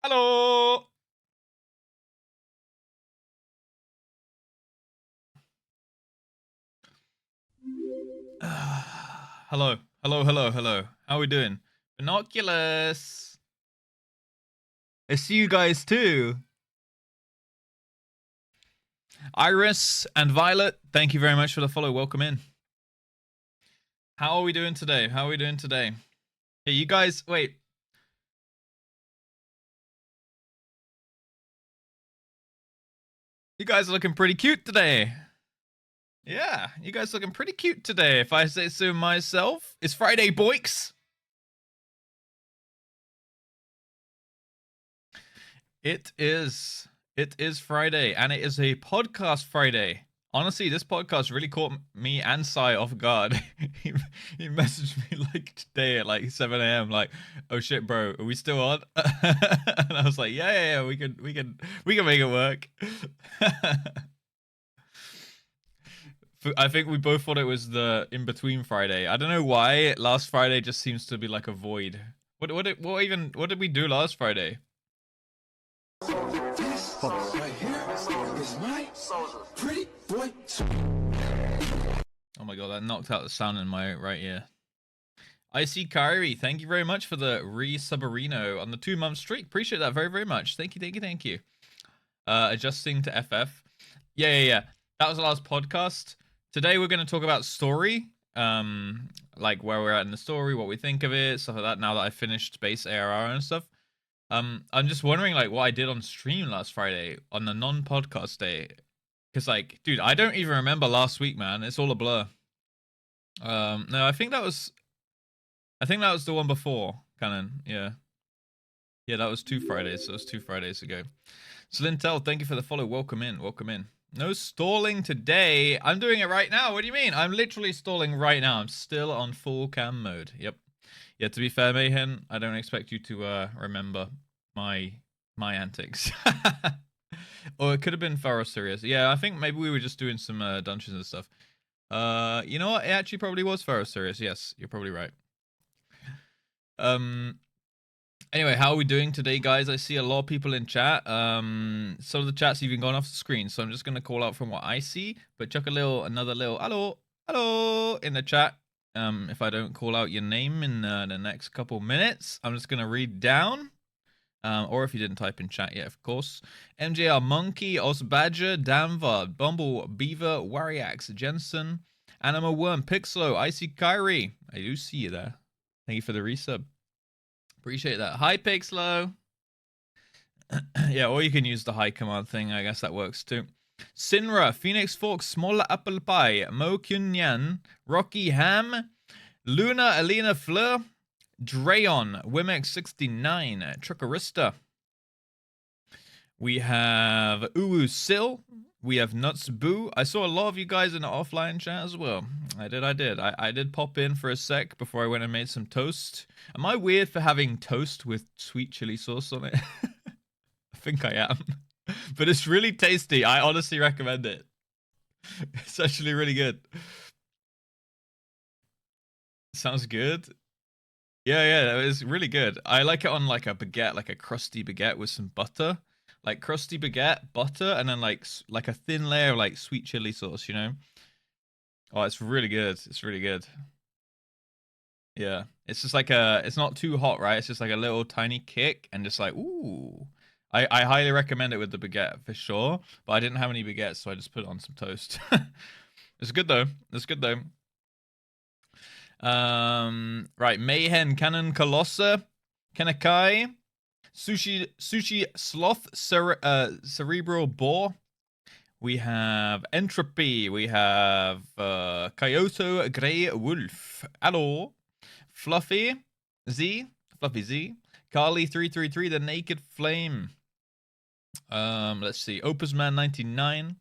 Hello. Hello. Hello, hello, hello. How are we doing? Binoculars. It's you guys too. Iris and Violet, thank you very much for the follow. Welcome in. How are we doing today? How are we doing today? Hey, you guys, wait. You guys are looking pretty cute today. Yeah, you guys looking pretty cute today, if I say so myself. It's Friday, boys. It is. It is Friday, and it is a podcast Friday. Honestly, this podcast really caught me and Sai off guard. he, he messaged me like today at like 7 a.m. like, "Oh shit, bro, are we still on?" And I was like, "Yeah, we can make it work." I think we both thought it was the in between Friday. I don't know why. Last Friday just seems to be like a void. What did we do last Friday? This right here is my pretty boy. Oh my god, that knocked out the sound in my right ear. I see Kyrie. Thank you very much for the re-subarino on the 2-month streak. Appreciate that very, very much. Thank you, thank you, thank you. Adjusting to FF. Yeah. That was the last podcast. Today we're going to talk about story. Like where we're at in the story, what we think of it, stuff like that. Now that I've finished base ARR and stuff. I'm just wondering like what I did on stream last Friday on the non-podcast day. Cause like, dude, I don't even remember last week, man. It's all a blur. No, I think that was the one before Canon. Yeah, that was 2 Fridays. That was 2 Fridays ago. So Lintel, thank you for the follow. Welcome in. Welcome in. No stalling today. I'm doing it right now. What do you mean? I'm literally stalling right now. I'm still on full cam mode. Yep. Yeah, to be fair, Mayhem, I don't expect you to remember my antics. Or it could have been Pharaoh Sirius. Yeah, I think maybe we were just doing some dungeons and stuff. You know what? It actually probably was Pharaoh Sirius. Yes, you're probably right. Anyway, how are we doing today, guys? I see a lot of people in chat. Some of the chats even gone off the screen, so I'm just gonna call out from what I see, but chuck another little hello in the chat. If I don't call out your name in the next couple minutes, I'm just gonna read down. Or if you didn't type in chat yet, of course. MJR Monkey, Osbadger, Danvar, Bumble, Beaver, Wariax, Jensen, Anima Worm, Pixlo, Icy Kyrie. I do see you there. Thank you for the resub. Appreciate that. Hi, Pixlo. Yeah, or you can use the hi command thing. I guess that works too. Sinra, Phoenix Fork, Smaller Apple Pie, Mo Kunyan, Rocky Ham, Luna, Alina Fleur, Drayon, Wimex69, Truckerista. We have Uwu Sil. We have Nuts Boo. I saw a lot of you guys in the offline chat as well. I did pop in for a sec before I went and made some toast. Am I weird for having toast with sweet chili sauce on it? I think I am. But it's really tasty. I honestly recommend it. It's actually really good. Sounds good. Yeah, it's really good. I like it on like a baguette, like a crusty baguette with some butter. Like crusty baguette, butter, and then like a thin layer of like sweet chili sauce, you know? Oh, it's really good. It's really good. Yeah. It's just like it's not too hot, right? It's just like a little tiny kick and just like, ooh. I highly recommend it with the baguette for sure. But I didn't have any baguettes, so I just put it on some toast. It's good though. It's good though. Right, Mayhem, Cannon, Colossa, Kenakai, Sushi Sloth, Cerebral Boar. We have Entropy. We have Kyoto Grey Wolf. Hello. Fluffy Z. Carly 333, The Naked Flame. Let's see. Opus Man 99.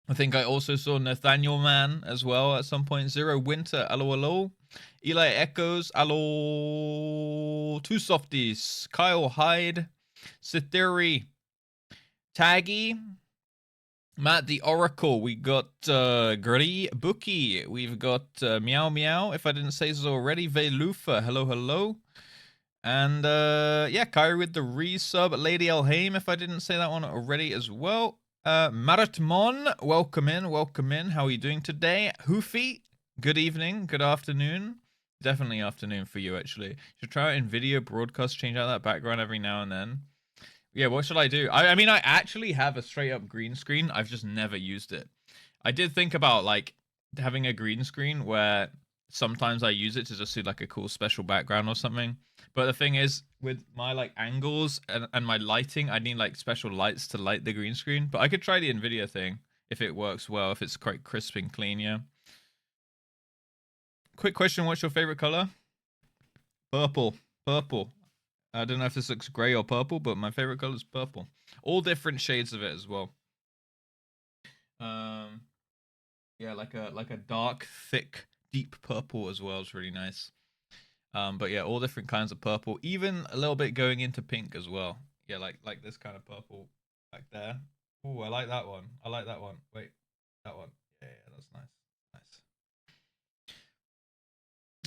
I think I also saw Nathaniel Man as well at some point. Zero Winter, hello. Eli Echoes, hello. Two Softies, Kyle Hyde, Cythery, Taggy, Matt the Oracle. We got Gri Bookie. We've got Meow Meow, if I didn't say so already. Velufa, hello. And yeah, Kyrie with the resub. Lady Elhaim, if I didn't say that one already as well. Maratmon, welcome in, welcome in. How are you doing today? Hoofy, good evening, good afternoon. Definitely afternoon for you, actually. You should try it in video broadcast, change out that background every now and then. Yeah, what should I do? I mean, I actually have a straight up green screen. I've just never used it. I did think about like having a green screen where sometimes I use it to just do like a cool special background or something. But the thing is, with my like angles and my lighting, I need like special lights to light the green screen. But I could try the NVIDIA thing if it works well, if it's quite crisp and clean, yeah. Quick question, what's your favorite color? Purple. Purple. I don't know if this looks grey or purple, but my favorite color is purple. All different shades of it as well. Yeah, like a dark, thick, deep purple as well is really nice. But yeah, all different kinds of purple, even a little bit going into pink as well. Yeah, like this kind of purple back there. Oh, I like that one. I like that one. Wait, that one. Yeah, that's nice.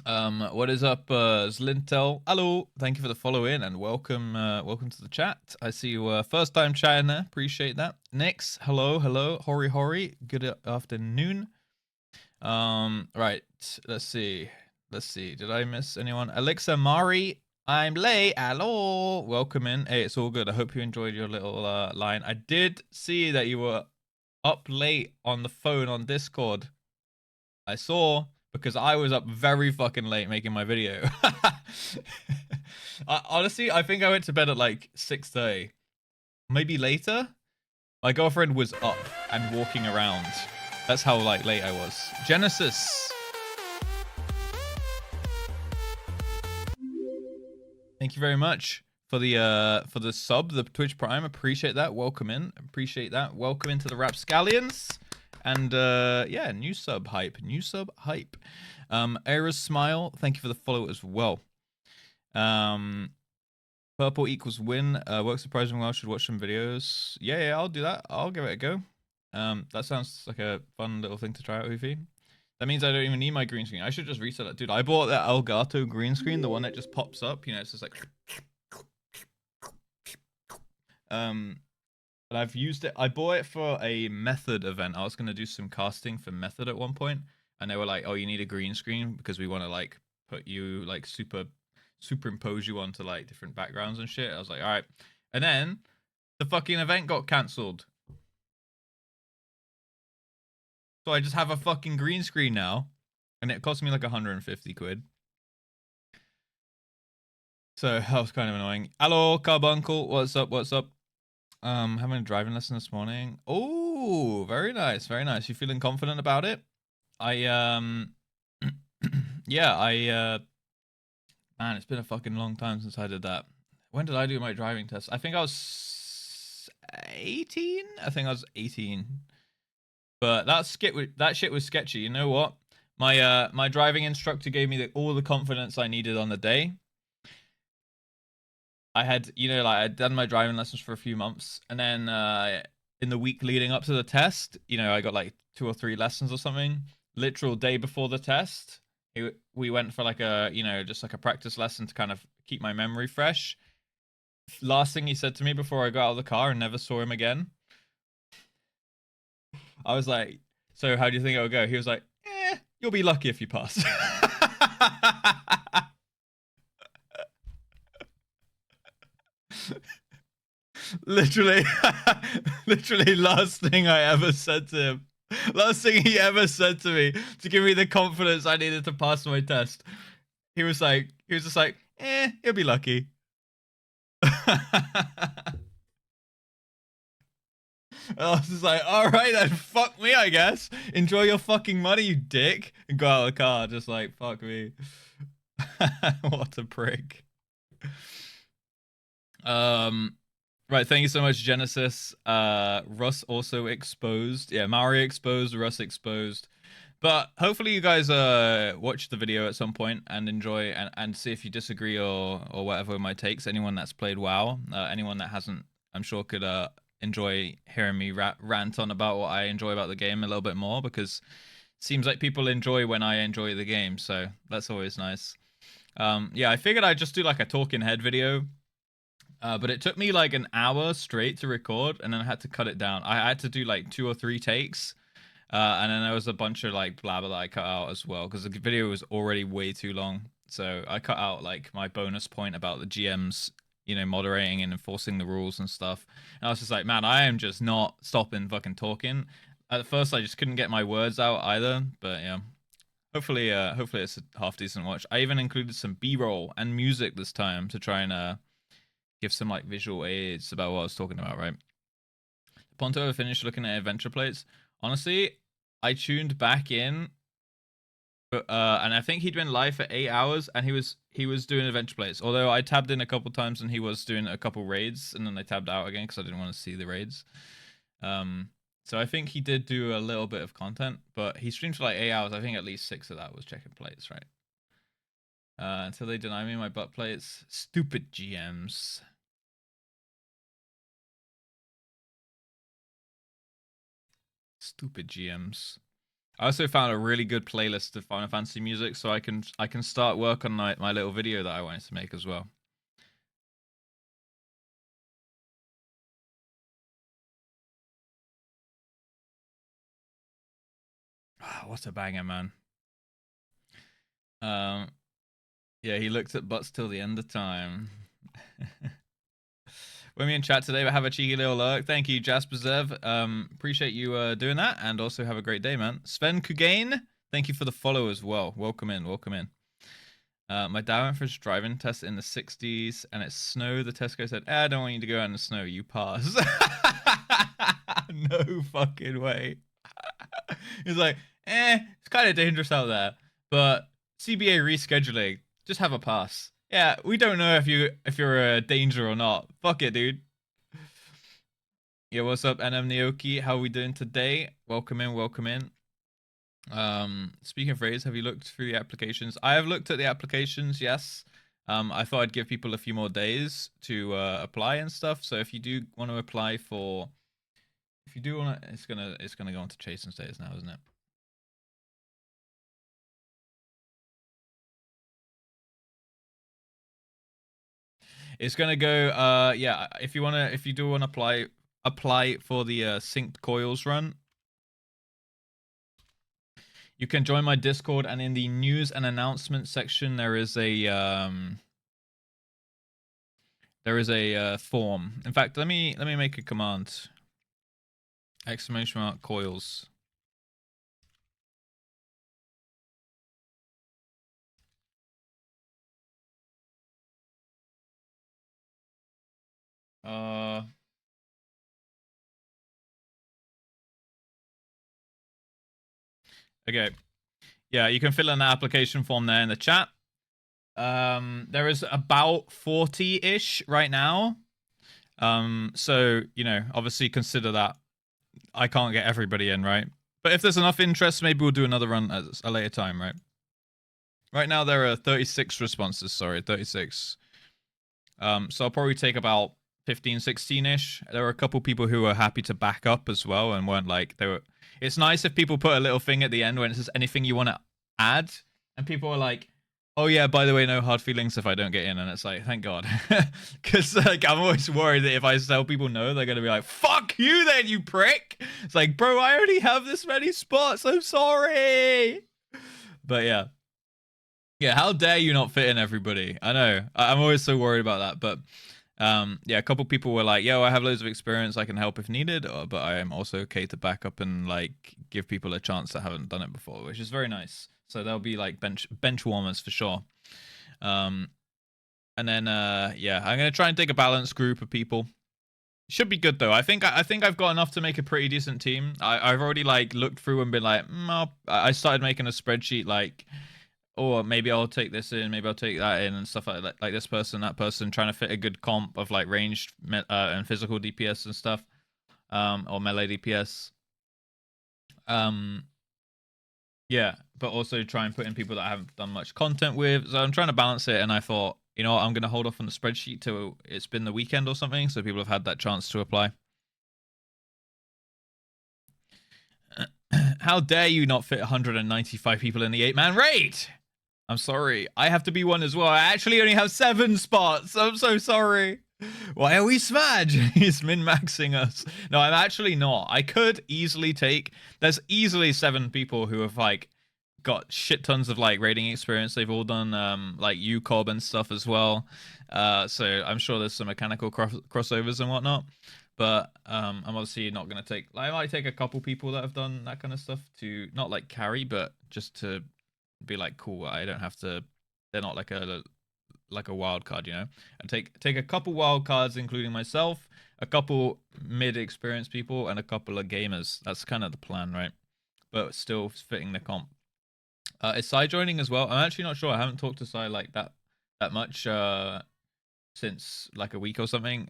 Nice. What is up, Zlintel? Hello, thank you for the follow in and welcome, welcome to the chat. I see you first time chatting there. Appreciate that. Nix, hello, Hori, good afternoon. Right, let's see. Did I miss anyone? Alexa Mari, I'm late. Hello, welcome in. Hey, it's all good. I hope you enjoyed your little line. I did see that you were up late on the phone on Discord. I saw because I was up very fucking late making my video. Honestly, I think I went to bed at like 6:30, maybe later. My girlfriend was up and walking around. That's how like late I was. Genesis. Thank you very much for the sub, the Twitch Prime. Appreciate that. Welcome in. Appreciate that. Welcome into the Rapscallions. And yeah, new sub hype. Era's Smile, thank you for the follow as well. Purple equals win. Works surprisingly well. Should watch some videos. Yeah, I'll do that. I'll give it a go. That sounds like a fun little thing to try out, Hoofy. That means I don't even need my green screen. I should just reset it. Dude, I bought that Elgato green screen, the one that just pops up. You know, it's just like... But I've used it. I bought it for a Method event. I was going to do some casting for Method at one point, and they were like, oh, you need a green screen because we want to like put you like superimpose you onto like different backgrounds and shit. I was like, all right. And then the fucking event got cancelled. So I just have a fucking green screen now, and it cost me like 150 quid. So that was kind of annoying. Hello, Carbuncle. What's up? Having a driving lesson this morning. Oh, very nice. You feeling confident about it? Yeah, man, it's been a fucking long time since I did that. When did I do my driving test? I think I was 18. I think I was 18. But that shit was sketchy. You know what? My driving instructor gave me all the confidence I needed on the day. I had, you know, like I'd done my driving lessons for a few months, and then in the week leading up to the test, you know, I got like 2 or 3 lessons or something. Literal day before the test, we went for like a, you know, just like a practice lesson to kind of keep my memory fresh. Last thing he said to me before I got out of the car and never saw him again, I was like, so how do you think it'll go? He was like, you'll be lucky if you pass. literally last thing I ever said to him. Last thing he ever said to me to give me the confidence I needed to pass my test. He was just like, you'll be lucky. I was just like, all right, then fuck me, I guess. Enjoy your fucking money, you dick. And go out of the car, just like, fuck me. What a prick. Right, thank you so much, Genesis. Russ also exposed. Yeah, Mario exposed, Russ exposed. But hopefully you guys watch the video at some point and enjoy and see if you disagree or whatever my takes. Anyone that's played WoW, anyone that hasn't, I'm sure could enjoy hearing me rant on about what I enjoy about the game a little bit more, because it seems like people enjoy when I enjoy the game, so that's always nice. Yeah, I figured I'd just do like a talking head video. But it took me like an hour straight to record, and then I had to cut it down. I had to do like 2 or 3 takes. And then there was a bunch of like blabber that I cut out as well because the video was already way too long. So I cut out like my bonus point about the GMs, moderating and enforcing the rules and stuff. And I was just like, man, I am just not stopping fucking talking. At first, I just couldn't get my words out either. But yeah, hopefully it's a half decent watch. I even included some B-roll and music this time to try and give some like visual aids about what I was talking about, right? Ponto ever finished looking at adventure plates? Honestly, I tuned back in, and I think he'd been live for 8 hours, and he was doing adventure plates. Although I tabbed in a couple times, and he was doing a couple raids, and then I tabbed out again because I didn't want to see the raids. So I think he did do a little bit of content, but he streamed for like 8 hours. I think at least 6 of that was checking plates, right? Until they deny me my butt plates. Stupid GMs. Stupid GMs. I also found a really good playlist of Final Fantasy music, so I can start work on my little video that I wanted to make as well. What a banger, man. Yeah, he looked at butts till the end of time. When we in chat today, we have a cheeky little lurk. Thank you, JustRuss. Appreciate you doing that, and also have a great day, man. Sven Kugain, thank you for the follow as well. Welcome in, welcome in. My dad went for his driving test in the 60s, and it snowed. The test guy said, I don't want you to go out in the snow. You pass. No fucking way. He's like, it's kind of dangerous out there, but CBA rescheduling, just have a pass. Yeah, we don't know if you're a danger or not. Fuck it, dude. Yeah, what's up, NM Naoki? How are we doing today? Welcome in, welcome in. Speaking of phrase, have you looked through the applications? I have looked at the applications, yes. I thought I'd give people a few more days to apply and stuff. So if you do want to apply for, it's gonna go on to Chase and Status now, isn't it? It's gonna go. Yeah, if you do want to apply for the synced coils run, you can join my Discord, and in the news and announcement section, there is a form. In fact, let me make a command. Exclamation mark coils. Okay. Yeah, you can fill in the application form there in the chat. There is about 40-ish right now. So, obviously consider that I can't get everybody in, right? But if there's enough interest, maybe we'll do another run at a later time, right? Right now there are 36 responses, sorry, 36. So I'll probably take about 15, 16-ish. There were a couple people who were happy to back up as well and weren't like, it's nice if people put a little thing at the end when it says anything you want to add, and people are like, oh yeah, by the way, no hard feelings if I don't get in. And it's like, thank God. Because like I'm always worried that if I tell people no, they're going to be like, fuck you then, you prick. It's like, bro, I already have this many spots. I'm sorry. But yeah. Yeah, how dare you not fit in everybody? I know. I'm always so worried about that. But yeah, a couple people were like, yo, I have loads of experience. I can help if needed. But I am also okay to back up and like give people a chance that haven't done it before, which is very nice. So there'll be like bench warmers for sure. And then yeah, I'm gonna try and take a balanced group of people. Should be good though. I think I've got enough to make a pretty decent team. I've already like looked through and been like, I started making a spreadsheet like, or maybe I'll take this in, maybe I'll take that in and stuff like that. Like this person, that person, trying to fit a good comp of like ranged and physical DPS and stuff, or melee DPS. Yeah, but also try and put in people that I haven't done much content with. So I'm trying to balance it, and I thought, you know what, I'm going to hold off on the spreadsheet till it's been the weekend or something, so people have had that chance to apply. How dare you not fit 195 people in the 8-man raid? I'm sorry. I have to be one as well. I actually only have 7 spots. I'm so sorry. Why are we Smudge? He's min-maxing us. No, I'm actually not. I could easily take... There's easily 7 people who have, like, got shit tons of, like, raiding experience. They've all done, like, UCOB and stuff as well. So I'm sure there's some mechanical crossovers and whatnot. But I'm obviously not going to take... I might take a couple people that have done that kind of stuff to... Not, like, carry, but just to be like, cool, I don't have to... They're not like a wild card, you know, and take a couple wild cards, including myself, a couple mid-experienced people, and a couple of gamers. That's kind of the plan, right? But still fitting the comp. Is Sai joining as well? I'm actually not sure. I haven't talked to Sai like that much since like a week or something.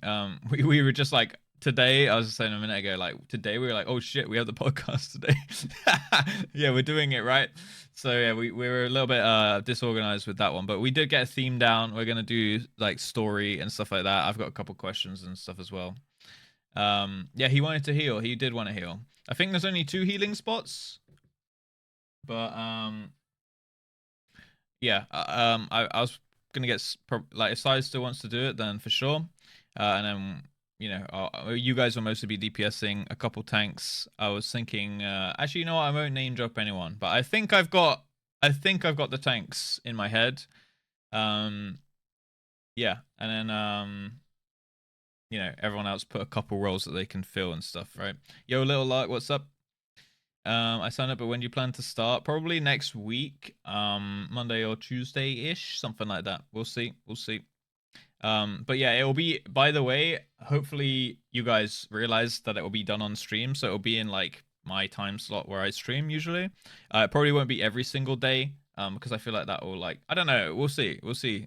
We were just like, today, I was saying a minute ago, like today we were like, oh shit, we have the podcast today. Yeah, we're doing it, right? So yeah, we were a little bit disorganized with that one, but we did get a theme down. We're gonna do like story and stuff like that. I've got a couple questions and stuff as well. Yeah, he wanted to heal. He did want to heal. I think there's only 2 healing spots, but yeah, I was gonna get like if Sai still wants to do it, then for sure, and then you know, you guys will mostly be DPSing a couple tanks. I was thinking, actually, you know what? I won't name drop anyone, but I think I've got the tanks in my head. Yeah, and then you know, everyone else put a couple roles that they can fill and stuff, right? Yo, Little Lark, what's up? I signed up, but when do you plan to start? Probably next week, Monday or Tuesday-ish, something like that. We'll see. But yeah, it will be, by the way, hopefully you guys realize that it will be done on stream, so it'll be in like my time slot where I stream usually. It probably won't be every single day, because I feel like that will, like, I don't know, we'll see.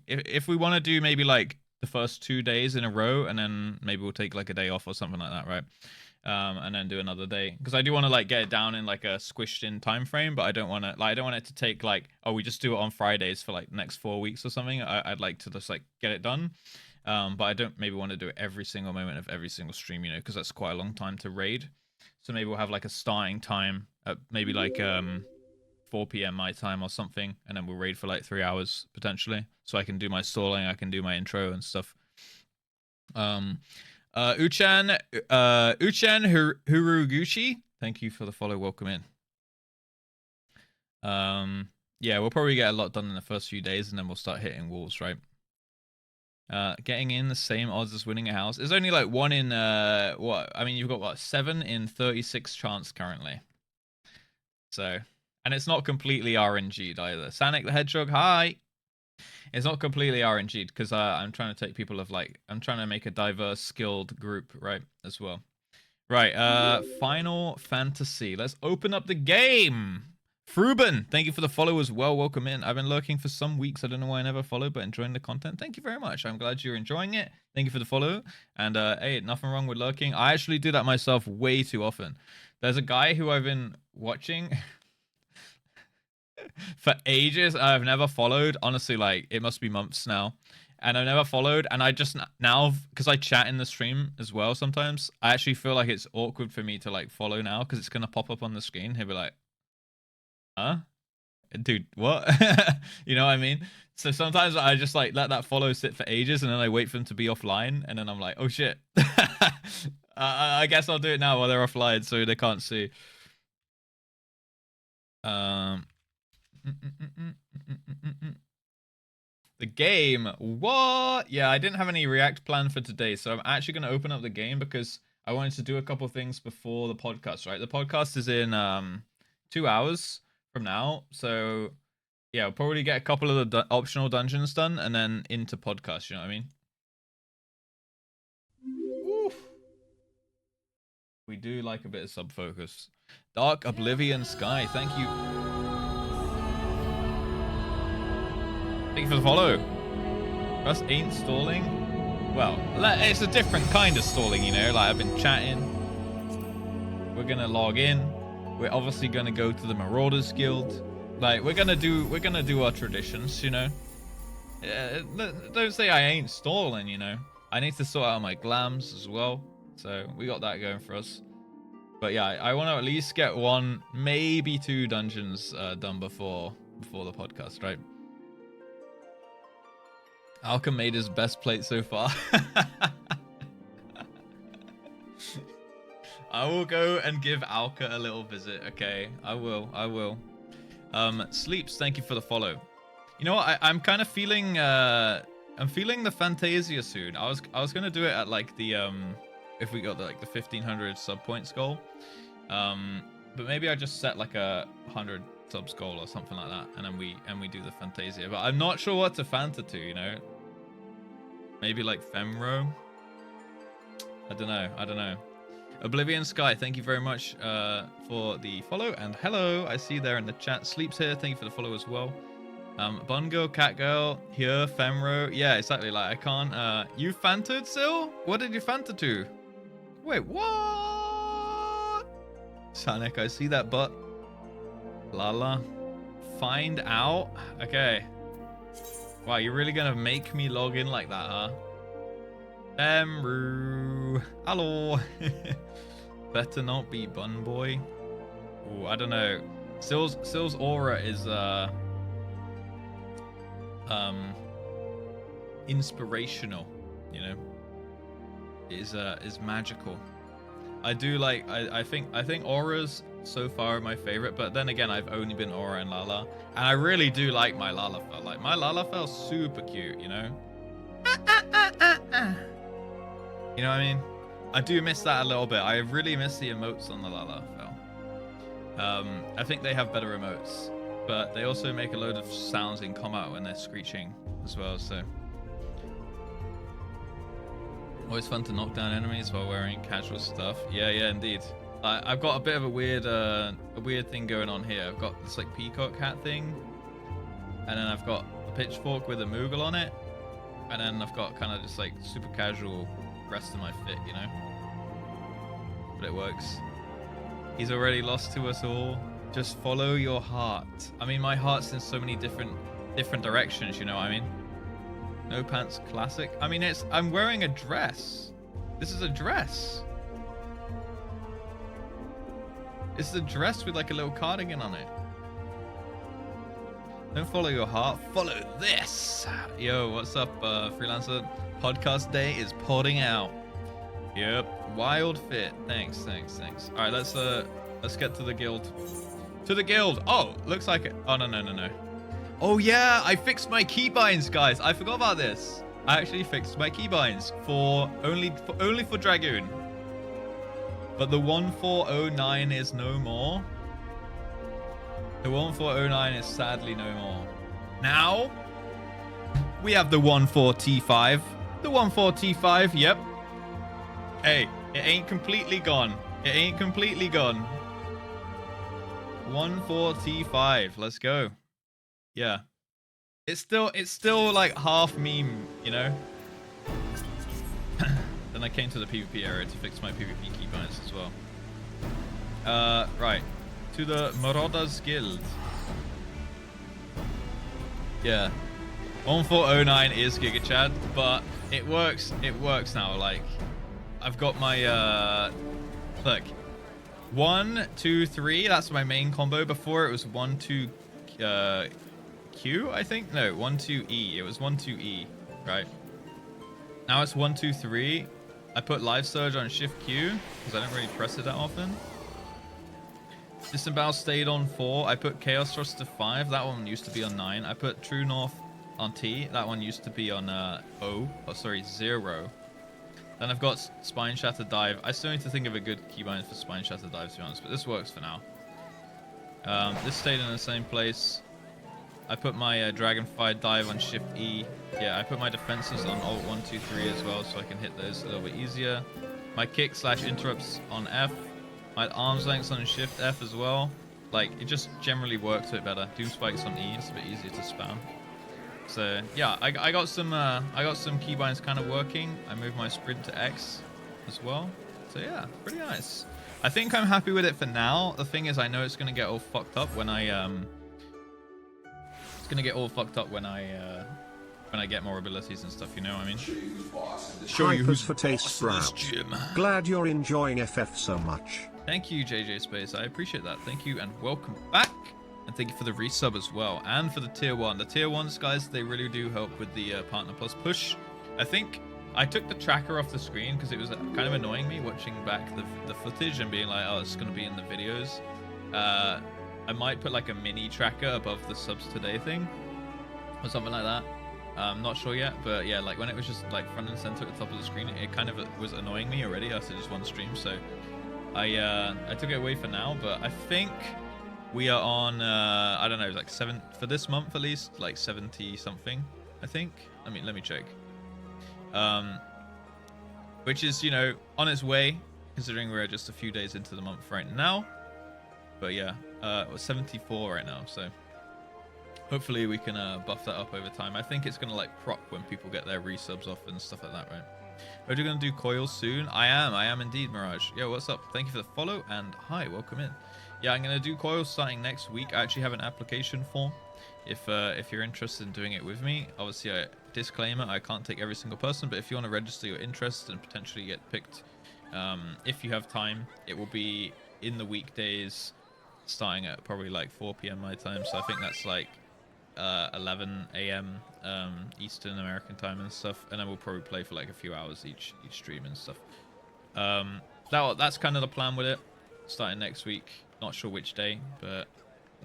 If we want to do maybe like the first 2 days in a row, and then maybe we'll take like a day off or something like that, right? And then do another day, because I do want to like get it down in like a squished in time frame, but I don't want it to take like, oh, we just do it on Fridays for like the next 4 weeks or something. I'd like to just like get it done, but I don't maybe want to do it every single moment of every single stream, you know, because that's quite a long time to raid. So maybe we'll have like a starting time at maybe like 4 p.m. my time or something, and then we'll raid for like 3 hours potentially, so I can do my stalling, I can do my intro and stuff. Uchan Huruguchi, thank you for the follow. Welcome in. Yeah, we'll probably get a lot done in the first few days, and then we'll start hitting walls, right? Getting in the same odds as winning a house. There's only like 1 in what? I mean, you've got what, 7 in 36 chance currently. So, and it's not completely RNG'd either. Sanic the Hedgehog, hi. It's not completely RNG'd because I'm trying to take people of like, I'm trying to make a diverse, skilled group, right, as well. Right, Final Fantasy. Let's open up the game. Fruben, thank you for the follow as well. Welcome in. I've been lurking for some weeks. I don't know why I never followed, but enjoying the content. Thank you very much. I'm glad you're enjoying it. Thank you for the follow. And hey, nothing wrong with lurking. I actually do that myself way too often. There's a guy who I've been watching for ages. I've never followed. Honestly, like, it must be months now. And I've never followed. And I just now, because I chat in the stream as well sometimes, I actually feel like it's awkward for me to like follow now because it's going to pop up on the screen. He'll be like, huh? Dude, what? You know what I mean? So sometimes I just like let that follow sit for ages, and then I wait for them to be offline, and then I'm like, oh shit. I guess I'll do it now while they're offline so they can't see. The game. What? Yeah, I didn't have any React plan for today, so I'm actually going to open up the game because I wanted to do a couple things before the podcast, right? The podcast is in 2 hours from now, so yeah, I'll probably get a couple of the optional dungeons done and then into podcast, you know what I mean? Oof. We do like a bit of sub-focus. Dark Oblivion Sky, thank you. Thank you for the follow. Russ ain't stalling. Well, it's a different kind of stalling, you know. Like, I've been chatting. We're gonna log in. We're obviously gonna go to the Marauders Guild. Like, we're gonna do our traditions, you know. Don't say I ain't stalling, you know. I need to sort out my glams as well. So we got that going for us. But yeah, I want to at least get 1, maybe 2 dungeons done before the podcast, right? Alka made his best plate so far. I will go and give Alka a little visit. Okay, I will. Sleeps, thank you for the follow. You know what? I'm kind of feeling I'm feeling the Fantasia soon. I was gonna do it at like the if we got the, like the 1500 sub points goal. But maybe I just set like a 100 subs goal or something like that, and then we do the Fantasia. But I'm not sure what to Fanta to, you know. Maybe like Femro. I don't know. Oblivion Sky, thank you very much for the follow, and hello, I see you there in the chat. Sleeps here, thank you for the follow as well. Bungo, Catgirl, here, Femro. Yeah, exactly. Like I can't. You Fanted still? What did you Fanta to? Wait, what? Sonic, I see that butt. Lala. Find out? Okay. Wow, you're really gonna make me log in like that, huh? Femru. Hello. Better not be Bun Boy. Oh, I don't know. Sill's aura is inspirational, you know. Is magical. I do like I think auras so far are my favorite, but then again I've only been Aura and Lala, and I really do like my Lalafell. Like my Lalafell's super cute, you know. You know what I mean? I do miss that a little bit. I really miss the emotes on the Lalafell. I think they have better emotes, but they also make a load of sounds in combat when they're screeching as well, so always fun to knock down enemies while wearing casual stuff. Yeah, indeed. I've got a bit of a weird thing going on here. I've got this like peacock hat thing, and then I've got a pitchfork with a Moogle on it, and then I've got kind of just like super casual rest of my fit, you know. But it works. He's already lost to us all. Just follow your heart. I mean, my heart's in so many different directions, you know what I mean? No pants classic. I mean, I'm wearing a dress. This is a dress. It's a dress with like a little cardigan on it. Don't follow your heart. Follow this. Yo, what's up, freelancer? Podcast day is podding out. Yep. Wild fit. Thanks. All right, let's get to the guild. To the guild. Oh, looks like it. Oh no. Oh yeah, I fixed my keybinds, guys. I forgot about this. I actually fixed my keybinds for only for Dragoon. But the 1409 is no more. The 1409 is sadly no more. Now we have the 14T5. The 14T5, yep. Hey, it ain't completely gone. 14T5, let's go. Yeah. It's still like half meme, you know? Then I came to the PvP area to fix my PvP keybinds as well. Right. To the Marauders Guild. Yeah. 1409 is Giga Chad, but it works now. Like, I've got my look. 1, 2, 3, that's my main combo. Before it was 1, 2 Q, I think? No, 1, 2 E. It was 1, 2 E, right? Now it's 1, 2, 3. I put Life Surge on Shift Q because I don't really press it that often. Disembowel stayed on 4. I put Chaos Thrust to 5. That one used to be on 9. I put True North on T. That one used to be on 0. Then I've got Spine Shatter Dive. I still need to think of a good keybind for Spine Shatter Dive, to be honest, but this works for now. This stayed in the same place. I put my Dragonfire Dive on Shift E. Yeah, I put my defenses on Alt 1, 2, 3 as well, so I can hit those a little bit easier. My kick / interrupts on F. My arms lengths on Shift F as well. Like, it just generally works a bit better. Doom Spikes on E, it's a bit easier to spam. So yeah, I got some keybinds kind of working. I moved my sprint to X as well. So yeah, pretty nice. I think I'm happy with it for now. The thing is, I know it's gonna get all fucked up when I get more abilities and stuff. You know what I mean? Show you who's for taste brown. Glad you're enjoying FF so much. Thank you, JJ Space. I appreciate that. Thank you and welcome back. And thank you for the resub as well, and for the tier 1. The tier 1s, guys, they really do help with the Partner Plus push. I think I took the tracker off the screen because it was kind of annoying me watching back the footage and being like, oh, it's going to be in the videos. I might put like a mini tracker above the subs today thing or something like that. I'm not sure yet, but yeah, like when it was just like front and center at the top of the screen, it kind of was annoying me already after just one stream. So I took it away for now, but I think we are on, I don't know, like 7 for this month at least, like 70 something, I think. Let me check. Which is, you know, on its way, considering we're just a few days into the month right now. But yeah, 74 right now, so hopefully we can buff that up over time. I think it's gonna like proc when people get their resubs off and stuff like that, right? Are you gonna do coils soon? I am indeed, Mirage. Yo, what's up? Thank you for the follow and hi, welcome in. Yeah, I'm gonna do coils starting next week. I actually have an application form. If you're interested in doing it with me, obviously, disclaimer, I can't take every single person, but if you want to register your interest and potentially get picked, if you have time, it will be in the weekdays, starting at probably like 4 p.m. my time. So I think that's like 11 a.m. Eastern American time and stuff, and then we'll probably play for like a few hours each stream and stuff. That's kind of the plan with it. Starting next week, not sure which day, but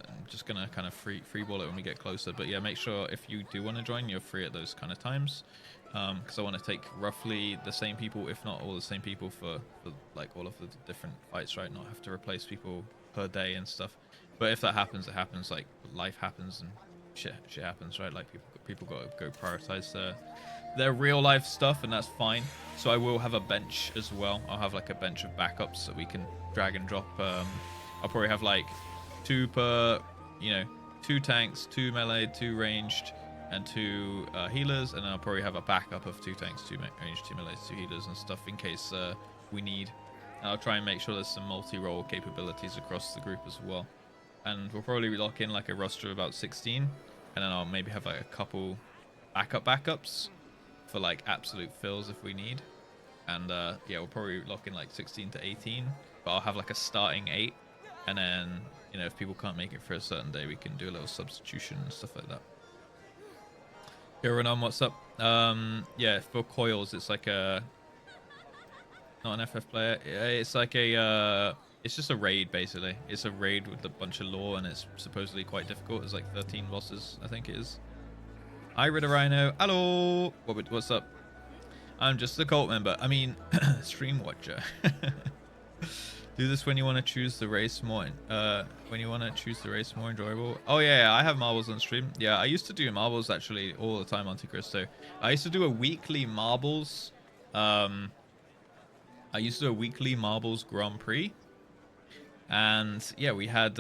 I'm just gonna kind of freeball it when we get closer. But yeah, make sure if you do want to join, you're free at those kind of times, because I want to take roughly the same people, if not all the same people, for like all of the different fights, right? Not have to replace people per day and stuff. But if that happens, it happens. Like life happens and shit happens, right? Like people got to go prioritize their real life stuff, and that's fine. So I will have a bench as well. I'll have like a bench of backups that we can drag and drop. I'll probably have like 2 per, you know, 2 tanks, 2 melee, 2 ranged, and 2 healers, and then I'll probably have a backup of 2 tanks, 2 ranged, 2 melees, 2 healers and stuff in case we need. And I'll try and make sure there's some multi-role capabilities across the group as well. And we'll probably lock in like a roster of about 16, and then I'll maybe have like a couple backups for like absolute fills if we need. And yeah, we'll probably lock in like 16 to 18, but I'll have like a starting 8, and then, you know, if people can't make it for a certain day, we can do a little substitution and stuff like that. Yo, Renan, what's up? Yeah, for coils, it's like a, not an FF player. It's like a, it's just a raid basically. It's a raid with a bunch of lore, and it's supposedly quite difficult. There's like 13 bosses, I think it is. Hi, Ridder Rhino. Hello. What's up? I'm just a cult member. I mean, stream watcher. Do this when you want to choose the race more. When you want to choose the race more enjoyable. Oh yeah, I have marbles on stream. Yeah, I used to do marbles actually all the time on Cristo. I used to do a weekly marbles. I used to do a weekly marbles Grand Prix, and yeah, we had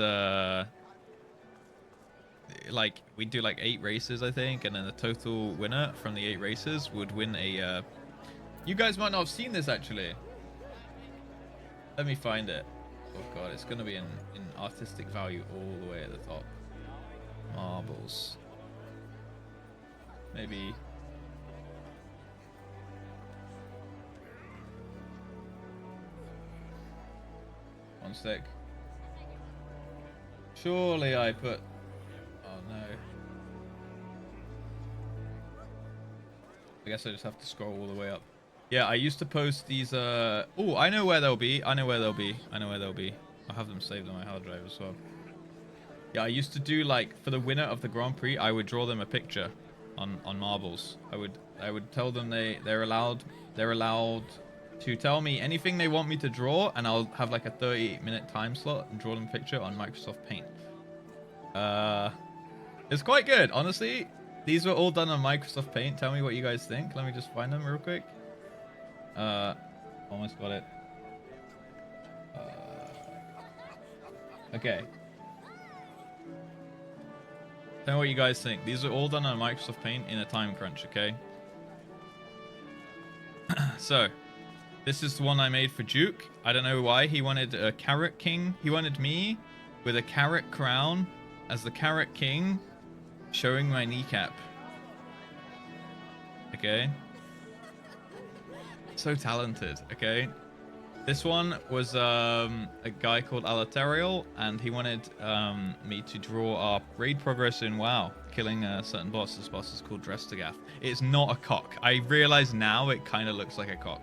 like we'd do like 8 races, I think, and then the total winner from the 8 races would win a. You guys might not have seen this actually. Let me find it. Oh god, it's gonna be in artistic value all the way at the top. Marbles. Maybe. One sec. Surely I put. Oh no. I guess I just have to scroll all the way up. Yeah, I used to post these. Oh, I know where they'll be. I know where they'll be. I'll have them saved on my hard drive as well. Yeah, I used to do like for the winner of the Grand Prix, I would draw them a picture on marbles. I would tell them they're allowed to tell me anything they want me to draw, and I'll have like a 30-minute time slot and draw them a picture on Microsoft Paint. It's quite good, honestly. These were all done on Microsoft Paint. Tell me what you guys think. Let me just find them real quick. Almost got it. Okay. Tell me what you guys think. These are all done on Microsoft Paint in a time crunch, okay? So, this is the one I made for Duke. I don't know why. He wanted a Carrot King. He wanted me with a carrot crown as the Carrot King, showing my kneecap. Okay. So talented, okay? This one was a guy called Alaterial, and he wanted me to draw our raid progress in WoW, killing a certain boss. This boss is called Drestagath. It's not a cock. I realize now it kind of looks like a cock,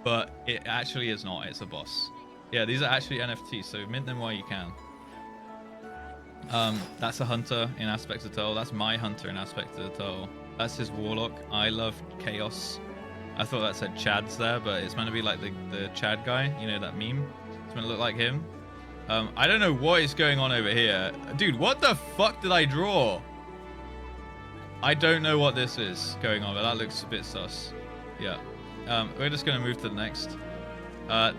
but it actually is not. It's a boss. Yeah, these are actually NFTs, so mint them while you can. That's a hunter in Aspect of Turtle. That's my hunter in Aspect of the Turtle. That's his warlock. I love chaos. I thought that said Chad's there, but it's meant to be like the Chad guy. You know, that meme? It's meant to look like him. I don't know what is going on over here. Dude, what the fuck did I draw? I don't know what this is going on, but that looks a bit sus. Yeah. We're just going to move to the next.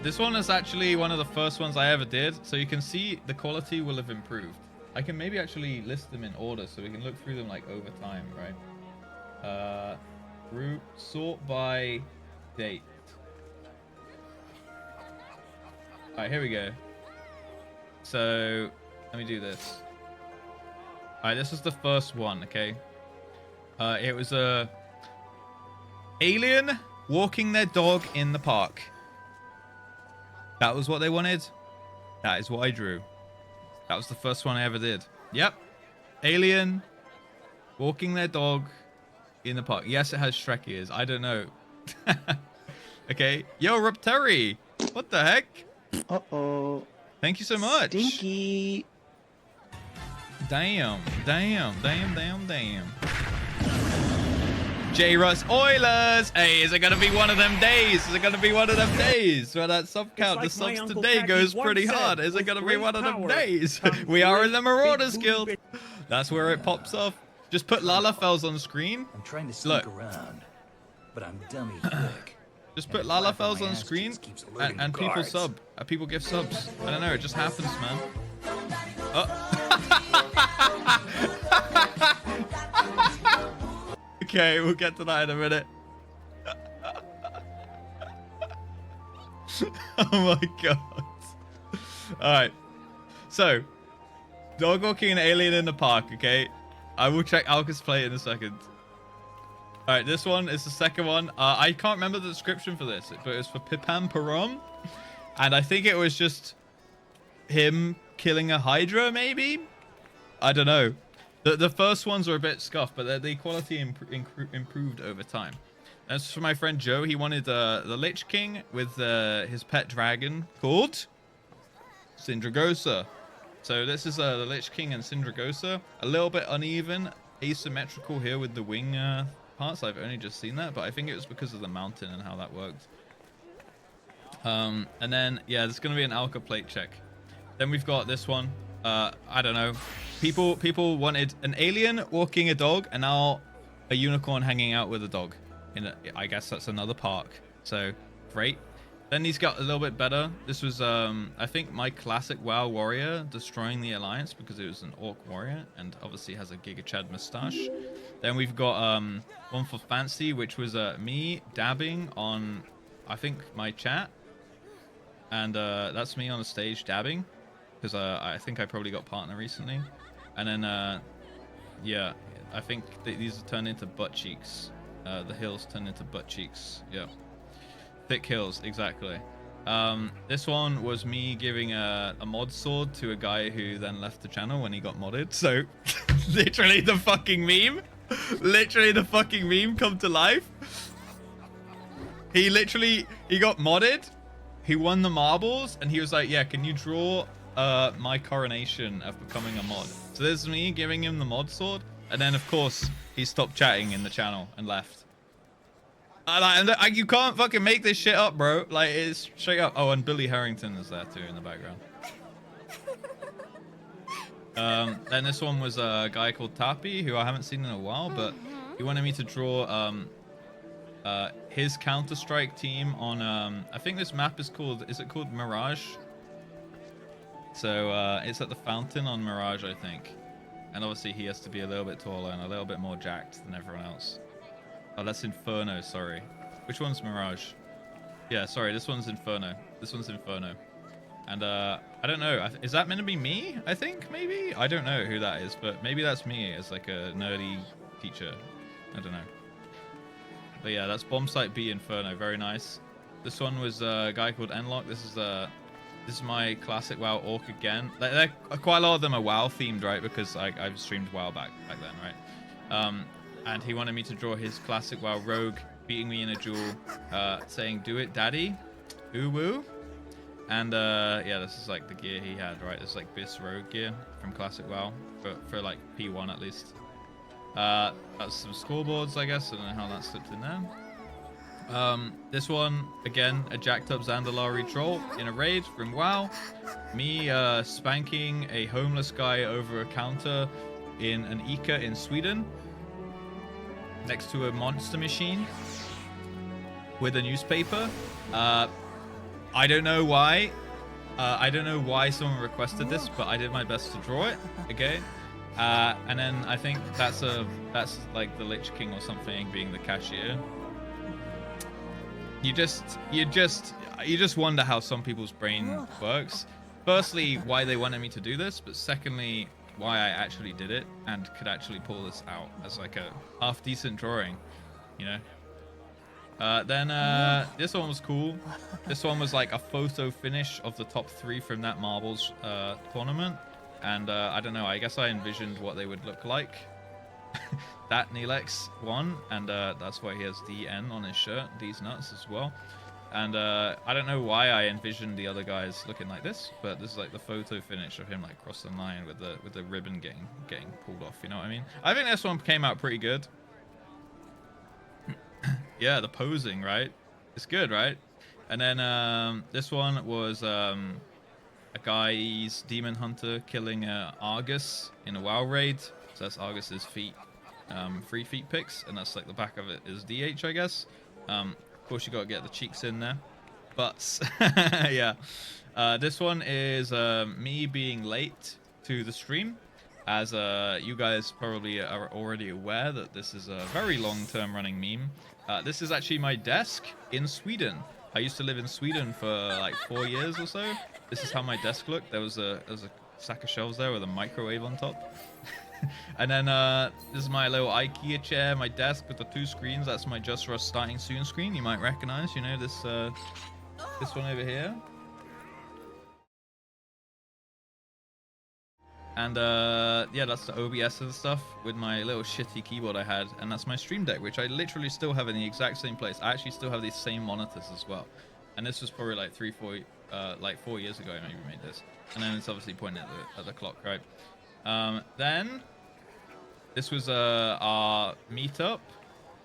This one is actually one of the first ones I ever did. So you can see the quality will have improved. I can maybe actually list them in order so we can look through them like over time, right? Group sort by date. All right, here we go. So let me do this. All right, this is the first one. Okay. It was a alien walking their dog in the park. That was what they wanted. That is what I drew. That was the first one I ever did. Yep. Alien walking their dog in the park. Yes, it has Shrek ears. I don't know. Okay. Yo, Rupteri. What the heck? Uh-oh. Thank you so much. Stinky. Damn. JustRuss Oilers. Hey, is it going to be one of them days? Is it going to be one of them days where that sub count, the subs today goes pretty hard? Is it going to be one of them days? We are in the Marauders Guild. That's where it pops off. Just put Lalafels on screen. I'm trying to sneak around, but I'm dummy quick. Just put Lalafels on screen and people sub. People give subs. I don't know. It just happens, man. Oh. Okay, we'll get to that in a minute. Oh my god. Alright. So, dog walking an alien in the park, okay? I will check Alka's play in a second. Alright, this one is the second one. I can't remember the description for this, but it's for Pipam Param. And I think it was just him killing a Hydra, maybe? I don't know. The first ones were a bit scuffed, but the quality improved over time. That's for my friend Joe. He wanted the Lich King with his pet dragon called Syndragosa. So this is the Lich King and Syndragosa. A little bit uneven, asymmetrical here with the wing parts. I've only just seen that, but I think it was because of the mountain and how that worked. And then, yeah, there's going to be an Alka plate check. Then we've got this one. I don't know. People wanted an alien walking a dog, and now a unicorn hanging out with a dog. I guess that's another park. So, great. Then he's got a little bit better. This was, I think, my classic WoW warrior destroying the Alliance because it was an orc warrior and obviously has a Giga Chad mustache. Then we've got one for Fancy, which was me dabbing on, I think, my chat. And that's me on the stage dabbing because I think I probably got partner recently. And then, yeah, I think these have turned into butt cheeks. The hills turned into butt cheeks. Yeah. Thick hills, exactly. This one was me giving a mod sword to a guy who then left the channel when he got modded. So, literally the fucking meme. Literally the fucking meme come to life. He got modded. He won the marbles, and he was like, yeah, can you draw my coronation of becoming a mod? So this is me giving him the mod sword. And then, of course, he stopped chatting in the channel and left. You can't fucking make this shit up, bro. Like, it's straight up. Oh, and Billy Harrington is there too in the background. Then this one was a guy called Tapi, who I haven't seen in a while, but he wanted me to draw his Counter-Strike team on, I think this map is it called Mirage? So it's at the fountain on Mirage, I think. And obviously he has to be a little bit taller and a little bit more jacked than everyone else. Oh, that's Inferno, sorry. Which one's Mirage? Yeah, sorry, this one's Inferno. This one's Inferno. And I don't know. Is that meant to be me? I think, maybe? I don't know who that is, but maybe that's me as like a nerdy teacher. I don't know. But yeah, that's Bomb Site B Inferno. Very nice. This one was a guy called Enlock. This is my classic WoW orc again. Quite a lot of them are WoW themed, right? Because I've streamed WoW back then, right? And he wanted me to draw his classic WoW rogue beating me in a duel, saying, "Do it, daddy." Ooh woo. And yeah, this is like the gear he had, right? It's like Bis rogue gear from classic WoW for like P1 at least. That's some scoreboards, I guess. I don't know how that slipped in there. This one, again, a jacked up Zandalari troll in a raid from WoW. Me spanking a homeless guy over a counter in an Ica in Sweden next to a monster machine with a newspaper. I don't know why. I don't know why someone requested this, but I did my best to draw it. Okay. And then I think that's like the Lich King or something being the cashier. You just wonder how some people's brain works. Firstly, why they wanted me to do this, but secondly, why I actually did it and could actually pull this out as like a half decent drawing, you know. Then this one was cool. This one was like a photo finish of the top 3 from that marbles tournament, and I don't know, I guess I envisioned what they would look like. That Neelex won, and that's why he has DN on his shirt, D's nuts as well. And I don't know why I envisioned the other guys looking like this, but this is like the photo finish of him like crossing the line with the ribbon getting pulled off, you know what I mean? I think this one came out pretty good. Yeah, the posing, right? It's good, right? And then this one was a guy's demon hunter killing Argus in a WoW raid. So that's Argus's feet, 3 feet picks, and that's like the back of it is DH, I guess. Of course, you got to get the cheeks in there. But yeah, this one is me being late to the stream, as you guys probably are already aware that this is a very long-term running meme. This is actually my desk in Sweden. I used to live in Sweden for like 4 years or so. This is how my desk looked. There was a stack of shelves there with a microwave on top. And then this is my little IKEA chair, my desk with the 2 screens. That's my JustRuss starting soon screen. You might recognize, you know, this one over here. And yeah, that's the OBS and stuff with my little shitty keyboard I had, and that's my stream deck, which I literally still have in the exact same place. I actually still have these same monitors as well. And this was probably like 4 years ago I maybe made this. And then it's obviously pointing at the clock, right? Then this was our meetup,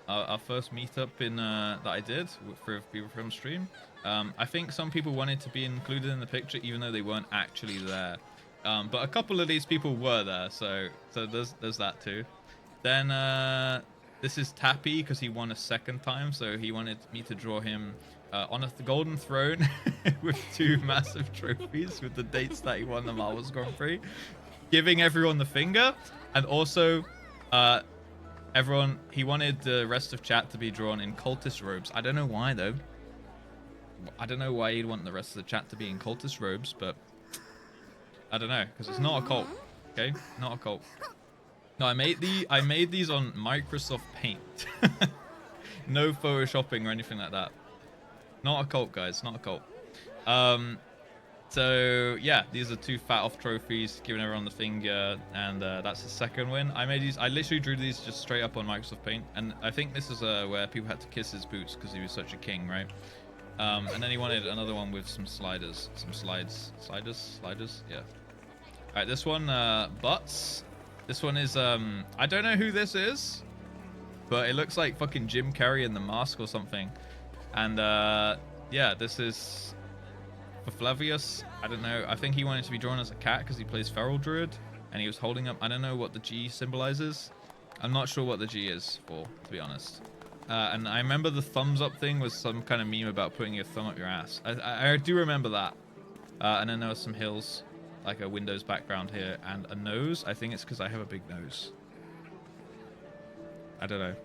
our first meetup in that I did for people from stream. I think some people wanted to be included in the picture even though they weren't actually there. But a couple of these people were there, so there's that too. Then this is Tappy because he won a second time, so he wanted me to draw him on a golden throne with 2 massive trophies with the dates that he won the Marbles Grand Prix, giving everyone the finger, and also he wanted the rest of chat to be drawn in cultist robes. I don't know why though. I don't know why he'd want the rest of the chat to be in cultist robes, but I don't know, because it's not a cult. Okay, not a cult. No, I made these on Microsoft Paint. No photoshopping or anything like that. Not a cult, guys, not a cult. So yeah, these are 2 fat off trophies, giving everyone the finger, and that's the second win. I literally drew these just straight up on Microsoft Paint, and I think this is where people had to kiss his boots because he was such a king, right? And then he wanted another one with some sliders, sliders, yeah. All right, this one, butts. This one is I don't know who this is, but it looks like fucking Jim Carrey in The Mask or something. And yeah, this is for Flavius. I don't know. I think he wanted to be drawn as a cat because he plays Feral Druid, and he was holding up. I don't know what the G symbolizes. I'm not sure what the G is for, to be honest. And I remember the thumbs up thing was some kind of meme about putting your thumb up your ass. I do remember that. And then there was some hills, like a Windows background here, and a nose. I think it's because I have a big nose. I don't know.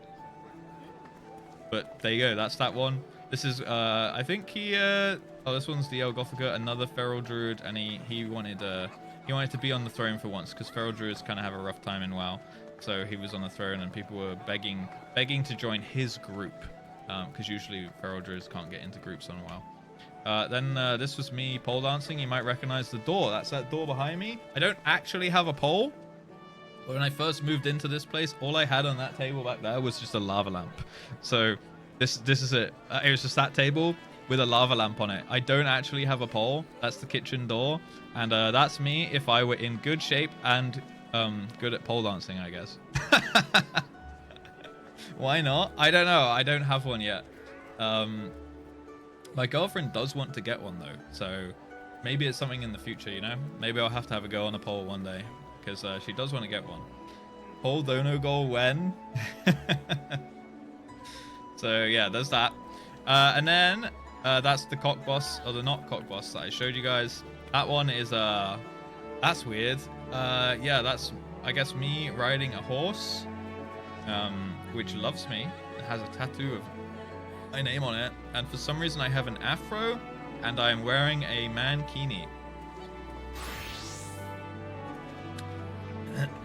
But there you go. That's that one. This is, I think he, oh, this one's the El Gothica, another Feral Druid, and he wanted to be on the throne for once, because Feral Druids kind of have a rough time in WoW. So he was on the throne, and people were begging to join his group. because usually feral druids can't get into groups on WoW. Then this was me pole dancing. You might recognize the door. That's that door behind me. I don't actually have a pole. When I first moved into this place, all I had on that table back there was just a lava lamp. So this is it. It was just that table with a lava lamp on it. I don't actually have a pole. That's the kitchen door. And that's me if I were in good shape and good at pole dancing, I guess. Why not? I don't know. I don't have one yet. My girlfriend does want to get one, though. So maybe it's something in the future, you know? Maybe I'll have to have a go on a pole one day. Because she does want to get one. Pole dono goal when? So yeah, there's that. And then that's the cock boss, or the not cock boss that I showed you guys. That one is that's weird. Yeah, that's I guess me riding a horse, which loves me. It has a tattoo of my name on it, and for some reason I have an afro, and I'm wearing a mankini.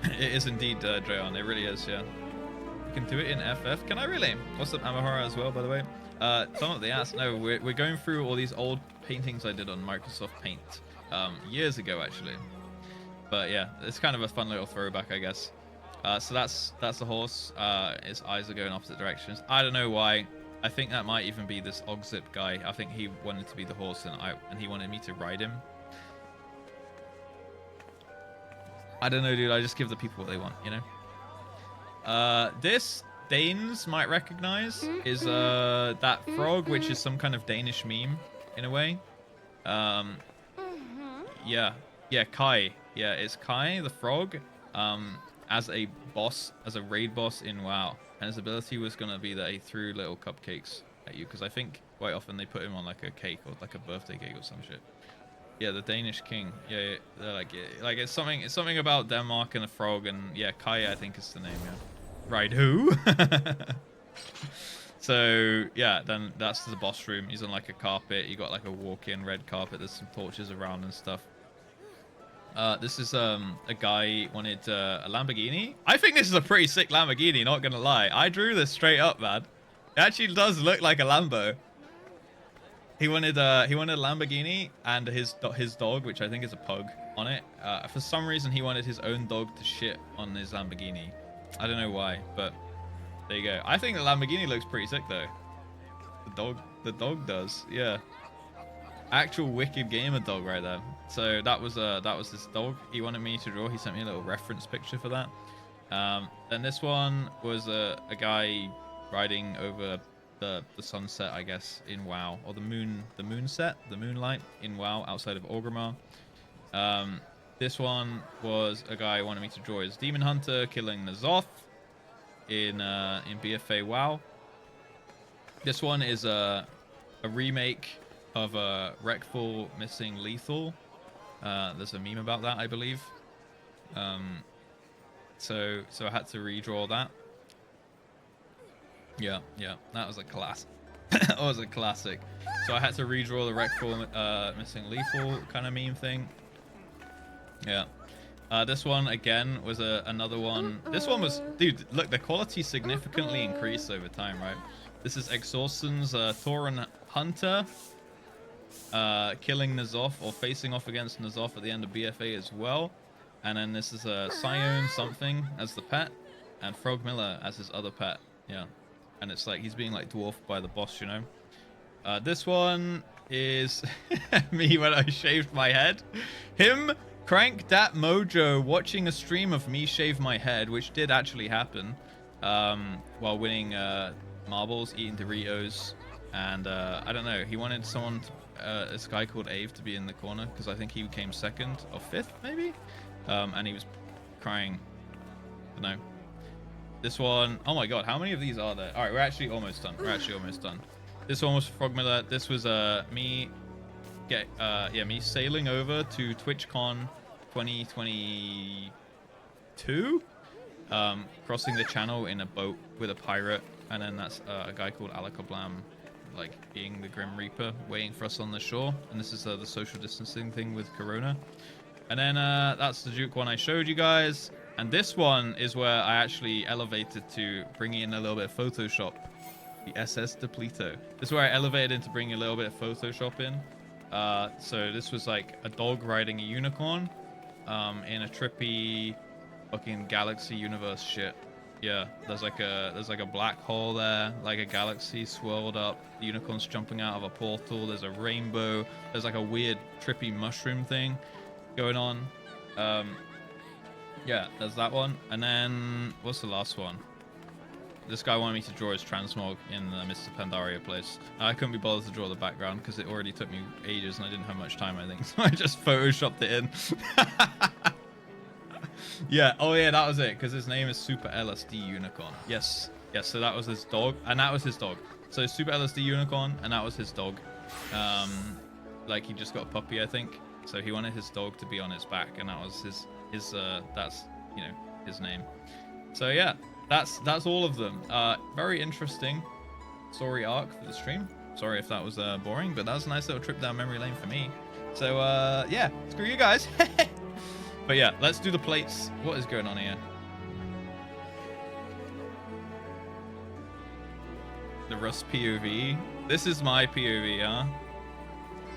It is indeed, Drayon. It really is, yeah. You can do it in FF. Can I really? What's up, Amahara, as well, by the way? Some of the ass. No, we're going through all these old paintings I did on Microsoft Paint years ago, actually. But yeah, it's kind of a fun little throwback, I guess. So that's the horse. His eyes are going opposite directions. I don't know why. I think that might even be this Ogzip guy. I think he wanted to be the horse, and he wanted me to ride him. I don't know, dude. I just give the people what they want, you know? This Danes might recognize is that frog, which is some kind of Danish meme, in a way. Yeah, Kai. Yeah, it's Kai, the frog, as a boss, as a raid boss in WoW. And his ability was going to be that he threw little cupcakes at you, because I think quite often they put him on like a cake or like a birthday cake or some shit. Yeah, the Danish king. Yeah, they're like it's something about Denmark and a frog, and yeah, Kai I think is the name. Yeah, right. Who? So yeah, then that's the boss room. He's on like a carpet. You got like a walk-in red carpet. There's some torches around and stuff. This is a guy wanted a Lamborghini. I think this is a pretty sick Lamborghini. Not gonna lie, I drew this straight up, man. It actually does look like a Lambo. He wanted a Lamborghini and his dog, which I think is a pug, on it. For some reason, he wanted his own dog to shit on his Lamborghini. I don't know why, but there you go. I think the Lamborghini looks pretty sick though. The dog does, yeah. Actual wicked gamer dog right there. So that was this dog he wanted me to draw. He sent me a little reference picture for that. Then this one was a guy riding over the sunset, I guess, in WoW, or the moonlight in WoW outside of Orgrimmar. This one was a guy who wanted me to draw his demon hunter killing N'Zoth in BFA WoW. This one is a remake of Wreckful missing Lethal. There's a meme about that, I believe. So I had to redraw that. Yeah, that was a class. That was a classic. So I had to redraw the Wreckful missing Lethal kind of meme thing. Yeah. This one again was another one. This one was, dude, look, the quality significantly increased over time, right? This is Exhaustion's Tauren Hunter killing N'Zoth, or facing off against N'Zoth at the end of BFA as well. And then this is Sion something as the pet, and Frog Miller as his other pet. Yeah. And it's like he's being like dwarfed by the boss, you know. This one is me when I shaved my head. Him, Crank Dat Mojo, watching a stream of me shave my head, which did actually happen, while winning marbles, eating Doritos, and I don't know. He wanted someone, this guy called Ave, to be in the corner because I think he came second or fifth, maybe, and he was crying. I don't know. This one, oh my god, how many of these are there? All right, we're actually almost done. This one was Frog Miller. This was me sailing over to TwitchCon 2022, crossing the channel in a boat with a pirate, and then that's a guy called Alakablam, like being the Grim Reaper, waiting for us on the shore. And this is the social distancing thing with Corona. And then that's the Duke one I showed you guys. And this one is where I actually elevated to bringing in a little bit of Photoshop. The SS Depleto. This is where I elevated in to bring a little bit of Photoshop in. So this was like a dog riding a unicorn in a trippy fucking galaxy universe shit. Yeah, there's like a black hole there, like a galaxy swirled up. The unicorn's jumping out of a portal. There's a rainbow. There's like a weird trippy mushroom thing going on. Yeah, there's that one. And then what's the last one? This guy wanted me to draw his transmog in the Mr. Pandaria place. I couldn't be bothered to draw the background because it already took me ages and I didn't have much time, I think. So I just photoshopped it in. Yeah, oh yeah, that was it, because his name is Super LSD Unicorn. Yes, so that was his dog, and that was his dog. So Super LSD Unicorn, and that was his dog. Like he just got a puppy, I think. So he wanted his dog to be on his back, and that was his that's, you know, his name. So yeah, that's all of them. Very interesting story arc for the stream. Sorry if that was boring, but that was a nice little trip down memory lane for me. So yeah, screw you guys. But yeah, let's do the plates. What is going on here? The Russ POV. This is my POV, huh?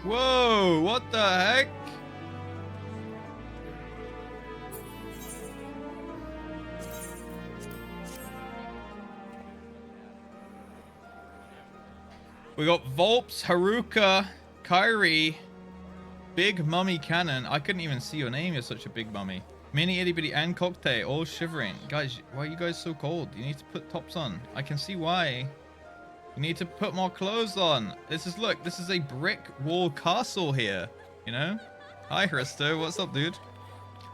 Whoa, what the heck? We got Volps, Haruka, Kyrie, Big Mummy Cannon. I couldn't even see your name. You're such a big mummy. Mini Itty Bitty and Cocktail, all shivering. Guys, why are you guys so cold? You need to put tops on. I can see why. You need to put more clothes on. Look, this is a brick wall castle here. You know? Hi, Hristo. What's up, dude?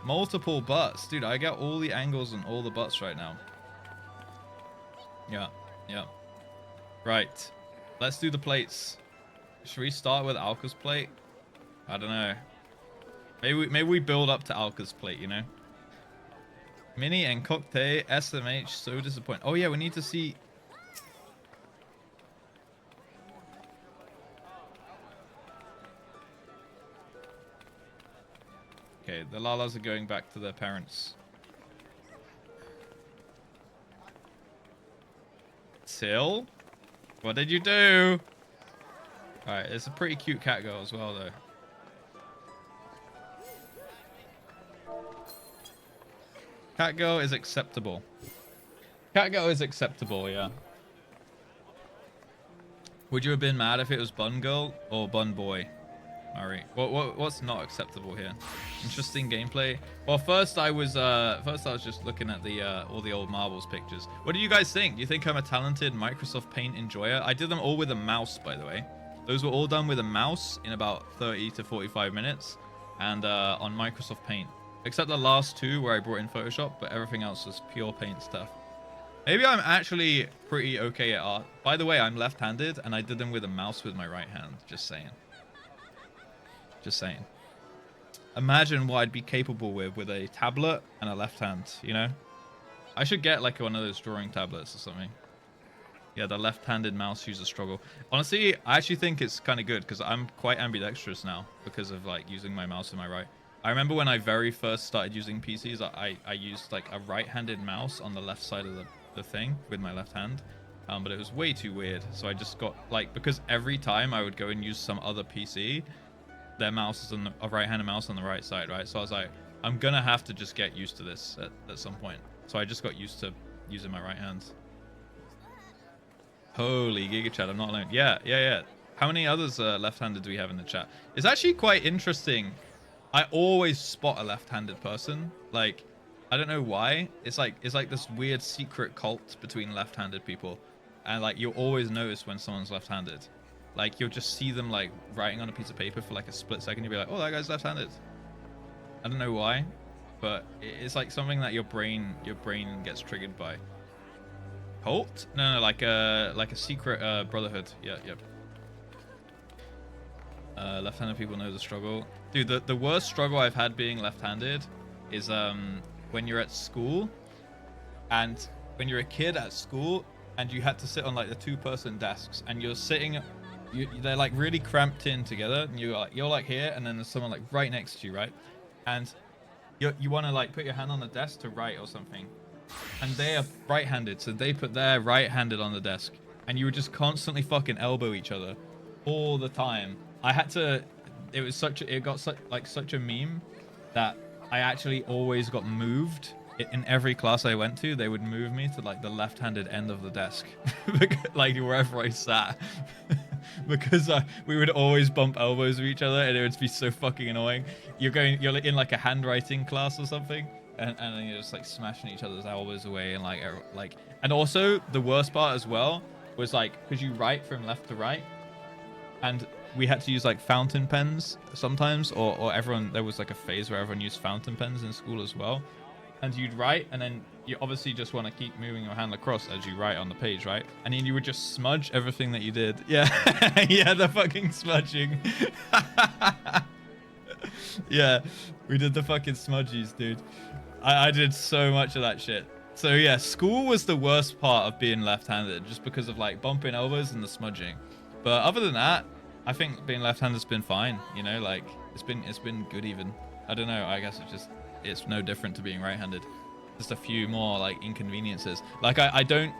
Multiple butts. Dude, I got all the angles on all the butts right now. Yeah. Right. Let's do the plates. Should we start with Alka's plate? I don't know. Maybe we build up to Alka's plate, you know? Mini and Cocktail, SMH, so disappointed. Oh yeah, we need to see... Okay, the Lalas are going back to their parents. Till? What did you do? Alright, it's a pretty cute cat girl as well, though. Cat girl is acceptable. Cat girl is acceptable, yeah. Would you have been mad if it was Bun Girl or Bun Boy, Murray? What's not acceptable here? Interesting gameplay. Well, first I was just looking at the all the old Marbles pictures. What do you guys think? Do you think I'm a talented Microsoft Paint enjoyer? I did them all with a mouse, by the way. Those were all done with a mouse in about 30 to 45 minutes, and on Microsoft Paint. Except the last two where I brought in Photoshop, but everything else was pure paint stuff. Maybe I'm actually pretty okay at art. By the way, I'm left-handed, and I did them with a mouse with my right hand. Just saying. Just saying. Imagine what I'd be capable with a tablet and a left hand, you know? I should get like one of those drawing tablets or something. Yeah, the left-handed mouse user struggle. Honestly, I actually think it's kind of good because I'm quite ambidextrous now because of like using my mouse in my right. I remember when I very first started using PCs, I used like a right-handed mouse on the left side of the thing with my left hand. But it was way too weird. So I just got like, because every time I would go and use some other PC, their mouse is on a right-handed mouse on the right side, right? So I was like, I'm gonna have to just get used to this at some point. So I just got used to using my right hand. Holy Giga Chat, I'm not alone. Yeah. How many others left-handed do we have in the chat? It's actually quite interesting. I always spot a left-handed person. Like, I don't know why. It's like this weird secret cult between left-handed people. And like, you'll always notice when someone's left-handed. Like, you'll just see them like writing on a piece of paper for like a split second. You'll be like, oh, that guy's left-handed. I don't know why, but it's like something that your brain gets triggered by. Cult? No, like a secret brotherhood. Yep. Left-handed people know the struggle. Dude, the worst struggle I've had being left-handed is when you're at school, and when you're a kid at school, and you had to sit on like the two-person desks, and you're sitting, they're like really cramped in together, and you're like here, and then there's someone like right next to you, right? And you want to like put your hand on the desk to write or something, and they are right-handed, so they put their right-handed on the desk, and you would just constantly fucking elbow each other all the time. I had to. It got such a meme that I actually always got moved. In every class I went to, they would move me to like the left-handed end of the desk, like wherever I sat, because we would always bump elbows with each other, and it would be so fucking annoying. You're in like a handwriting class or something, and then you're just like smashing each other's elbows away, and and also the worst part as well was like, because you write from left to right, and we had to use like fountain pens sometimes, or everyone, there was like a phase where everyone used fountain pens in school as well. And you'd write, and then you obviously just want to keep moving your hand across as you write on the page, right? And then you would just smudge everything that you did. Yeah, yeah, the fucking smudging. Yeah, we did the fucking smudgies, dude. I did so much of that shit. So yeah, school was the worst part of being left-handed, just because of like bumping elbows and the smudging. But other than that, I think being left-handed's been fine. You know, like it's been good even. I don't know. I guess it's no different to being right-handed. Just a few more like inconveniences. Like I'm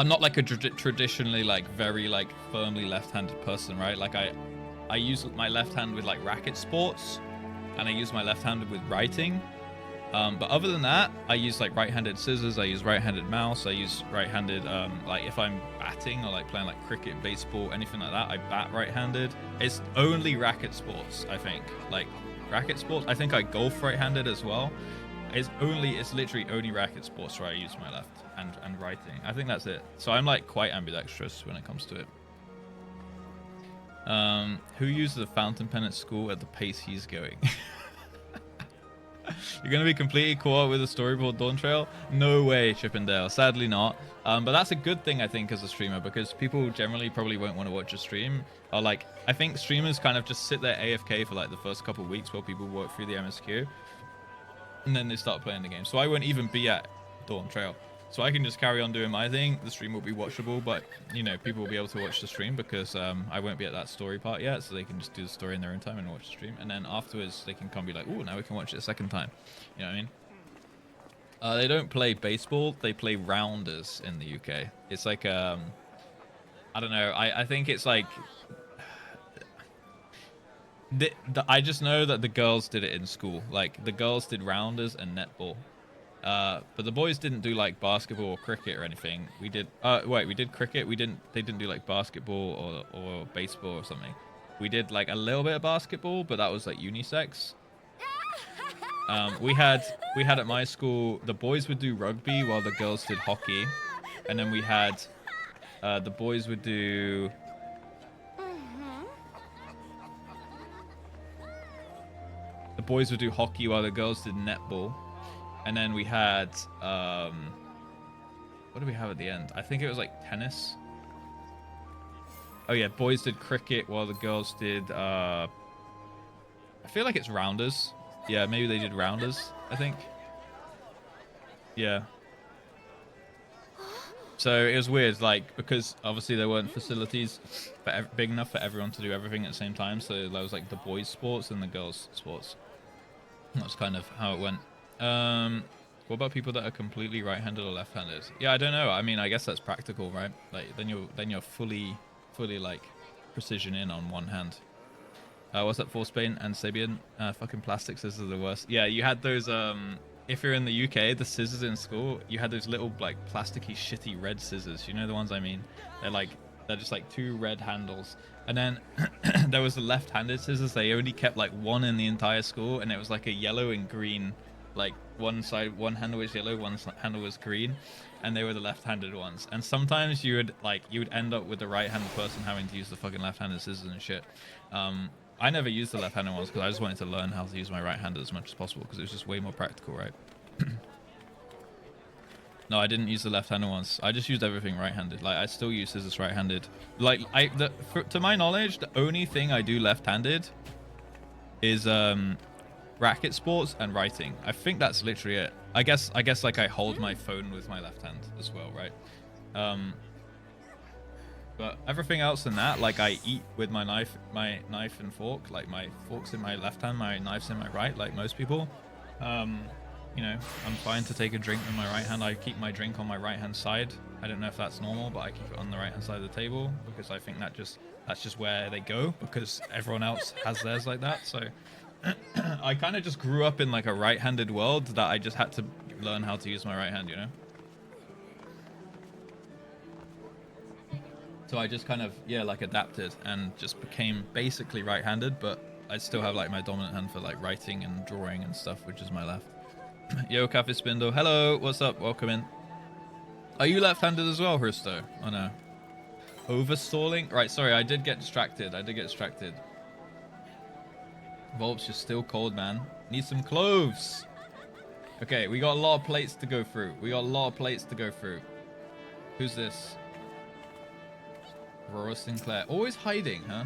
not like a traditionally like very like firmly left-handed person, right? Like I use my left hand with like racket sports, and I use my left hand with writing. But other than that, I use like right-handed scissors, I use right-handed mouse, I use right-handed, like if I'm batting or like playing like cricket, baseball, anything like that, I bat right-handed. It's only racket sports, I think. Like racket sports, I think I golf right-handed as well. It's literally only racket sports where I use my left and writing. I think that's it. So I'm like quite ambidextrous when it comes to it. Who uses a fountain pen at school at the pace he's going? You're going to be completely caught with a storyboard Dawn Trail? No way, Chippendale. Sadly not. But that's a good thing, I think, as a streamer, because people generally probably won't want to watch a stream. Or like, I think streamers kind of just sit there AFK for like the first couple of weeks while people work through the MSQ. And then they start playing the game. So I won't even be at Dawn Trail. So I can just carry on doing my thing. The stream will be watchable, but, you know, people will be able to watch the stream because I won't be at that story part yet. So they can just do the story in their own time and watch the stream. And then afterwards, they can come be like, oh, now we can watch it a second time. You know what I mean? They don't play baseball. They play rounders in the UK. It's like, I don't know. I think it's like... I just know that the girls did it in school. Like, the girls did rounders and netball. But the boys didn't do like basketball or cricket or anything. We did we did cricket. They didn't do like basketball or baseball or something. We did like a little bit of basketball, but that was like unisex. We had at my school, the boys would do rugby while the girls did hockey. And then we had the boys would do hockey while the girls did netball. And then we had, what do we have at the end? I think it was like tennis. Oh yeah, boys did cricket while the girls did, I feel like it's rounders. Yeah, maybe they did rounders, I think. Yeah. So it was weird, like, because obviously there weren't facilities big enough for everyone to do everything at the same time. So there was like the boys' sports and the girls' sports. That's kind of how it went. What about people that are completely right-handed or left-handed? Yeah, I don't know. I mean, I guess that's practical, right? Like then you're fully like precision in on one hand. What's that for Spain and Sabian? Fucking plastic scissors are the worst. Yeah, you had those if you're in the UK, the scissors in school, you had those little like plasticky shitty red scissors. You know the ones I mean? They're just like two red handles. And then there was the left-handed scissors. They only kept like one in the entire school, and it was like a yellow and green. Like one handle was yellow, one handle was green, and they were the left-handed ones. And sometimes you would end up with the right-handed person having to use the fucking left-handed scissors and shit. I never used the left-handed ones because I just wanted to learn how to use my right-handed as much as possible because it was just way more practical, right? No, I didn't use the left-handed ones. I just used everything right-handed. Like, I still use scissors right-handed. Like, to my knowledge, the only thing I do left-handed is racket sports and writing. I think that's literally it. I guess like I hold my phone with my left hand as well, right? But everything else than that, like I eat with my knife and fork. Like my fork's in my left hand, my knife's in my right, like most people. You know, I'm fine to take a drink with my right hand. I keep my drink on my right hand side. I don't know if that's normal, but I keep it on the right hand side of the table because I think that's just where they go because everyone else has theirs like that. So I kind of just grew up in like a right-handed world that I just had to learn how to use my right hand, you know? So I just kind of, yeah, like adapted and just became basically right-handed, but I still have like my dominant hand for like writing and drawing and stuff, which is my left. Yo, Cafe Spindle. Hello, what's up? Welcome in. Are you left-handed as well, Hristo? Oh no. Overstalling? Right, sorry, I did get distracted. Volps, you're still cold, man. Need some cloves. Okay, we got a lot of plates to go through. Who's this? Aurora Sinclair. Always hiding, huh?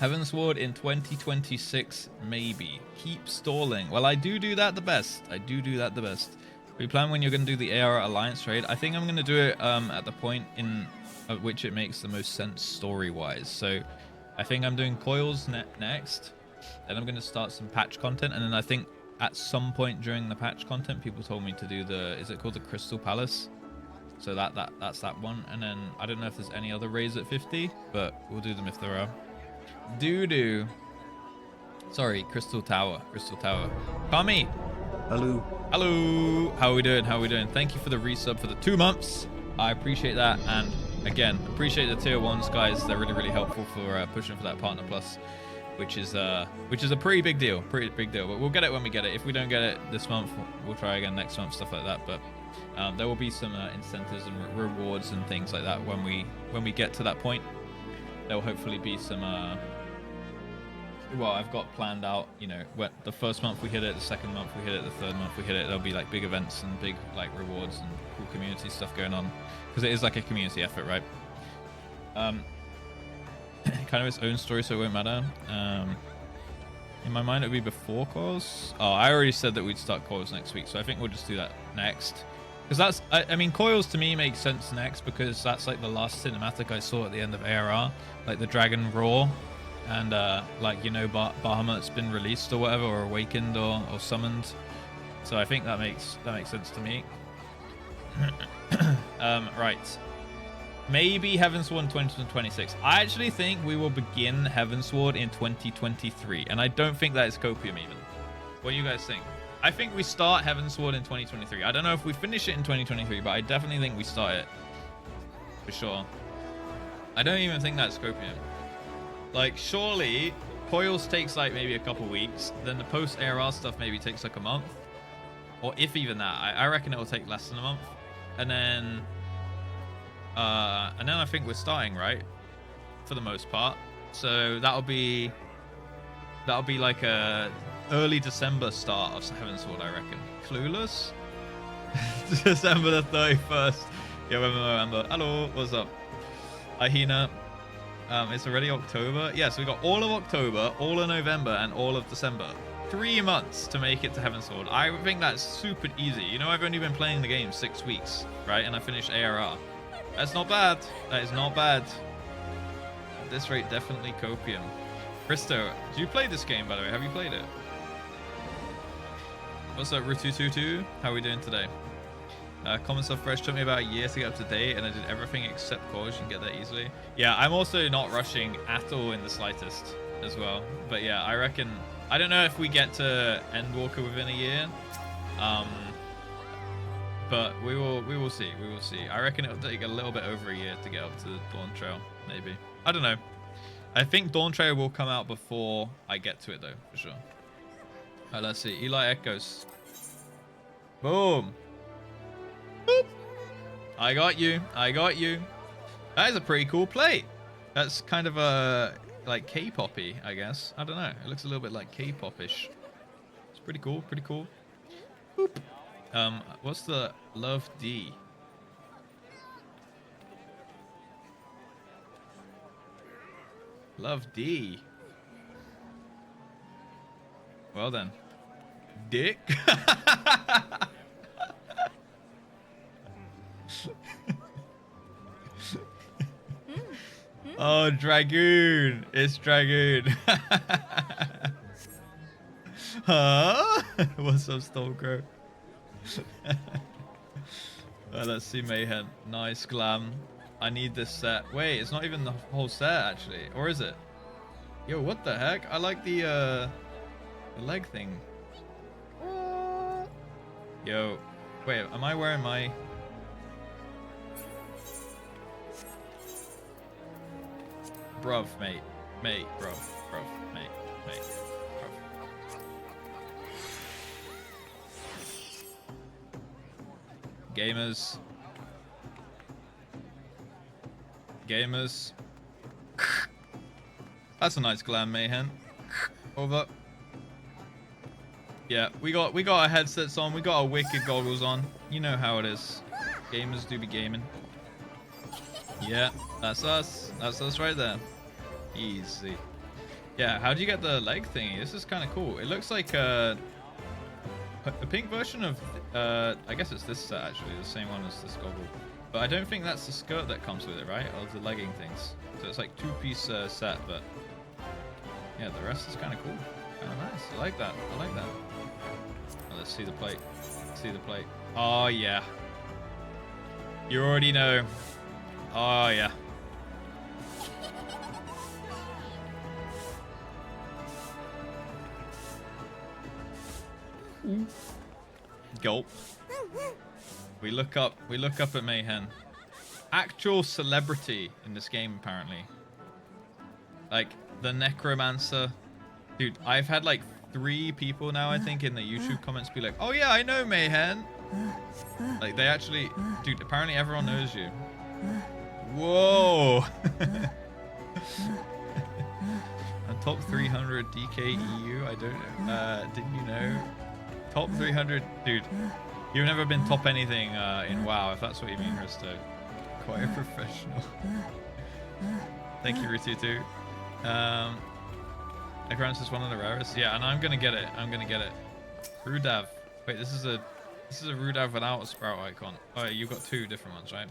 Heavensward in 2026, maybe. Keep stalling. Well, I do that the best. We plan when you're going to do the AR Alliance trade. I think I'm going to do it at the point at which it makes the most sense story-wise. So I think I'm doing Coils next. Then I'm going to start some patch content. And then I think at some point during the patch content, people told me to do is it called the Crystal Palace? So that's that one. And then I don't know if there's any other raids at 50, but we'll do them if there are. Doo-doo. Sorry, Crystal Tower. Kami. Hello. How are we doing? Thank you for the resub for the 2 months. I appreciate that. And again, appreciate the tier 1s, guys. They're really, really helpful for pushing for that Partner Plus, which is a pretty big deal. But we'll get it when we get it. If we don't get it this month, we'll try again next month, stuff like that. But there will be some incentives and rewards and things like that when we get to that point. There will hopefully be some well, I've got planned out, you know, when the first month we hit it, the second month we hit it, the third month we hit it, there'll be like big events and big like rewards and cool community stuff going on, because it is like a community effort, right? Kind of its own story, so it won't matter. In my mind it would be before Coils. Oh, I already said that we'd start Coils next week, so I think we'll just do that next, because that's I mean, Coils to me makes sense next because that's like the last cinematic I saw at the end of ARR, like the dragon roar. And like, you know, Bahamut's been released or whatever, or awakened or summoned. So I think that makes sense to me. Right. Maybe Heavensward in 2026. I actually think we will begin Heavensward in 2023, and I don't think that is copium even. What do you guys think? I think we start Heavensward in 2023. I don't know if we finish it in 2023, but I definitely think we start it for sure. I don't even think that's copium. Like, surely Coils takes like maybe a couple weeks, then the post ARR stuff maybe takes like a month, or if even that. I reckon it will take less than a month, and then I think we're starting, right, for the most part. So that'll be like a early December start of Heavensward, I reckon. Clueless. December the 31st. Yeah, remember. Hello, what's up? Ahina. It's already October. Yeah, so we got all of October, all of November, and all of December. 3 months to make it to Heavensward. I think that's super easy. You know, I've only been playing the game 6 weeks, right? And I finished ARR. That's not bad. That is not bad. At this rate, definitely copium. Christo, do you play this game, by the way? Have you played it? What's up, Rutututu? How are we doing today? Common Stuff Fresh took me about a year to get up to date, and I did everything except Coils. You can get that easily. Yeah, I'm also not rushing at all in the slightest as well. But yeah, I reckon, I don't know if we get to Endwalker within a year, but we will see. I reckon it'll take a little bit over a year to get up to the Dawn Trail, maybe. I don't know. I think Dawn Trail will come out before I get to it though, for sure. Alright, let's see. Eli Echoes. Boom. Boop. I got you. That is a pretty cool plate. That's kind of a like K-poppy, I guess. I don't know. It looks a little bit like K-pop-ish. It's pretty cool. Boop. What's the Love D? Love D. Well then. Dick. Oh, Dragoon. It's Dragoon. Huh? What's up, Stalker? Let's see Mayhem. Nice glam. I need this set. Wait, it's not even the whole set actually, or is it? Yo, what the heck? I like the leg thing. Yo, wait, am I wearing my? Bruv, mate, bruv, mate, bruv. Gamers. That's a nice glam, Mayhem. Over. Yeah, we got our headsets on. We got our wicked goggles on. You know how it is. Gamers do be gaming. Yeah, that's us. That's us right there. Easy. Yeah, how do you get the leg thingy? This is kind of cool. It looks like a pink version of, I guess it's this set actually, the same one as this goggle. But I don't think that's the skirt that comes with it, right? Or the legging things. So it's like two-piece set, but yeah, the rest is kind of cool. Kind of nice. I like that. I like that. Oh, let's see the plate. Let's see the plate. Oh, yeah. You already know. Oh, yeah. Gulp. We look up at Mayhem. Actual celebrity in this game, apparently. Like, the Necromancer. Dude, I've had like 3 people now, I think, in the YouTube comments be like, oh yeah, I know Mayhem. Like, they actually... Dude, apparently everyone knows you. Whoa! And top 300 DKEU, I don't know. Didn't you know? Top 300... Dude, you've never been top anything in WoW, if that's what you mean, Risto. Quite a professional. Thank you, Ritutu. Necromancer is one of the rarest. Yeah, and I'm gonna get it. I'm gonna get it. Rudav. Wait, this is a Rudav without a sprout icon. Oh, you've got 2 different ones, right?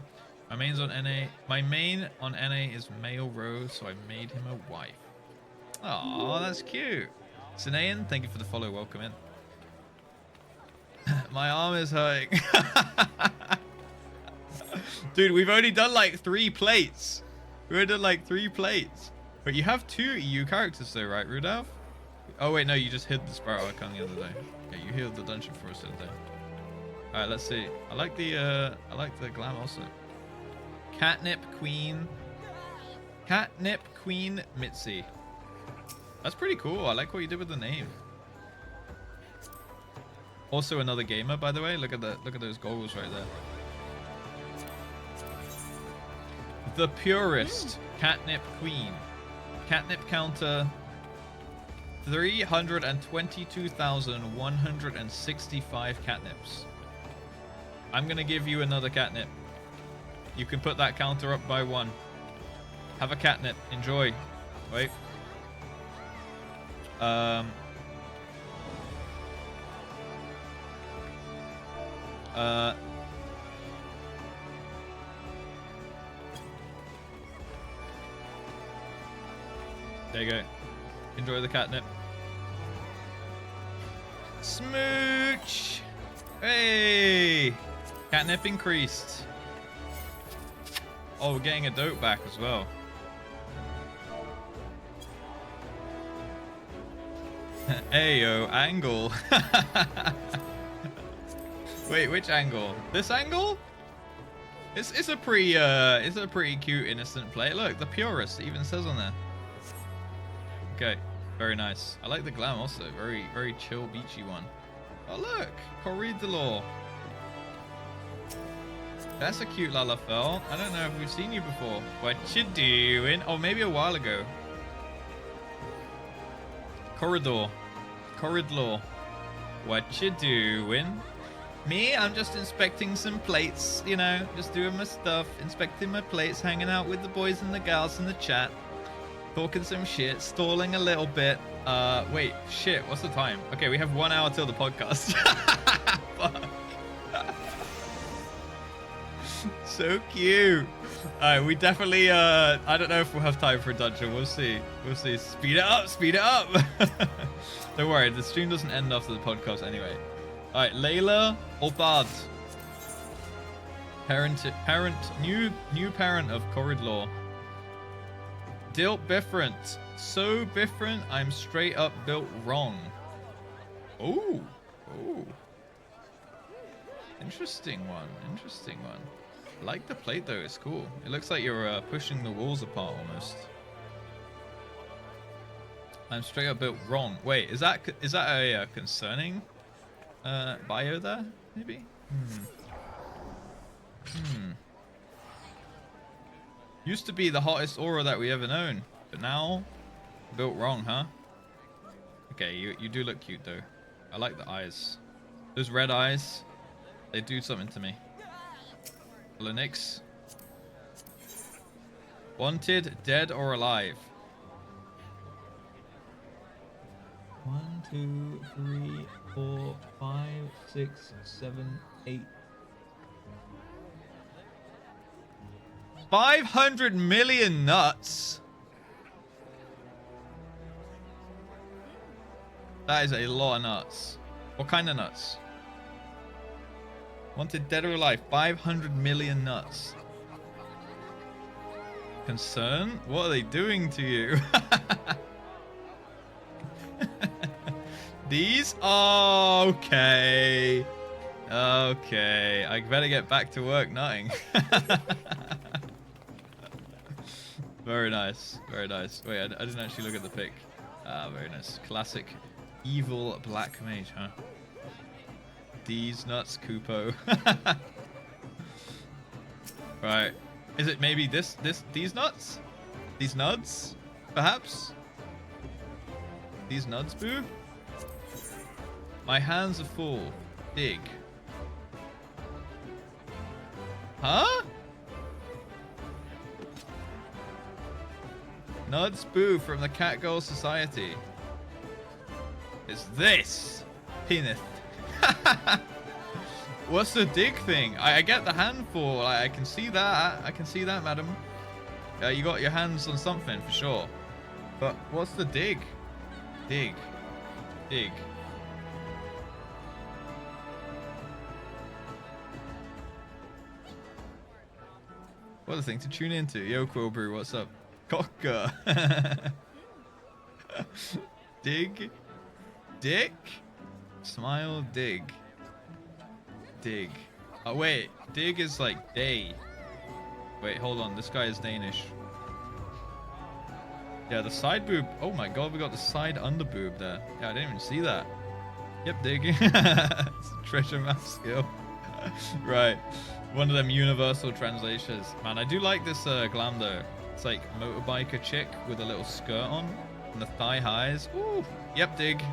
My main's on NA. My main on NA is male Rose, so I made him a wife. Oh, that's cute. Sinayan, thank you for the follow. Welcome in. My arm is hurting. Dude, we've only done like 3 plates. We've only done like 3 plates. But you have 2 EU characters though, right, Rudolph? Oh wait, no, you just hid the sprout icon the other day. Yeah, you healed the dungeon for us the other day. Alright, let's see. I like the glam also. Catnip Queen Mitzi. That's pretty cool. I like what you did with the name. Also another gamer, by the way. Look at those goggles right there. The Purist Catnip Queen. Catnip counter 322,165 catnips. I'm gonna give you another catnip. You can put that counter up by 1. Have a catnip. Enjoy. Wait. There you go. Enjoy the catnip. Smooch! Hey! Catnip increased. Oh, we're getting a dope back as well. Ayo, angle. Wait, which angle? This angle? It's a pretty cute innocent play. Look, the Purist, it even says on there. Okay, very nice. I like the glam also. Very chill, beachy one. Oh look, Corridor. That's a cute Lalafell. I don't know if we've seen you before. What you doing? Oh, maybe a while ago. Corridor. What you doing? Me? I'm just inspecting some plates, you know, just doing my stuff, inspecting my plates, hanging out with the boys and the gals in the chat, talking some shit, stalling a little bit. Wait, shit, what's the time? Okay, we have 1 hour till the podcast. Fuck. So cute. Alright, we definitely, I don't know if we'll have time for a dungeon. We'll see. We'll see. Speed it up. Speed it up. Don't worry. The stream doesn't end after the podcast anyway. Alright, Layla or Bard? New parent of Corridor. Built different. So different, I'm straight up built wrong. Oh. Oh. Interesting one. Interesting one. I like the plate though, it's cool. It looks like you're pushing the walls apart almost. I'm straight up built wrong. Wait, is that a concerning bio there? Maybe? Used to be the hottest aura that we ever known, but now built wrong, huh? Okay, you do look cute though. I like the eyes. Those red eyes, they do something to me. Hello, Nyx. Wanted, dead or alive? 1, 2, 3, 4, 5, 6, 7, 8. 500 million nuts. That is a lot of nuts. What kind of nuts? Wanted dead or alive? 500 million nuts. Concern? What are they doing to you? These? Oh, okay. Okay. I better get back to work nutting. Very nice. Very nice. Wait, I didn't actually look at the pic. Ah, very nice. Classic evil black mage, huh? These nuts, Kupo. Right. Is it maybe these nuts? These nuds? Perhaps? These nuds, boo? My hands are full. Dig. Huh? Nuds boo from the Catgirl Society. It's this. Penis. What's the dig thing? I get the handful. I can see that. I can see that, madam. You got your hands on something for sure. But what's the dig? Dig. Dig. What a thing to tune into. Yo, Quillbrew, what's up? Cocker. Dig. Dick. Smile. Dig. Dig. Oh, wait. Dig is like day. Wait, hold on. This guy is Danish. Yeah, the side boob. Oh my god, we got the side under boob there. Yeah, I didn't even see that. Yep, dig. It's a treasure map skill. Right. One of them universal translations. Man, I do like this glam though. It's like motorbiker chick with a little skirt on and the thigh highs. Ooh. Yep, dig.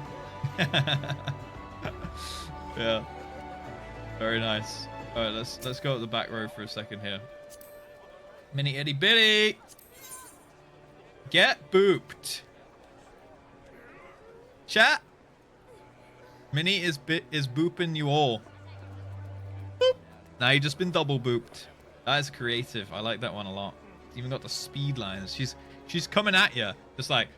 Yeah. Very nice. All right, let's go up the back row for a second here. Mini itty bitty. Get booped. Chat. Mini is booping you all. Boop. Now you just been double booped. That is creative. I like that one a lot. It's even got the speed lines. She's coming at you, just like.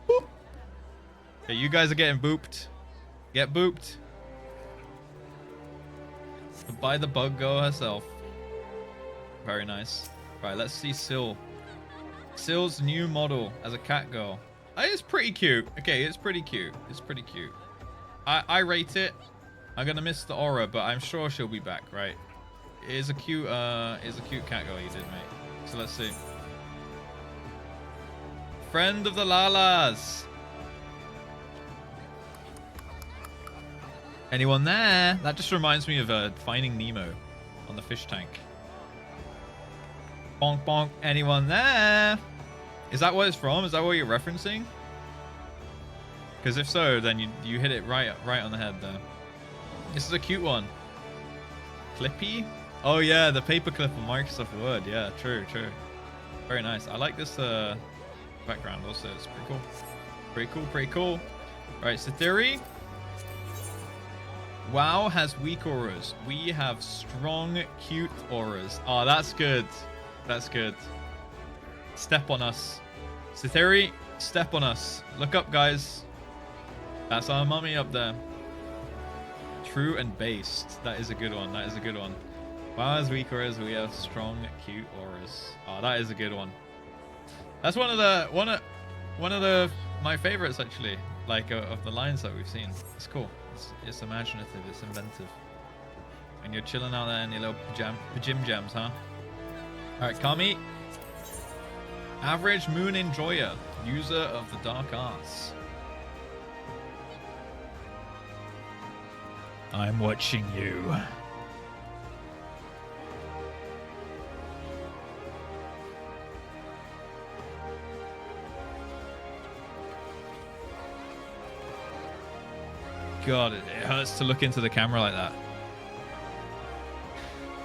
Boop. Yeah, you guys are getting booped. Get booped. By the bug girl herself. Very nice. Right, let's see Syl. Syl's new model as a cat girl. It's pretty cute. Okay, it's pretty cute. It's pretty cute. I rate it. I'm gonna miss the aura, but I'm sure she'll be back, right? It is a cute cat girl you did, mate. So let's see. Friend of the Lalas. Anyone there? That just reminds me of Finding Nemo on the fish tank. Bonk bonk. Anyone there? Is that what it's from? Is that what you're referencing? Because if so, then you hit it right on the head there. This is a cute one. Clippy? Oh yeah, the paperclip on Microsoft Word. Yeah, true. Very nice. I like this background also. It's pretty cool. Pretty cool. Right, so theory. WoW has weak auras. We have strong, cute auras. Oh, that's good. That's good. Step on us. Cytheri, step on us. Look up, guys. That's our mummy up there. True and based. That is a good one. That is a good one. Wow, as weak auras, we have strong, cute auras. Oh, that is a good one. That's one of the my favorites actually. Like of the lines that we've seen. It's cool. It's imaginative. It's inventive. And you're chilling out there in your little pajam jams, huh? All right, Kami. Average moon enjoyer, user of the dark arts. I'm watching you. God, it hurts to look into the camera like that.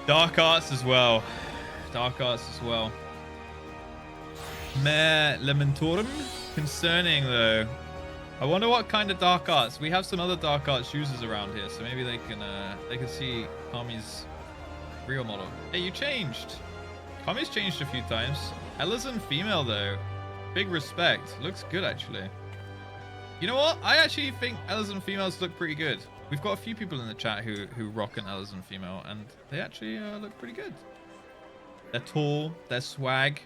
Dark arts as well. Dark arts as well. Mare Lamentorum. Concerning though. I wonder what kind of dark arts. We have some other dark arts users around here, so maybe they can see Kami's real model. Hey, you changed. Kami's changed a few times. Ellison female though. Big respect. Looks good actually. You know what? I actually think Ellison females look pretty good. We've got a few people in the chat who rock an Ellison female, and they actually look pretty good. They're tall. They're swag.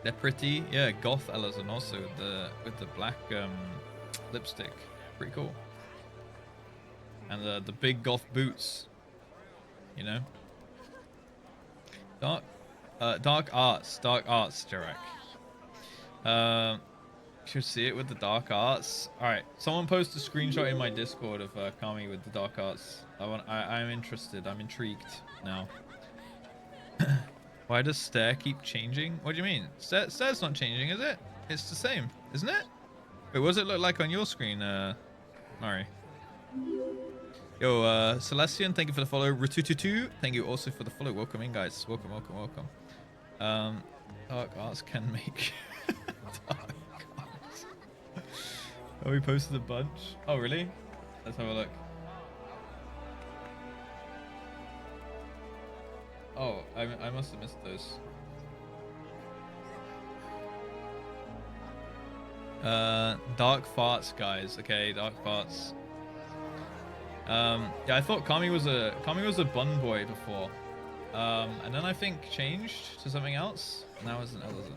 They're pretty. Yeah, goth Ellison also with the black lipstick. Pretty cool. And the big goth boots. You know. Dark arts, Jarek. Should see it with the dark arts. All right, someone post a screenshot in my Discord of Kami with the dark arts. I'm interested. I'm intrigued now. Why does stare keep changing? What do you mean? Stare's not changing, is it? It's the same, isn't it? Wait, what does it look like on your screen, Mari? Yo, Celestian, thank you for the follow. Ratututu, thank you also for the follow. Welcome in, guys. Welcome, welcome, welcome. Dark arts can make dark arts. Oh, we posted a bunch. Oh, really? Let's have a look. Oh, I must have missed those. Dark farts, guys. Okay, dark farts. Yeah, I thought Kami was a bun boy before, and then I think changed to something else. Now it's an Ellison.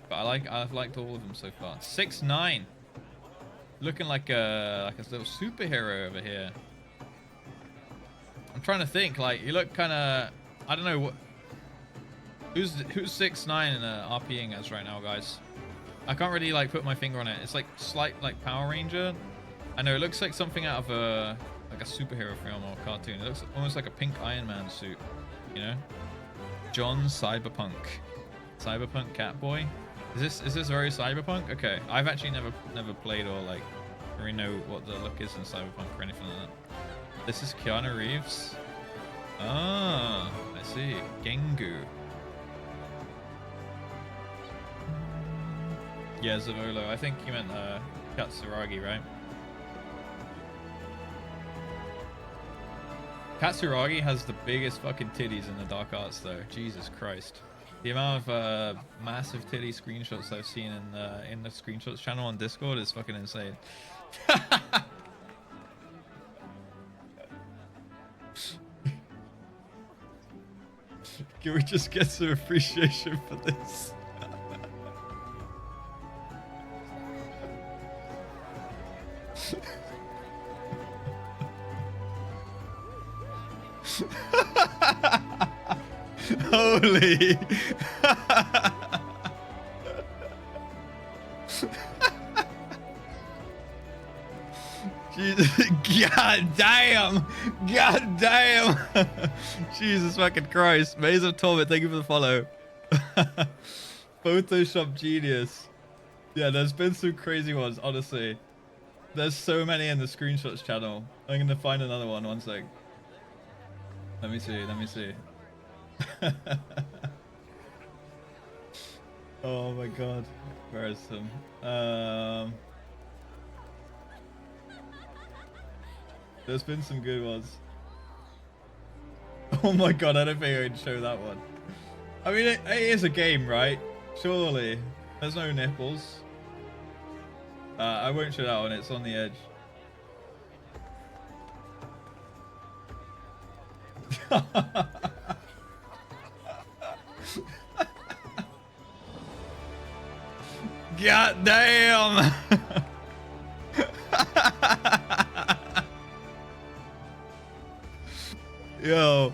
But I've liked all of them so far. 6'9", looking like a little superhero over here. I'm trying to think. Like, you look kind of. I don't know what. Who's 6'9" and RPing as right now, guys? I can't really like put my finger on it. It's like slight like Power Ranger. I know it looks like something out of a superhero film or cartoon. It looks almost like a pink Iron Man suit, you know? John Cyberpunk Catboy. Is this very cyberpunk? Okay, I've actually never played or like really know what the look is in cyberpunk or anything like that. This is Keanu Reeves. Ah, I see. Gengu. Yeah, Zavolo. I think you meant Katsuragi, right? Katsuragi has the biggest fucking titties in the dark arts though. Jesus Christ. The amount of massive titty screenshots I've seen in the screenshots channel on Discord is fucking insane. Can we just get some appreciation for this? Holy. Jesus. God damn. God damn. Jesus fucking Christ. Maze of Torment, thank you for the follow. Photoshop genius. Yeah, there's been some crazy ones, honestly. There's so many in the screenshots channel. I'm gonna find another one sec. Let me see. Oh my god. Where is them? There's been some good ones. Oh my god, I don't think I can show that one. I mean, it is a game, right? Surely. There's no nipples. I won't show that one, it's on the edge. God damn! Yo.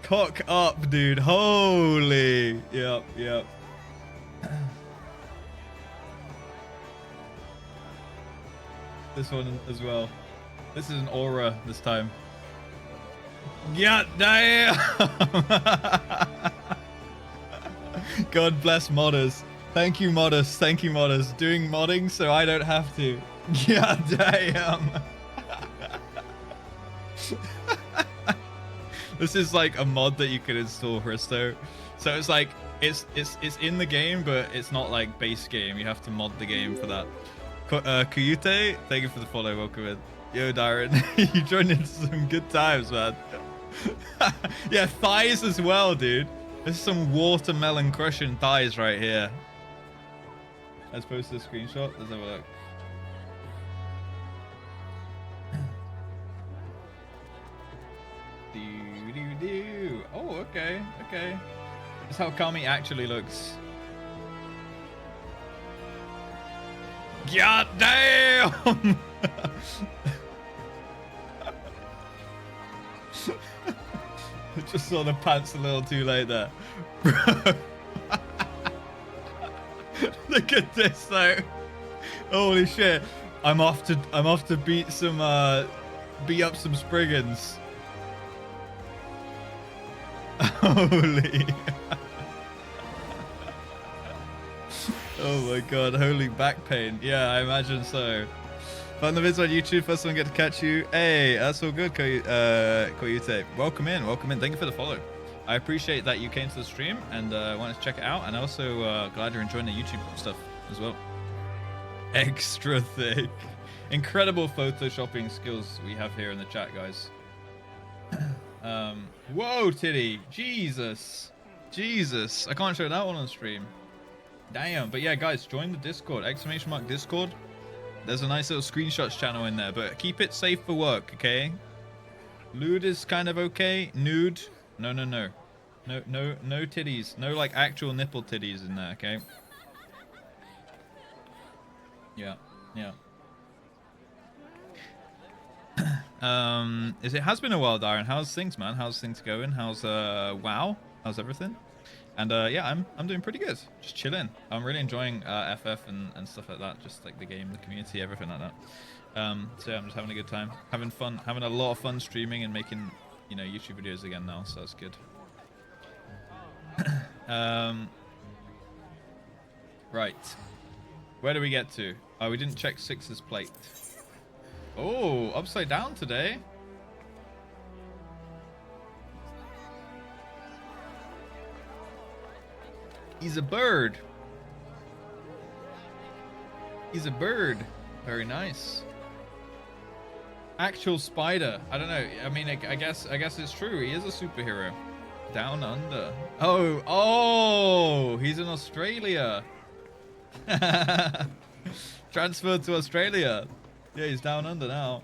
Cock up, dude. Holy. Yep, yep. This one as well. This is an aura this time. God damn! God bless modders. Thank you, modders. Thank you, modders. Doing modding so I don't have to. God damn! This is like a mod that you could install, Risto. So it's like it's in the game, but it's not like base game. You have to mod the game for that. Kuyute, thank you for the follow. Welcome in. Yo, Darren, you joined into some good times, man. Yeah, thighs as well, dude. There's some watermelon crushing thighs right here. Let's post a screenshot. Let's have a look. Oh, okay, okay. That's how Kami actually looks. God damn! I just saw the pants a little too late there. Look at this though. Holy shit. I'm off to beat up some Spriggans. Holy. Oh my god, holy back pain. Yeah, I imagine so. Found the vids on YouTube, first one get to catch you. Hey, that's all good, Koyute. Welcome in, welcome in. Thank you for the follow. I appreciate that you came to the stream and wanted to check it out, and also glad you're enjoying the YouTube stuff as well. Extra thick. Incredible photoshopping skills we have here in the chat, guys. Whoa, titty. Jesus. Jesus. I can't show that one on stream. Damn. But yeah, guys, join the Discord. ! Discord. There's a nice little screenshots channel in there, but keep it safe for work, okay? Lewd is kind of okay. Nude. No, no, no. No, no, no titties. No, like, actual nipple titties in there, okay? Yeah, yeah. It has been a while, Darren. How's things, man? How's things going? How's WoW? How's everything? And yeah, I'm doing pretty good. Just chilling. I'm really enjoying FF and stuff like that. Just like the game, the community, everything like that. So yeah, I'm just having a good time, having fun, having a lot of fun streaming and making, you know, YouTube videos again now. So that's good. Right. Where do we get to? Oh, we didn't check Six's plate. Oh, upside down today. He's a bird. He's a bird. Very nice. Actual spider. I don't know. I mean, I guess it's true. He is a superhero. Down under. Oh, he's in Australia. Transferred to Australia. Yeah, he's down under now.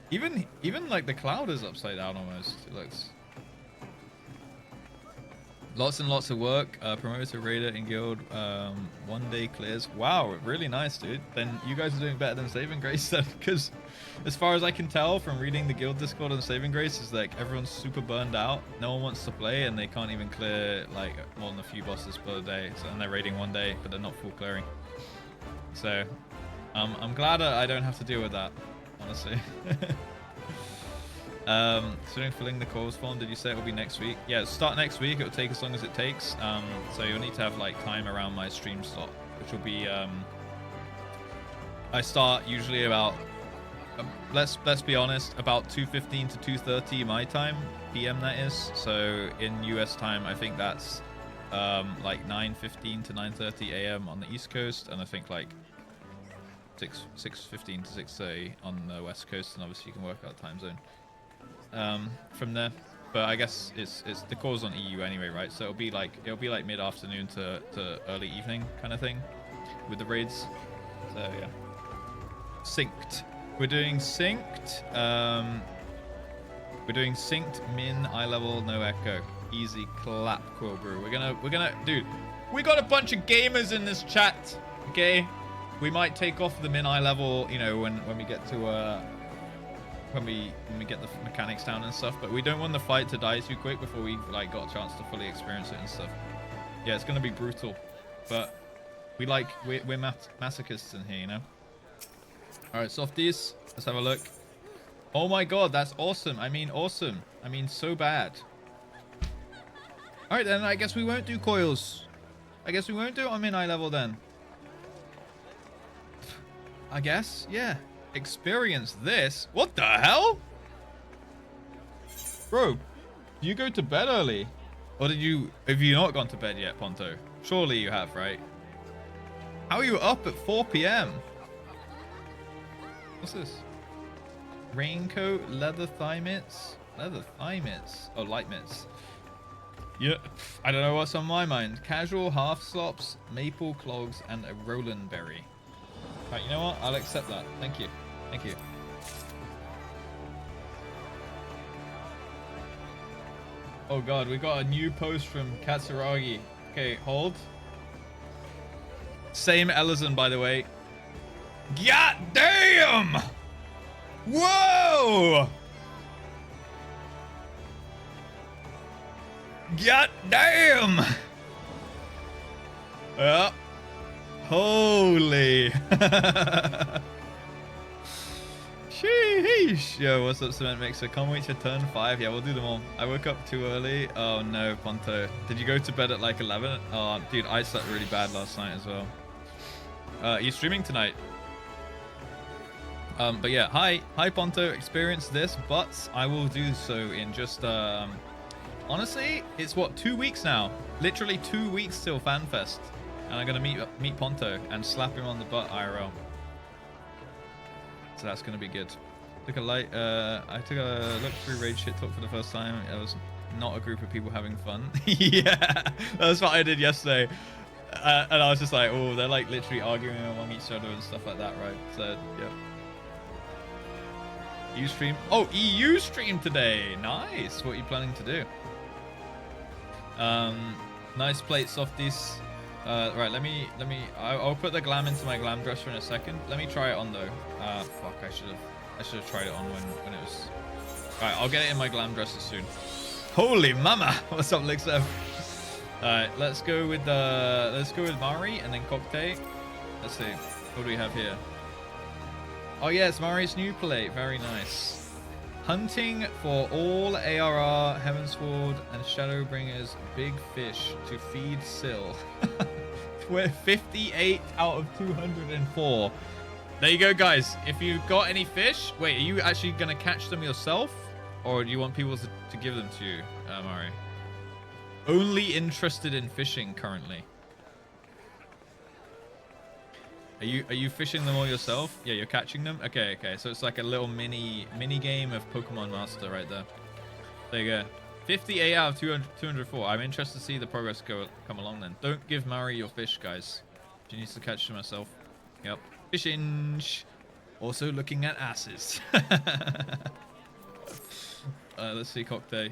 Even like the cloud is upside down almost. It looks. Lots and lots of work. Promoted to Raider in Guild. 1 day clears. Wow, really nice, dude. Then you guys are doing better than Saving Grace then, because as far as I can tell from reading the Guild Discord on Saving Grace, is like everyone's super burned out. No one wants to play, and they can't even clear like more than a few bosses per day. So, and they're raiding 1 day, but they're not full clearing. So I'm glad I don't have to deal with that, honestly. Considering filling the calls form, did you say it will be next week? Yeah, start next week. It will take as long as it takes. So you'll need to have like time around my stream slot, which will be I start usually about let's be honest, about 2:15 to 2:30 my time, PM that is. So in US time, I think that's like 9:15 to 9:30 AM on the East Coast, and I think like 6:15 to 6:30 on the West Coast, and obviously you can work out time zone from there. But I guess it's the call's on EU anyway, right? So it'll be like mid-afternoon to early evening kind of thing with the raids. So yeah, synced. We're doing synced. We're doing synced min, eye level, no echo. Easy clap, Quill Brew. We're gonna, dude, we got a bunch of gamers in this chat, okay? We might take off the min eye level, you know, when we get to, when we get the mechanics down and stuff, but we don't want the fight to die too quick before we, like, got a chance to fully experience it and stuff. Yeah, it's gonna be brutal, but we're masochists in here, you know? Alright, softies, let's have a look. Oh my god, that's awesome. I mean, awesome. I mean, so bad. Alright then, I guess we won't do coils. I guess we won't do it on min eye level then. I guess, yeah. Experience this. What the hell? Bro, do you go to bed early? Or have you not gone to bed yet, Ponto? Surely you have, right? How are you up at 4 p.m.? What's this? Raincoat, leather thigh mitts. Leather thigh mitts. Oh, light mitts. Yeah, I don't know what's on my mind. Casual half slops, maple clogs, and a Roland berry. Right, you know what? I'll accept that. Thank you. Thank you. Oh god, we got a new post from Katsuragi. Okay, hold. Same Ellison, by the way. God damn! Whoa! God damn! Yeah. Holy. Sheesh. Yo, what's up, Cement Mixer? Can't wait to turn 5. Yeah, we'll do them all. I woke up too early. Oh no, Ponto. Did you go to bed at like 11? Oh, dude, I slept really bad last night as well. Are you streaming tonight? But yeah, hi Ponto. Experience this, but I will do so in just honestly, it's what, 2 weeks now? Literally 2 weeks till FanFest, and I'm gonna meet Ponto and slap him on the butt IRL. So that's gonna be good. I took a look through Raid Shit Talk for the first time. It was not a group of people having fun. Yeah, that's what I did yesterday. And I was just like, oh, they're like literally arguing among each other and stuff like that, right? So yeah. EU stream. Oh, EU stream today. Nice. What are you planning to do? Nice plate, softies. Right, let me. I'll put the glam into my glam dresser in a second. Let me try it on though. Fuck, I should have tried it on when it was. Alright, I'll get it in my glam dresser soon. Holy mama! What's up, Lixev? Alright, let's go with Mari and then Cocktail. Let's see. What do we have here? Oh yes, Mari's new plate. Very nice. Hunting for all ARR, Heavensward, and Shadowbringers big fish to feed Syl. We're 58 out of 204. There you go, guys. If you've got any fish, wait, are you actually going to catch them yourself? Or do you want people to give them to you, Mari? Only interested in fishing currently. Are you fishing them all yourself? Yeah, you're catching them? Okay. So it's like a little mini game of Pokemon Master right there. There you go. 58 out of 204. I'm interested to see the progress come along then. Don't give Mari your fish, guys. She needs to catch them herself. Yep. Fishing. Also looking at asses. Let's see, Cocktail.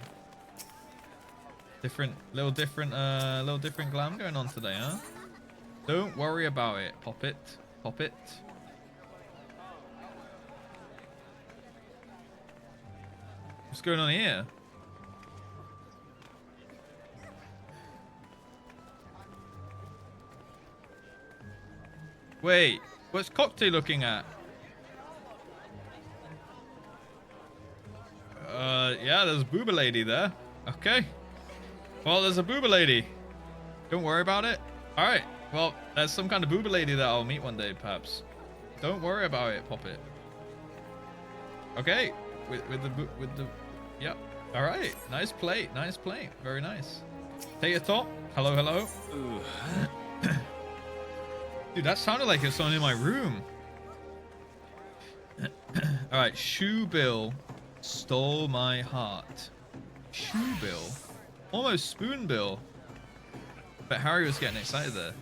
Little different glam going on today, huh? Don't worry about it. Pop it. Pop it. What's going on here? Wait, what's Cocktail looking at? Yeah, there's a booba lady there. Okay. Well, there's a booba lady. Don't worry about it. All right. Well, there's some kind of booba lady that I'll meet one day, perhaps. Don't worry about it, Pop It. Okay, with the, yep. All right, nice plate, very nice. Take a top. Hello. Dude, that sounded like it's someone in my room. All right, Shoe Bill stole my heart. Shoe Bill, almost Spoon Bill. But Harry was getting excited there.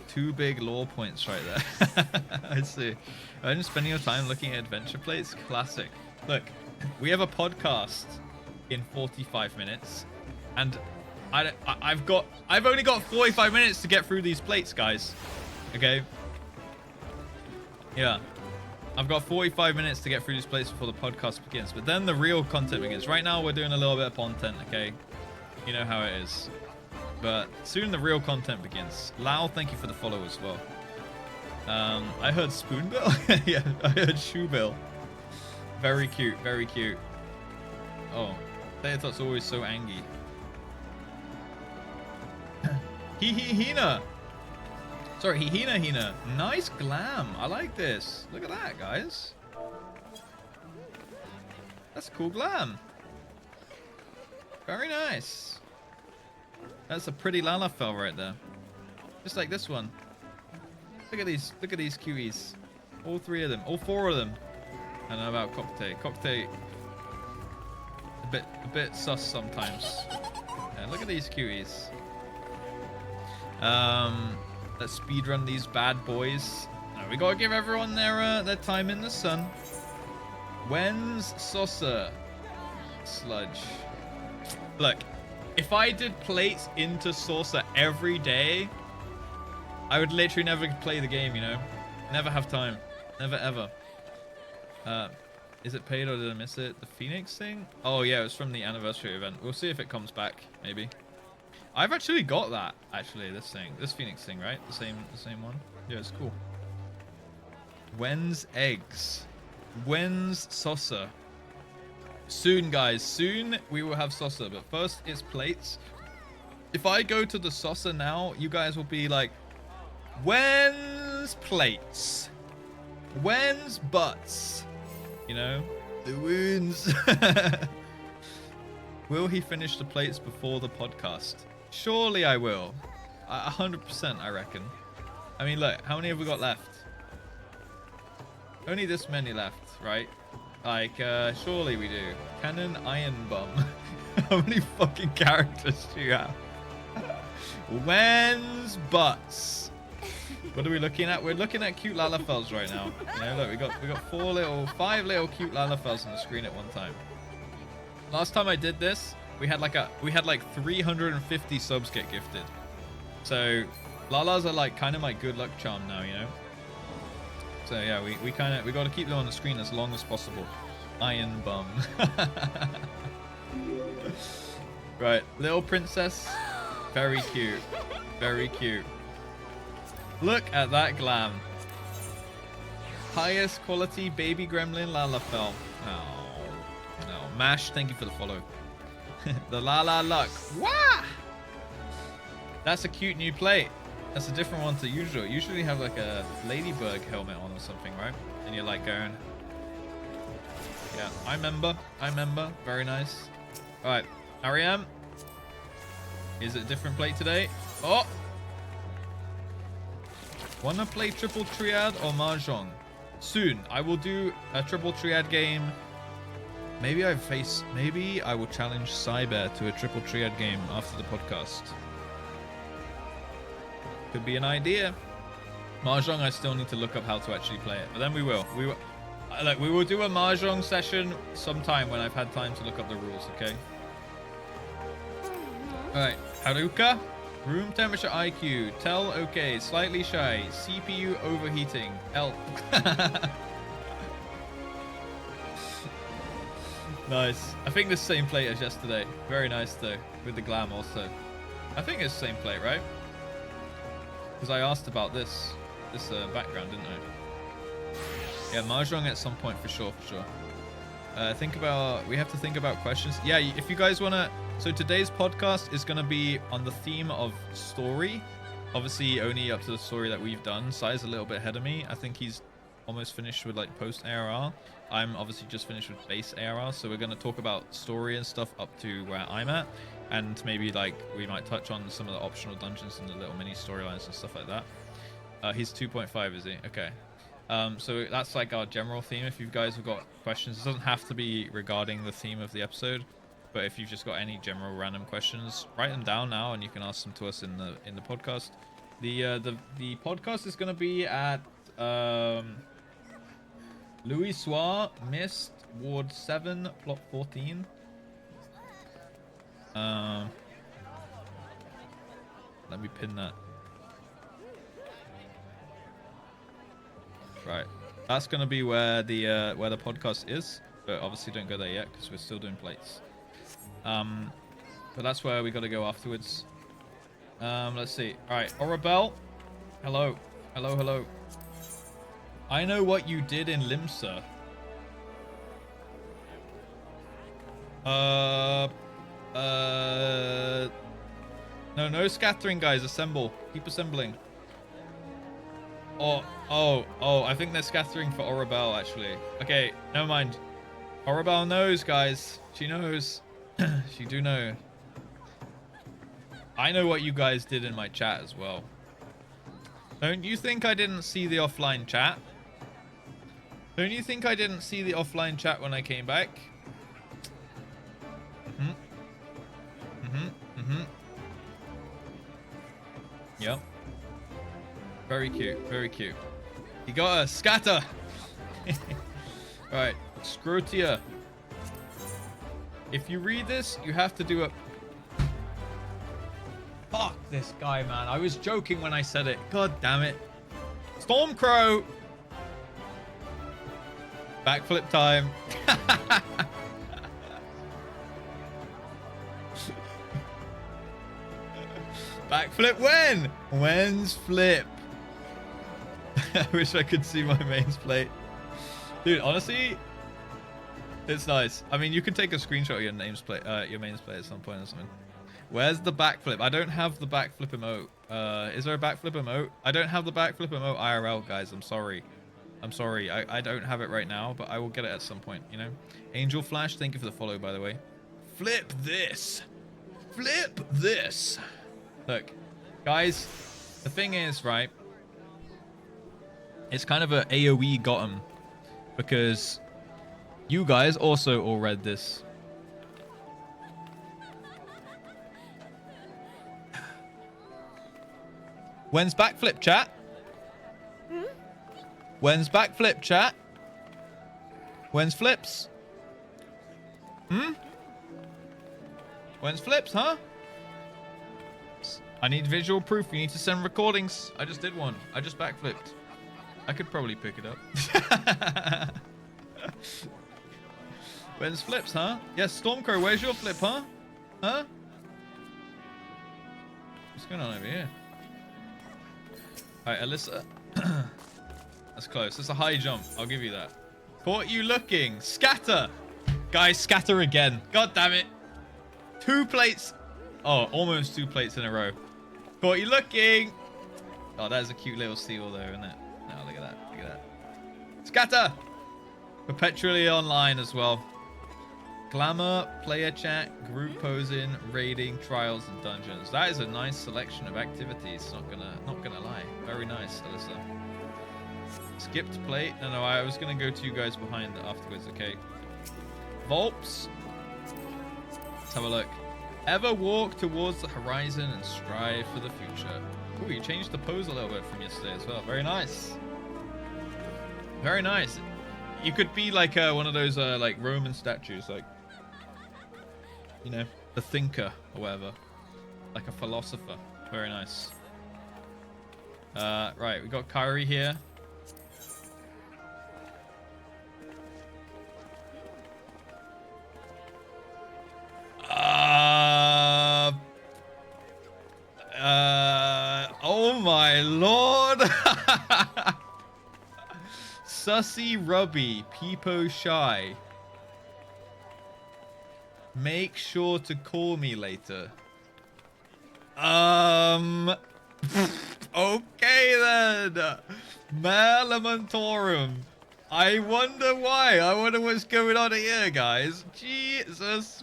2 big lore points right there. I see. I'm spending your time looking at adventure plates. Classic. Look, we have a podcast in 45 minutes, and I've only got 45 minutes to get through these plates, guys. Okay. Yeah. I've got 45 minutes to get through these plates before the podcast begins, but then the real content begins. Right now, we're doing a little bit of content, okay? You know how it is. But soon the real content begins. Lau, thank you for the follow as well. I heard Spoonbill? Yeah, I heard Shoebill. Very cute, very cute. Oh, Theatot's always so angry. Hina. Sorry, Hina. Nice glam. I like this. Look at that, guys. That's cool glam. Very nice. That's a pretty Lalafell right there. Just like this one. Look at these cuties. All 3 of them. All 4 of them. I don't know about Cocktail. Cocktail. A bit sus sometimes. Yeah, look at these cuties. Let's speedrun these bad boys. No, we gotta give everyone their time in the sun. When's Sosa? Sludge. Look, if I did plates into Saucer every day, I would literally never play the game, you know? Never have time. Never ever. Is it paid or did I miss it? The Phoenix thing? Oh yeah, it was from the anniversary event. We'll see if it comes back, maybe. I've actually got that, actually, this Phoenix thing, right? The same one. Yeah, it's cool. When's eggs? When's Sosa? Soon, guys. Soon we will have Sosa, but first it's plates. If I go to the Sosa now, you guys will be like, when's plates? When's butts? You know? The wounds. Will he finish the plates before the podcast? Surely I will. 100%, I reckon. I mean, look, how many have we got left? Only this many left, right? Like, surely we do. Cannon Iron Bum. How many fucking characters do you have? When's butts? What are we looking at? We're looking at cute Lalafells right now. You know, look, we got 5 little cute Lalafells on the screen at one time. Last time I did this, we had like 350 subs get gifted. So Lalas are like kind of my good luck charm now, you know. So yeah, we got to keep them on the screen as long as possible. Iron Bum. Right, little princess, very cute, very cute. Look at that glam. Highest quality baby gremlin Lalafell. Oh no, Mash, thank you for the follow. The Lala Luck. Wah! That's a cute new plate. That's a different one to usual. Usually you have like a ladybug helmet on or something, right? And you're like going, yeah, I remember. Very nice. All right, Ariam. Is it a different plate today? Oh! Wanna play triple triad or mahjong? Soon. I will do a triple triad game. Maybe I will challenge Cyber to a triple triad game after the podcast. Could be an idea. Mahjong, I still need to look up how to actually play it, but then we will. We will do a mahjong session sometime when I've had time to look up the rules. Okay. All right, Haruka. Room temperature IQ. Tell okay. Slightly shy. CPU overheating. Help. Nice. I think the same plate as yesterday. Very nice though, with the glam also. I think it's the same plate, right? Because I asked about this background, didn't I? Yeah, mahjong at some point for sure. We have to think about questions. Yeah, if you guys wanna. So today's podcast is gonna be on the theme of story. Obviously, only up to the story that we've done. Sai's a little bit ahead of me. I think he's almost finished with like post ARR. I'm obviously just finished with base ARR, so we're going to talk about story and stuff up to where I'm at, and maybe like we might touch on some of the optional dungeons and the little mini storylines and stuff like that. He's 2.5, is he? Okay. So that's like our general theme. If you guys have got questions, it doesn't have to be regarding the theme of the episode, but if you've just got any general random questions, write them down now and you can ask them to us in the podcast. The podcast is going to be at Louis Soir, Mist, Ward 7, Plot 14. Let me pin that. Right. That's gonna be where the podcast is, but obviously don't go there yet because we're still doing plates. But that's where we gotta go afterwards. Let's see. All right, Orabel. Hello, hello, hello. I know what you did in Limsa. No scattering, guys. Assemble. Keep assembling. Oh, I think they're scattering for Orabel, actually. Okay, never mind. Orabel knows, guys. She knows. She do know. I know what you guys did in my chat as well. Don't you think I didn't see the offline chat? Don't you think I didn't see the offline chat when I came back? Yep. Very cute, very cute. You got a scatter! Alright, Scrotia. If you read this, you have to do a... Fuck this guy, man. I was joking when I said it. God damn it. Stormcrow! Backflip time. Backflip when? When's flip? I wish I could see my mains plate. Dude, honestly, it's nice. I mean, you can take a screenshot of your mains plate at some point or something. Where's the backflip? I don't have the backflip emote. Is there a backflip emote? I don't have the backflip emote IRL, guys. I'm sorry. I'm sorry. I don't have it right now, but I will get it at some point, you know? Angel Flash, thank you for the follow, by the way. Flip this. Flip this. Look, guys, the thing is, right? It's kind of a AoE got 'em because you guys also all read this. When's backflip, chat? When's backflip, chat? When's flips? When's flips, huh? I need visual proof. You need to send recordings. I just did one. I just backflipped. I could probably pick it up. When's flips, huh? Yes, Stormcrow, where's your flip, huh? Huh? What's going on over here? Alright, Alyssa. That's close. That's a high jump. I'll give you that. Caught you looking. Scatter! Guys, scatter again. God damn it. 2 plates. Oh, almost 2 plates in a row. Caught you looking. Oh, that is a cute little seal though, isn't it? Oh, look at that. Look at that. Scatter! Perpetually online as well. Glamour, player chat, group posing, raiding, trials, and dungeons. That is a nice selection of activities. Not gonna lie. Very nice, Alyssa. Skipped plate. No, I was gonna go to you guys behind afterwards. Okay. Volps. Let's have a look. Ever walk towards the horizon and strive for the future. Oh, you changed the pose a little bit from yesterday as well. Very nice. Very nice. You could be like one of those like Roman statues, like, you know, the thinker or whatever, like a philosopher. Very nice. Right, we got Kyrie here. Oh my lord. Sussy Rubby, Peepo Shy. Make sure to call me later. Okay then. Malamantorum. I wonder why. I wonder what's going on here, guys. Jesus.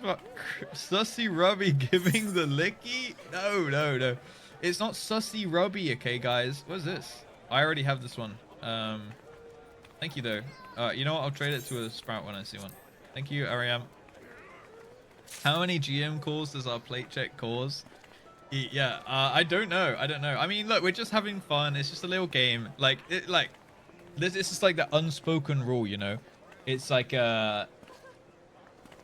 Sussy Rubby giving the licky? No. It's not Sussy Rubby, okay, guys. What's this? I already have this one. Thank you, though. You know what? I'll trade it to a Sprout when I see one. Thank you, Ariam. How many GM calls does our plate check cause? Yeah, I don't know. I mean, look, we're just having fun. It's just a little game. This is like the unspoken rule, you know? It's like,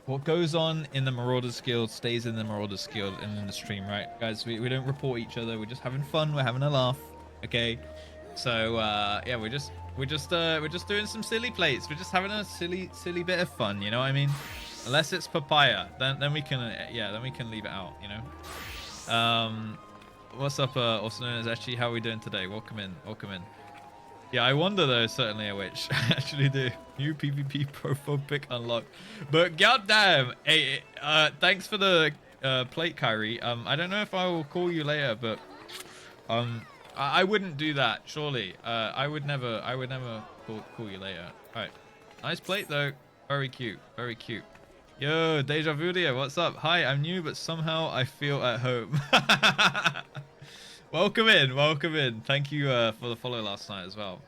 what goes on in the Marauders Guild stays in the Marauders Guild and in the stream, right, guys? We don't report each other. We're just having fun. We're having a laugh. Okay. So yeah, we're just doing some silly plates. We're just having a silly bit of fun. You know what I mean? Unless it's papaya, then we can then we can leave it out. You know. What's up? Also known as Echi. How are we doing today? Welcome in. Welcome in. Yeah, I wonder though, certainly a witch. I actually do. New PvP profile pick unlocked. But goddamn, hey, thanks for the plate, Kyrie. I don't know if I will call you later, but I wouldn't do that, surely. I would never call you later. Alright. Nice plate though. Very cute. Very cute. Yo, Deja Vu Dia, what's up? Hi, I'm new, but somehow I feel at home. Welcome in, welcome in. Thank you for the follow last night as well.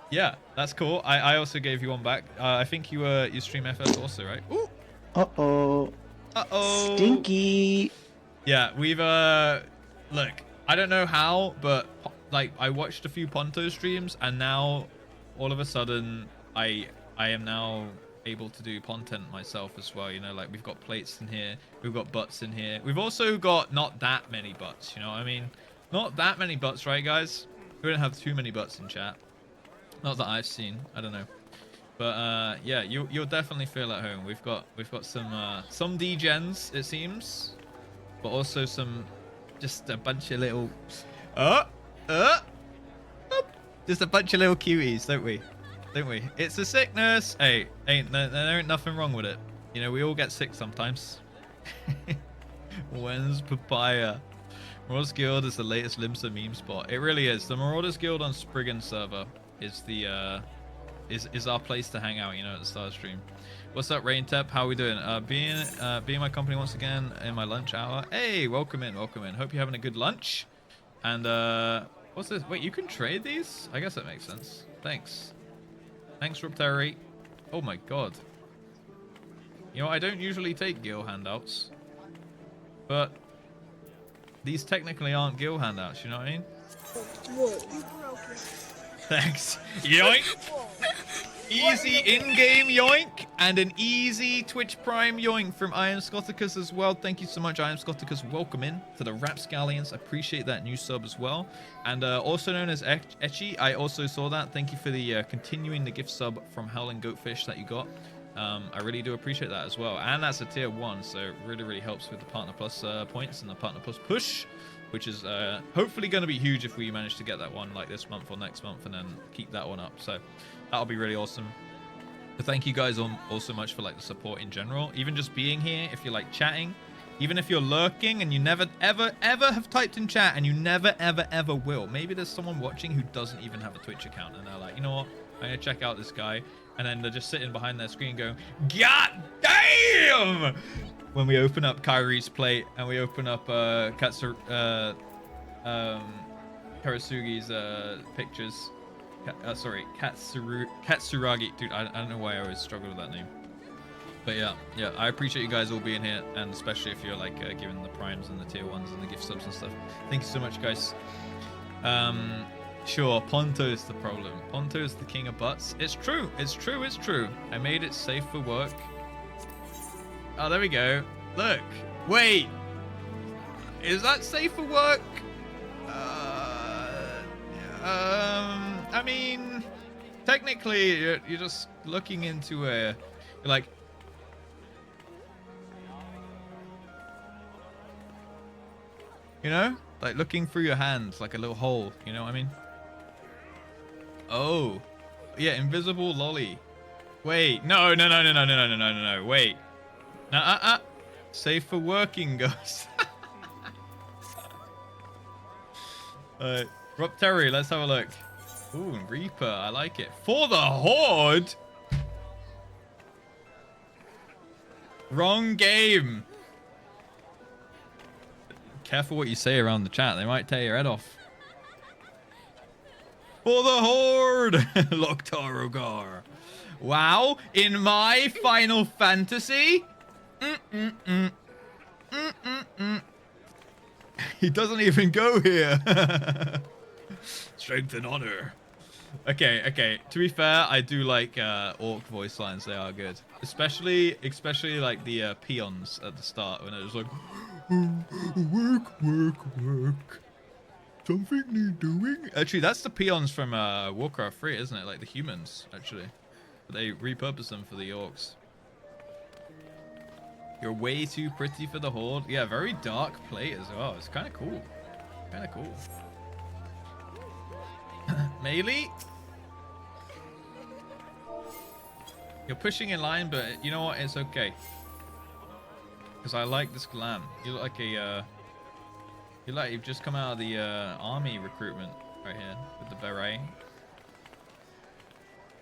Yeah, that's cool. I also gave you one back. I think you stream FF also, right? Ooh. Uh-oh. Uh-oh. Stinky. Yeah, we've look, I don't know how, but like I watched a few Ponto streams and now all of a sudden I am now able to do content myself as well. You know, like we've got plates in here, we've got butts in here, we've also got not that many butts, you know what I mean? Not that many butts, right guys? We don't have too many butts in chat, not that I've seen. I don't know, but yeah, you'll definitely feel at home. We've got some degens, it seems, but also some just a bunch of little just a bunch of little cuties, don't we? Don't we? It's a sickness. Hey, there ain't nothing wrong with it. You know, we all get sick sometimes. When's papaya? Marauders Guild is the latest Limsa meme spot. It really is. The Marauders Guild on Spriggan server is the is our place to hang out. You know, at the start of stream. What's up, Raintep? How are we doing? Being my company once again in my lunch hour. Hey, welcome in, welcome in. Hope you're having a good lunch. And what's this? Wait, you can trade these? I guess that makes sense. Thanks. Thanks, Rupteri. Oh my god. You know, I don't usually take Gil handouts. But these technically aren't Gil handouts, you know what I mean? Whoa. You broke it. Thanks. Yoink! Easy in-game yoink! And an easy Twitch Prime yoink from Iron Scoticus as well. Thank you so much, Iron Scoticus. Welcome in to the Rapscallions. I appreciate that new sub as well. And also known as Echi, I also saw that. Thank you for the continuing the gift sub from Howling Goatfish that you got. I really do appreciate that as well. And that's a tier 1, so it really helps with the Partner Plus points and the Partner Plus push, which is hopefully going to be huge if we manage to get that one like this month or next month and then keep that one up. So that'll be really awesome. But thank you guys all so much for like the support in general. Even just being here, if you're like chatting, even if you're lurking and you never ever have typed in chat and you never ever will. Maybe there's someone watching who doesn't even have a Twitch account and they're like, you know what, I'm gonna check out this guy, and then they're just sitting behind their screen going, God damn! When we open up Kyrie's plate and we open up Karasugi's pictures. Sorry, Katsuragi. Dude, I don't know why I always struggle with that name. But yeah, I appreciate you guys all being here, and especially if you're like giving the primes and the tier 1s and the gift subs and stuff. Thank you so much, guys. Sure, Ponto's the problem. Ponto's the king of butts. It's true. It's true. It's true. I made it safe for work. Oh, there we go. Look. Wait. Is that safe for work? I mean, technically, you're just looking into a, like, you know, like looking through your hands, like a little hole. You know what I mean? Oh, yeah, invisible lolly. Wait, no. Wait, safe for working, ghost. Rob Terry, let's have a look. Ooh, Reaper, I like it. For the Horde? Wrong game. Careful what you say around the chat. They might tear your head off. For the Horde! Loktarogar. Wow, in my Final Fantasy? He doesn't even go here. Strength and honor. Okay. To be fair, I do like orc voice lines. They are good, especially like the peons at the start when it was like, work. Something need doing. Actually, that's the peons from Warcraft 3, isn't it? Like the humans, actually. But they repurpose them for the orcs. You're way too pretty for the horde. Yeah, very dark plate as well. It's kind of cool. Melee. You're pushing in line, but you know what? It's okay. Because I like this glam. You look like a, you've just come out of the army recruitment right here with the beret.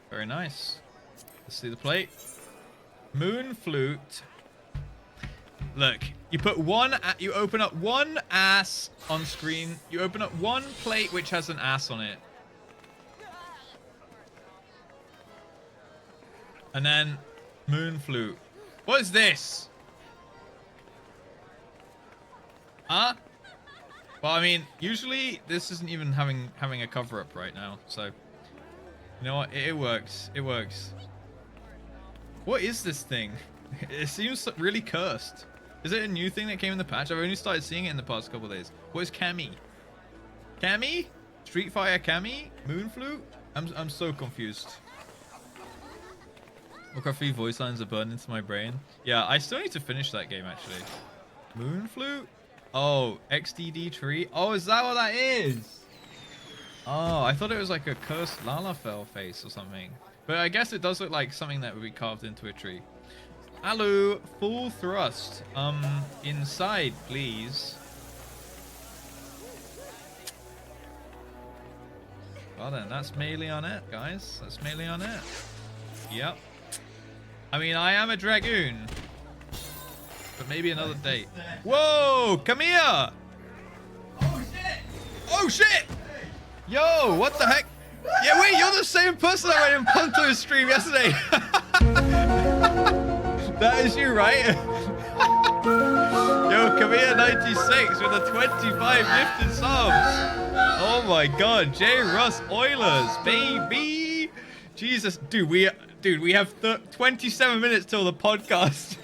Very nice. Let's see the plate. Moon flute. Look, you open up one ass on screen. You open up one plate which has an ass on it. And then moon flute. What is this? Huh? Well, I mean, usually this isn't even having a cover up right now. So, you know what? It works. It works. What is this thing? It seems really cursed. Is it a new thing that came in the patch? I've only started seeing it in the past couple of days. What is Cammy? Cammy? Street Fighter Cammy? Moon flute? I'm so confused. Warcraft 3 voice lines are burned into my brain. Yeah, I still need to finish that game actually. Moon flute? Oh, XDD tree. Oh, is that what that is? Oh, I thought it was like a cursed Lalafell face or something. But I guess it does look like something that would be carved into a tree. Hello, full thrust. Inside, please. Well then, that's melee on it, guys. That's melee on it. Yep. I mean, I am a dragoon. But maybe another day. Whoa, come here! Oh shit! Oh shit! Yo, what the heck? Yeah, wait, you're the same person I went in Ponto's stream yesterday. That is you, right? Yo, come here, 96 with a 25 gifted subs. Oh my god, JustRuss Oilers, baby. Jesus, dude, we have 27 minutes till the podcast.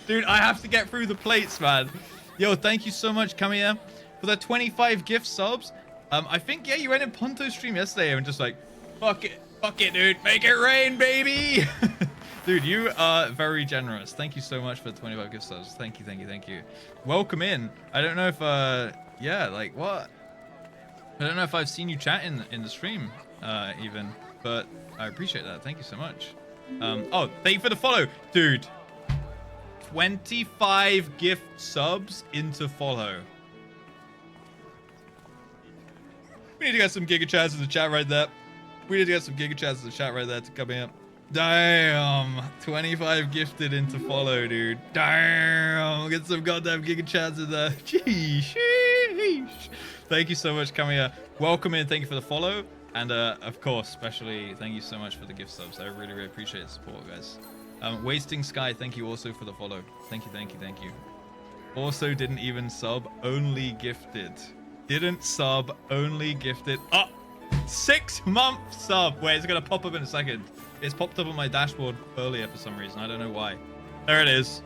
Dude, I have to get through the plates, man. Yo, thank you so much, come here, for the 25 gift subs. I think, yeah, you went in Ponto's stream yesterday and just like, fuck it, dude, make it rain, baby. Dude, you are very generous. Thank you so much for the 25 gift subs. Thank you. Welcome in. I don't know if, yeah, like, what? I don't know if I've seen you chat in the stream, even, but I appreciate that. Thank you so much. Oh, thank you for the follow. Dude, 25 gift subs into follow. We need to get some Giga Chads in the chat right there. To come in. Damn, 25 gifted into follow, dude. Damn, get some goddamn Giga Chads in there. Sheesh. Thank you so much, coming here. Welcome in, thank you for the follow. And of course, especially thank you so much for the gift subs. I really appreciate the support, guys. Wasting Sky, thank you also for the follow. Thank you. Also didn't even sub, only gifted. Didn't sub, only gifted. Oh, 6-month sub. Wait, it's gonna pop up in a second. It's popped up on my dashboard earlier for some reason. I don't know why. There it is.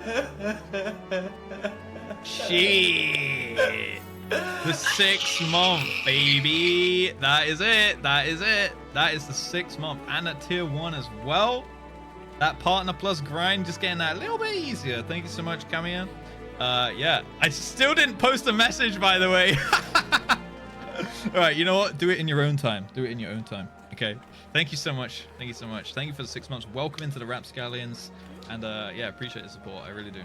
Shit. The 6th month, baby. That is it. That is the 6th month. And at tier 1 as well. That partner plus grind just getting that a little bit easier. Thank you so much, Camille. Yeah. I still didn't post a message, by the way. All right, you know what? Do it in your own time. Okay. Thank you so much. Thank you for the 6 months. Welcome into the Rapscallions. And yeah, appreciate the support. I really do.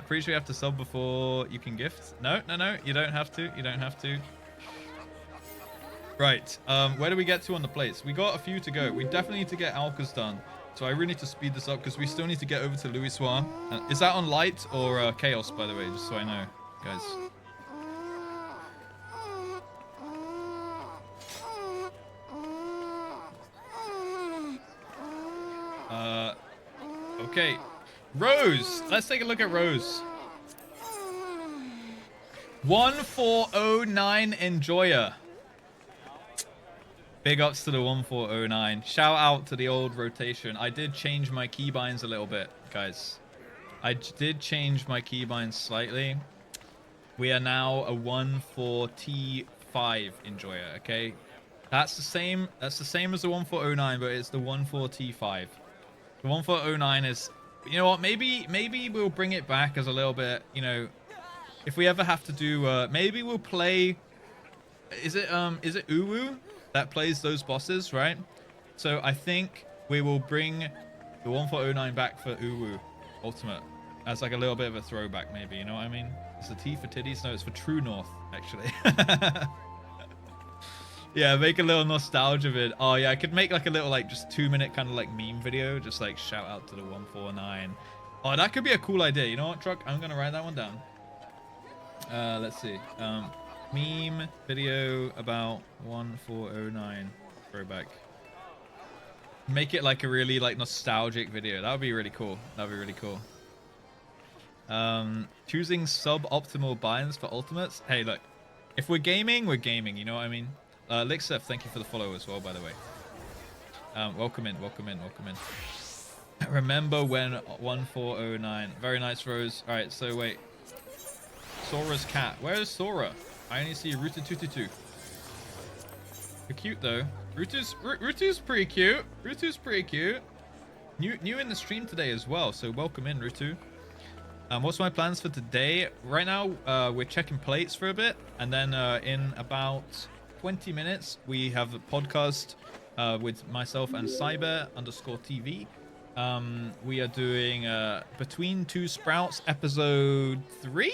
Pretty sure you have to sub before you can gift. No. You don't have to. Right. Where do we get to on the plates? We got a few to go. We definitely need to get Alkas done. So I really need to speed this up because we still need to get over to Louis Soir. Is that on light or chaos, by the way? Just so I know, guys. Okay. Rose. Let's take a look at Rose. 1409 Enjoyer. Big ups to the 1409. Shout out to the old rotation. I did change my keybinds a little bit, guys. I did change my keybinds slightly. We are now a 14T5 enjoyer, okay? That's the same as the 1409, but it's the 14T5. The 1409 is, you know what, maybe we'll bring it back as a little bit, you know, if we ever have to do maybe we'll play, is it Uwu that plays those bosses, right? So I think we will bring the 1409 back for Uwu Ultimate as like a little bit of a throwback, maybe, you know what I mean? It's the T for titties. No, it's for True North, actually. Yeah, make a little nostalgia vid. Oh yeah, I could make like a little like just 2-minute kind of like meme video, just like shout out to the 149. Oh, that could be a cool idea. You know what, Truck? I'm gonna write that one down. Let's see. Meme video about 1409 throwback. Make it like a really like nostalgic video. That would be really cool. That would be really cool. Choosing suboptimal binds for ultimates. Hey, look, if we're gaming, you know what I mean? Lixef, thank you for the follow as well, by the way. Welcome in. Remember when 1409. Very nice, Rose. All right, so wait. Sora's cat. Where is Sora? I only see Rututututu. You're cute though. Rutu's pretty cute. Rutu's pretty cute. New in the stream today as well, so welcome in, Rutu. What's my plans for today? Right now, we're checking plates for a bit, and then in about 20 minutes, we have a podcast with myself and Cyber_TV. We are doing Between Two Sprouts episode 3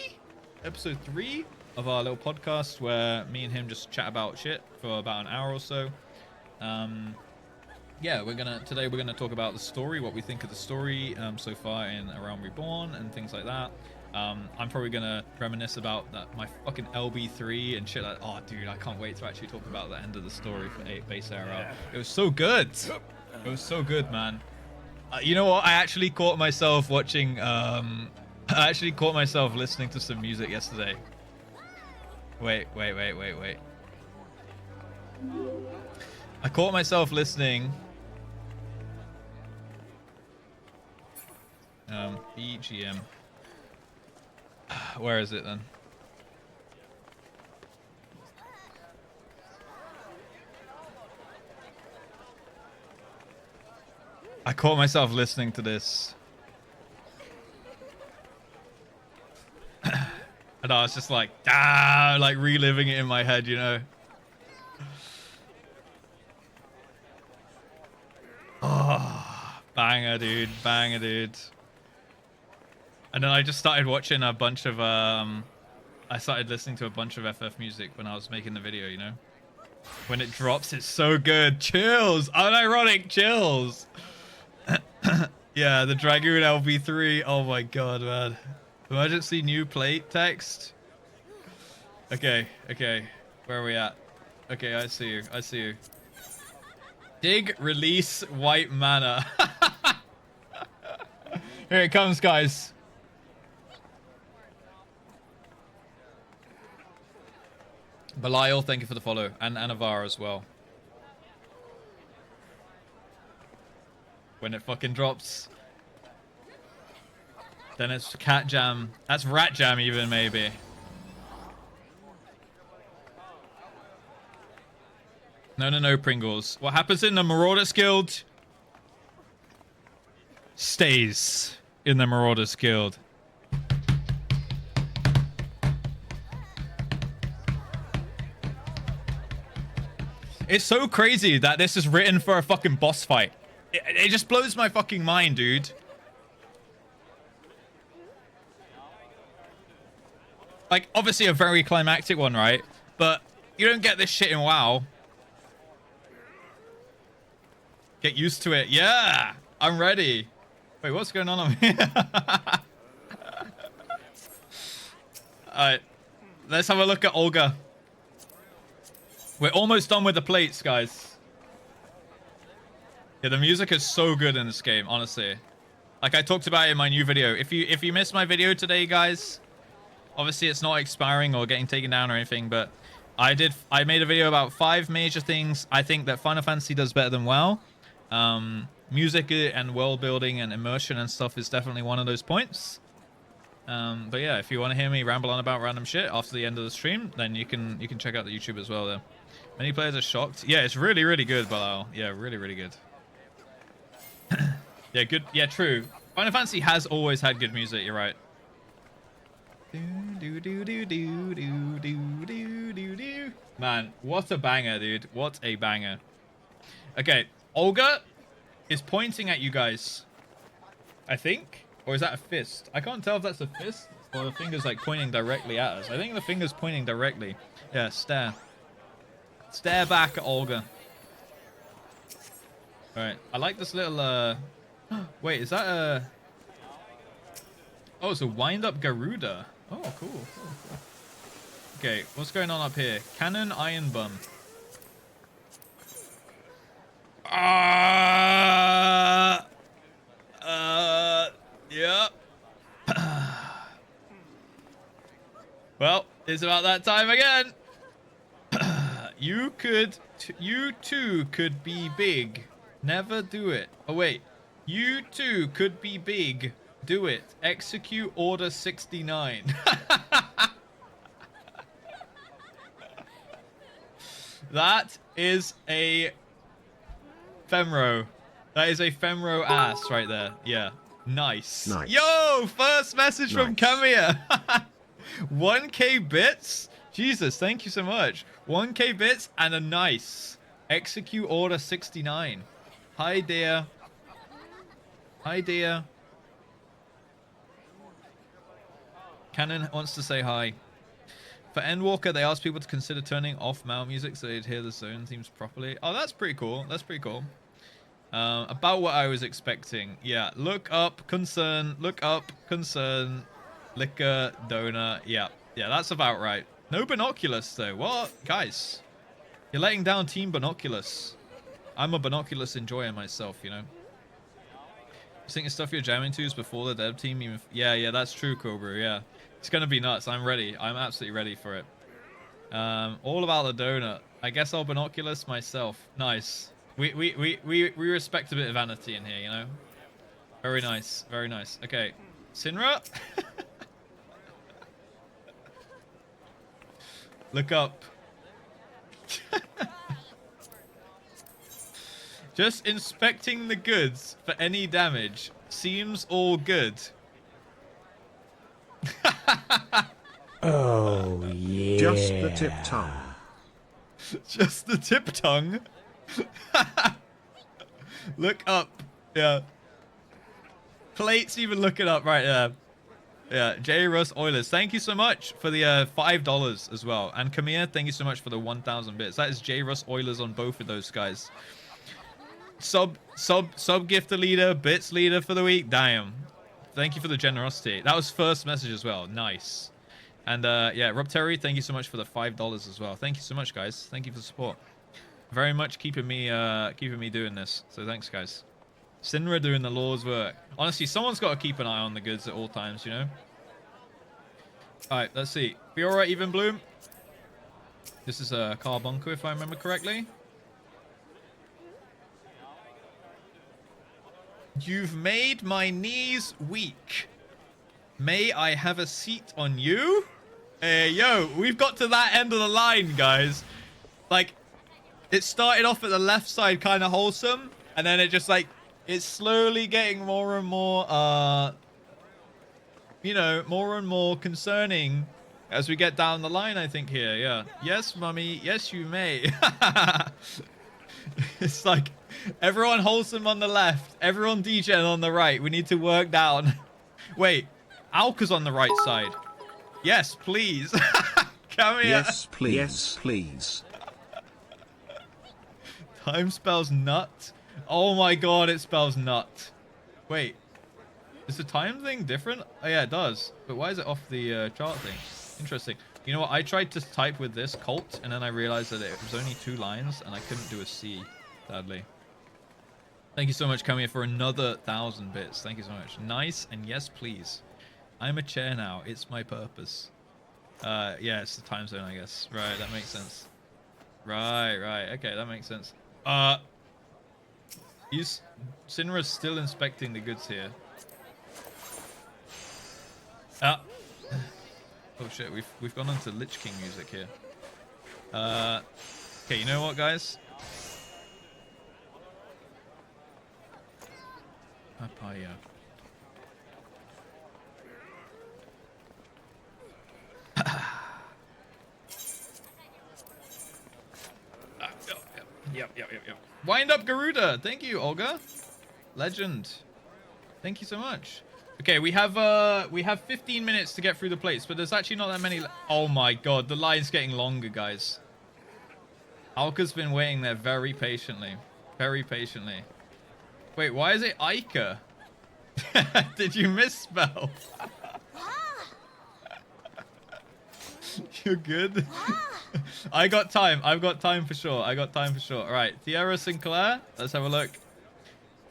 of our little podcast where me and him just chat about shit for about an hour or so. Yeah, today we're gonna talk about the story, what we think of the story so far in A Realm Reborn and things like that. I'm probably gonna reminisce about my fucking LB3 and shit like. Oh, dude, I can't wait to actually talk about the end of the story for Base Era. It was so good. It was so good, man. You know what? I actually caught myself watching. I actually caught myself listening to some music yesterday. Wait. I caught myself listening. BGM. Where is it then? I caught myself listening to this. And I was just like, like reliving it in my head, you know? Oh, banger, dude. Banger, dude. And then I just started watching a bunch of, I started listening to a bunch of FF music when I was making the video, you know? When it drops, it's so good. Chills! Unironic chills! Yeah, the Dragoon LB3. Oh my god, man. Emergency new plate text. Okay. Where are we at? Okay, I see you. Dig, release, white mana. Here it comes, guys. Belial, thank you for the follow. And Anavar as well. When it fucking drops. Then it's cat jam. That's rat jam even, maybe. No, Pringles. What happens in the Marauders Guild stays in the Marauders Guild. It's so crazy that this is written for a fucking boss fight. It just blows my fucking mind, dude. Like, obviously a very climactic one, right? But you don't get this shit in WoW. Get used to it. Yeah, I'm ready. Wait, what's going on over here? Alright, let's have a look at Olga. We're almost done with the plates, guys. Yeah, the music is so good in this game, honestly. Like I talked about in my new video. If you missed my video today, guys, obviously it's not expiring or getting taken down or anything, but I made a video about 5 major things I think that Final Fantasy does better than WoW. Music and world building and immersion and stuff is definitely one of those points. But yeah, if you want to hear me ramble on about random shit after the end of the stream, then you can check out the YouTube as well there. Many players are shocked. Yeah, it's really, really good, Bilal. Yeah, really, really good. Yeah, good. Yeah, true. Final Fantasy has always had good music. You're right. Man, what a banger, dude. What a banger. Okay, Olga is pointing at you guys. I think? Or is that a fist? I can't tell if that's a fist or the finger's like pointing directly at us. I think the finger's pointing directly. Yeah, stare. Stare back at Olga. Alright, I like this little, Wait, is that a... Oh, it's a wind-up Garuda. Oh, cool, cool, cool. Okay, what's going on up here? Cannon Iron Bum. Yep. Well, it's about that time again. You too could be big. Never do it. Oh, wait. You too could be big. Do it. Execute Order 69. That is a Femro. That is a Femro ass right there. Yeah. Nice. Nice. Yo, first message from Nice. Kamiya. 1k bits? Jesus, thank you so much. 1k bits and a nice. Execute Order 69. Hi, dear. Hi, dear. Cannon wants to say hi. For Endwalker, they asked people to consider turning off MAU music so they'd hear the zone themes properly. Oh, that's pretty cool. That's pretty cool. About what I was expecting. Yeah, look up, concern, liquor, donor. Yeah, yeah, that's about right. No binoculars, though. What? Guys, you're letting down Team Binoculars. I'm a binoculars enjoyer myself, you know. You think the stuff you're jamming to is before the dev team even... Yeah, that's true, Cobra, yeah. It's gonna be nuts. I'm ready. I'm absolutely ready for it. All about the donut. I guess I'll binoculars myself. Nice. We respect a bit of vanity in here, you know? Very nice. Very nice. Okay. Sinra? Look up. Just inspecting the goods for any damage. Seems all good. Oh, yeah. Just the tip tongue. Just the tip tongue. Look up. Yeah. Plates even look it up right there. Yeah, JustRuss Oilers. Thank you so much for the $5 as well. And Kamir, thank you so much for the 1,000 bits. That is JustRuss Oilers on both of those guys. Sub gifter leader, bits leader for the week. Damn. Thank you for the generosity. That was first message as well. Nice. And yeah, Rob Terry, thank you so much for the $5 as well. Thank you so much, guys. Thank you for the support. Very much keeping me doing this. So thanks, guys. Sinra doing the Lord's work. Honestly, someone's got to keep an eye on the goods at all times, you know? Alright, let's see. Be alright, Even Bloom? This is a Carbuncle, if I remember correctly. You've made my knees weak. May I have a seat on you? Hey, yo, we've got to that end of the line, guys. Like, it started off at the left side kind of wholesome, and then it just, like, it's slowly getting more and more, you know, more and more concerning as we get down the line, I think, here, yeah. Yes, mummy, yes, you may. It's like, everyone wholesome on the left, everyone degen on the right. We need to work down. Wait, Alka's on the right side. Yes, please. Come here. Yes, please. Yes, please. Time spells nut. Oh my god, it spells nut. Wait, is the time thing different? Oh yeah, it does. But why is it off the chart thing? Interesting. You know what? I tried to type with this cult, and then I realized that it was only 2 lines, and I couldn't do a C, sadly. Thank you so much, Kamiya, for another 1,000 bits. Thank you so much. Nice, and yes, please. I'm a chair now. It's my purpose. Yeah, it's the time zone, I guess. Right, that makes sense. Right. Okay, that makes sense. Sinra's still inspecting the goods here. Ah. Oh shit, we've gone on to Lich King music here. Okay, you know what, guys? Papaya. Yep. Wind up Garuda. Thank you, Olga. Legend. Thank you so much. Okay, we have 15 minutes to get through the plates, but there's actually not that many. Oh my god, the line's getting longer, guys. Alka's been waiting there very patiently. Very patiently. Wait, why is it Ica? Did you misspell? You're good. I got time. I've got time for sure. I got time for sure. All right, Tiara Sinclair. Let's have a look.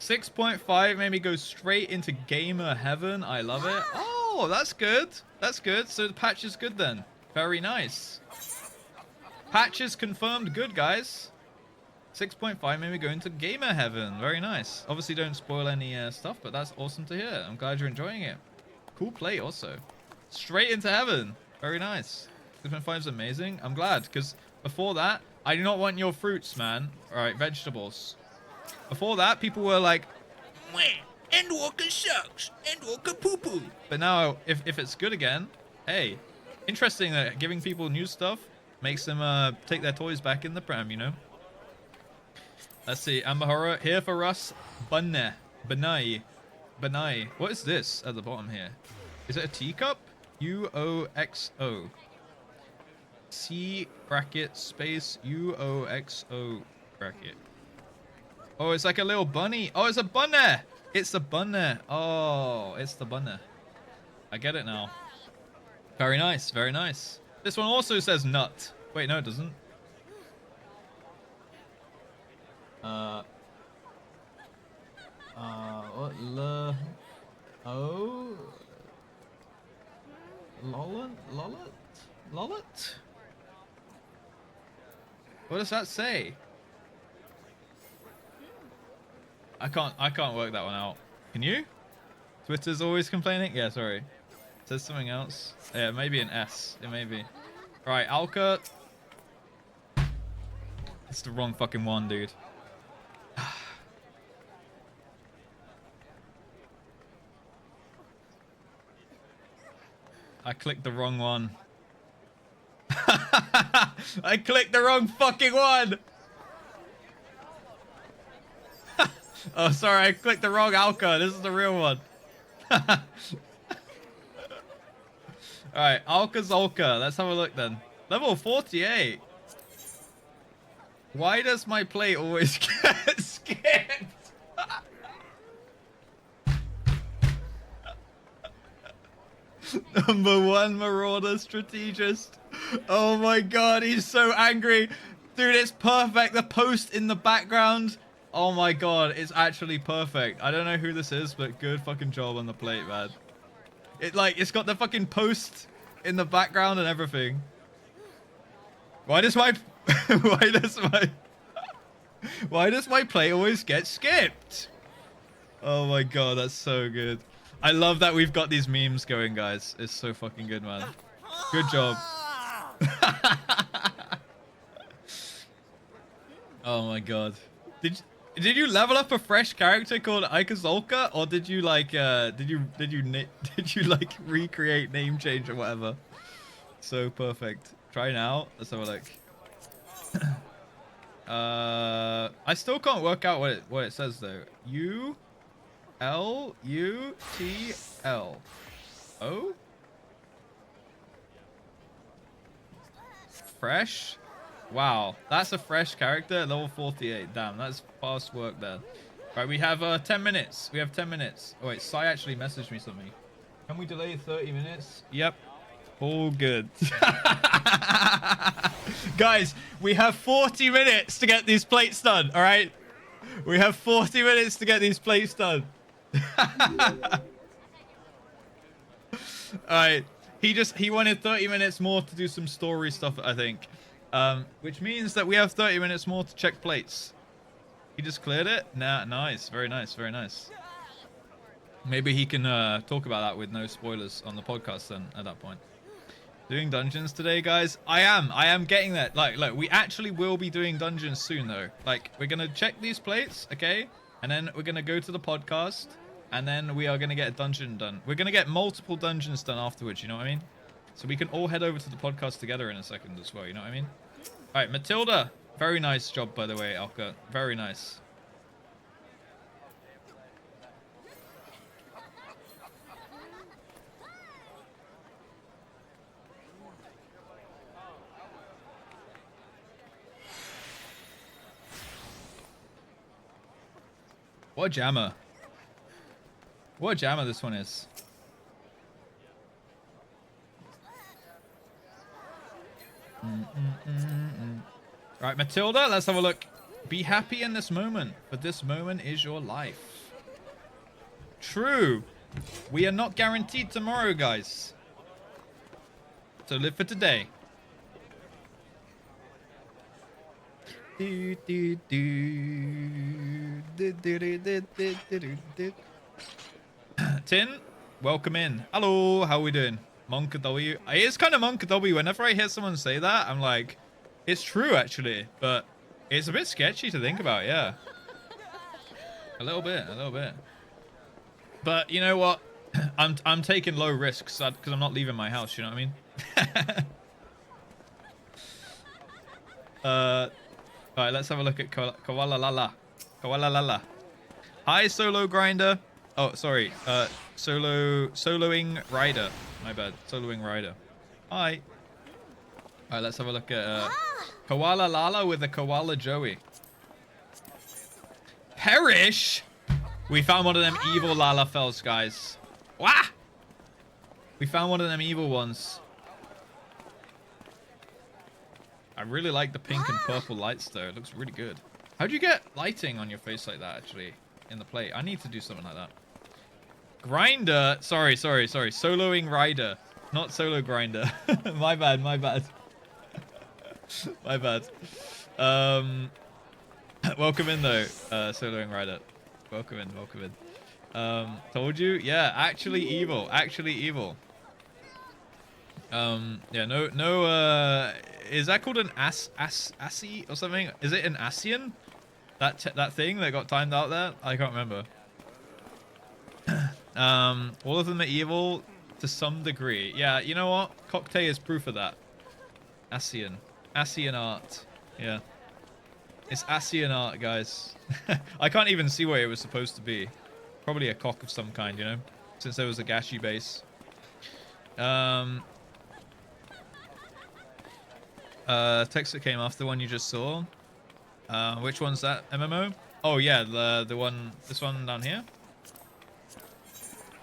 6.5 made me go straight into gamer heaven. I love it. Oh, that's good. That's good. So the patch is good then. Very nice. Patch is confirmed good, guys. 6.5 made me go into gamer heaven. Very nice. Obviously, don't spoil any stuff, but that's awesome to hear. I'm glad you're enjoying it. Cool play also. Straight into heaven. Very nice. 6.5 is amazing. I'm glad, because before that, I do not want your fruits, man. All right, vegetables. Before that, people were like, "Meh, Endwalker sucks. Endwalker poo-poo." But now, if it's good again, hey, interesting that giving people new stuff makes them take their toys back in the pram, you know? Let's see. Amber Horror, here for Russ. Banai. What is this at the bottom here? Is it a teacup? UOXO. C bracket space UOXO bracket. Oh, it's like a little bunny. Oh, it's a bunny. It's the bunny. Oh, it's the bunny. I get it now. Very nice. Very nice. This one also says nut. Wait, no, it doesn't. What? Lollet? What does that say? I can't work that one out. Can you? Twitter's always complaining? Yeah, sorry. It says something else. Yeah, maybe an S. It may be. Right, Alka. It's the wrong fucking one, dude. I clicked the wrong one. I clicked the wrong fucking one! Oh, sorry, I clicked the wrong Alka. This is the real one. Alright, Alka Zolka. Let's have a look then. Level 48. Why does my play always get skipped? #1 Marauder Strategist. Oh my god, he's so angry. Dude, it's perfect. The post in the background. Oh my god, it's actually perfect. I don't know who this is, but good fucking job on the plate, man. It's got the fucking post in the background and everything. Why does my why does my play always get skipped? Oh my god, that's so good. I love that we've got these memes going, guys. It's so fucking good, man. Good job. Oh my god. Did you level up a fresh character called Ikazolka, or did you like did you like recreate name change or whatever? So perfect. Try now. Let's have a look. I still can't work out what it says though. ULUTL. Oh? Fresh? Wow, that's a fresh character at level 48. Damn, that's fast work there. Right, we have 10 minutes. We have 10 minutes. Oh wait, Sai actually messaged me something. Can we delay 30 minutes? Yep. All good. Guys, we have 40 minutes to get these plates done, all right? We have 40 minutes to get these plates done. All right. he wanted 30 minutes more to do some story stuff, I think. Which means that we have 30 minutes more to check plates. He just cleared it? Nah, nice. Very nice. Very nice. Maybe he can talk about that with no spoilers on the podcast then at that point. Doing dungeons today, guys? I am getting that. Like, look, we actually will be doing dungeons soon, though. Like, we're going to check these plates, okay? And then we're going to go to the podcast. And then we are going to get a dungeon done. We're going to get multiple dungeons done afterwards, you know what I mean? So we can all head over to the podcast together in a second as well, you know what I mean? All right, Matilda. Very nice job, by the way, Alka. Very nice. What a jammer. What a jammer this one is. Right, Matilda, let's have a look. Be happy in this moment, for this moment is your life. True. We are not guaranteed tomorrow, guys. So live for today. Tin, welcome in. Hello, how are we doing? Monka W. It is kind of Monka W. Whenever I hear someone say that, I'm like, it's true actually, but it's a bit sketchy to think about, yeah. A little bit. But you know what? I'm taking low risks because I'm not leaving my house, you know what I mean? Alright, let's have a look at Koala Lala. Hi, Solo Grinder. Oh, sorry. Soloing Rider. My bad. Soloing Rider. Hi. Alright, let's have a look at Koala Lala with a Koala Joey. Perish? We found one of them evil Lalafells, guys. Wah! We found one of them evil ones. I really like the pink and purple lights, though. It looks really good. How'd you get lighting on your face like that, actually, in the plate? I need to do something like that. Grinder. Sorry. Soloing Rider. Not Solo Grinder. My bad. My bad. Welcome in, though, Soloing Rider. Welcome in. Told you? Yeah, actually evil. Yeah, no, is that called an Assi or something? Is it an Asian? That thing that got timed out there? I can't remember. All of them are evil to some degree. Yeah, you know what? Cocktail is proof of that. Asian art. Yeah. It's Asian art, guys. I can't even see what it was supposed to be. Probably a cock of some kind, you know? Since there was a gashi base. Text that came after the one you just saw. Which one's that MMO? Oh yeah, the one, this one down here.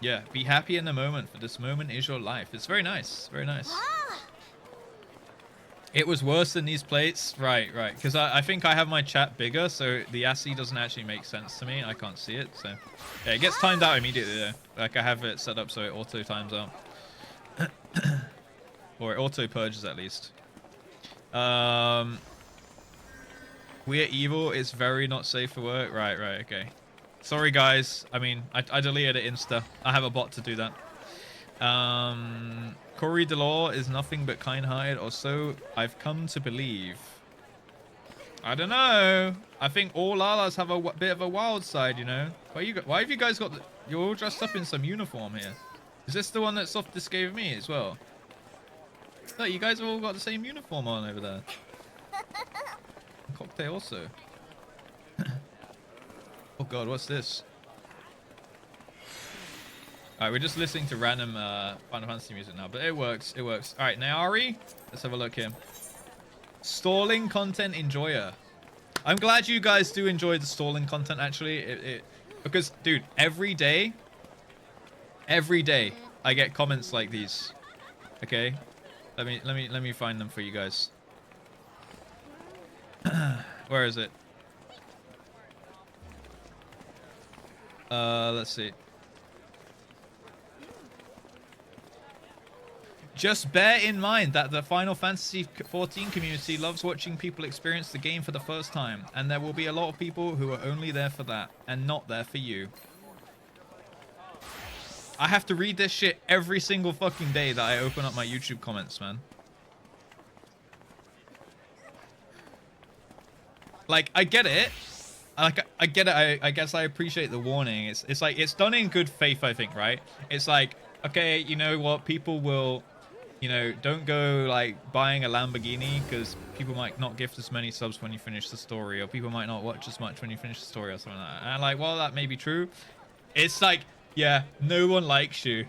Yeah, be happy in the moment, for this moment is your life. It's very nice, very nice. It was worse than these plates, right? Because I think I have my chat bigger, so the ASCII doesn't actually make sense to me. I can't see it, so yeah, it gets timed out immediately though. Like I have it set up so it auto times out, or it auto purges at least. We are evil. It's very not safe for work. Right, okay. Sorry, guys. I mean, I deleted it Insta. I have a bot to do that. Corey Delore is nothing but kind-hearted, or so I've come to believe. I don't know. I think all Lalas have a bit of a wild side, you know. Why have you guys got? You're all dressed up in some uniform here. Is this the one that Softus gave me as well? No, you guys have all got the same uniform on over there. Cocktail also. Oh god, what's this? Alright, we're just listening to random Final Fantasy music now, but it works. Alright, Naari, let's have a look here. Stalling content enjoyer. I'm glad you guys do enjoy the stalling content, actually. Because, dude, every day, I get comments like these. Okay? Let me find them for you guys. Where is it? Let's see. Just bear in mind that the Final Fantasy XIV community loves watching people experience the game for the first time, and there will be a lot of people who are only there for that and not there for you. I have to read this shit every single fucking day that I open up my YouTube comments, man. Like, I get it. Like, I get it. I guess I appreciate the warning. It's like, it's done in good faith, I think, right? It's like, okay, you know what? People will, you know, don't go like buying a Lamborghini because people might not gift as many subs when you finish the story, or people might not watch as much when you finish the story or something like that. And I'm like, well, that may be true. It's like, yeah, no one likes you,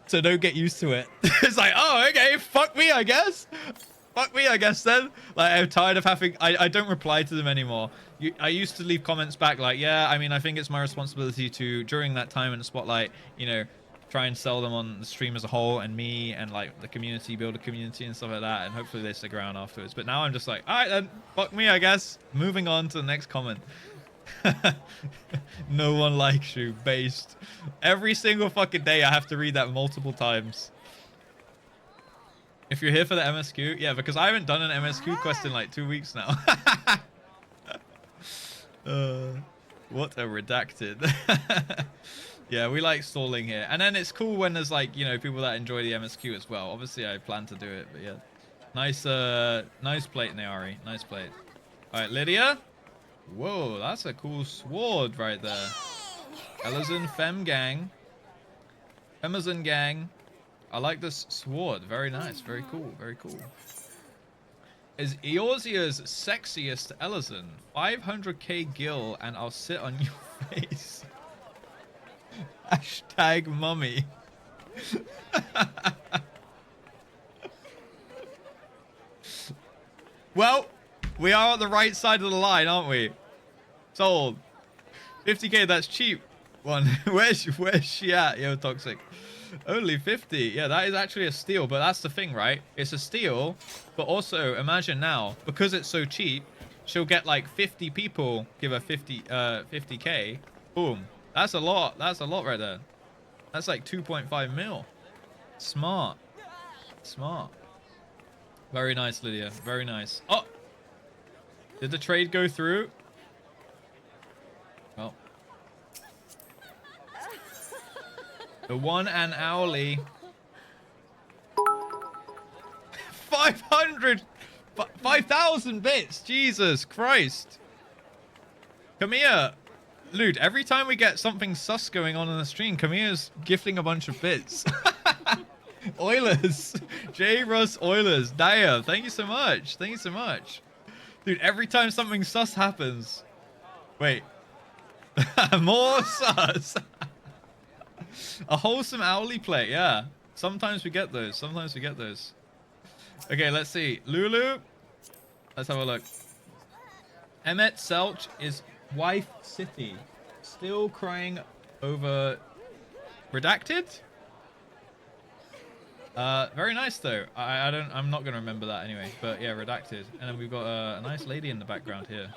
so don't get used to it. It's like, oh, okay, fuck me, I guess. Fuck me, I guess then. Like, I'm tired of having... I don't reply to them anymore. I used to leave comments back like, yeah, I mean, I think it's my responsibility to, during that time in the spotlight, you know, try and sell them on the stream as a whole, and me and like the community, build a community and stuff like that, and hopefully they stick around afterwards. But now I'm just like, all right then, fuck me, I guess. Moving on to the next comment. No one likes you, based. Every single fucking day I have to read that multiple times. If you're here for the MSQ, yeah, because I haven't done an MSQ quest in like 2 weeks now. What a redacted. Yeah, we like stalling here. And then it's cool when there's like, you know, people that enjoy the MSQ as well. Obviously I plan to do it, but yeah. Nice nice plate, Naari. Nice plate. Alright, Lydia. Whoa, that's a cool sword right there. Elizon Fem Gang. Amazon Gang. I like this sword. Very nice. Very cool. Very cool. Is Eorzea's sexiest Elizon. 500k gil and I'll sit on your face. Hashtag mummy. Well, we are on the right side of the line, aren't we? Sold. 50k, that's cheap. One. Where's she at? Yo, Toxic. Only 50. Yeah, that is actually a steal, but that's the thing, right? It's a steal, but also imagine now, because it's so cheap, she'll get like 50 people give her 50k. Boom. That's a lot. That's a lot right there. That's like 2.5 mil. Smart. Smart. Very nice, Lydia. Very nice. Oh! Did the trade go through? Well. The one and Owly. 500! 5,000 bits! Jesus Christ! Come here! Lude, every time we get something sus going on in the stream, Kamia's gifting a bunch of bits. Oilers. JustRuss Oilers. Daya, thank you so much. Thank you so much. Dude, every time something sus happens. Wait. More sus. A wholesome Owly play, yeah. Sometimes we get those. Sometimes we get those. Okay, let's see. Lulu. Let's have a look. Emmet Selch is Wife City. Still crying over redacted? Very nice though. I'm not gonna remember that anyway. But yeah, redacted. And then we've got a nice lady in the background here.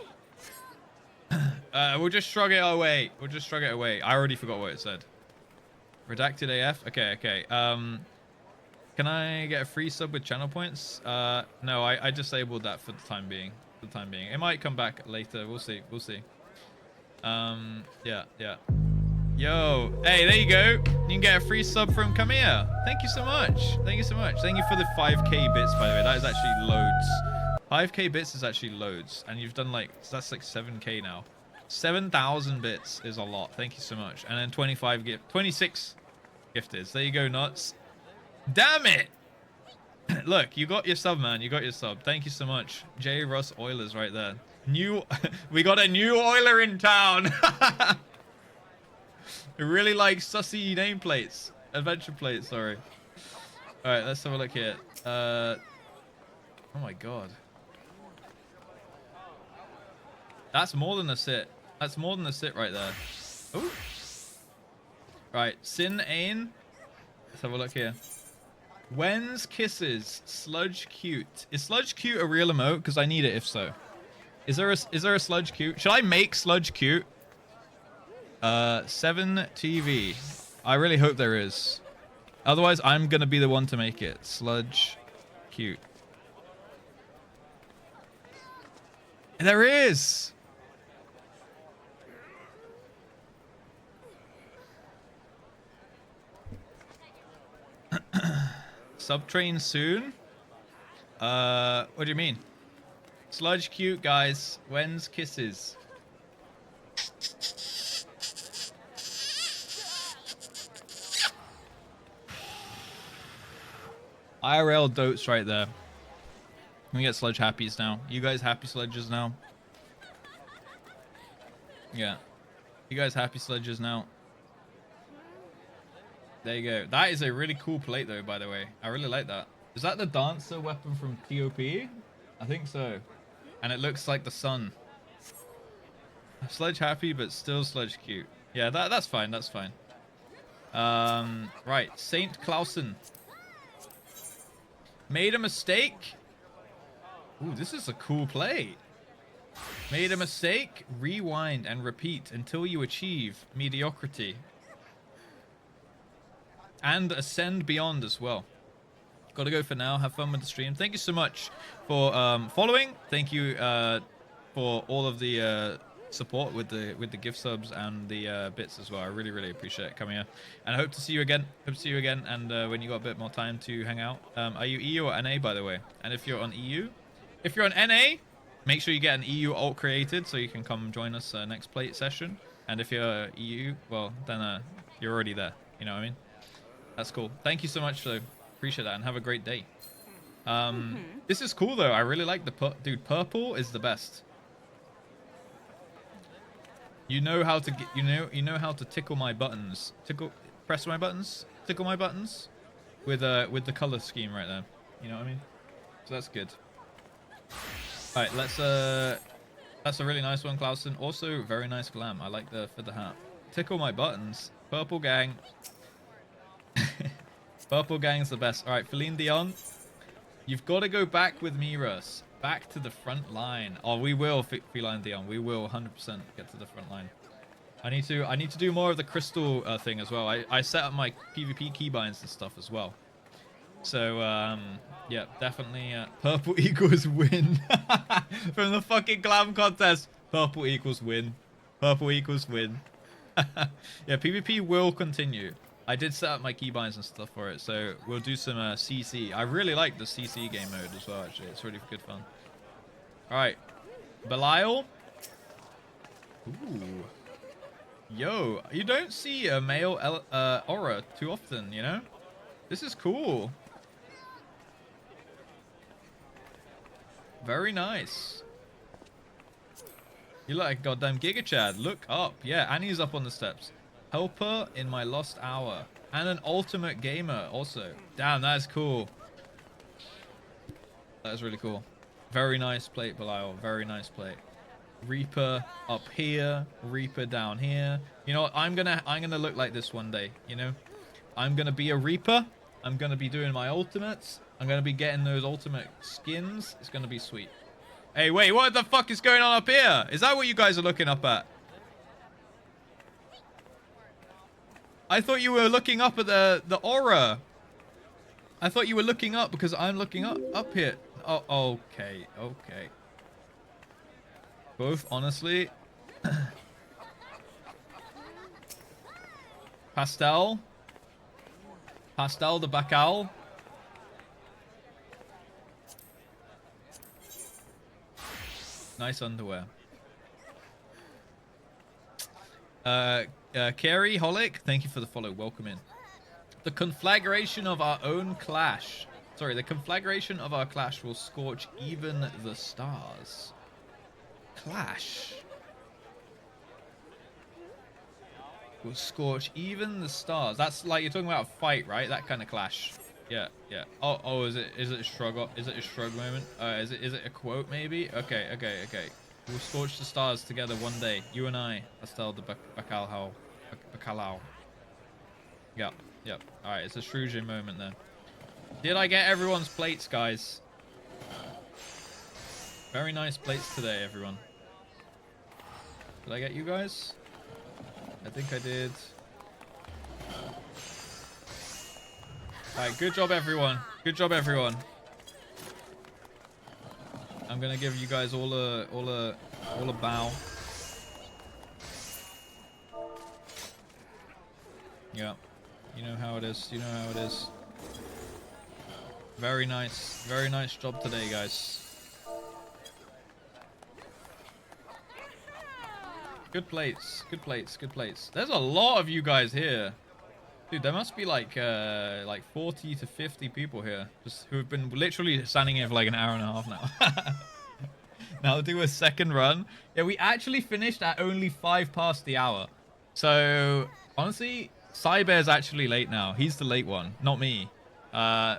We'll just shrug it away. We'll just shrug it away. I already forgot what it said. Redacted AF. Okay, okay. Can I get a free sub with channel points? No, I disabled that for the time being. For the time being. It might come back later. We'll see. We'll see. Yeah, yeah. Yo, hey, there you go. You can get a free sub from Kamia. Thank you so much. Thank you so much. Thank you for the 5k bits, by the way. That is actually loads. 5k bits is actually loads. And you've done like, so that's like 7k now. 7,000 bits is a lot. Thank you so much. And then 26 gifted. There you go, nuts. Damn it! Look, you got your sub, man. You got your sub. Thank you so much. JustRuss Oilers right there. We got a new Oiler in town. We really like sussy nameplates. Adventure plates, sorry. Alright, let's have a look here. Oh my god. That's more than a sit. That's more than a sit right there. Ooh. Right, Sin Ain. Let's have a look here. When's Kisses? Sludge Cute. Is Sludge Cute a real emote? Because I need it if so. Is there a Sludge Cute? Should I make Sludge Cute? 7 TV. I really hope there is. Otherwise, I'm gonna be the one to make it. Sludge, cute. There is. Subtrain soon. What do you mean? Sludge cute, guys. When's kisses? IRL dotes right there. We get sludge happies now. You guys happy sludges now? Yeah. You guys happy sludges now? There you go. That is a really cool plate though, by the way. I really like that. Is that the dancer weapon from TOP? I think so. And it looks like the sun. Sludge happy, but still sludge cute. Yeah, that's fine. That's fine. Right. Saint Clausen. Made a mistake. Ooh, this is a cool play. Made a mistake. Rewind and repeat until you achieve mediocrity. And ascend beyond as well. Gotta go for now. Have fun with the stream. Thank you so much for following. Thank you for all of the support with the gift subs and the bits as well. I really appreciate it coming here, and I hope to see you again. And when you got a bit more time to hang out. Are you EU or NA, by the way? And if you're on EU, if you're on NA, make sure you get an EU alt created so you can come join us next plate session. And if you're EU, well then you're already there. You know what I mean? That's cool. Thank you so much, though. Appreciate that, and have a great day. This is cool though. I really like the dude. Purple is the best. You know how to get. You know how to tickle my buttons. Press my buttons. Tickle my buttons. With the color scheme right there. You know what I mean? So that's good. All right, let's. That's a really nice one, Clausen. Also, very nice glam. I like the hat. Tickle my buttons. Purple gang. Purple gang's the best. All right, Feline Dion, you've got to go back with me, Russ. Back to the front line. Oh, we will, Feline Dion. We will 100% get to the front line. I need to do more of the crystal thing as well. I set up my PvP keybinds and stuff as well. So yeah, definitely. Purple equals win from the fucking glam contest. Purple equals win. Purple equals win. Yeah, PvP will continue. I did set up my keybinds and stuff for it, so we'll do some CC. I really like the CC game mode as well, actually. It's really good fun. Alright. Belial. Ooh. Yo, you don't see a male aura too often, you know? This is cool. Very nice. You look like a goddamn Giga Chad. Look up. Yeah, Annie's up on the steps. Helper in my lost hour. And an ultimate gamer also. Damn, that's cool. That is really cool. Very nice plate, Belial. Very nice plate. Reaper up here. Reaper down here. You know what? I'm gonna look like this one day, you know? I'm gonna be a Reaper. I'm gonna be doing my ultimates. I'm gonna be getting those ultimate skins. It's gonna be sweet. Hey, wait, what the fuck is going on up here? Is that what you guys are looking up at? I thought you were looking up at the aura. I thought you were looking up because I'm looking up here. Oh, okay. Both, honestly. Pastel the Bacal. Nice underwear. Carrie Holic, thank you for the follow. Welcome in. The conflagration of our own clash. Sorry, the conflagration of our clash will scorch even the stars. Clash. Will scorch even the stars. That's like you're talking about a fight, right? That kind of clash. Yeah. Oh, is it a shrug? Is it a shrug moment? Is it a quote maybe? Okay. We'll scorch the stars together one day. You and I. Pastel the Bacalhau. Yep. Alright, it's a Shrujin moment there. Did I get everyone's plates, guys? Very nice plates today, everyone. Did I get you guys? I think I did. Alright, good job everyone. Good job everyone. I'm gonna give you guys all a bow. Yeah. You know how it is. You know how it is. Very nice. Very nice job today, guys. Good plates. Good plates. Good plates. There's a lot of you guys here. Dude, there must be like 40 to 50 people here just who have been literally standing here for like an hour and a half now. Now I'll do a second run. Yeah, we actually finished at only 5 past the hour. So, honestly, Cybear's actually late now. He's the late one, not me.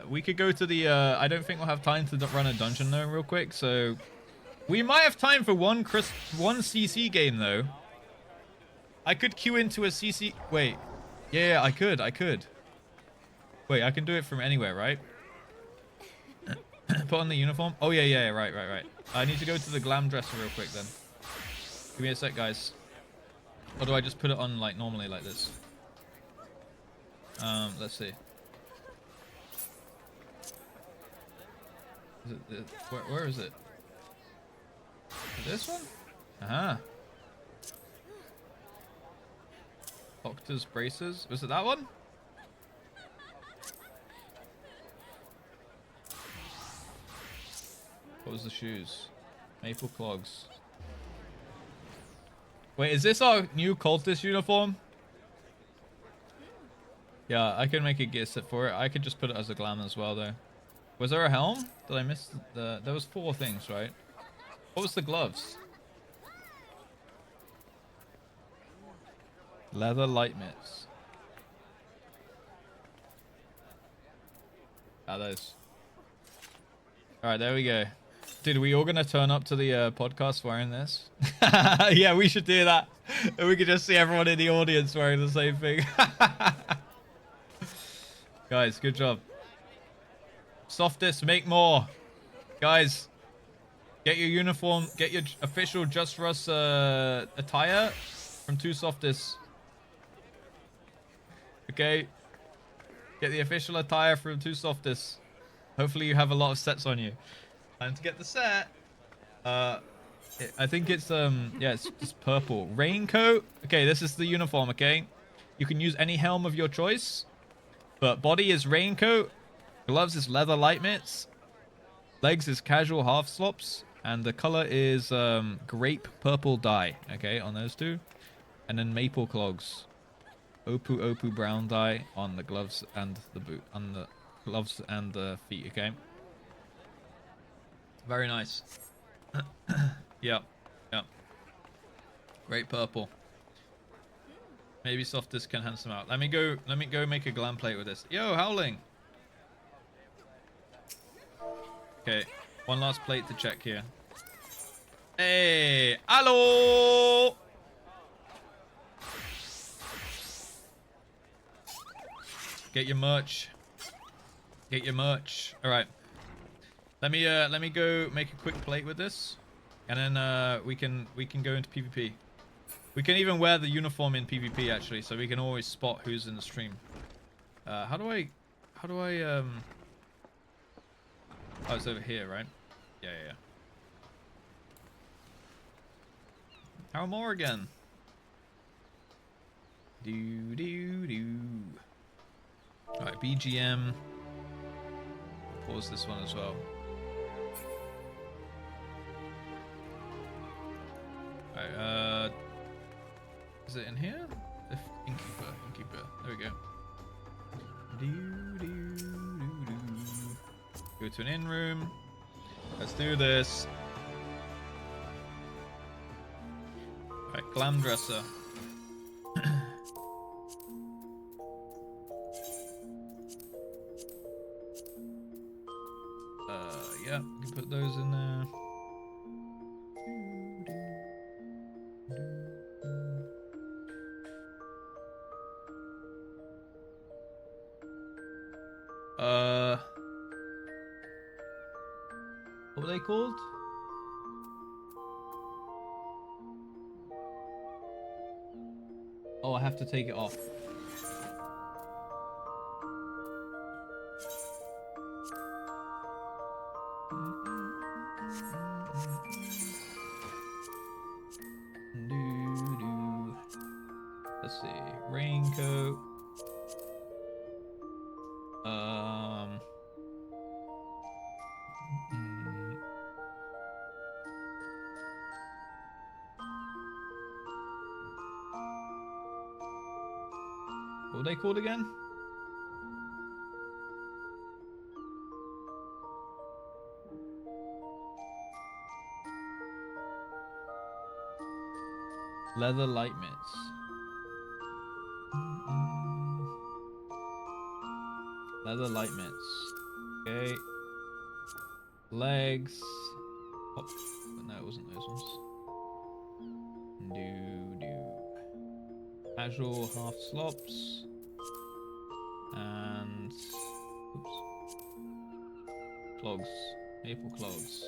We could go to the... I don't think we'll have time to run a dungeon though real quick. So, we might have time for one CC game though. I could queue into a CC... Wait. Yeah, I could. Wait, I can do it from anywhere, right? Put on the uniform. Oh, yeah, right. I need to go to the glam dresser real quick then. Give me a sec, guys. Or do I just put it on like normally like this? Let's see. Is it where is it? This one? Aha. Doctor's braces. Was it that one? What was the shoes? Maple clogs. Wait, is this our new cultist uniform? Yeah, I can make a guess for it. I could just put it as a glam as well, though. Was there a helm? Did I miss the... There was 4 things, right? What was the gloves? Leather light mitts. Ah, those. Alright, there we go. Dude, are we all gonna turn up to the podcast wearing this? Yeah, we should do that. And we could just see everyone in the audience wearing the same thing. Guys, good job. Softest, make more. Guys, get your uniform, get your official JustRuss attire from 2 Softists. Okay. Get the official attire from 2 Softists. Hopefully you have a lot of sets on you. And to get the set, I think it's yeah, it's just purple. Raincoat. Okay, this is the uniform, okay? You can use any helm of your choice. But body is raincoat. Gloves is leather light mitts. Legs is casual half slops. And the color is grape purple dye, okay, on those 2. And then maple clogs. Opu brown dye on the gloves and the boot, on the gloves and the feet, okay? Very nice. Yeah. Great purple. Maybe Softest can hand some out. Let me go make a glam plate with this. Yo, Howling. Okay, one last plate to check here. Hey, hello. Get your merch. Get your merch. All right. Let me go make a quick plate with this, and then we can go into PvP. We can even wear the uniform in PvP actually, so we can always spot who's in the stream. How do I oh, it's over here, right? Yeah. How more again? Do. Alright, BGM. I'll pause this one as well. Alright, is it in here? Innkeeper. There we go. Go to an inn room. Let's do this. Alright, glam dresser. Yeah, we can put those in there. What were they called? Oh, I have to take it off. Let's see. Raincoat. What were they called again? Leather light mitts. Leather light mitts. Okay. Legs. Oh, no, it wasn't those ones. Casual half slops. And oops. Clogs. Maple clogs.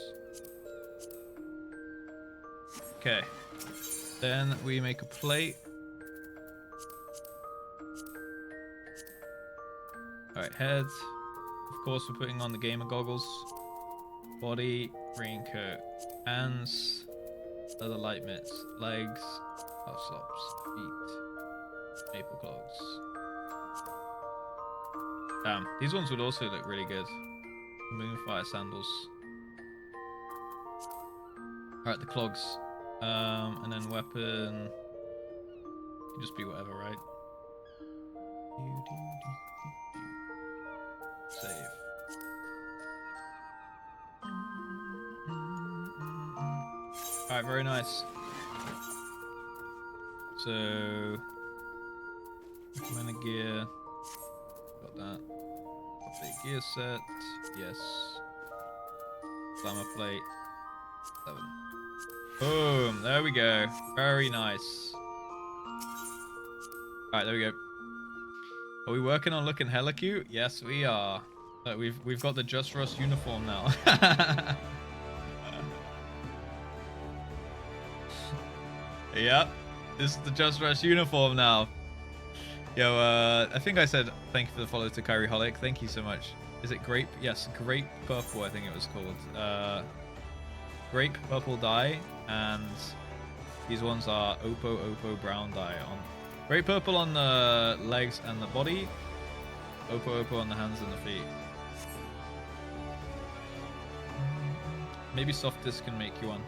Okay. Then we make a plate. Alright, head. Of course, we're putting on the gamer goggles. Body, raincoat, hands, leather light mitts, legs, half slops, feet, maple clogs. Damn, these ones would also look really good. Moonfire sandals. Alright, the clogs. And then weapon. Can just be whatever, right? Save. Alright, very nice. So, recommended gear. Got that. Update gear set. Yes. Glamour plate. 7. Boom. There we go. Very nice. Alright, there we go. Are we working on looking hella cute? Yes, we are. Look, we've got the JustRuss uniform now. Yep, this is the JustRuss uniform now. Yo, I think I said thank you for the follow to Kyrie Holic. Thank you so much. Is it grape? Yes, grape purple. I think it was called. Grape purple dye, and these ones are Oppo brown dye on. Grape purple on the legs and the body. Oppo on the hands and the feet. Maybe soft disc can make you one.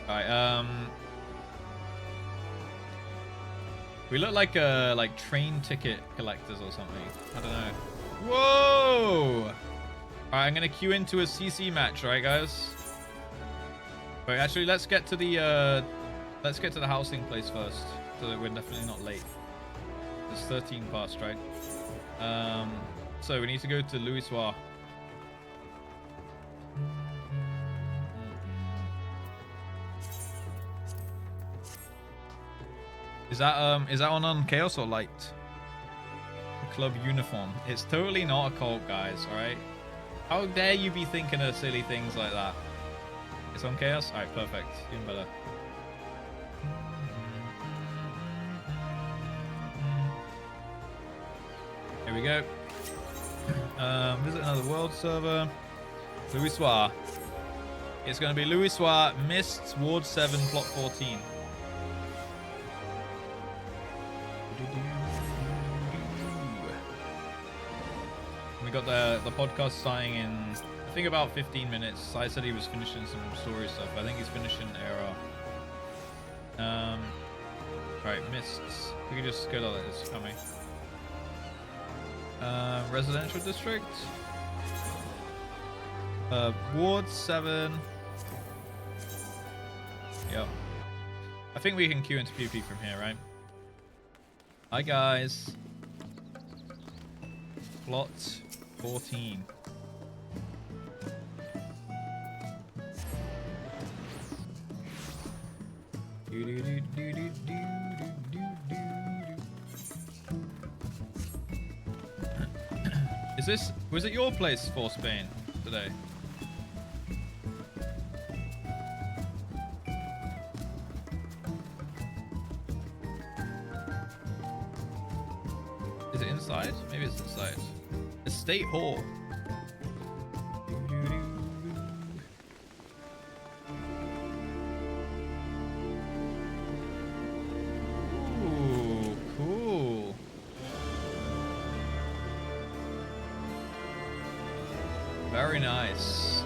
Alright, we look like train ticket collectors or something. I don't know. Whoa! Alright, I'm gonna queue into a CC match, alright guys? Wait, actually let's get to the housing place first, so that we're definitely not late. It's 13 past, right? So we need to go to Louis Soir. Is that one on Chaos or Light? The club uniform. It's totally not a cult, guys, alright? How dare you be thinking of silly things like that? It's on Chaos? Alright, perfect. Even better. Here we go. Visit another world server. Louis Soir. It's going to be Louis Soir, Mists, Ward 7, Plot 14. We got the podcast starting in, I think, about 15 minutes. Sai said he was finishing some story stuff. I think he's finishing ARR. Alright, Mists. We can just go to this coming. Residential district. Ward 7. Yep. I think we can queue into PvP from here, right? Hi guys. Plot 14. Was it your place for Spain today? Is it inside? Maybe it's inside. Estate Hall. Very nice.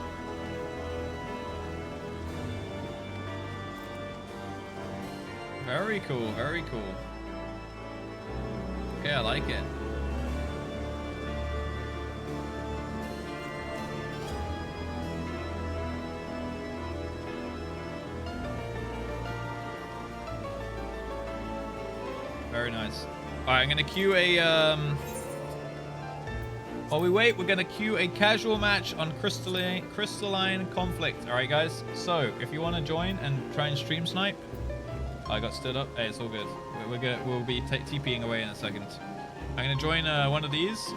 Very cool, very cool. Okay, I like it. Very nice. Alright, I'm gonna queue a while we wait, we're gonna queue a casual match on crystalline conflict. Alright guys, so if you wanna join and try and stream snipe. I got stood up. Hey, it's all good. We'll be TPing away in a second. I'm gonna join one of these.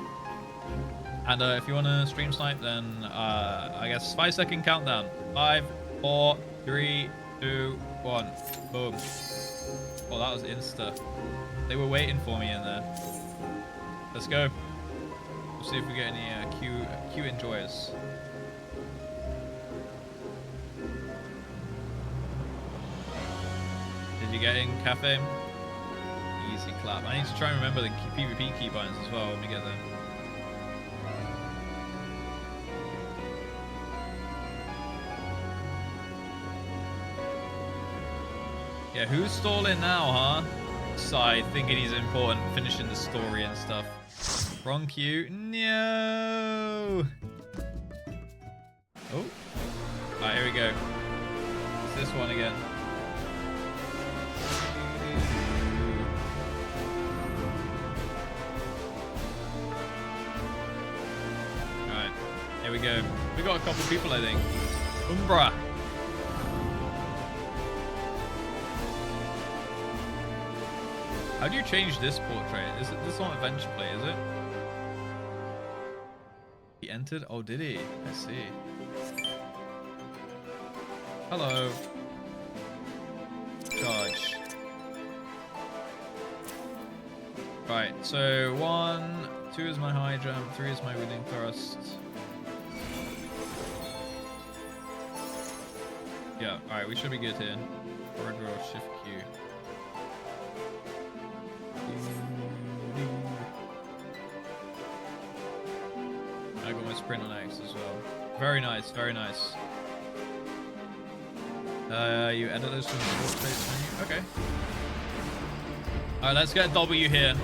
And if you wanna stream snipe, then I guess 5-second countdown. 5, 4, 3, 2, 1. Boom. Oh, that was insta. They were waiting for me in there. Let's go. We'll see if we get any queue enjoyers. Did you get in, Cafe? Easy clap. I need to try and remember the PvP keybinds as well when we get there. Yeah, who's stalling now, huh? Side, thinking he's important, finishing the story and stuff. Wrong queue. No! Oh. Alright, here we go. It's this one again. Alright, here we go. We got a couple people, I think. Umbra. How do you change this portrait? Is it this on adventure play, is it? He entered? Oh, did he? I see. Hello. Charge. Right, so 1, 2 is my high jump, 3 is my winning thrust. Yeah, alright, we should be good here. Forward roll, shift Q. I got my sprint on X as well. Very nice, very nice. You edit those from the portraits menu? Okay. Alright, let's get W here.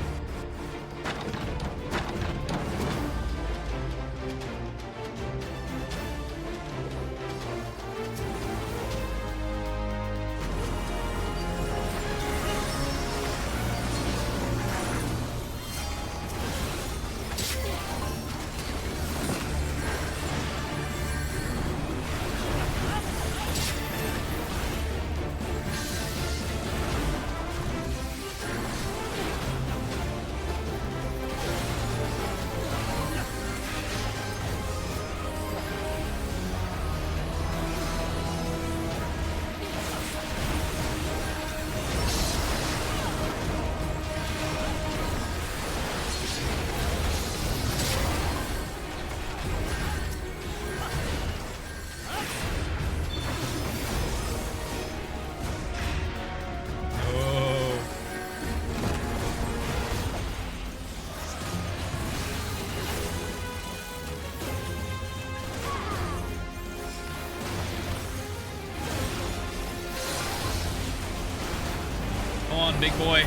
Come on, big boy.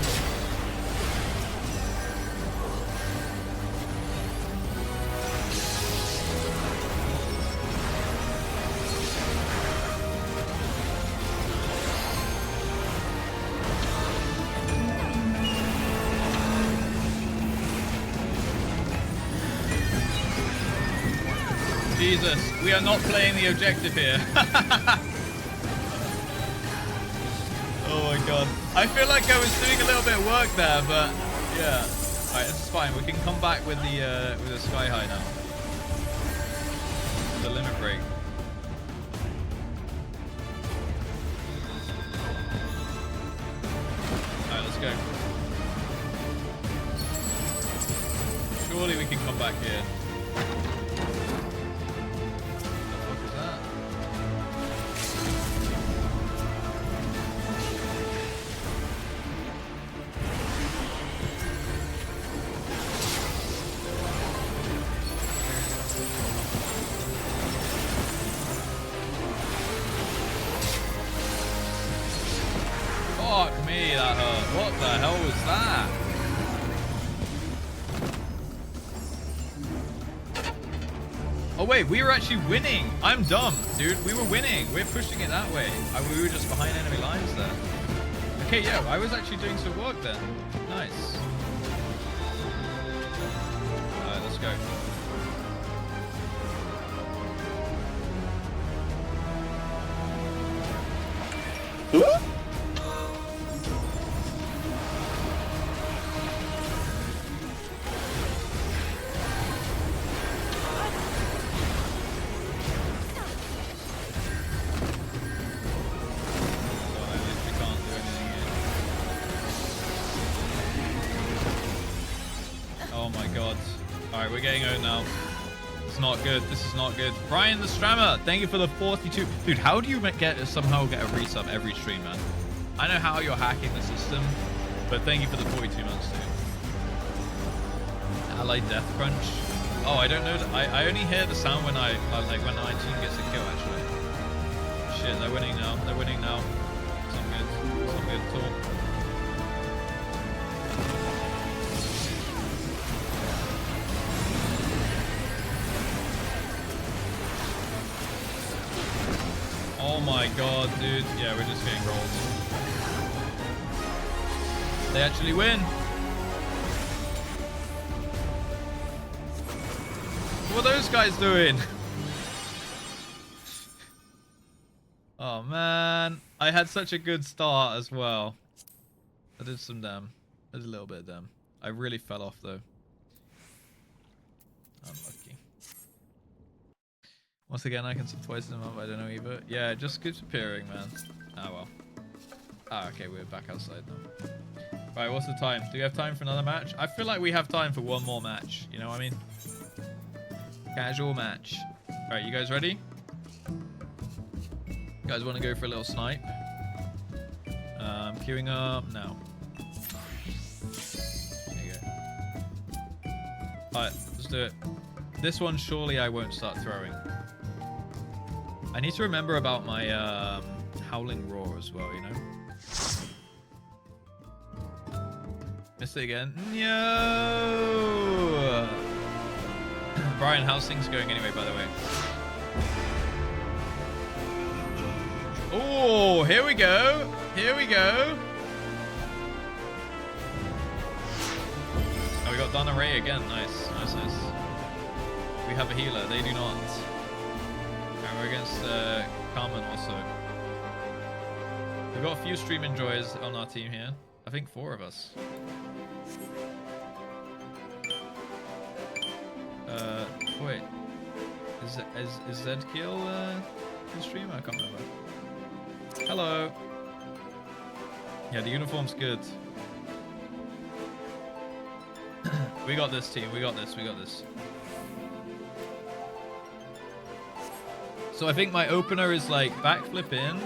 Jesus, we are not playing the objective here. Oh my god. I feel like I was doing a little bit of work there, but yeah. Alright, this is fine. We can come back with the sky high now. The limit break. Alright, let's go. Surely we can come back here. that hurt. What the hell was that? Oh wait, we were actually winning. I'm dumb, dude. We were winning. We're pushing it that way. We were just behind enemy lines there. Okay, yeah, I was actually doing some work then. Nice. Alright, let's go. Oh my god. Alright, we're getting owned now. It's not good. This is not good. Brian the Strammer, thank you for the 42. Dude, how do you somehow get a resub every stream, man? I know how you're hacking the system, but thank you for the 42 months, dude. Allied Death Crunch. Oh, I don't know. I only hear the sound when when my team gets a kill, actually. Shit, they're winning now. They're winning now. It's not good. It's not good at all. Oh my god, dude. Yeah, we're just getting rolled. They actually win. What are those guys doing? Oh man. I had such a good start as well. I did some damn. I did a little bit of damn. I really fell off though. Unlucky. Once again, I can sub twice in a month. I don't know either. Yeah, it just keeps appearing, man. Ah, well. Ah, okay, we're back outside now. Right, what's the time? Do we have time for another match? I feel like we have time for one more match. You know what I mean? Casual match. Alright, you guys ready? You guys want to go for a little snipe? Queuing up now. There you go. Alright, let's do it. This one, surely I won't start throwing. I need to remember about my Howling Roar as well, you know? Missed it again. No! Brian, how's things going anyway, by the way? Oh, here we go. Here we go. Oh, we got Donna Ray again. Nice, nice, nice. We have a healer. They do not. And we're against Carmen also. We've got a few stream enjoyers on our team here. I think 4 of us. Wait. Is Zedkill in stream? I can't remember. Hello. Yeah, the uniform's good. We got this, team. We got this. We got this. So I think my opener is like backflip in,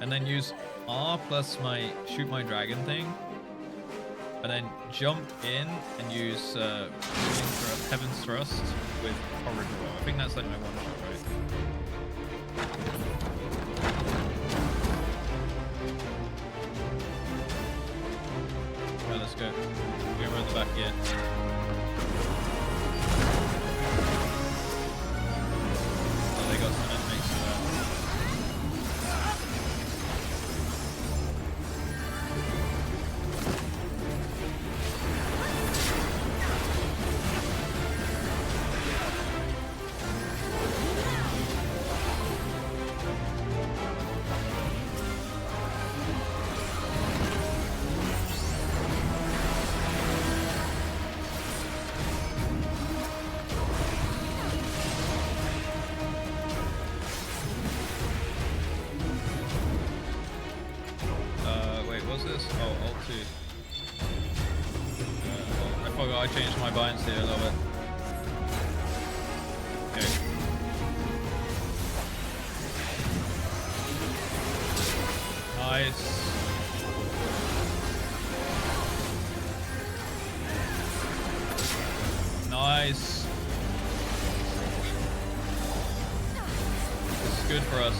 and then use R plus my shoot my dragon thing, and then jump in and use Heaven's Thrust with Corridor. I think that's like my one shot, right? Right, let's go. We're at the back here. Oh, they got some enemies there. I changed my binds here a little bit. Okay. Nice. Nice. This is good for us.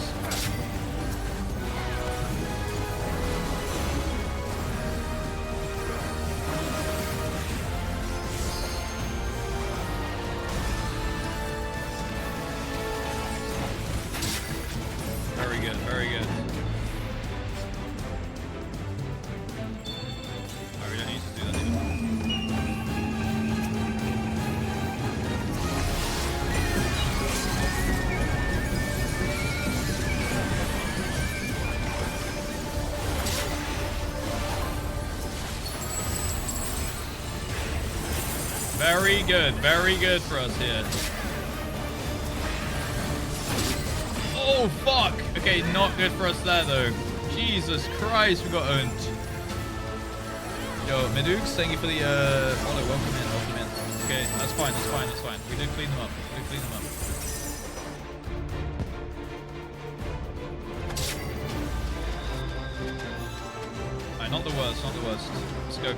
Very good. Alright, we don't need to do that anymore. Very good for us here. Oh, fuck. Okay, not good for us there, though. Jesus Christ, we got owned. Yo, Medux, thank you for the follow. Welcome in. Okay, that's fine. We did clean them up. Alright, not the worst. Let's go.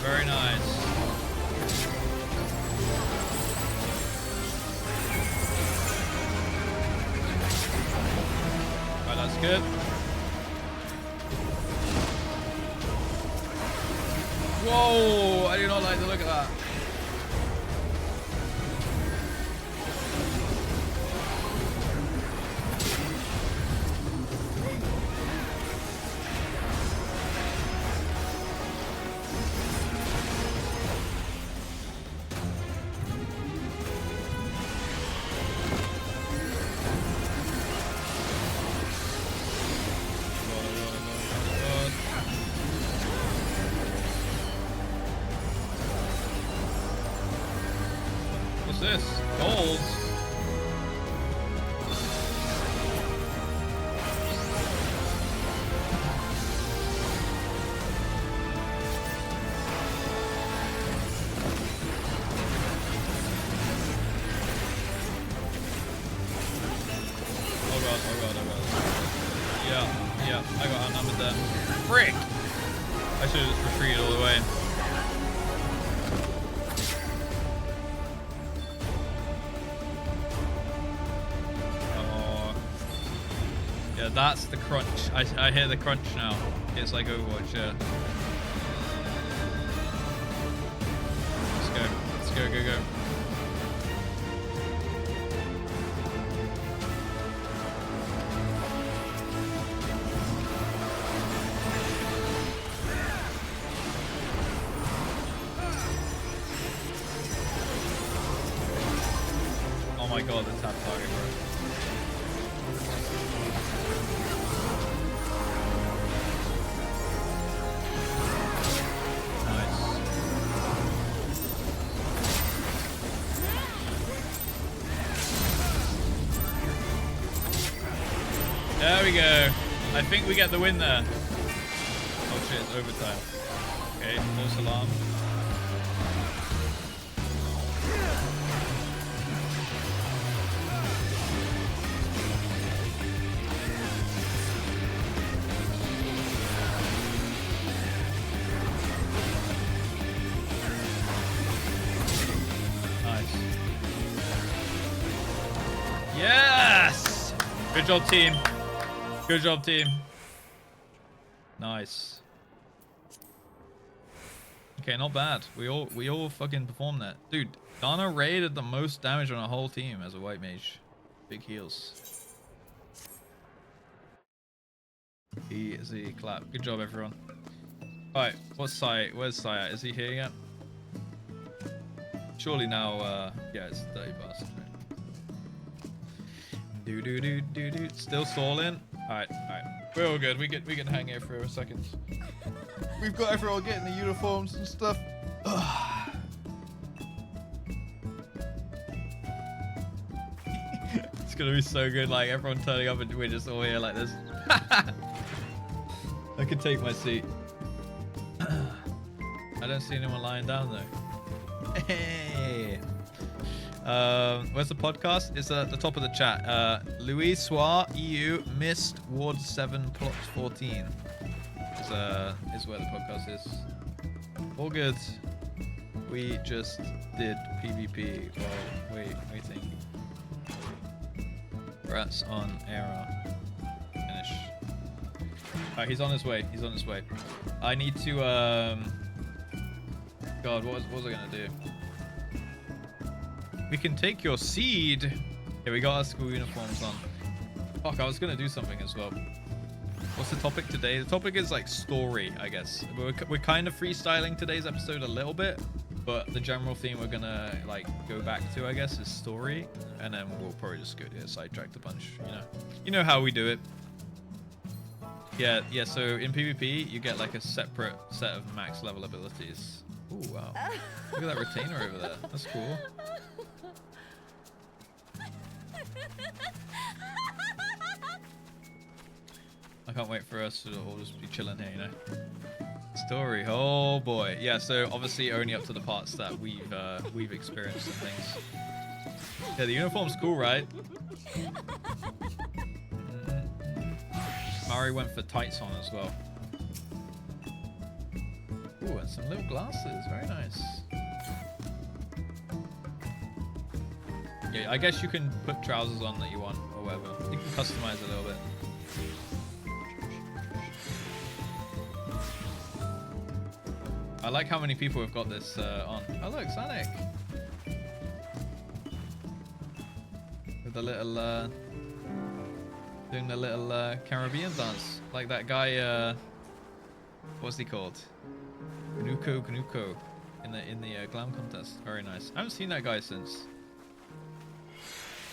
Very nice. Alright, that's good. Whoa! I do not like the look of that. This gold. Oh god. Yeah, I got outnumbered there. Frick! I should have just retreated all the way. That's the crunch. I hear the crunch now. It's like Overwatch, yeah. Let's go. Oh my god, the tap target, bro. There we go. I think we get the win there. Oh shit, it's overtime. Okay, false alarm. Nice. Yes! Good job, team. Good job, team. Nice. Okay, not bad. We all fucking performed that. Dude, Dana Ray did the most damage on our whole team as a white mage. Big heals. Easy clap. Good job, everyone. Alright, what's Sai? Where's Sai at? Is he here yet? Surely now, yeah, it's a dirty bastard. Do. Still stalling. Alright. We're all good. We can hang here for a second. We've got everyone getting the uniforms and stuff. It's gonna be so good, like everyone turning up and we're just all here like this. I can take my seat. I don't see anyone lying down though. Hey. Where's the podcast? It's at the top of the chat. Louis Soir EU missed Ward 7 plot 14 is where the podcast is. All good. We just did PvP while waiting. Rats on error. Finish. Alright, he's on his way. He's on his way. I need to, God, what was I gonna do? We can take your seed. Yeah, we got our school uniforms on. Fuck, I was gonna do something as well. What's the topic today? The topic is like story, I guess. We're kind of freestyling today's episode a little bit, but the general theme we're gonna like go back to, I guess, is story, and then we'll probably just go get sidetracked a bunch. You know how we do it. Yeah. So in PvP, you get like a separate set of max level abilities. Oh wow! Look at that retainer over there. That's cool. I can't wait for us to all just be chilling here, you know. Story, oh boy. Yeah, so obviously only up to the parts that we've experienced and things. Yeah, the uniform's cool, right? Mari went for tights on as well. Ooh, and some little glasses, very nice. Yeah, I guess you can put trousers on that you want or whatever. You can customize a little bit. I like how many people have got this on. Oh look, Sonic! With the little, doing the little Caribbean dance. Like that guy, what's he called? Kanuko in the glam contest. Very nice. I haven't seen that guy since.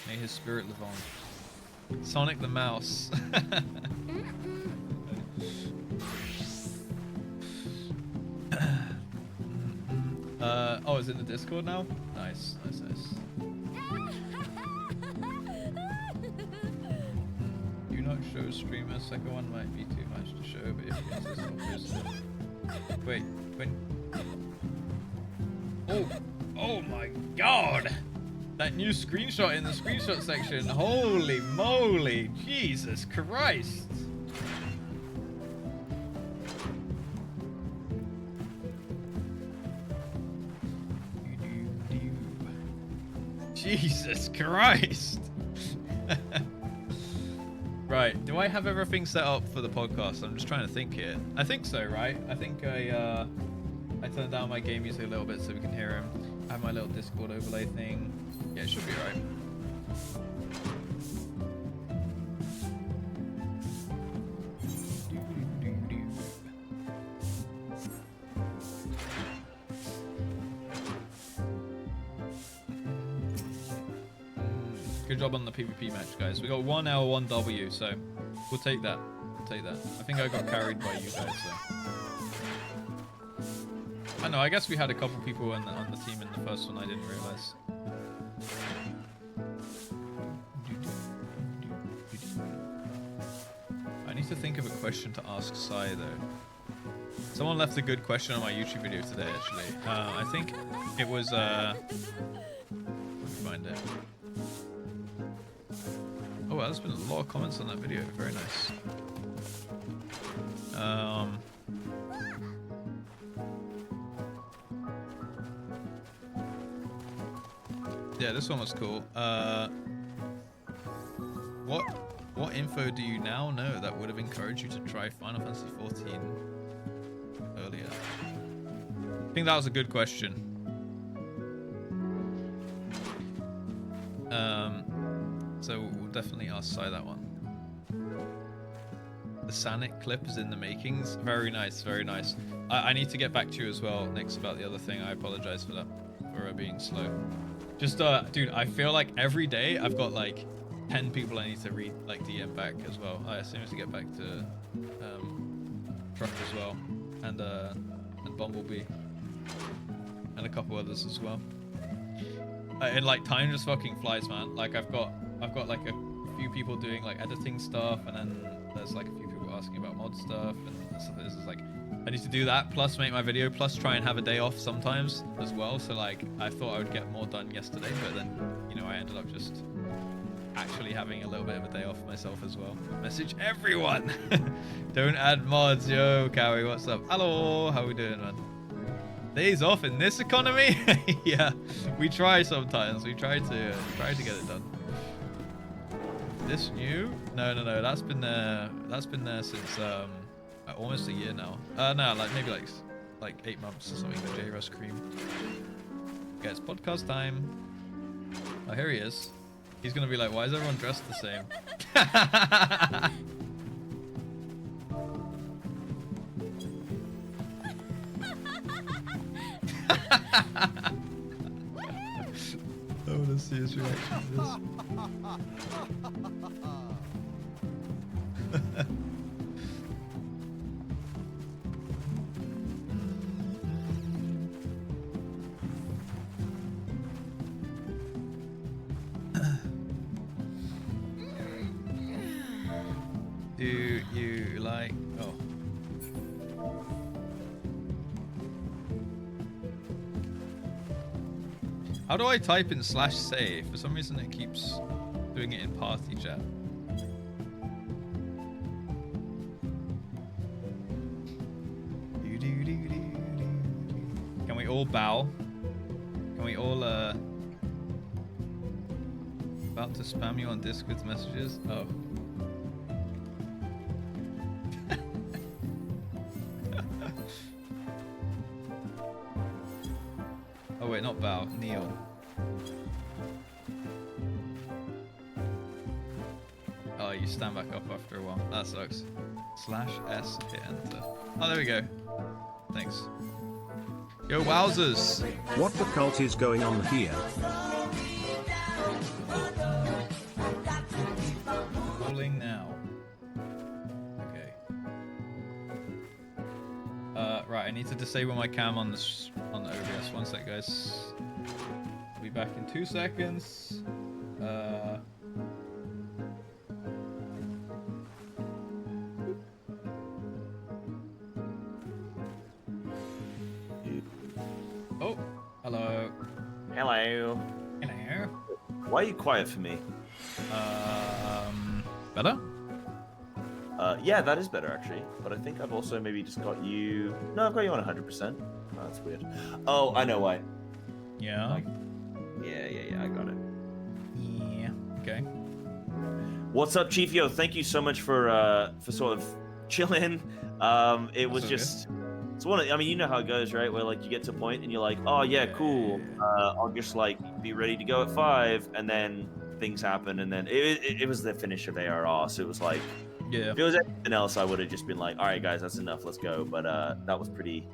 May his spirit live on. Sonic the Mouse. Oh, it's in the Discord now? Nice. Do not show streamer. Second one might be too much to show, but if you insist on posting. Wait, when? Oh my god! That new screenshot in the screenshot section. Holy moly! Jesus Christ! Jesus Christ! Right, do I have everything set up for the podcast? I'm just trying to think here. I think so, right? I think I turned down my game music a little bit so we can hear him. I have my little Discord overlay thing. Yeah, it should be right. Good job on the PvP match, guys. We got 1 L, 1 W, so we'll take that. I think I got carried by you guys, so. I know, I guess we had a couple people on the team in the first one I didn't realize. I need to think of a question to ask Sai, though. Someone left a good question on my YouTube video today, actually. I think it was, let me find it. Oh, wow, there's been a lot of comments on that video. Very nice. Yeah, this one was cool. What info do you now know that would have encouraged you to try Final Fantasy XIV earlier? I think that was a good question. So we'll definitely ask Sai that one. The Sanic clip is in the makings. Very nice, very nice. I need to get back to you as well, Nix, about the other thing. I apologize for that, for being slow. Just, dude, I feel like every day I've got like 10 people I need to read, like DM back as well. I assume to get back to Truck as well, and Bumblebee, and a couple others as well. And like time just fucking flies, man. Like I've got like a few people doing like editing stuff, and then there's like a few people asking about mod stuff, and stuff. This is like I need to do that, plus make my video, plus try and have a day off sometimes as well. So like I thought I would get more done yesterday, but then you know I ended up just actually having a little bit of a day off myself as well. Message everyone. Don't add mods. Yo, Cowie, what's up? Hello, how we doing, man? Days off in this economy? Yeah, we try sometimes. We try to get it done. This new? No. That's been there. That's been there since almost a year now. No, like maybe like 8 months or something. The JustRuss cream. Okay, it's podcast time. Oh, here he is. He's gonna be like, why is everyone dressed the same? I want to see his reaction to this. Do you like... Oh. How do I type in /say? For some reason it keeps doing it in party chat. Can we all bow? Can we all about to spam you on Discord messages? Oh. Oh wait, not bow, kneel. Oh, you stand back up after a while. That sucks. /S, hit enter. Oh, there we go. Thanks. Yo, wowzers! What the cult is going on here? Rolling now. Okay. Right, I need to disable my cam on the OBS. One sec, guys. I'll be back in 2 seconds. Oh, hello. Hello. Hello. Why are you quiet for me? Better? Yeah, that is better actually. But I think I've also maybe just got you. No, I've got you on 100%. Oh, that's weird. Oh, I know why. Yeah. Yeah, I got it. Yeah. Okay. What's up, Chief? Yo, thank you so much for sort of chilling. It was all just. It's one of, I mean, you know how it goes, right? Where like you get to a point and you're like, oh yeah, cool. I'll just like be ready to go at 5, and then things happen, and then it was the finish of ARR, so it was like, Yeah. if it was anything else, I would have just been like, all right, guys, that's enough, let's go. But that was pretty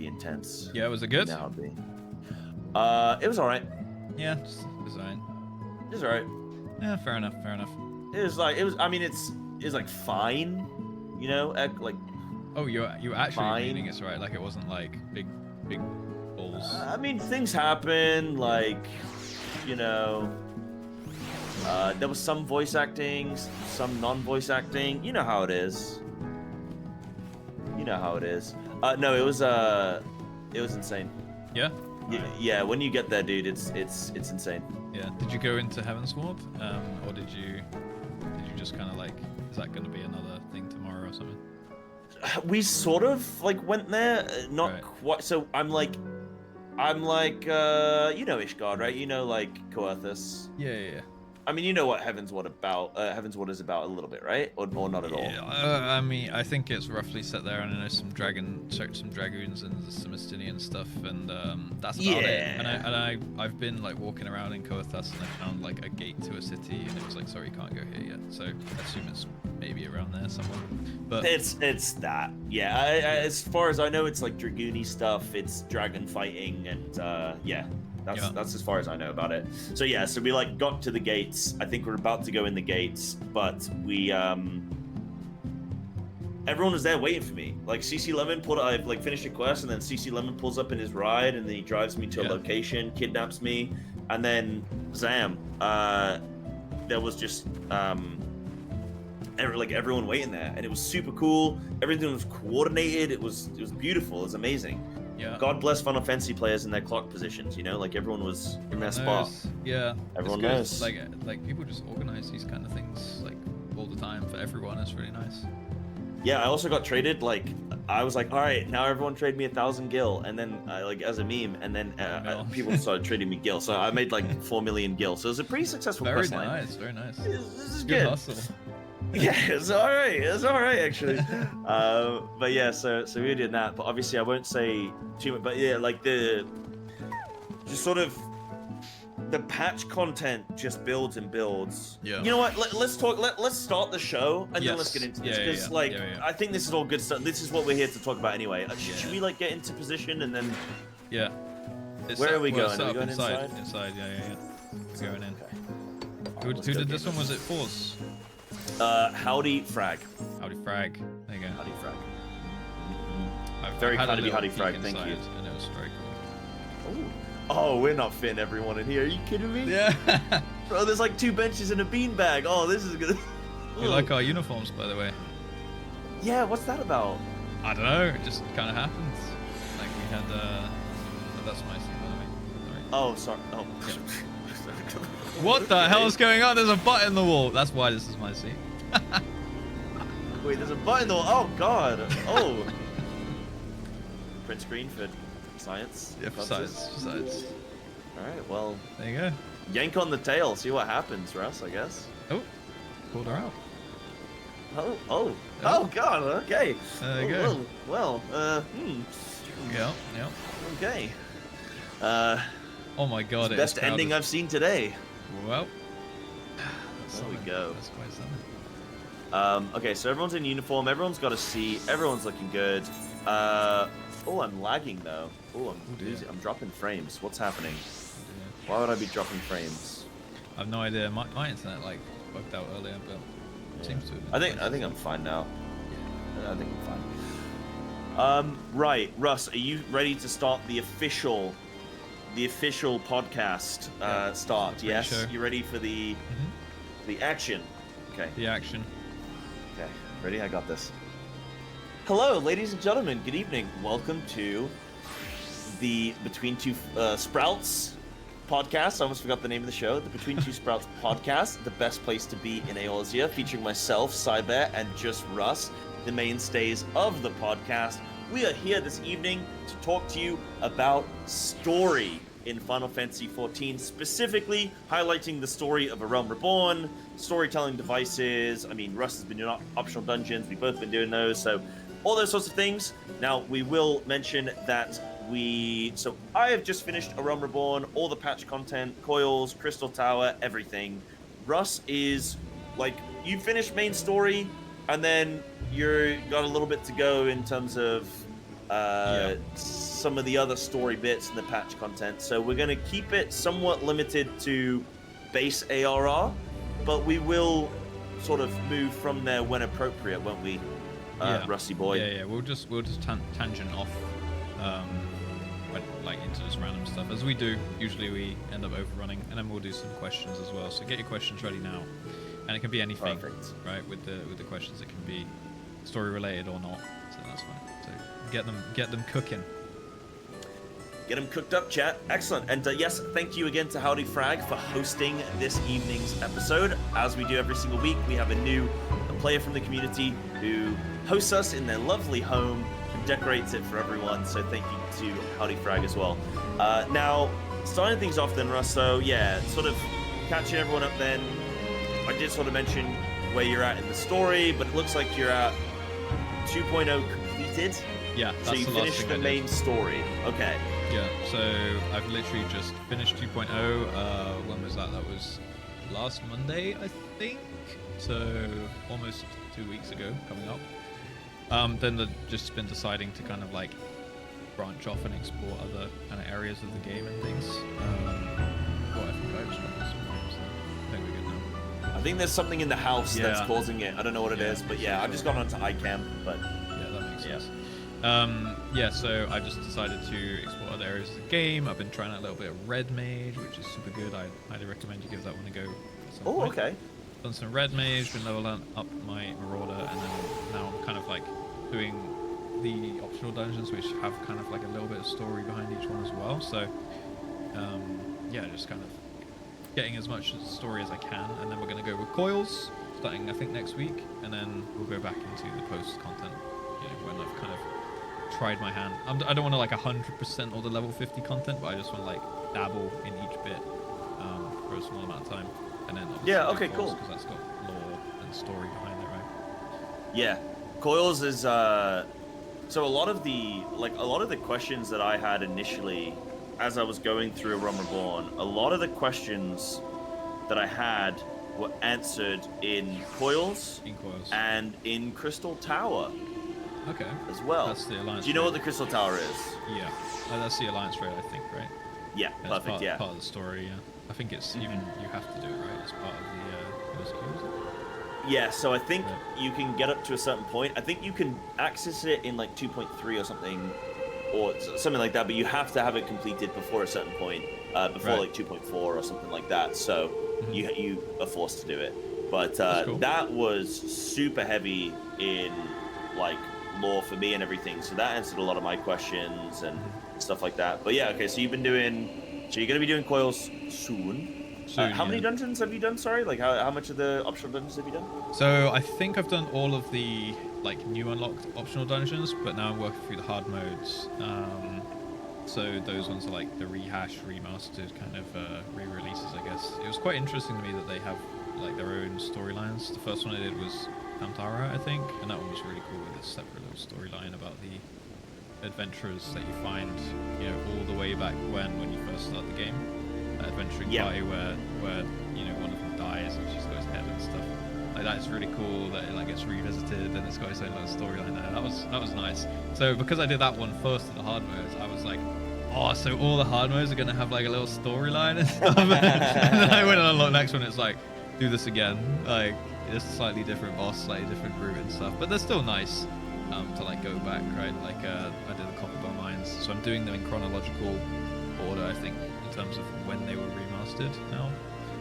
intense. Yeah, was it good? Now it'd be. It was all right. Yeah, just design. It was all right. Yeah, fair enough. Fair enough. It was like I mean, it was like fine, you know, like. Oh, you were actually Fine. meaning it's right. Like it wasn't like big balls. I mean, things happen, like, you know, there was some voice acting, some non-voice acting. You know how it is. No, it was insane. Yeah. Yeah, when you get there, dude, it's insane. Yeah. Did you go into Heavensward, or did you just kind of like, is that going to be another thing tomorrow or something? We sort of like went there, not Right. quite. So I'm like, you know Ishgard, right? You know, like Coerthus. Yeah. I mean, you know what Heavensward is about a little bit, right? Or not at all. Yeah. I mean, I think it's roughly set there, and I know some dragoons and some Estinian stuff, and that's about it. And I've been like walking around in Coerthus, and I found like a gate to a city, and it was like, sorry, you can't go here yet. So I assume it's maybe around there somewhere. But It's that. Yeah. As far as I know, it's like dragoony stuff. It's dragon fighting, and yeah. That's as far as I know about it. So yeah, so we like got to the gates. I think we're about to go in the gates, but we everyone was there waiting for me. Like CC Lemon I've like finished a quest, and then CC Lemon pulls up in his ride, and then he drives me to a location, kidnaps me, and then Zam. There was just everyone waiting there, and it was super cool. Everything was coordinated. It was beautiful. It was amazing. yeah. God bless Final Fantasy players in their clock positions, you know, like everyone was in their spot. Yeah. Everyone it's good. knows. Like people just organize these kind of things like all the time for everyone. It's really nice. Yeah, I also got traded, like, I was like, all right, now everyone trade me 1,000 gil, and then, like, as a meme, and then people started trading me gil, so I made, like, 4 million gil, so it was a pretty successful Very questline. nice, very nice. This is Good good. hustle. Yeah, it's alright, actually. But yeah, so we did that, but obviously I won't say too much, but yeah, like, just sort of, the patch content just builds and builds. Yeah. You know what? Let's start the show and then let's get into this because, I think this is all good stuff. This is what we're here to talk about anyway. Should we like get into position and then? Yeah. Where are we going? Are we going inside? Inside. Yeah. We're going in. Okay. Who did this one? Was it Force? Howdy Frag. Howdy Frag. There you go. Howdy Frag. Very kind of you, Howdy peek Frag. Thank you. And it was very cool. Ooh. Oh, we're not fitting everyone in here. Are you kidding me? Yeah. Bro, there's like 2 benches and a beanbag. Oh, this is good. We like our uniforms, by the way. Yeah, what's that about? I don't know. It just kind of happens. Like we had. Oh, that's my seat, by the way. Sorry. Oh, sorry. Oh. Yeah. What the hell is going on? There's a butt in the wall. That's why this is my seat. Wait, there's a button in the wall. Oh God. Oh. Print screen for science. Yeah, for science. All right. Well. There you go. Yank on the tail. See what happens, Russ. I guess. Oh, pulled her out. Oh God. Okay. There you go. Well. Yeah. Okay. Oh my God! It's the best ending I've seen today. Well. There we go. That's quite something. Okay, so everyone's in uniform. Everyone's got a seat. Everyone's looking good. Oh, I'm lagging though. Oh, I'm dropping frames. What's happening? Why would I be dropping frames? I have no idea. My internet like bugged out earlier, but it seems to. I think I'm fine now. Yeah, I think I'm fine. Right, Russ, are you ready to start the official podcast start? Yes. Sure. You ready for the action? Okay. The action. Okay. Ready? I got this. Hello, ladies and gentlemen. Good evening. Welcome to the Between Two Sprouts podcast. I almost forgot the name of the show. The Between Two Sprouts podcast, the best place to be in Eorzea, featuring myself, Cyber, and JustRuss, the mainstays of the podcast. We are here this evening to talk to you about story in Final Fantasy XIV, specifically highlighting the story of A Realm Reborn, storytelling devices. I mean, Russ has been doing optional dungeons. We've both been doing those, so all those sorts of things. Now, we will mention that so I have just finished A Realm Reborn, all the patch content, coils, Crystal Tower, everything. Russ is, like, you finished main story, and then you're got a little bit to go in terms of some of the other story bits and the patch content. So we're going to keep it somewhat limited to base ARR, but we will sort of move from there when appropriate, won't we, Rusty boy? Yeah. We'll just tangent off, like into just random stuff as we do. Usually we end up overrunning, and then we'll do some questions as well. So get your questions ready now, and it can be anything, right? With the questions, it can be story related or not. So that's fine. So get them cooking. Get them cooked up, chat. Excellent. And yes, thank you again to Howdy Frag for hosting this evening's episode. As we do every single week, we have a player from the community who hosts us in their lovely home and decorates it for everyone. So thank you to Howdy Frag as well. Now, starting things off then, Russ. So yeah, sort of catching everyone up then. I did sort of mention where you're at in the story, but it looks like you're at 2.0 completed. Yeah, that's so you finished the main story. Okay. Yeah, so I've literally just finished 2.0. When was that? That was last Monday, I think. So almost 2 weeks ago, coming up. Then they've just been deciding to kind of like branch off and explore other kind of areas of the game and things. I think I just dropped some names, so I think we're good now. I think there's something in the house that's causing it. I don't know what it is, but yeah, I've just gone onto iCam, but yeah, that makes sense. So I just decided to explore other areas of the game. I've been trying out a little bit of Red Mage, which is super good. I highly recommend you give that one a go. Oh, okay. Done some Red Mage, been leveling up my Marauder, and then now I'm kind of like doing the optional dungeons, which have kind of like a little bit of story behind each one as well. So, just kind of getting as much story as I can, and then we're going to go with coils. starting I think next week, and then we'll go back into the post content. You know, when I've kind of tried my hand. I don't want to like 100% all the level 50 content, but I just want to like dabble in each bit for a small amount of time, and then yeah, okay, cool. Because that's got lore and story behind it, right? Yeah, Coils is so a lot of the questions that I had initially as I was going through Realm Reborn, a lot of the questions that I had were answered in Coils, and in Crystal Tower. Okay. As well. That's the Alliance. Do you know what the Crystal Tower is? Yeah. That's the Alliance raid, I think, right? Yeah, perfect, yeah. Part of the story, yeah. I think it's even, you have to do it, right? As part of the skills. Yeah, so I think you can get up to a certain point. I think you can access it in like 2.3 or something, or something like that, but you have to have it completed before a certain point, before like 2.4 or something like that. So you are forced to do it. But cool. That was super heavy in like lore for me and everything. So that answered a lot of my questions and stuff like that. But yeah, okay. So you've been doing. So you're gonna be doing Coils soon. How many dungeons have you done? Sorry, like how much of the optional dungeons have you done? So I think I've done all of the like new unlocked optional dungeons, but now I'm working through the hard modes. So those ones are like the rehash, remastered kind of re-releases, I guess. It was quite interesting to me that they have like their own storylines. The first one I did was Pantara, I think, and that one was really cool with a separate little storyline about the adventurers that you find, you know, all the way back when you first start the game. That adventuring party where you know one of them dies and she's got his head and stuff. Like that's really cool that it like gets revisited and it's got its own little storyline there. That was nice. So because I did that one first in the hard modes, I was like, oh, so all the hard modes are gonna have like a little storyline and stuff. And then I went and unlocked the next one. It's like, do this again. Like it's a slightly different boss, slightly different route and stuff, but they're still nice to like go back, right? Like I did the Copper Bar Mines, so I'm doing them in chronological order, I think, in terms of when they were remastered now.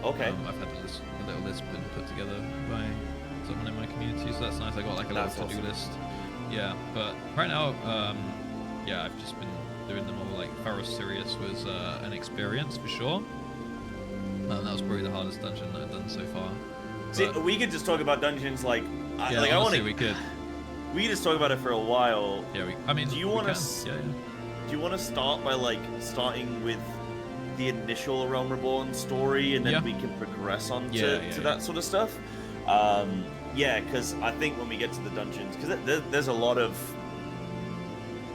Okay. I've had a little list been put together by someone in my community, so that's nice. I got like a little to-do list. Yeah, but right now, yeah, I've just been doing them all. Like Pharos Sirius was an experience for sure. That was probably the hardest dungeon that I've done so far. See, we could just talk about dungeons like. Yeah, like, honestly, we could. We could just talk about it for a while. Yeah, I mean, do you want to? Yeah. Do you want to start by like starting with the initial Realm Reborn story, and then we can progress on to that sort of stuff? Yeah, because I think when we get to the dungeons, because there's a lot of.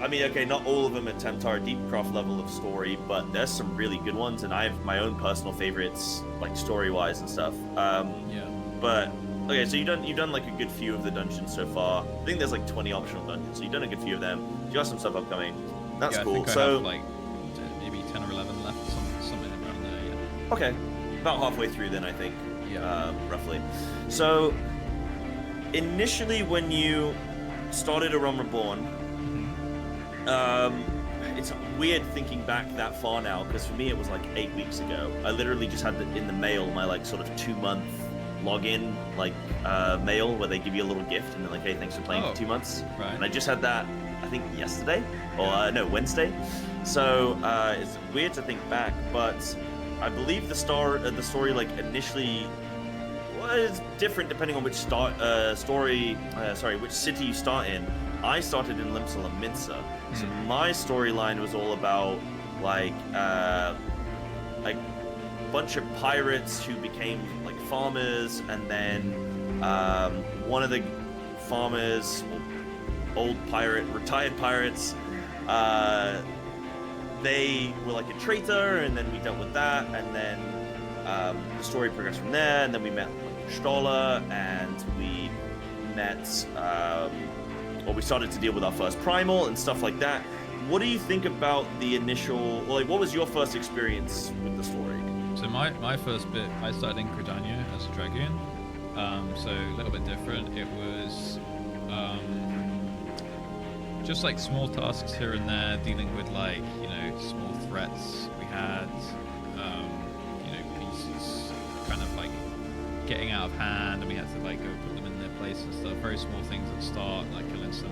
I mean, okay, not all of them at Temptar Deepcroft level of story, but there's some really good ones, and I have my own personal favorites, like story-wise and stuff. But okay, so you've done like a good few of the dungeons so far. I think there's like 20 optional dungeons, so you've done a good few of them. You got some stuff upcoming. That's cool. I think so I have like maybe 10 or 11 left, something around there. Yeah. Okay, about halfway through then, I think. Yeah. Roughly. So initially, when you started a Realm Reborn. It's weird thinking back that far now, because for me it was like 8 weeks ago. I literally just had in the mail my like sort of 2-month login like mail where they give you a little gift and they're like, hey, thanks for playing for 2 months. Right. And I just had that I think yesterday or no, Wednesday. So it's weird to think back, but I believe the story like initially was different depending on which which city you start in. I started in Limsala Minsa, so my storyline was all about like a bunch of pirates who became like farmers, and then one of the farmers, retired pirates, they were like a traitor, and then we dealt with that, and then the story progressed from there, and then we met like Stoller, and we met. We started to deal with our first primal and stuff like that. What do you think about the initial, like, what was your first experience with the story? So my first bit, I started in Credania as a dragoon, so a little bit different. It was just like small tasks here and there, dealing with like, you know, small threats. We had, you know, pieces kind of like getting out of hand, and we had to like go put them in their place and stuff. Very small things at the start, like killing some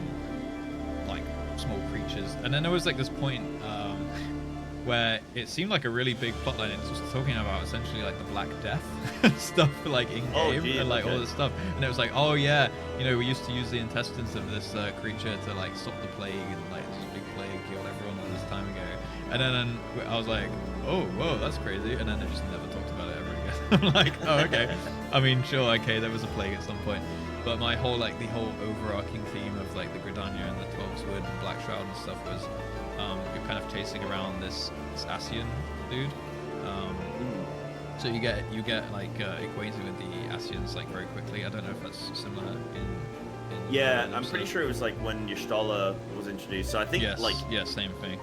like small creatures. And then there was like this point where it seemed like a really big plotline. It was talking about essentially like the Black Death stuff, like in game, geez, and like okay. all this stuff. And it was like, oh yeah, you know, we used to use the intestines of this creature to like stop the plague, and like this big plague killed everyone all this time ago. And then I was like, oh whoa, that's crazy. And then they just never talked about it ever again. I'm like, oh okay. I mean, sure, okay, there was a plague at some point. But my whole, like, the whole overarching theme of, like, the Gridania and the 12's Wood and Black Shroud and stuff was you're kind of chasing around this Ascian dude. So you get like, acquainted with the Ascians, like, very quickly. I don't know if that's similar in Yeah, I'm pretty sure it was, like, when Y'shtola was introduced. So I think, yes, like... yeah, same thing.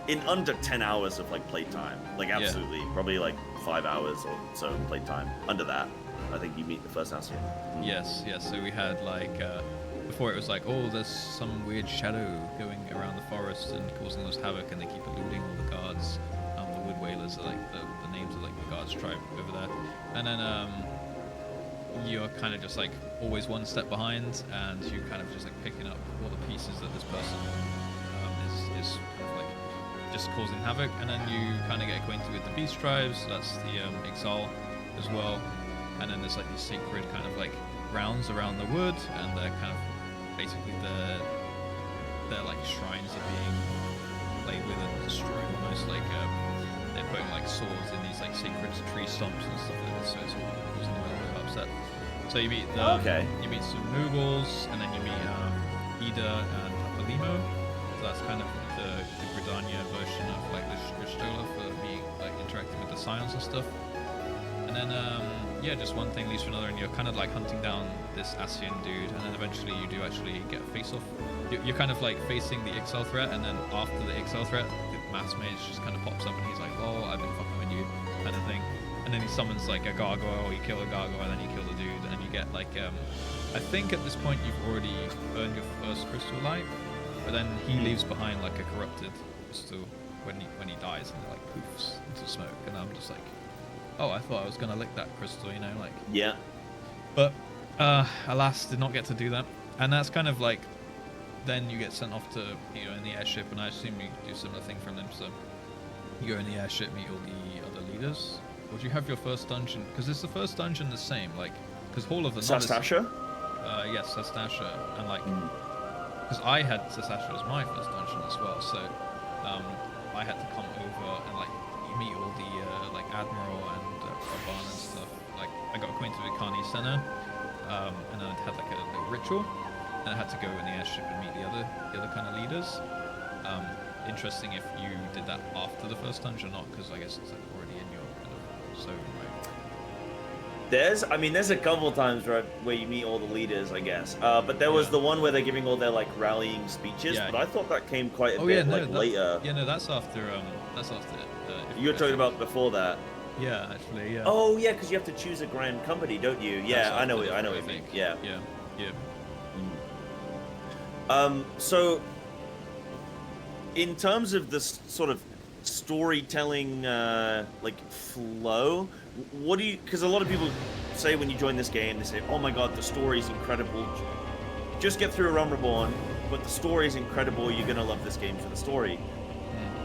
In under 10 hours of, like, playtime. Like, absolutely. Yeah. Probably, like, 5 hours or so of playtime. Under that, I think you meet the first Ascian. Yes. So we had like before it was like, oh, there's some weird shadow going around the forest and causing those havoc, and they keep eluding all the guards. The Wood Whalers are like the names of like the guards tribe over there, and then you're kind of just like always one step behind, and you kind of just like picking up all the pieces that this person is kind of like just causing havoc, and then you kind of get acquainted with the beast tribes. So that's the Ixal as well. And then there's like these sacred kind of like grounds around the wood, and they're kind of basically they're like shrines are being played with and destroyed almost. Like they're putting like swords in these like sacred tree stumps and stuff like this, so it's all causing a little bit of upset. So you meet you meet some Mughals, and then you meet Ida and Papalimo. So that's kind of the Gridania version of like the Y'shtola for being like interacting with the scions and stuff. And then yeah, just one thing leads to another, and you're kind of like hunting down this Ascian dude, and then eventually you do actually get a face-off. You're kind of like facing the Ixal threat, and then after the Ixal threat, the mass mage just kind of pops up, and he's like, "Oh, I've been fucking with you," kind of thing. And then he summons like a gargoyle, you kill a gargoyle, and then you kill the dude, and you get like, I think at this point you've already earned your first crystal light, but then he leaves behind like a corrupted crystal when he dies, and it like poofs into smoke, and I'm just like, oh, I thought I was gonna lick that crystal, you know, like. Yeah. But alas, did not get to do that, and that's kind of like, then you get sent off to, you know, in the airship, and I assume you do a similar thing from them. So you go in the airship, meet all the other leaders. Or do you have your first dungeon? Because is the first dungeon the same? Like, because Hall of the Sastasha? Yes, Sastasha, and like, because I had Sastasha as my first dungeon as well, so I had to come over and like meet all the like Admiral and Raban and stuff. Like, I got acquainted with Carney Senna, and then I had like a little ritual, and I had to go in the airship and meet the other kind of leaders. Interesting if you did that after the first dungeon or not, because I guess it's like already in your kind of zone, right? There's a couple times where you meet all the leaders, I guess. But there was the one where they're giving all their like rallying speeches, but I thought that came quite a bit later. Yeah, no, that's after. That's after. You're talking about before that. Yeah, actually, yeah. Oh yeah, because you have to choose a grand company, don't you? Yeah, I know what you mean. Yeah. So in terms of this sort of storytelling like flow, what do you, because a lot of people say when you join this game, they say, oh my god, the story's incredible, just get through A Realm Reborn, but the story's incredible, you're gonna love this game for the story.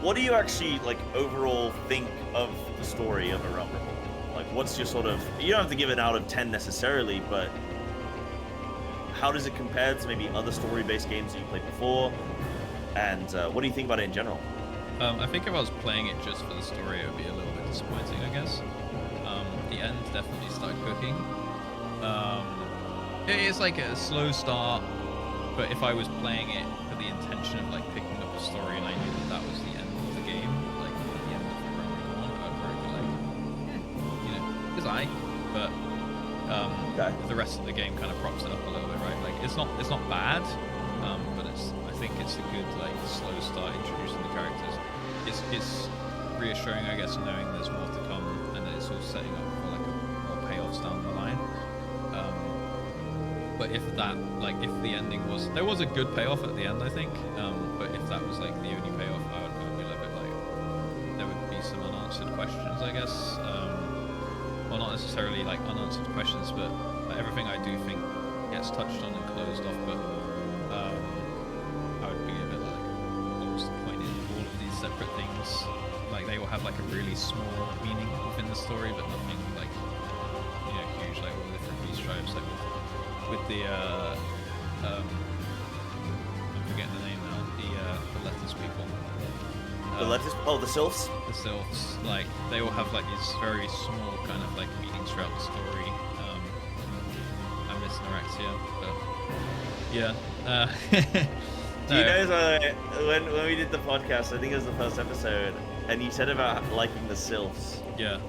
What do you actually like overall think of the story of A Realm Reborn? Like, what's your sort of, you don't have to give it out of 10 necessarily, but how does it compare to maybe other story-based games that you played before? And what do you think about it in general? I think if I was playing it just for the story, it would be a little bit disappointing, I guess. The end definitely started cooking. It's like a slow start, but if I was playing it for the intention of like picking up a story and I knew that was the end of the game, like at the end of the round one, I'd probably be like, you know, because but the rest of the game kind of props it up a little bit, right? Like it's not bad, but I think it's a good like slow start introducing the characters. It's reassuring, I guess, knowing there's more to come, and that it's all setting up for like more payoffs down the line. But if the ending was, there was a good payoff at the end, I think. But if that was like the only payoff, I would be a little bit like, there would be some unanswered questions, I guess. Well, not necessarily like unanswered questions, but everything I do think gets touched on and closed off. But I would be a bit like, what was the point in all of these separate things have like a really small meaning within the story, but nothing like huge, like all the different peace tribes, like with the I'm forgetting the name now, the Letters people. The Letters? Oh, the Sylphs? The Sylphs, like they all have like these very small kind of like meanings throughout the story. I miss Anorexia, but yeah. Do you guys, when we did the podcast, I think it was the first episode, and you said about liking the Sylphs. Yeah.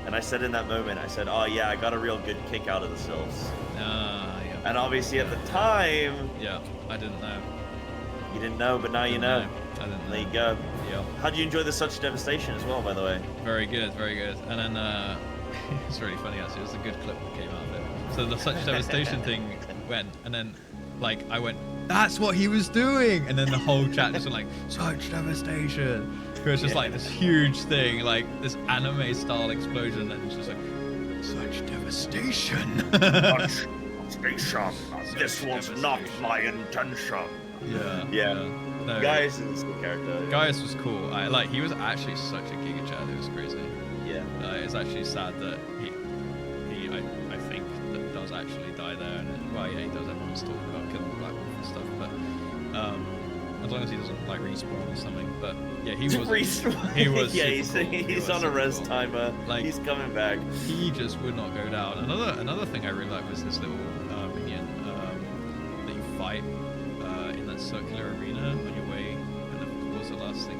And I said in that moment, I said, oh yeah, I got a real good kick out of the Sylphs. Yeah. And obviously at the time... Yeah, I didn't know. You didn't know, but now you know. I didn't know. There you go. Yeah. How'd you enjoy the Such Devastation as well, by the way? Very good, very good. And then, it's really funny actually, it was a good clip that came out of it. So the Such Devastation thing went, and then, like, I went, that's what he was doing! And then the whole chat just went like, Such Devastation! It was just like this huge thing, like this anime style explosion, and it's just like, Such Devastation! Such Devastation! This was not my intention! Yeah. No, Gaius is a good character. Gaius was cool. He was actually such a giga chat. It was crazy. Yeah. It's actually sad that he I think that does actually die there. And well, yeah, he does. Everyone's talking about killing Black Wolf and stuff, but as long as he doesn't like respawn or something. But yeah, he was. He was. Yeah, cool. he's on a res timer. Like, he's coming back. He just would not go down. Another thing I really liked was this little minion that you fight. In that circular arena on your way, and what was the last thing?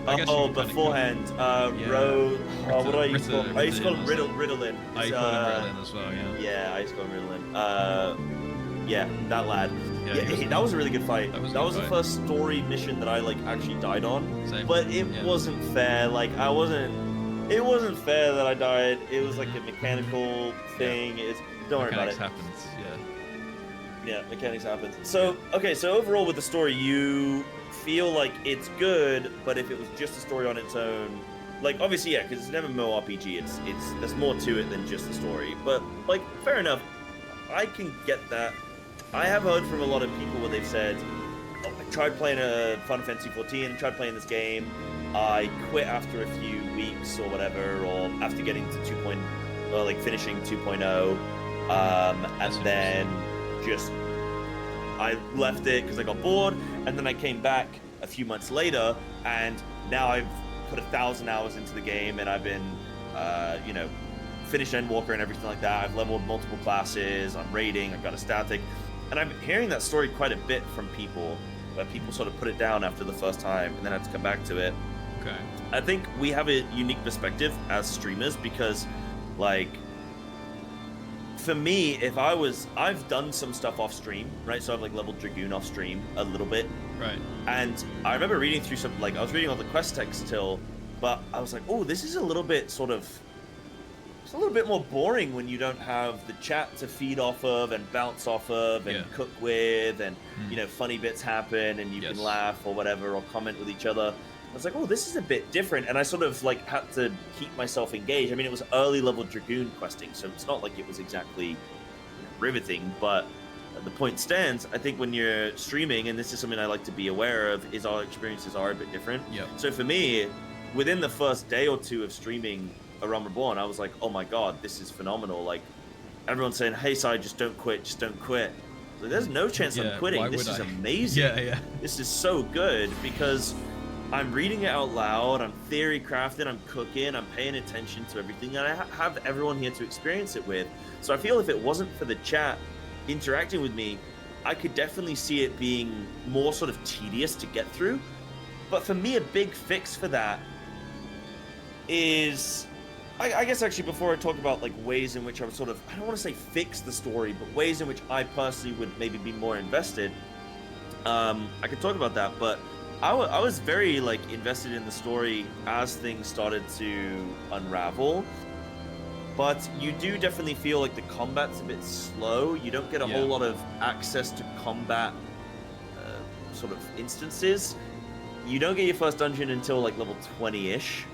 Beforehand, what do I used to call him? I used to call him Riddlin. I call him Riddlin as well, yeah. Yeah, I used to call him Riddlin. Yeah, that lad. Yeah, that was a really good fight. That was the first story mission that I actually died on. Same. But it wasn't fair. It wasn't fair that I died. It was like a mechanical thing. Don't worry about it. Happens, yeah. Yeah, mechanics happens. So, okay, so overall with the story, you feel like it's good, but if it was just a story on its own, like, obviously, yeah, because it's an MMORPG, there's more to it than just the story. But, like, fair enough, I can get that. I have heard from a lot of people where they've said, oh, I tried playing a Final Fantasy XIV, tried playing this game, I quit after a few weeks or whatever, or after getting to finishing 2.0, and then just I left it because I got bored, and then I came back a few months later, and now I've put 1,000 hours into the game, and I've been finished Endwalker and everything like that. I've leveled multiple classes, I'm raiding, I've got a static, and I'm hearing that story quite a bit from people, where people sort of put it down after the first time and then had to come back to it. Okay. I think we have a unique perspective as streamers because, like, for me, I've done some stuff off stream, right? So I've leveled Dragoon off stream a little bit. Right. And I remember reading through some, I was reading all the quest text still, but I was like, oh, this is a little bit it's a little bit more boring when you don't have the chat to feed off of and bounce off of and cook with, and, funny bits happen and you can laugh or whatever or comment with each other. I was like, oh, this is a bit different, and I sort of had to keep myself engaged. I mean, it was early level Dragoon questing, so it's not like it was exactly riveting, but the point stands. I think when you're streaming, and this is something I like to be aware of, is our experiences are a bit different. Yep. So for me, within the first day or two of streaming A Realm Reborn, I was like, oh my god, this is phenomenal. Like, everyone's saying, hey, Sai, just don't quit, just don't quit. So there's no chance I'm quitting. This is amazing. Yeah. This is so good because I'm reading it out loud, I'm theory crafting, I'm cooking, I'm paying attention to everything, and I have everyone here to experience it with. So I feel if it wasn't for the chat interacting with me, I could definitely see it being more sort of tedious to get through. But for me, a big fix for that is, I guess actually before I talk about ways in which I would sort of, I don't want to say fix the story, but ways in which I personally would maybe be more invested, I could talk about that, but I was very invested in the story as things started to unravel, but you do definitely feel like the combat's a bit slow. You don't get a whole lot of access to combat sort of instances. You don't get your first dungeon until level 20-ish.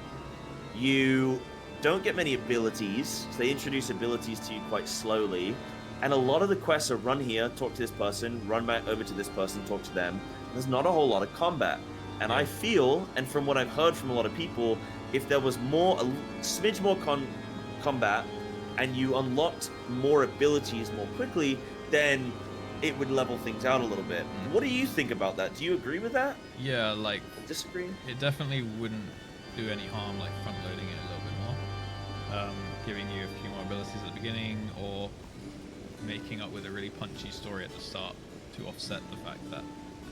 You don't get many abilities, so they introduce abilities to you quite slowly, and a lot of the quests are run here, talk to this person, run back over to this person, talk to them. There's not a whole lot of combat. And Yeah. I feel, and from what I've heard from a lot of people, if there was a smidge more combat, and you unlocked more abilities more quickly, then it would level things out a little bit. What do you think about that? Do you agree with that? Yeah, like Disagree? it definitely wouldn't do any harm, like front loading it a little bit more, giving you a few more abilities at the beginning, or making up with a really punchy story at the start to offset the fact that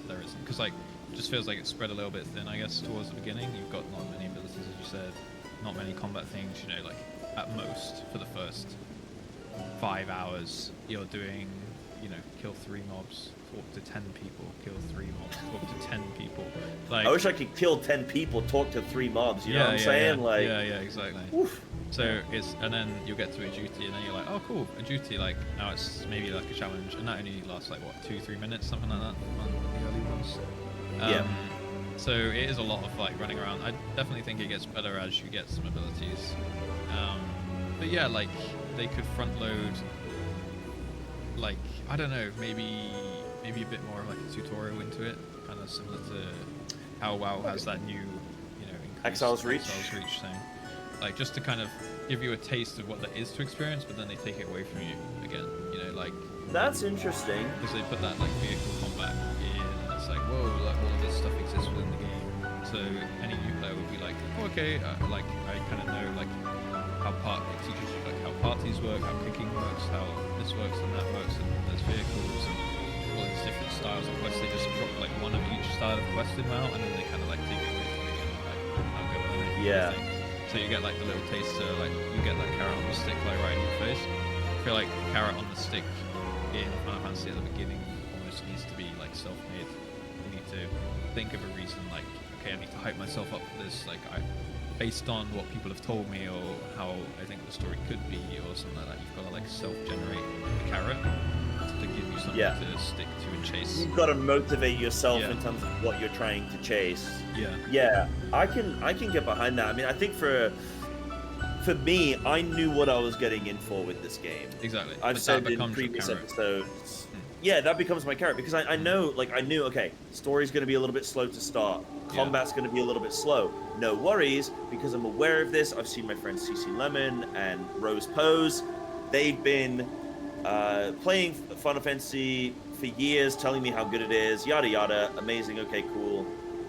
there isn't. Because like, it just feels like it's spread a little bit thin, I guess, towards the beginning. You've got not many abilities, as you said, not many combat things. You know, like at most for the first 5 hours, you're doing, you know, kill 3 mobs, talk to 10 people, kill 3 mobs, talk to 10 people. Like, I wish I could kill 10 people, talk to 3 mobs. You know what I'm saying? Yeah. Like, yeah, exactly. oof. So it's, and then you'll get to a duty, and then you're like, oh cool, a duty. Like now it's maybe like a challenge, and that only lasts like what, 2-3 minutes, something like that on the early ones. Yeah. So it is a lot of like running around. I definitely think it gets better as you get some abilities. But yeah, like they could front load, like I don't know, maybe a bit more of like a tutorial into it, kind of similar to how WoW has that new, you know, Exile's Reach thing. Like just to kind of give you a taste of what there is to experience, but then they take it away from you again. You know, like that's interesting. because they put that like vehicle combat in, and it's like, whoa, like all of this stuff exists within the game. So any new player would be like, oh, okay, like I kind of know like how it teaches you like how parties work, how clicking works, how this works and that works, and there's vehicles and all these different styles of quests. They just drop like one of each style of quest in WoW, and then they kind of like take it away from it again. Like, I'll go with it. Yeah. So you get like the little taster, like you get that carrot on the stick like right in your face. I feel like carrot on the stick in Final Fantasy at the beginning almost needs to be like self-made. You need to think of a reason, like, okay, I need to hype myself up for this, like based on what people have told me or how I think the story could be or something like that. You've got to like self-generate the carrot to give you something to stick to and chase. You've got to motivate yourself in terms of what you're trying to chase. Yeah, I can get behind that. I mean, I think for me, I knew what I was getting in for with this game. Exactly. I've said in previous episodes. Yeah, that becomes my carrot because I know, like, I knew, okay, story's going to be a little bit slow to start. Combat's going to be a little bit slow. No worries, because I'm aware of this. I've seen my friends CC Lemon and Rose Pose. They've been playing Final Fantasy for years, telling me how good it is, yada yada, amazing, okay, cool.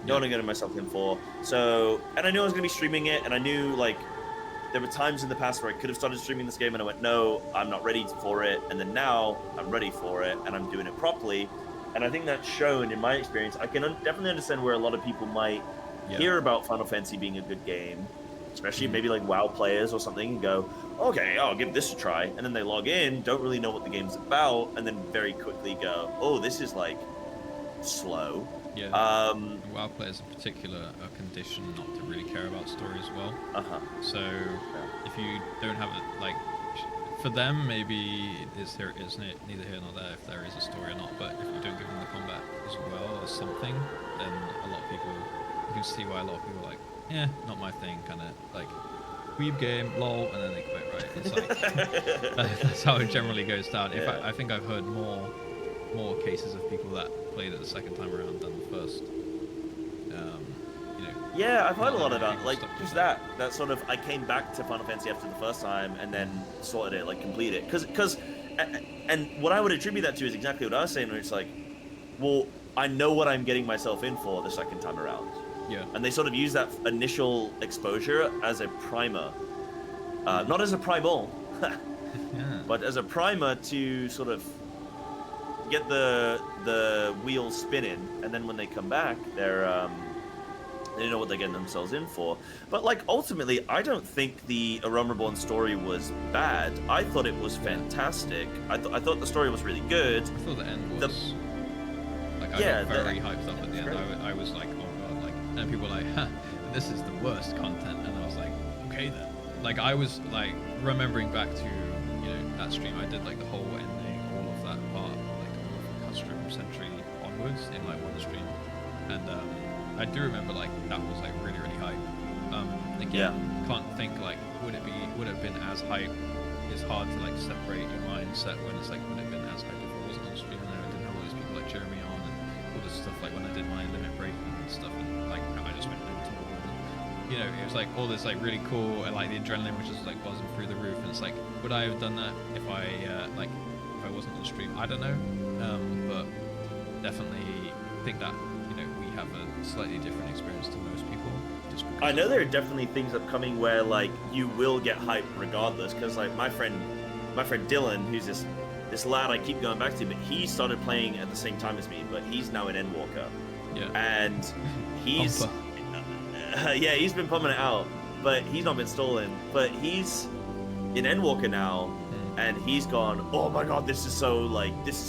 Know what I'm getting myself in for. So, and I knew I was going to be streaming it, and I knew, like, there were times in the past where I could have started streaming this game and I went, no, I'm not ready for it. And then now I'm ready for it and I'm doing it properly. And I think that's shown in my experience. I can definitely understand where a lot of people might hear about Final Fantasy being a good game, especially maybe like WoW players or something, and go, okay, I'll give this a try. And then they log in, don't really know what the game's about, and then very quickly go, oh, this is like slow. Yeah. WoW players in particular are conditioned not to really care about story as well. So if you don't have it, like, for them, maybe it's neither here nor there if there is a story or not. But if you don't give them the combat as well as something, then a lot of people, you can see why a lot of people are like, yeah, not my thing, kind of like weeb game, lol, and then they quit. Right? It's like that's how it generally goes down. Yeah. I think I've heard more cases of people that played it the second time around than the first. You know. Yeah, I've heard a lot of that. Like just that sort of. I came back to Final Fantasy after the first time and then sorted it, like completed it, because and what I would attribute that to is exactly what I was saying, where it's like, well, I know what I'm getting myself in for the second time around. Yeah. And they sort of use that initial exposure as a primer, not as a primal, but as a primer to sort of get the wheels spinning, and then when they come back, they know what they're getting themselves in for. But like ultimately, I don't think the Aroma Reborn story was bad. I thought it was fantastic. I thought the story was really good. I thought the end was like I got very hyped up at the end. I was like, oh god, like, and people were like, huh, this is the worst content, and I was like, okay then. Like I was like remembering back to, you know, that stream I did, like the whole ending, all of that part, like all of Custom Century onwards in like one stream, and I do remember like that was like really hype. Again, can't think like would it have been as hype? It's hard to like separate your mindset when it's like would it have been as hype if it wasn't on stream and I didn't have all these people like cheering me on and all this stuff like when I did my limit breaking and stuff, and like I just went into the wall. You know, it was like all this like really cool, and like the adrenaline was just like buzzing through the roof. And it's like, would I have done that if I like if I wasn't on stream? I don't know, but definitely think that we have a slightly different experience to most people. Just I know there are definitely things upcoming where like you will get hype regardless, because like my friend Dylan, who's this lad I keep going back to, but he started playing at the same time as me, but he's now an Endwalker. Yeah. And he's yeah, he's been pumping it out, but he's not been stolen. But he's in Endwalker now, and he's gone, oh my god, this is so hype, this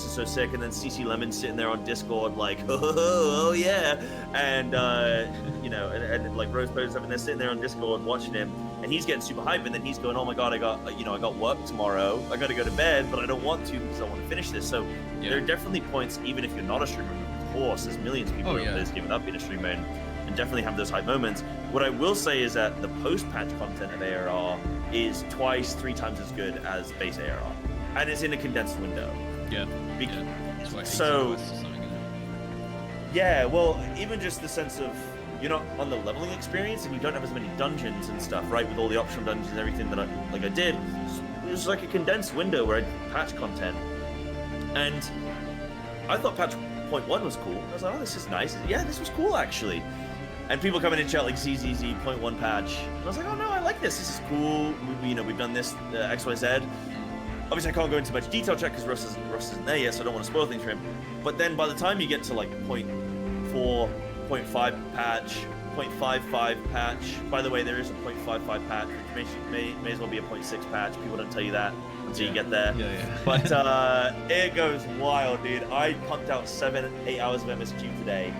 is so sick. And then CC Lemon's sitting there on Discord like, oh yeah, and and like Rose Pose, and they're sitting there on Discord watching him, and he's getting super hype, and then he's going, oh my god, I got work tomorrow, I gotta go to bed, but I don't want to because I want to finish this. So there are definitely points, even if you're not a streamer, of course, there's millions of people out there that's given up being a streamer and definitely have those hype moments. What I will say is that the post-patch content of ARR is 2-3 times as good as base ARR, and it's in a condensed window. It's like so. Yeah, well, even just the sense of you're not on the leveling experience, and you don't have as many dungeons and stuff, right? With all the optional dungeons and everything that I did, it was like a condensed window where I did patch content, and I thought patch 0.1 was cool. I was like, oh, this is nice. Yeah, this was cool actually. And people come in and chat like ZZZ 0.1 patch. And I was like, oh no, I like this. This is cool. We've done this XYZ. Obviously, I can't go into much detail check because Russ isn't there yet, so I don't want to spoil things for him. But then by the time you get to like 0.4, 0.5 patch, 0.55 patch. By the way, there is a 0.55 patch, which may as well be a 0.6 patch. People don't tell you that until you get there. But it goes wild, dude. I pumped out 7-8 hours of MSQ today,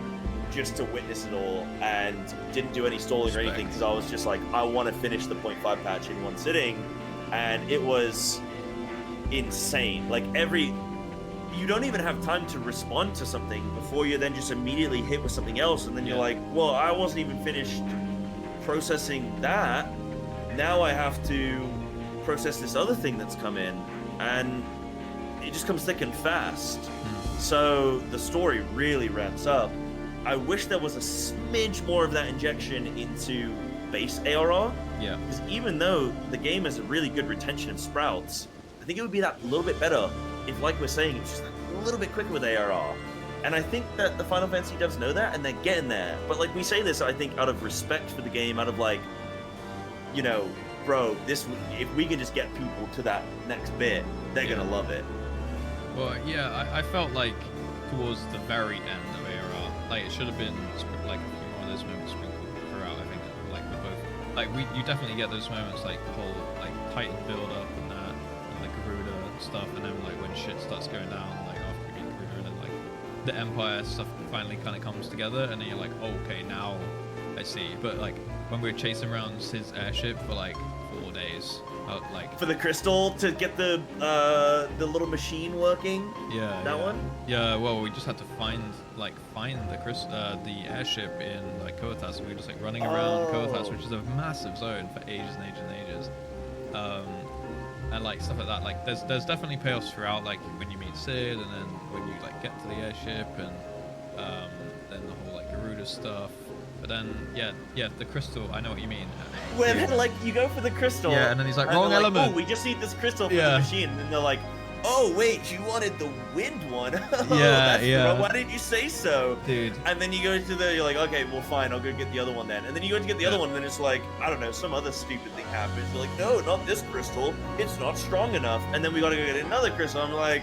just to witness it all, and didn't do any stalling or anything because I was just like, I want to finish the 0.5 patch in one sitting, and it was insane. Like you don't even have time to respond to something before you're then just immediately hit with something else, and then you're like, well, I wasn't even finished processing that. Now I have to process this other thing that's come in, and it just comes thick and fast. So the story really ramps up. I wish there was a smidge more of that injection into base ARR. Yeah. Because even though the game has a really good retention of sprouts, I think it would be that little bit better if, like we're saying, it was just a little bit quicker with ARR. And I think that the Final Fantasy devs know that, and they're getting there. But like we say this, I think, out of respect for the game, out of like, bro, if we can just get people to that next bit, they're gonna love it. Well, yeah, I felt like towards the very end of ARR, like it should have been like a few more of those moments sprinkled throughout. I think like with both, like you definitely get those moments, like the whole like Titan build up and that, and like Garuda stuff, and then like when shit starts going down, like after you get Garuda, and then like the Empire stuff finally kind of comes together, and then you're like, oh, okay, now I see. But like when we were chasing around his airship for like 4 days. Like for the crystal to get the little machine working. Yeah. That one. Yeah. Well, we just had to find the airship in like Koatas. We were just like running around Koatas, which is a massive zone for ages and ages and ages. And like stuff like that. Like there's definitely payoffs throughout. Like when you meet Sid, and then when you like get to the airship, and then the whole like Garuda stuff. But then, yeah, the crystal, I know what you mean. When, like, you go for the crystal. Yeah, and then he's like, wrong element. Like, oh, we just need this crystal for the machine. And then they're like, oh, wait, you wanted the wind one? Yeah. Why didn't you say so? Dude. And then you go to you're like, okay, well, fine, I'll go get the other one then. And then you go to get the other one, and then it's like, I don't know, some other stupid thing happens. You're like, no, not this crystal. It's not strong enough. And then we gotta go get another crystal. I'm like...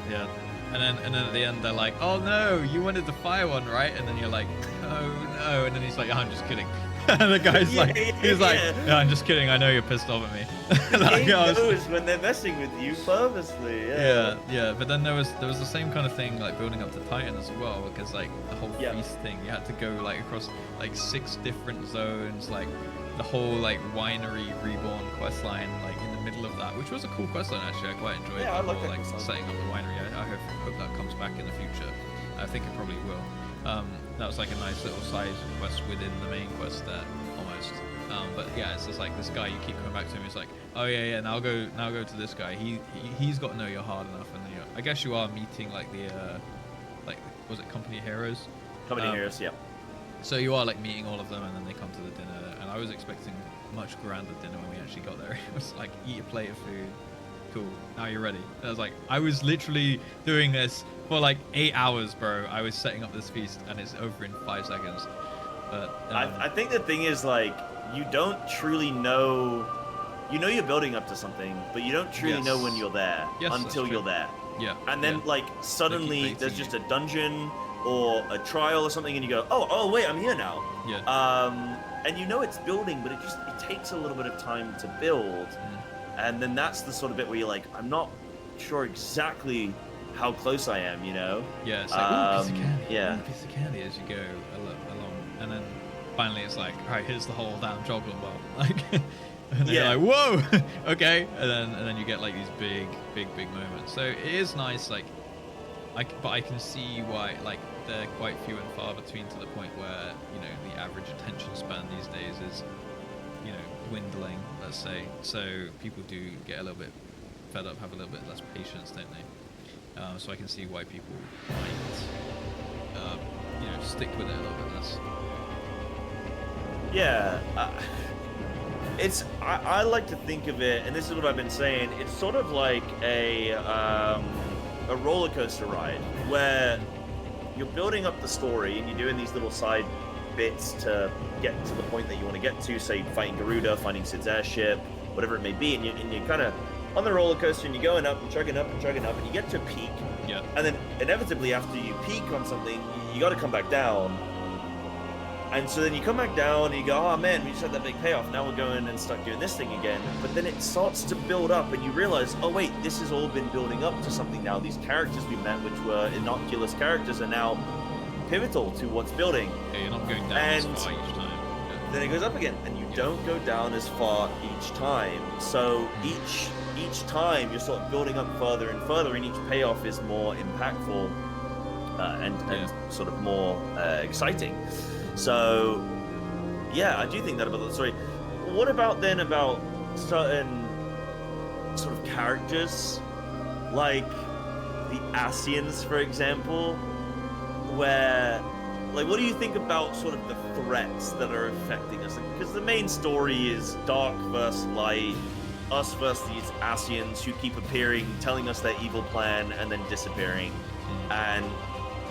Yeah. And then at the end, they're like, oh no, you wanted the fire one, right? And then you're like, oh no. And then he's like, oh, I'm just kidding. And the guy's yeah, I'm just kidding. I know you're pissed off at me. The game knows when they're messing with you purposely. Yeah. But then there was the same kind of thing like building up to Titan as well, because like the whole feast thing, you had to go like across like 6 different zones, like the whole like winery reborn questline, like in the middle of that, which was a cool questline actually. I quite enjoyed the whole like setting up the winery. I hope that comes back in the future. I think it probably will. That was like a nice little side quest within the main quest there, almost. But yeah, it's just like this guy, you keep coming back to him. He's like, oh yeah, now go to this guy. He's got to know you're hard enough, and I guess you are meeting like the was it Company Heroes? Company Heroes, yeah. So you are like meeting all of them, and then they come to the dinner. And I was expecting much grander dinner when we actually got there. It was like, eat a plate of food. Cool. Now you're ready. And I was like, I was literally doing this for like 8 hours, bro. I was setting up this feast, and it's over in 5 seconds. But I think the thing is, like, you don't truly know. You know you're building up to something, but you don't truly know when you're there until you're there. Yeah. And then like suddenly there's just a dungeon or a trial or something, and you go, oh wait, I'm here now. Yeah. And you know it's building, but it takes a little bit of time to build. And then that's the sort of bit where you're like, I'm not sure exactly how close I am, you know? Yeah, it's like, ooh, piece of candy. Yeah. Ooh, piece of candy as you go along. And then finally it's like, all right, here's the whole damn chocolate bar. Like, and then you're like, whoa, okay. And then you get like these big moments. So it is nice, like, but I can see why, like, they're quite few and far between, to the point where, you know, the average attention span these days is, you know, dwindling, let's say. So people do get a little bit fed up, have a little bit less patience, don't they? So I can see why people might, you know, stick with it a little bit less. Yeah, I like to think of it, and this is what I've been saying. It's sort of like a roller coaster ride where you're building up the story and you're doing these little side bits to get to the point that you want to get to, say fighting Garuda, finding Sid's airship, whatever it may be, and you're kind of on the roller coaster and you're going up and chugging up and chugging up, and you get to a peak. Yeah. And then inevitably after you peak on something, you got to come back down. And so then you come back down and you go, oh man, we just had that big payoff. Now we're going and start doing this thing again. But then it starts to build up and you realize, oh wait, this has all been building up to something now. These characters we met, which were innocuous characters, are now pivotal to what's building. Yeah, you're not going down as far each time. Yeah. Then it goes up again, and you don't go down as far each time. So each time you're sort of building up further and further, and each payoff is more impactful and sort of more exciting. So, yeah, I do think that about the story. What about then about certain sort of characters, like the Asians, for example, where, like, what do you think about sort of the threats that are affecting us? Because the main story is dark versus light, us versus these Asians who keep appearing, telling us their evil plan, and then disappearing. And,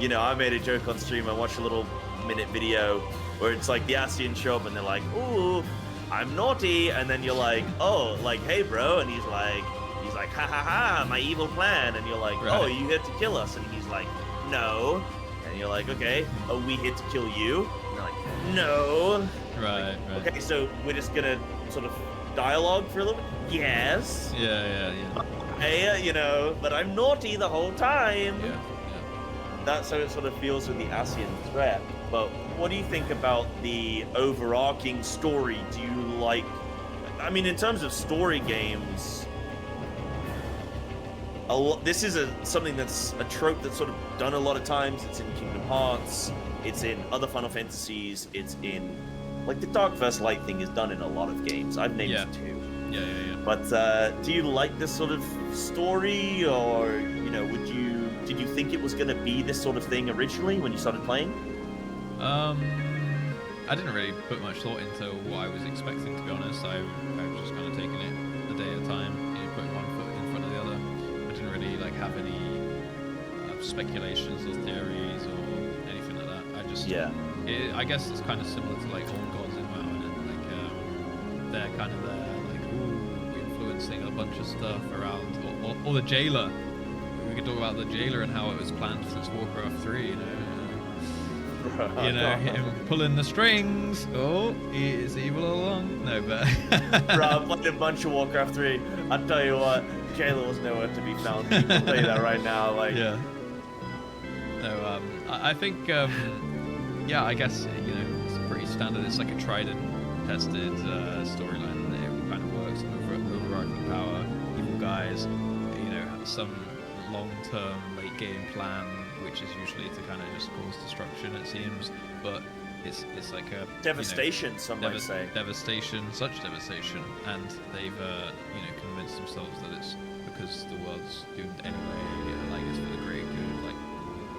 you know, I made a joke on stream. I watched a little minute video where it's like the Asians show up and they're like, ooh, I'm naughty, and then you're like, oh, like, hey bro, and he's like ha ha ha, my evil plan, and you're like, oh, are you here to kill us? And he's like, no. And you're like, okay, are we here to kill you? And they're like, no. Right. Okay, so we're just gonna sort of dialogue for a little bit? Yes. Yeah. Hey, you know, but I'm naughty the whole time. Yeah. That's how it sort of feels with the ASEAN threat. But what do you think about the overarching story? Do you like... I mean, in terms of story games, this is something that's a trope that's sort of done a lot of times. It's in Kingdom Hearts, it's in other Final Fantasies, it's in... Like, the Dark vs. Light thing is done in a lot of games. I've named 2. Yeah. But do you like this sort of story, or, you know, did you think it was going to be this sort of thing originally when you started playing? I didn't really put much thought into what I was expecting, to be honest. I was just kind of taking it a day at a time, you know, putting one foot in front of the other. I didn't really like have any speculations or theories or anything like that. I just I guess it's kind of similar to like Old Gods in WoW, and like they're kind of there, like, ooh, influencing a bunch of stuff around, or the Jailer. We could talk about the Jailer and how it was planned since Warcraft 3, you know. You know, him pulling the strings. Oh, he is evil all along. No, but bro, I played a bunch of Warcraft 3. I'll tell you what, Jailer was nowhere to be found. I'll tell you that right now. Like, yeah. No, I think, yeah, I guess, you know, it's pretty standard. It's like a tried and tested storyline. It kind of works. Overarching power, evil guys. You know, some long-term late-game plan, which is usually to kind of just cause destruction, it seems, but it's like a devastation, you know, some might say. Such devastation, and they've you know, convinced themselves that it's because the world's doomed anyway, like it's for the greater good, like,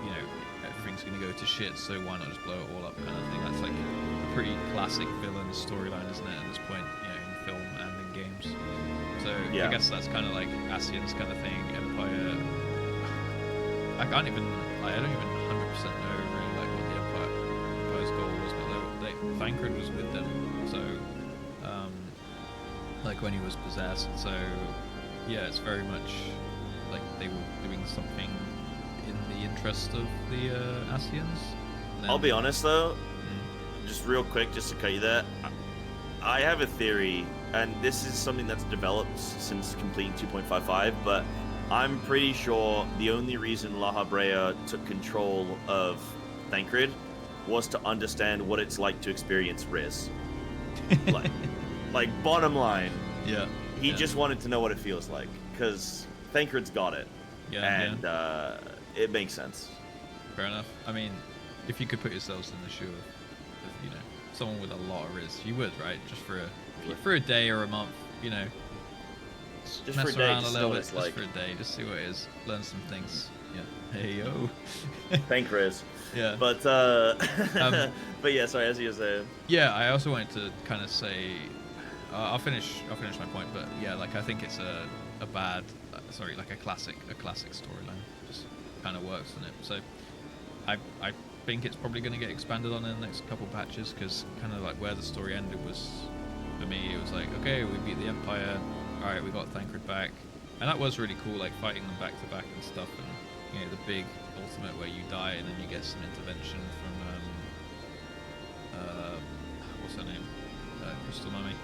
you know, everything everything's gonna go to shit, so why not just blow it all up, kind of thing. That's like a pretty classic villain storyline, isn't it? At this point, in film and in games. So I guess that's kind of like Ascian's kind of thing. Empire. I don't even 100% know really like what the Empire's goal was, but Thancred was with them, so like when he was possessed. So yeah, it's very much like they were doing something in the interest of the Ascians. I'll be honest though, just real quick, just to cut you there. I have a theory, and this is something that's developed since completing 2.55, but I'm pretty sure the only reason La Habrea took control of Thancred was to understand what it's like to experience Riz. like bottom line, he just wanted to know what it feels like, because Thancred's got it, and it makes sense. Fair enough. I mean, if you could put yourselves in the shoe of someone with a lot of Riz, you would, right? Just for a day or a month, just mess for a day, around a just little know what bit, it's just like. for a day, just see what it is, learn some things. Yeah. Hey yo. Thank Riz. Yeah. But but yeah, sorry, as you were saying. Yeah, I also wanted to kind of say, I'll finish my point, but yeah, like I think it's a bad, like a classic storyline. Just kind of works on it. So I think it's probably going to get expanded on in the next couple patches, because kind of like where the story ended was, for me, it was like, okay, we beat the Empire, all right, we got Thancred back, and that was really cool, like fighting them back to back and stuff, and the big ultimate where you die and then you get some intervention from what's her name, Crystal Mummy.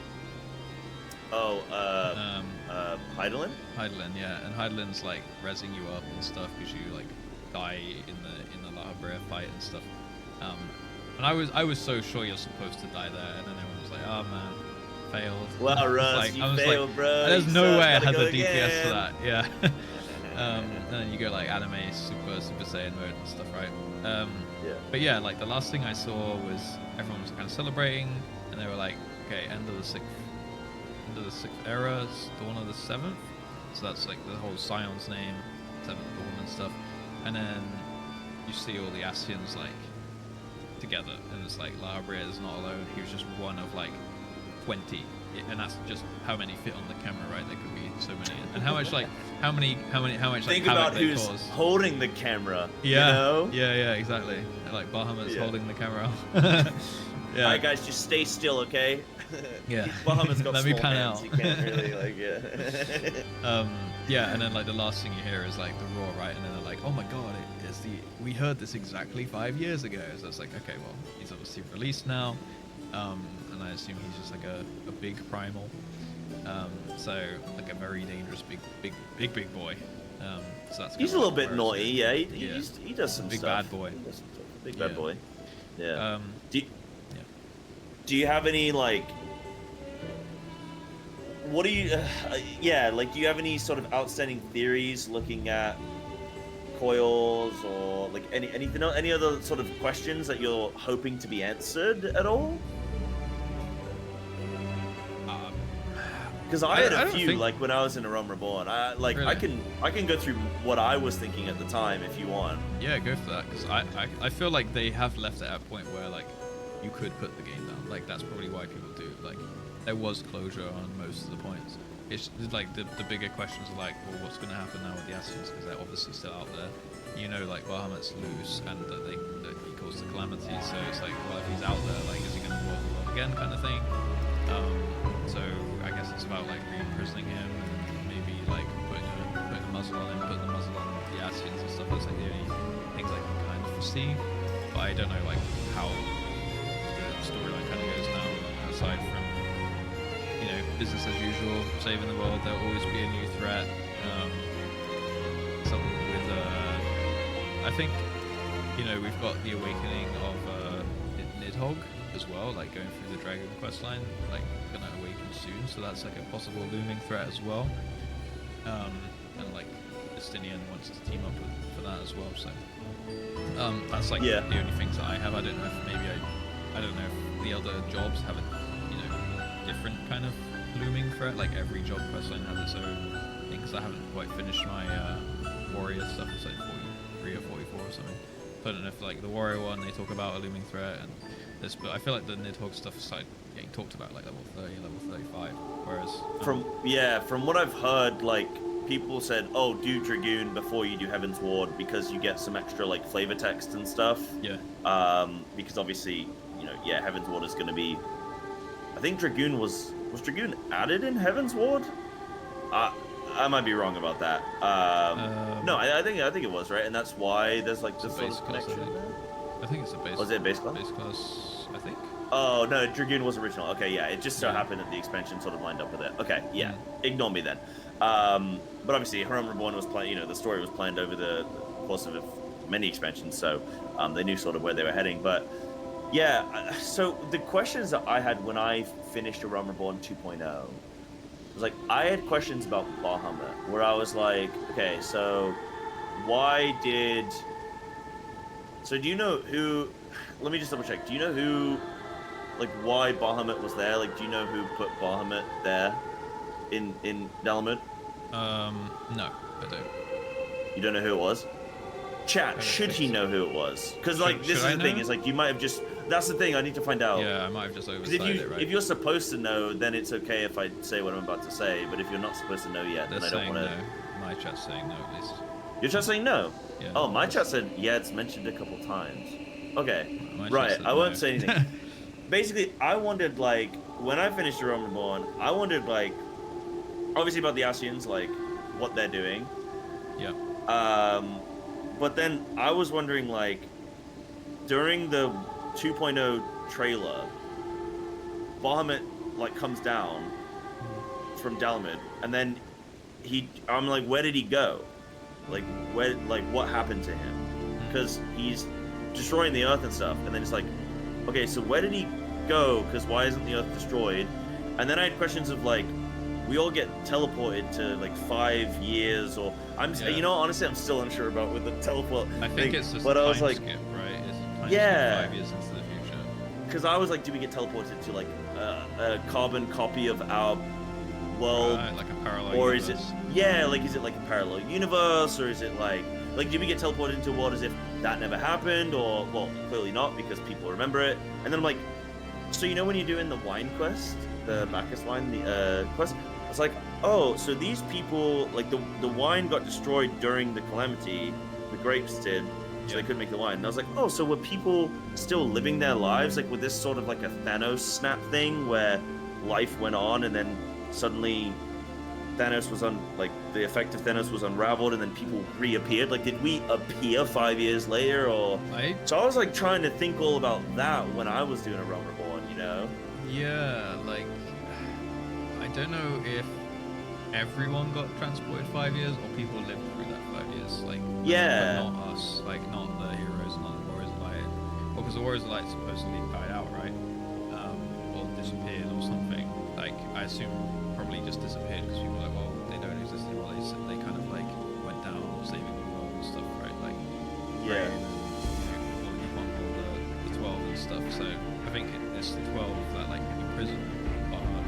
Heidelin? Heidelin, yeah, and Heidelin's like rezzing you up and stuff because you like die in the La Habrea fight and stuff. And I was so sure you're supposed to die there, and then everyone was like, oh man, failed. Well, Russ, you failed, bro. There's no way I had the DPS again. for that. Yeah. And then you go like anime Super Saiyan mode and stuff, right? But yeah, like the last thing I saw was everyone was kind of celebrating, and they were like, okay, end of the sixth era, dawn of the seventh. So that's like the whole Scion's name, seventh dawn and stuff. And then you see all the Ascians like together, and it's like La Habrea is not alone. He was just one of like 20, and that's just how many fit on the camera, right? There could be so many, and how much Think like, about havoc who's they cause. holding the camera. Yeah, you know? yeah, exactly. Like Bahamut's holding the camera. Yeah. Alright, guys, just stay still, okay? Yeah. Bahamut's got Let me small pan hands. out. You can't really like yeah, and then like the last thing you hear is like the roar, right? And then they're like, oh my god, we heard this exactly 5 years ago. So it's like, okay, well, he's obviously released now, and I assume he's just like a big primal, so like a very dangerous big boy. So that's he's a little bit naughty, yeah. He does some big stuff. Bad boy. Big bad boy. Yeah. Do Yeah. you have any like? What do you? Do you have any sort of outstanding theories looking at coils, or like anything else, any other sort of questions that you're hoping to be answered at all? Because I had a few, like when I was in A Realm Reborn. Really? I can go through what I was thinking at the time if you want. Yeah, go for that, because I feel like they have left it at a point where like you could put the game down. Like that's probably why people do. Like there was closure on most of the points. It's like the bigger questions are like, well, what's going to happen now with the Ascians, because they're obviously still out there. Like Bahamut's loose, and that he caused the calamity. So it's like, well, if he's out there, like, is he going to work again, kind of thing. So I guess it's about like re-imprisoning him, and maybe like putting a muzzle on him, putting the muzzle on the Ascians and stuff. That's like the only things I can kind of foresee. But I don't know like how the storyline kind of goes now, aside from business as usual, saving the world. There'll always be a new threat. Something with I think we've got the awakening of Nidhogg as well, like going through the Dragon quest line, like gonna awaken soon, so that's like a possible looming threat as well. And like Justinian wants to team up for that as well, so that's like the only things that I have. I don't know if maybe I don't know if the other jobs have a different kind of looming threat, like every job quest line has its own thing, because I haven't quite finished my warrior stuff. It's like 43 or 44 or something. But if like the Warrior one, they talk about a looming threat, and this, but I feel like the Nidhogg stuff is like getting talked about like level 30, level 35. Whereas from what I've heard, like people said, oh, do Dragoon before you do Heaven's Ward because you get some extra like flavor text and stuff. Yeah. Because obviously, you know, yeah, Heaven's Ward is going to be. I think Dragoon was Dragoon added in Heaven's Ward. I might be wrong about that. No, I think it was, right, and that's why there's like this sort of connection. I think it's a base. Was it a base class? Base class, I think. Oh no, Dragoon was original. Okay, yeah, it just so happened that the expansion sort of lined up with it. Okay, yeah, ignore me then. But obviously, Haram Reborn was planned. You know, the story was planned over the course of many expansions, so they knew sort of where they were heading. But yeah, so the questions that I had when I finished Haram Reborn 2.0. was like I had questions about Bahamut where I was like, okay, so do you know who, let me just double check, do you know who, like why Bahamut was there? Like do you know who put Bahamut there in Dalamud? No, I don't. You don't know who it was? Chat, should he know who it was? Because like this is the thing, is like you might have just, that's the thing, I need to find out. Yeah, I might have just oversight it, right? If you're supposed to know, then it's okay if I say what I'm about to say, but if you're not supposed to know yet, then I don't want to... No. My chat's saying no, at least. Your chat's saying no? Yeah. Oh, my chat said, yeah, it's mentioned a couple times. Okay, My right, chat I won't said say no. anything. Basically, I wondered, like, when I finished Jerome Reborn, I wondered, like, obviously about the Ascians, like, what they're doing. Yeah. But then I was wondering, like, during the 2.0 trailer, Bahamut, like, comes down from Dalamud, and then I'm like, where did he go? Like, what happened to him? Because he's destroying the Earth and stuff, and then it's like, okay, so where did he go? Because why isn't the Earth destroyed? And then I had questions of, like, we all get teleported to like 5 years, or you know, honestly, I'm still unsure about with the teleport. I think it's just but a I was time like, skip, right? It's a time yeah, skip 5 years into the future. Because I was like, do we get teleported to like a carbon copy of our world, right, like a parallel or universe. is it like is it like a parallel universe, or is it like do we get teleported into a world as if that never happened, or well, clearly not because people remember it. And then I'm like, so you know when you're doing the wine quest, the Bacchus wine, the quest. It's like, oh, so these people, like, the wine got destroyed during the calamity, the grapes did, so they couldn't make the wine. And I was like, oh, so were people still living their lives? Like, with this sort of like a Thanos snap thing where life went on and then suddenly Thanos was the effect of Thanos was unraveled and then people reappeared? Like, did we appear 5 years later, or? So I was like trying to think all about that when I was doing a Realm Reborn, you know? Yeah, like, I don't know if everyone got transported 5 years or people lived through that 5 years. Like, yeah, but not us, like not the heroes, not the Warriors of Light. Well, because the Warriors of Light supposedly died out, right? Or disappeared or something. Like, I assume probably just disappeared because people were like, well, they don't exist anymore. They kind of like went down saving the world and stuff, right? Like, yeah. You can't hold the 12 and stuff. So I think it's the 12 that like imprison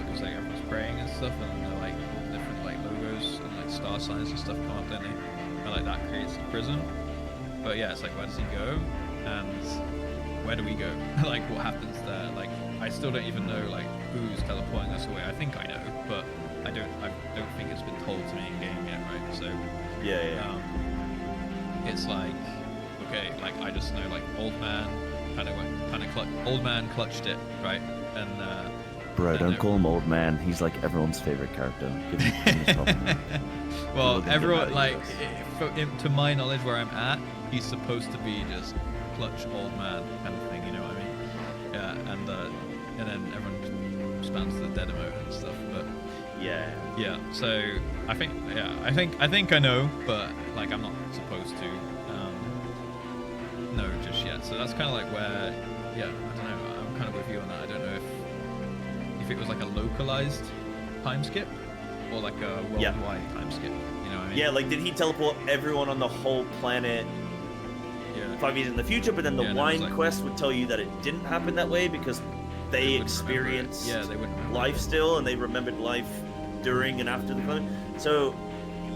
because like everyone's praying and stuff, and they're like different like logos and like star signs and stuff come up, don't they? And like that creates the prison. But yeah, it's like, where does he go? And where do we go? Like, what happens there? Like, I still don't even know like who's teleporting us away. I think I know, but I don't think it's been told to me in game yet, right? So yeah. It's like, okay, like I just know like old man old man clutched it, right? And bro, don't call him old man. He's like everyone's favorite character. Give him well, everyone like, to my knowledge, where I'm at, he's supposed to be just clutch old man kind of thing, you know what I mean? Yeah, and then everyone spams the dead emote and stuff, but yeah. So I think I know, but like I'm not supposed to know just yet. So that's kind of like where, yeah, I don't know. I'm kind of with you on that. I don't know if it was like a localized time skip or like a worldwide time skip. You know what I mean? Yeah, like did he teleport everyone on the whole planet 5 years in the future? But then the wine quest would tell you that it didn't happen that way because they experienced life still, and they remembered life during and after the calamity. So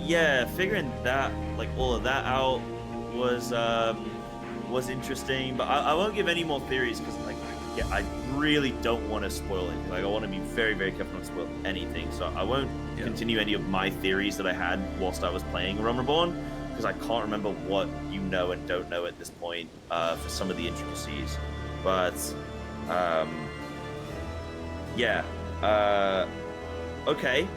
yeah, figuring that, like all of that out was was interesting, but I won't give any more theories because like I really don't want to spoil anything. Like I want to be very, very careful not to spoil anything. So I won't continue any of my theories that I had whilst I was playing Realm Reborn because I can't remember what you know and don't know at this point for some of the intricacies. But yeah. Okay.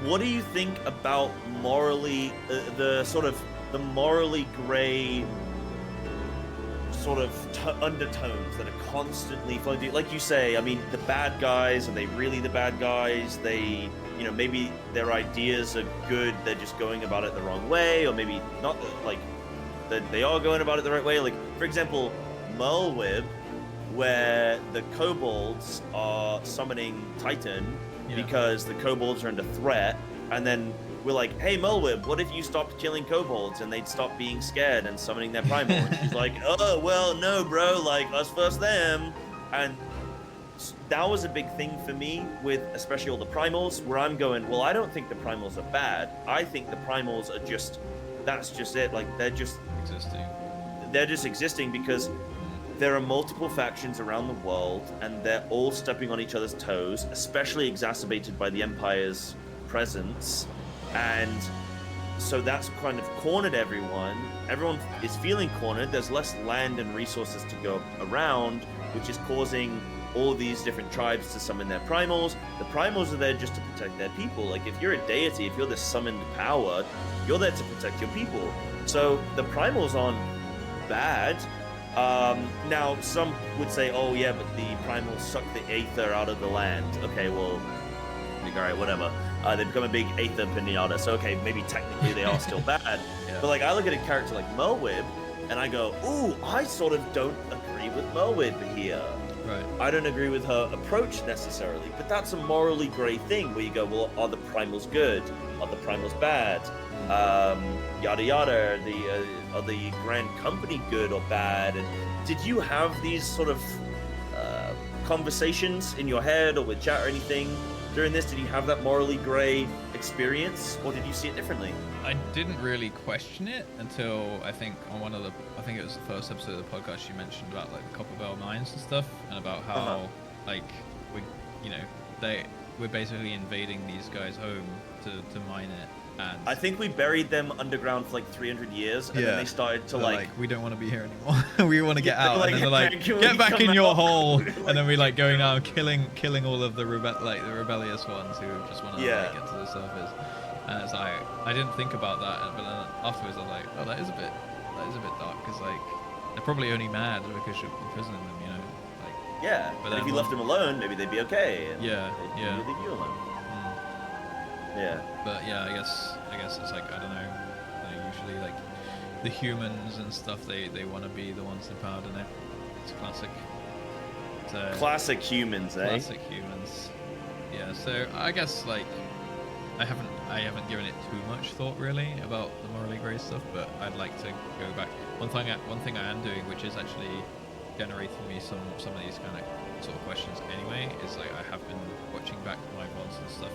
What do you think about morally the sort of the morally gray sort of undertones that are constantly flowing through? Like you say, I mean, the bad guys, are they really the bad guys? They, you know, maybe their ideas are good, they're just going about it the wrong way, or maybe not, like they are going about it the right way. Like, for example, Merlwyb, where the kobolds are summoning Titan because the kobolds are under threat, and then we're like, hey, Merlwyb, what if you stopped killing kobolds and they'd stop being scared and summoning their primal? And she's like, oh, well, no, bro, like, us first them. And that was a big thing for me with especially all the primals, where I'm going, well, I don't think the primals are bad. I think the primals are just, that's just it. Like, they're just existing. They're just existing because there are multiple factions around the world and they're all stepping on each other's toes, especially exacerbated by the Empire's presence. And so that's kind of cornered everyone. Everyone is feeling cornered. There's less land and resources to go around, which is causing all these different tribes to summon their primals. The primals are there just to protect their people. Like, if you're a deity, if you're the summoned power, you're there to protect your people. So the primals aren't bad. Now, some would say, oh yeah, but the primals suck the aether out of the land. Okay, well, like, all right, whatever. They become a big aether pinata, so okay, maybe technically they are still bad. But like, I look at a character like Merlwyb, and I go, ooh, I sort of don't agree with Merlwyb here. Right. I don't agree with her approach necessarily, but that's a morally grey thing where you go, well, are the primals good? Are the primals bad? Yada yada. Are the Grand Company good or bad? And did you have these sort of conversations in your head or with chat or anything during this? Did you have that morally grey experience, or did you see it differently? I didn't really question it until I think on one of the, I think it was the first episode of the podcast you mentioned about like the Copper Bell mines and stuff, and about how like we, you know, we're basically invading these guys' home to mine it. And I think we buried them underground for like 300 years, and then they started to like, we don't want to be here anymore. We want to get out. Like, and then they're like, get back in your hole. And then we like going out and killing all of the rebellious ones who just want to like, get to the surface. And it's like, I didn't think about that, but then afterwards I was like, oh, that is a bit dark, because like they're probably only mad because you're imprisoning them, you know? Like, yeah. But if you left them alone, maybe they'd be okay. And they'd leave you alone. Yeah. But yeah, I guess it's like, I don't know, usually like the humans and stuff, they want to be the ones in power, don't they? It's classic. So, classic humans, eh? Classic humans. Yeah, so I guess like I haven't given it too much thought really about the morally grey stuff, but I'd like to go back. One thing I am doing, which is actually generating me some of these kind of sort of questions anyway, is like I have been watching back my VODs and stuff,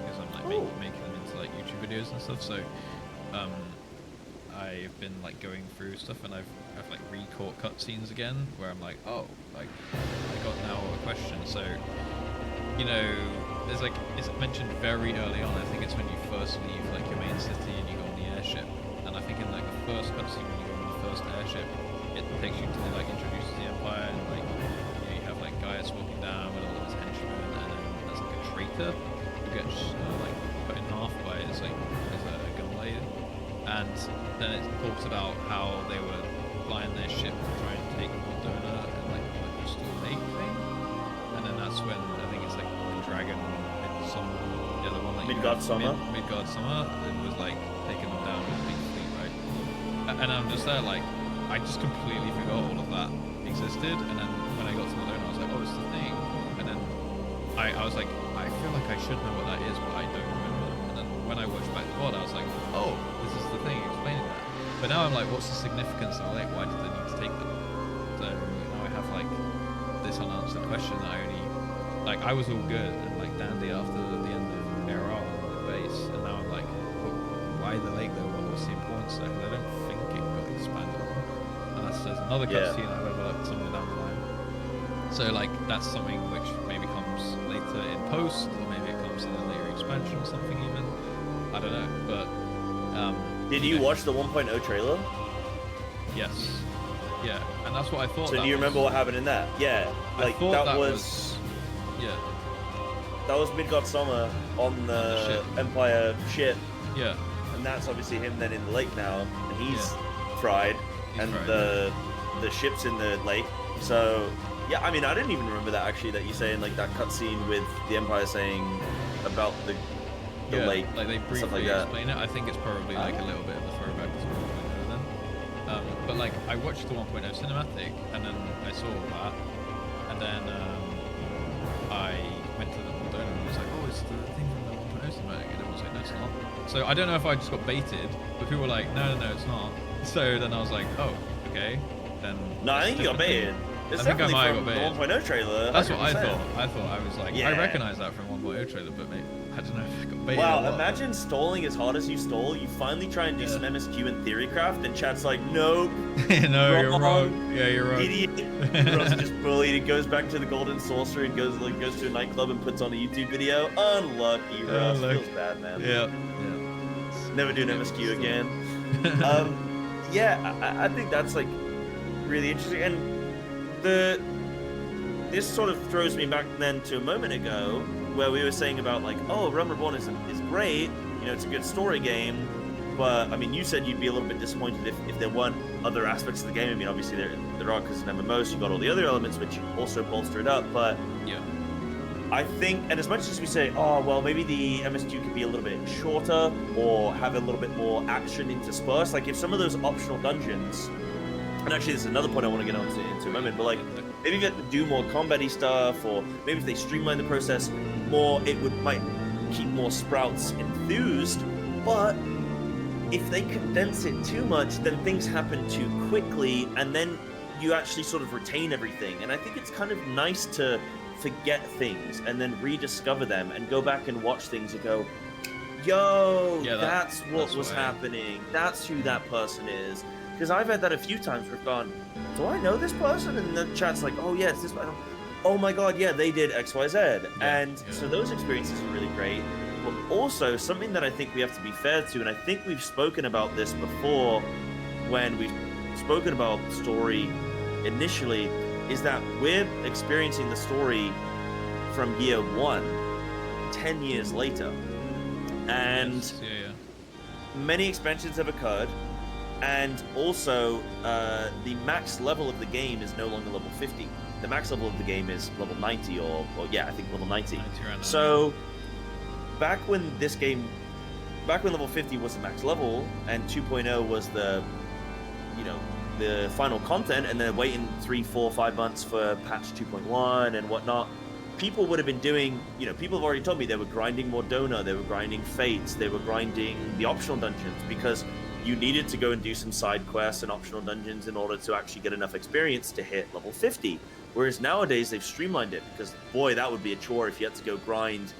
because I'm like making them into like YouTube videos and stuff. So I've been like going through stuff, and I've like re-caught cutscenes again where I'm like, oh, like I got now a question. So, you know, there's like, it's mentioned very early on, I think it's when you first leave like your main city and you go on the airship, and I think in like the first cutscene when you go on the first airship, it takes you to like introduces the Empire, and like you have like Gaius walking down with all of his henchmen, and then there's like a traitor who gets like cut in half by his like a gun blade, and then it talks about how they were flying their ship to try and take Moldona and like the Crystal Lake thing, and then that's when I think it's like the dragon Midsummer, the other one, like Midgard Summer, it was like taking them down with a big fleet, right? And I'm just there like, I just completely forgot all of that existed, and then when I got to Moldona, I was like, oh, it's the thing, and then I was like, I feel like I should know what that is, but I don't remember. And then when I watched back the VOD, I was like, oh, this is the thing explaining that. But now I'm like, what's the significance of like, why did they need to take them? So now I have like this unanswered question that I only, like, I was all good and like dandy after the end of ARR the base, and now I'm like, well, why the lake though? What was the importance there? 'Cause I don't think it got expanded on. unless there's another Yeah. cutscene I've overlooked somewhere down the line. So like that's something which maybe comes later in post, or maybe it comes in a later expansion or something even. I don't know, but Did you watch the 1.0 trailer? Yes. Yeah, and that's what I thought. So do you remember what happened in that? Yeah, I like thought that was yeah. that was Midgard Summer on the ship. Empire ship, Yeah. and that's obviously him then in the lake now, and he's fried, He's and fried, the ship's in the lake. So yeah, I mean, I didn't even remember that actually. That you saying like that cutscene with the Empire saying about the Yeah, lake, like they stuff briefly like that. explain it. I think it's probably like a little bit of a throwback to 1.0 then. But like I watched the 1.0 cinematic and then I saw all that, and then I went to the Moldova and was like, oh, it's the thing from the 1.0 cinematic, and it was like, no, it's not. So I don't know if I just got baited, but people were like, no, it's not. So then I was like, oh, okay, then. No, I it's think you got different. baited. It's I think I definitely might have from got the baited. 1.0 trailer. That's what I 100%. thought. I was like, I Yeah. recognize that from 1.0 trailer, but maybe I don't know if I got baited. or Wow, what. imagine stalling as hard as you stole. You finally try and do some MSQ in Theorycraft, and chat's like, nope, No, you're Wrong. wrong. Yeah, you're wrong. idiot. Ross just bullied. He goes back to the Golden Saucer and goes to a nightclub and puts on a YouTube video. Unlucky, Russ. Unlucky. Feels bad, man. Yeah. Never do an MSQ again. Yeah, I think that's like really interesting, and this sort of throws me back then to a moment ago where we were saying about like, oh, Realm Reborn is great, you know, it's a good story game, but I mean, you said you'd be a little bit disappointed if there weren't other aspects of the game. I mean, obviously there are, because it's an MMO, so you got all the other elements which also bolster it up, but Yeah. I think, and as much as we say, oh, well, maybe the MSQ could be a little bit shorter or have a little bit more action interspersed, like if some of those optional dungeons, and actually there's another point I want to get on to into a moment, but like maybe if you had to do more combat-y stuff, or maybe if they streamline the process more, it might keep more sprouts enthused, but if they condense it too much, then things happen too quickly, and then you actually sort of retain everything. And I think it's kind of nice to forget things and then rediscover them and go back and watch things and go, yo, Yeah, that's what that's was why. happening. That's who that person is. Because I've had that a few times where I've gone, do I know this person? And the chat's like, oh, yeah, it's this person. Oh my god, yeah, they did XYZ. And so those experiences are really great. But also, something that I think we have to be fair to, and I think we've spoken about this before when we've spoken about story initially, is that we're experiencing the story from year 1, 10 years later. And Yes, yeah. many expansions have occurred, and also the max level of the game is no longer level 50. The max level of the game is level 90, or yeah, I think level 90. 90 around So back when level 50 was the max level and 2.0 was the, you know, the final content, and then waiting 3, 4, 5 months for patch 2.1 and whatnot, people would have been doing, you know, people have already told me they were grinding more Dona, they were grinding Fates, they were grinding the optional dungeons, because you needed to go and do some side quests and optional dungeons in order to actually get enough experience to hit level 50. Whereas nowadays they've streamlined it, because boy, that would be a chore if you had to go grind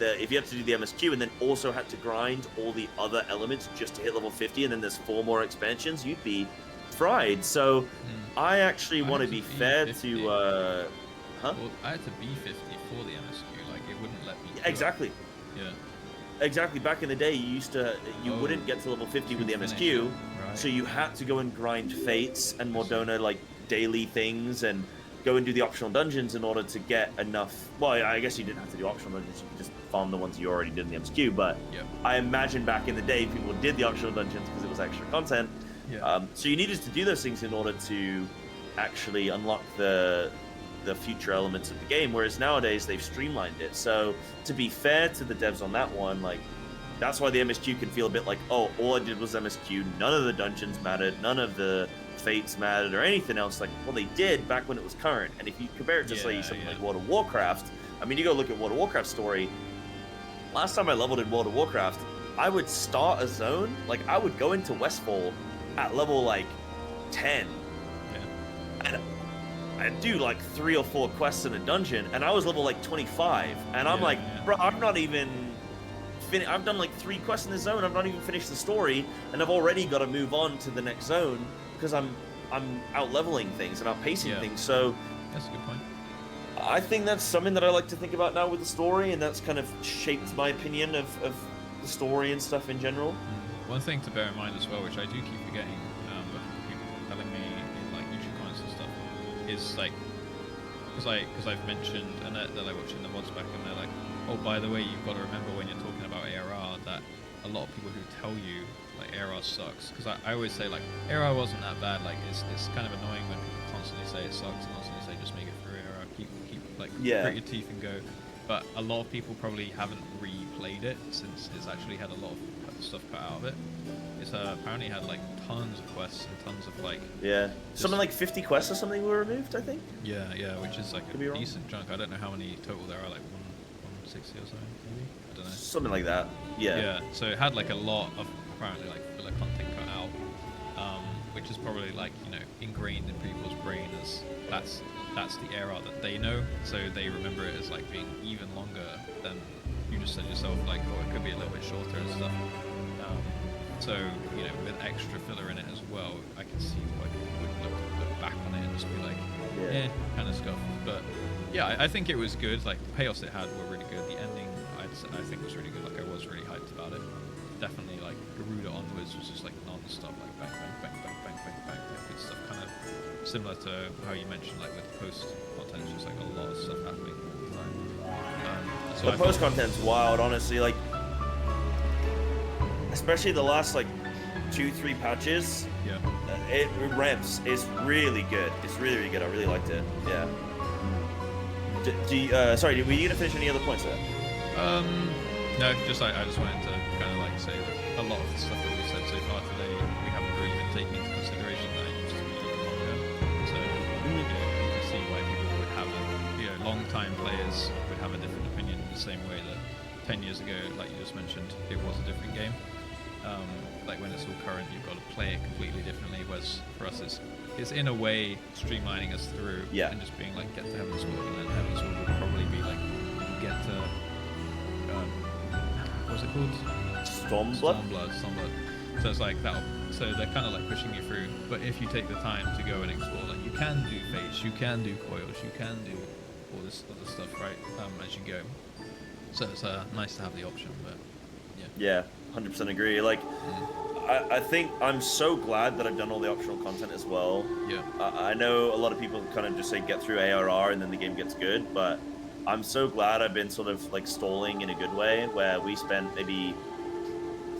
if you had to do the MSQ and then also had to grind all the other elements just to hit level 50, and then there's 4 more expansions, you'd be fried. So I actually want to be fair to Well, I had to be 50 for the MSQ, like it wouldn't let me do it. exactly Yeah. exactly back in the day you wouldn't get to level 50 with the MSQ, Right. so you had to go and grind Fates and Mordona, like daily things, and go and do the optional dungeons in order to get enough. Well, I guess you didn't have to do optional dungeons, you could just farm the ones you already did in the MSQ, but Yeah. I imagine back in the day people did the optional dungeons because it was extra content. Yeah. So you needed to do those things in order to actually unlock the future elements of the game, whereas nowadays they've streamlined it. So to be fair to the devs on that one, like, that's why the MSQ can feel a bit like, oh, all I did was MSQ, none of the dungeons mattered, none of the Fates mattered or anything else. Like, well, they did back when it was current. And if you compare it to say something like World of Warcraft, I mean, you go look at World of Warcraft's story. Last time I leveled in World of Warcraft, I would start a zone, like I would go into Westfall at level like 10, and I'd do like 3 or 4 quests in a dungeon, and I was level like 25, and I'm like, bro, I'm not even I've done like 3 quests in this zone, I've not even finished the story, and I've already got to move on to the next zone because I'm I'm out leveling things and out pacing Yeah. things. So That's a good point. I think that's something that I like to think about now with the story, and that's kind of shaped my opinion of the story and stuff in general. One thing to bear in mind as well, which I do keep forgetting, but people telling me in like YouTube comments and stuff, is like, because I've mentioned, and they're like watching the mods back, and they're like, oh, by the way, you've got to remember when you're talking about ARR that a lot of people who tell you like ARR sucks, because I always say like ARR wasn't that bad. Like it's kind of annoying when people constantly say it sucks and constantly say just make it through ARR, keep like grit your teeth and go. But a lot of people probably haven't replayed it since it's actually had a lot of stuff cut out of it. It's apparently had like tons of quests and tons of like something like 50 quests or something were removed, I think. Yeah, which is like Could be a wrong. decent chunk. I don't know how many total there are, like 160 or something, maybe. I don't know. Something like that. Yeah. Yeah. So it had like a lot of apparently like filler content cut out, which is probably like ingrained in people's brain as that's the era that they know, so they remember it as like being even longer than you just said yourself, like, oh, it could be a little bit shorter and stuff. So with extra filler in it as well, I can see why people would look back on it and just be like, kind of scuffed. But yeah, I think it was good. Like the payoffs it had were really good. The ending, I think was really good. Like I was really hyped about it. Definitely like Garuda onwards was just like non-stop, like bang bang bang bang bang bang bang, like good stuff. Kind of similar to how you mentioned, like with the post content, it's just like a lot of stuff happening all the time. So The post content's wild, honestly. Like, especially the last like 2-3 patches. Yeah. It revs is really good. It's really, really good. I really liked it. Yeah. Sorry, were you gonna finish any other points there? No, just I just wanted to kind of like say that a lot of the stuff that we said so far today, we haven't really been taking into consideration that it used to be even longer. So you can see why people would have long-time players would have a different opinion in the same way that 10 years ago, like you just mentioned, it was a different game. Like when it's all current, you've got to play it completely differently. Whereas for us, it's in a way streamlining us through and just being like, get to Heaven's Word, and then Heaven's Word will probably be like, get to what's it called? Stormblood. So it's like that. So they're kind of like pushing you through. But if you take the time to go and explore, like you can do face, you can do coils, you can do all this other stuff, right? As you go. So it's nice to have the option, but yeah, 100% agree. Like, I think I'm so glad that I've done all the optional content as well. Yeah. I know a lot of people kind of just say get through ARR and then the game gets good, but I'm so glad I've been sort of like stalling in a good way, where we spent maybe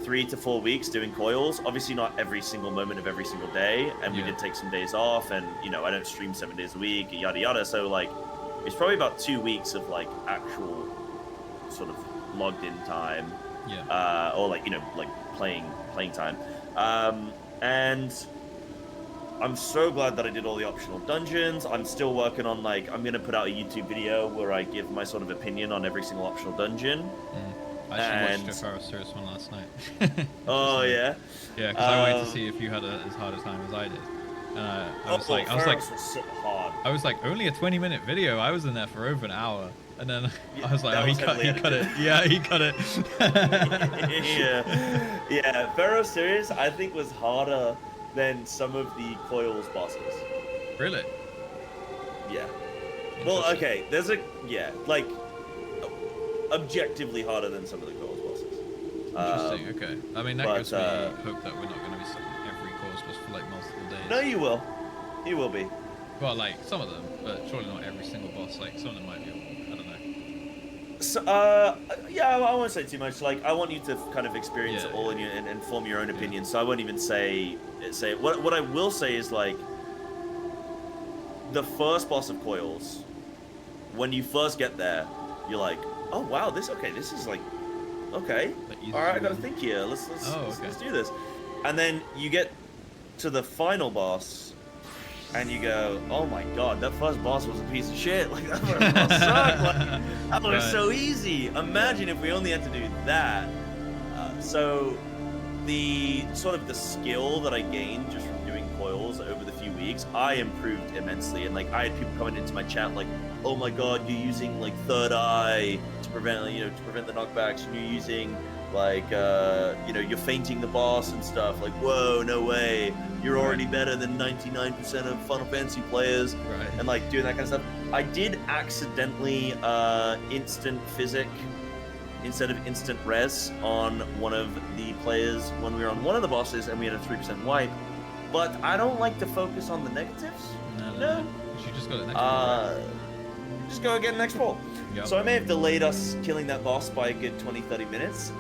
3 to 4 weeks doing coils. Obviously not every single moment of every single day, and we did take some days off, and I don't stream 7 days a week, yada yada. So like, it's probably about 2 weeks of like actual sort of logged in time. Yeah. Or like like playing time, and I'm so glad that I did all the optional dungeons. I'm still working on like, I'm gonna put out a YouTube video where I give my sort of opinion on every single optional dungeon. I actually watched your FFXIV one last night. Oh yeah. Yeah, because I wanted to see if you had as hard a time as I did. I was like, was so hard. I was like, only a 20-minute video. I was in there for over an hour. And then I was like, oh, he cut it. Yeah, he cut it. yeah. Pharaoh series, I think, was harder than some of the coils bosses. Really? Yeah. Well, okay. Like objectively harder than some of the coils bosses. Interesting. Okay. I mean, that gives me hope that we're not going to be stuck in every coils boss for like multiple days. No, you will. You will be. Well, like some of them, but surely not every single boss. Like some of them might be. I don't know. So, yeah, I won't say too much. Like, I want you to kind of experience it all and form your own opinion. So I won't even say it. What I will say is, like, the first boss of coils, when you first get there, you're like, oh wow, this is like, okay, all right, I gotta think here. Let's do this. And then you get to the final boss, and you go, oh my god, that first boss was a piece of shit. Like, that first boss sucked. Like, that was so easy. Imagine if we only had to do that. So the sort of the skill that I gained just from doing coils spoils over the few weeks, I improved immensely. And like I had people coming into my chat like, "Oh my god, you're using like third eye to prevent to prevent the knockbacks, and you're using like you're feinting the boss and stuff. Like, whoa, no way, you're already better than 99% of Final Fantasy players." Right. And like doing that kind of stuff. I did accidentally instant physic instead of instant res on one of the players when we were on one of the bosses and we had a 3% wipe. But I don't like to focus on the negatives. No. You just got an extra. Just go get an next ball. Yep. So I may have delayed us killing that boss by a good 20-30 minutes,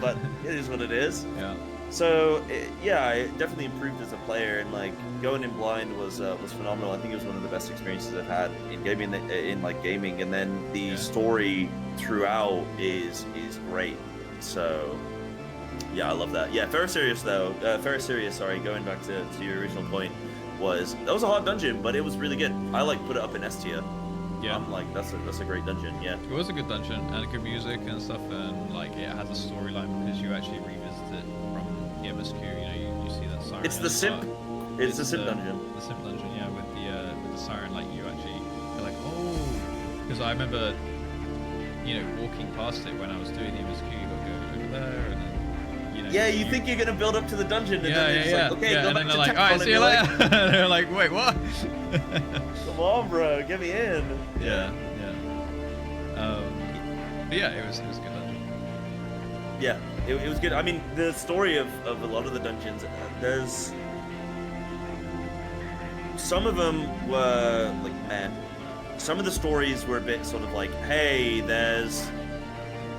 but it is what it is. Yeah. So I definitely improved as a player, and like going in blind was phenomenal. I think it was one of the best experiences I've had in gaming. Gaming, and then the story throughout is great. So yeah, I love that. Yeah, Ferrisirius though. Ferrisirius, sorry, going back to your original point, that was a hard dungeon, but it was really good. I like put it up in S tier. Yeah. I'm like, that's a great dungeon. Yeah. It was a good dungeon and good music and stuff, and like it has a storyline because you actually revisit it from the MSQ. You see that siren. It's the simp. It's the simp dungeon. The simp dungeon, yeah, with the siren. Like you actually, you're like, oh, because I remember, walking past it when I was doing the MSQ. You got to go over there, and then. Yeah, you think you're gonna build up to the dungeon, and then they're just like, okay, go and back then to they're like, town, all right, and see you you're later. like, They're like, wait, what? come on, bro, get me in. Yeah. But yeah, it was a good dungeon. Yeah, it was good. I mean, the story of a lot of the dungeons, there's some of them were like, some of the stories were a bit sort of like, hey, there's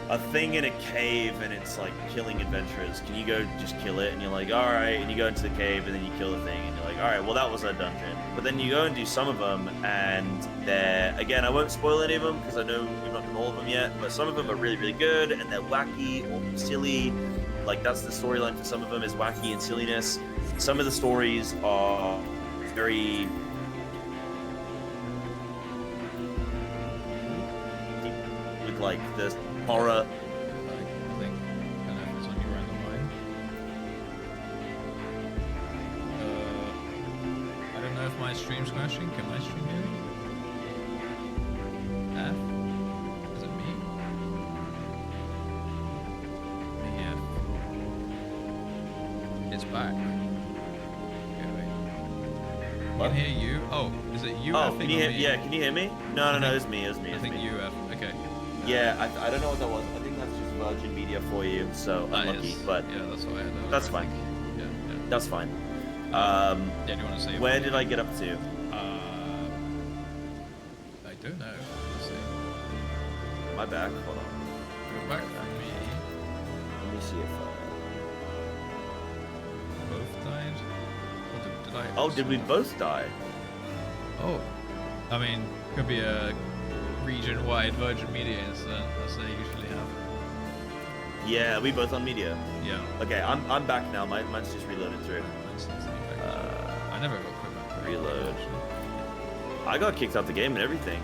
a thing in a cave and it's like killing adventurers. Can you go just kill it? And you're like, all right. And you go into the cave and then you kill the thing and you're like, all right, well, that was a dungeon. But then you go and do some of them and they're, again, I won't spoil any of them because I know you've not done all of them yet, but some of them are really, really good and they're wacky or silly. Like that's the storyline for some of them, is wacky and silliness. Some of the stories are very with like the horror. I think, I don't know if it's on your random line. I don't know if my stream's crashing. Can my stream hear me? Is it me? Yeah. It's back. Okay, wait. What? I can hear you. Oh, is it you? Oh, can you hear? Yeah, can you hear me? No, it's me. It's me. I It's think me. you. Okay. Yeah, I don't know what that was. I think that's just Virgin Media for you, so unlucky. Yes. But yeah, that's what I know. that's fine. Yeah. That's fine. Yeah, do you want to say? Where did I get up to? I don't know. Let's see. My back. Hold on. Go back for me. Let me see if. Both died. Or did I? Oh, did we both die? Oh, I mean, could be a region-wide Virgin Media incident, as they usually have. Yeah, we both on media. Yeah. Okay, I'm back now. Mine's just reloaded through. I never got equipment. Reload. I got kicked out the game and everything.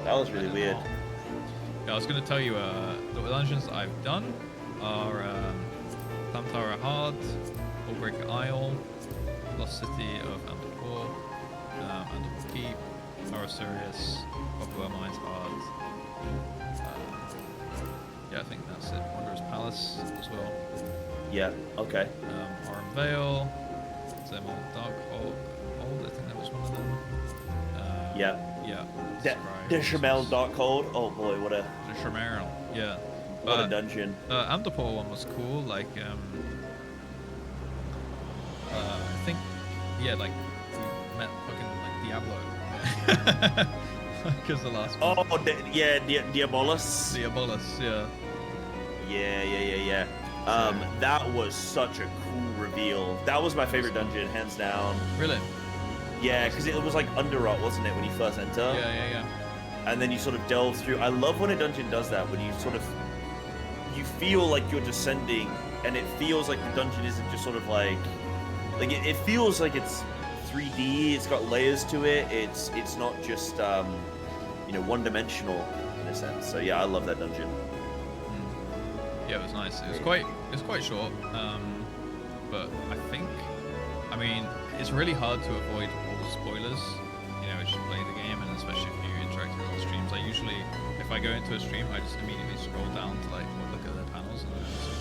Oh, That was really weird. Yeah, I was gonna tell you, the dungeons I've done are Tamtara Hard, Hullbreaker Isle, Lost City of Antipor, Antipor Keep, Ferrisirius, Papua Mines Hard. Yeah, I think that's it. Wanderer's Palace as well. Yeah. Okay. Aurum Vale, Zemel Darkhold. I think that was one of them. Yeah. Yeah. Deschamel Darkhold. Oh boy, what a Deschamel. Yeah. what a dungeon. Antipor one was cool. Like, I think, yeah, like we met fucking like Diablo. Because the last one. Oh, Diabolus. Diabolus, yeah. Yeah. That was such a cool reveal. That was my favorite dungeon, hands down. Really? Yeah, because it was like Underrot, wasn't it, when you first enter? Yeah. And then you sort of delve through. I love when a dungeon does that, when you sort of, you feel like you're descending, and it feels like the dungeon isn't just sort of like it feels like it's 3D. It's got layers to it. It's not just one-dimensional in a sense. So yeah, I love that dungeon. Yeah, it was nice. It was quite short. But I think I mean, it's really hard to avoid all spoilers, you know, as you play the game, and especially if you interact with other streams. I usually, if I go into a stream, I just immediately scroll down to like look at their panels and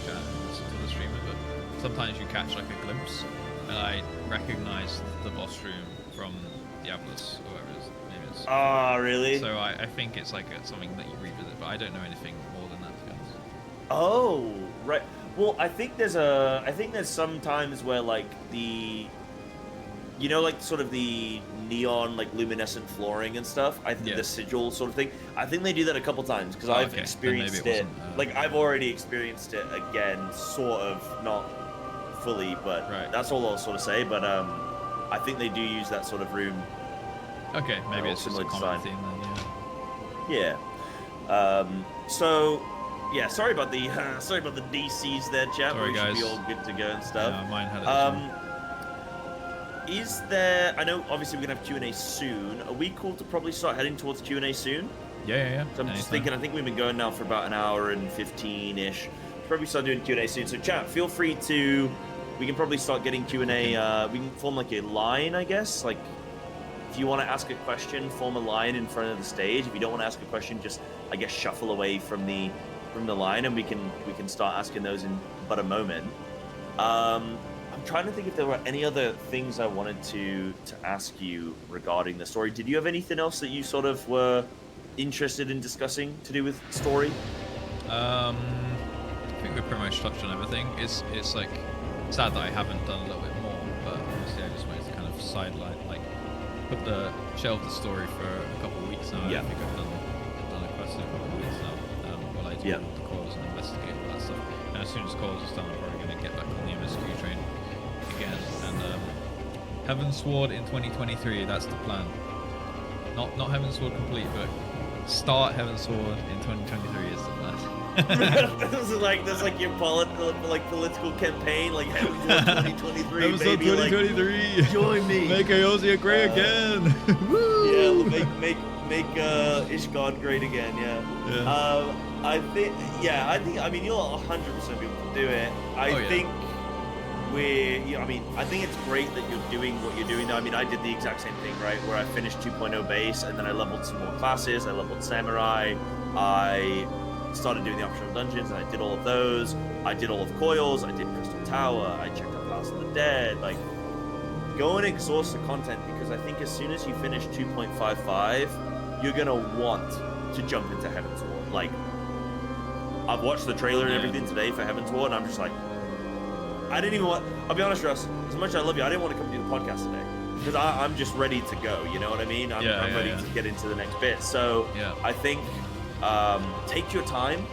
chat and listen to the streamer. But sometimes you catch like a glimpse, and I recognize the boss room from Diablos or whatever his name is. Ah, really? So I think it's like something that you revisit, but I don't know anything more than that, to be honest. Oh, right. Well, I think there's some times where like like sort of the neon, like luminescent flooring and stuff. I think the sigil sort of thing. I think they do that a couple times because I've experienced it. Like I've already experienced it again, sort of, not fully, but that's all I'll sort of say. But I think they do use that sort of room. Okay, maybe it's similar just a common design. theme then, Yeah. So. Yeah, sorry about the DCs there, chat. Sorry, we guys. should be all good to go and stuff. Yeah, mine had it Is there? I know, obviously, we're gonna have Q&A soon. Are we cool to probably start heading towards Q&A soon? Yeah. So I'm just thinking. I think we've been going now for about an hour and 15-ish. Probably start doing Q&A soon. So, chat, feel free to. We can probably start getting Q&A. We can form like a line, I guess. Like, if you want to ask a question, form a line in front of the stage. If you don't want to ask a question, just, I guess, shuffle away from the line, and we can start asking those in but a moment. I'm trying to think if there were any other things I wanted to ask you regarding the story. Did you have anything else that you sort of were interested in discussing to do with story? I think we pretty much touched on everything. It's like sad that I haven't done a little bit more, but obviously I just wanted to kind of sideline, like shelve the story for a couple of weeks now. Yeah. I think I've done a quest in a couple of weeks now. While I do all the calls and investigate all that stuff. And as soon as calls is done, I'm probably going to get back on the MSQ train again. And Heaven's Sword in 2023, that's the plan. Not Heaven's Sword complete, but start Heaven's Sword in 2023 is the plan. That's like your political campaign, like Heaven's Sword 2023, Heaven's Sword 2023. Like, join me. Make Eorzea great again. Yeah, make Ishgard great again. Yeah. I think. I mean, you'll 100% be able to do it. I think it's great that you're doing what you're doing. I mean, I did the exact same thing, right? Where I finished 2.0 base, and then I leveled some more classes. I leveled Samurai. I started doing the optional dungeons, and I did all of those. I did all of Coils. I did Crystal Tower. I checked out House of the Dead. Like, go and exhaust the content, because I think as soon as you finish 2.55, you're gonna want to jump into Heaven's Ward. Like, I've watched the trailer and everything today for Heaven's Ward, and I'm just like, I didn't even want. I'll be honest, Russ. As much as I love you, I didn't want to come do the podcast today because I'm just ready to go. You know what I mean? I'm ready to get into the next bit. So I think take your time,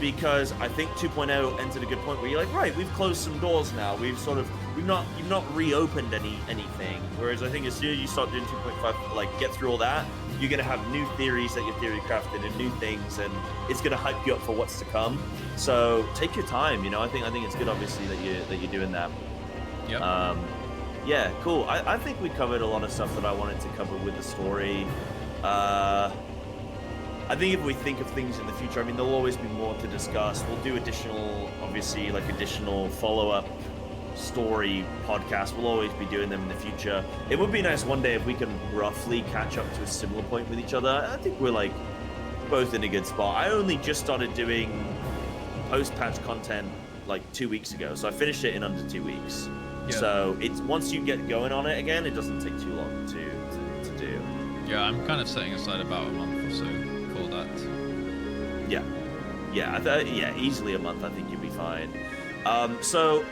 because I think 2.0 ends at a good point where you're like, right, we've closed some doors now. You've not reopened anything. Whereas I think as soon as you start doing 2.5, like, get through all that, you're gonna have new theories that you're theory crafted and new things, and it's gonna hype you up for what's to come. So take your time. You know, I think it's good, obviously, that you're doing that. Yep. Yeah, cool. I think we covered a lot of stuff that I wanted to cover with the story. I think if we think of things in the future, I mean, there'll always be more to discuss. We'll do additional follow-up story podcasts. We'll always be doing them in the future. It would be nice one day if we can roughly catch up to a similar point with each other. I think we're, like, both in a good spot. I only just started doing post-patch content, like, 2 weeks ago, so I finished it in under 2 weeks. Yeah. So it's once you get going on it again, it doesn't take too long to do. Yeah, I'm kind of setting aside about a month or so for that. Yeah, easily a month. I think you'll be fine. So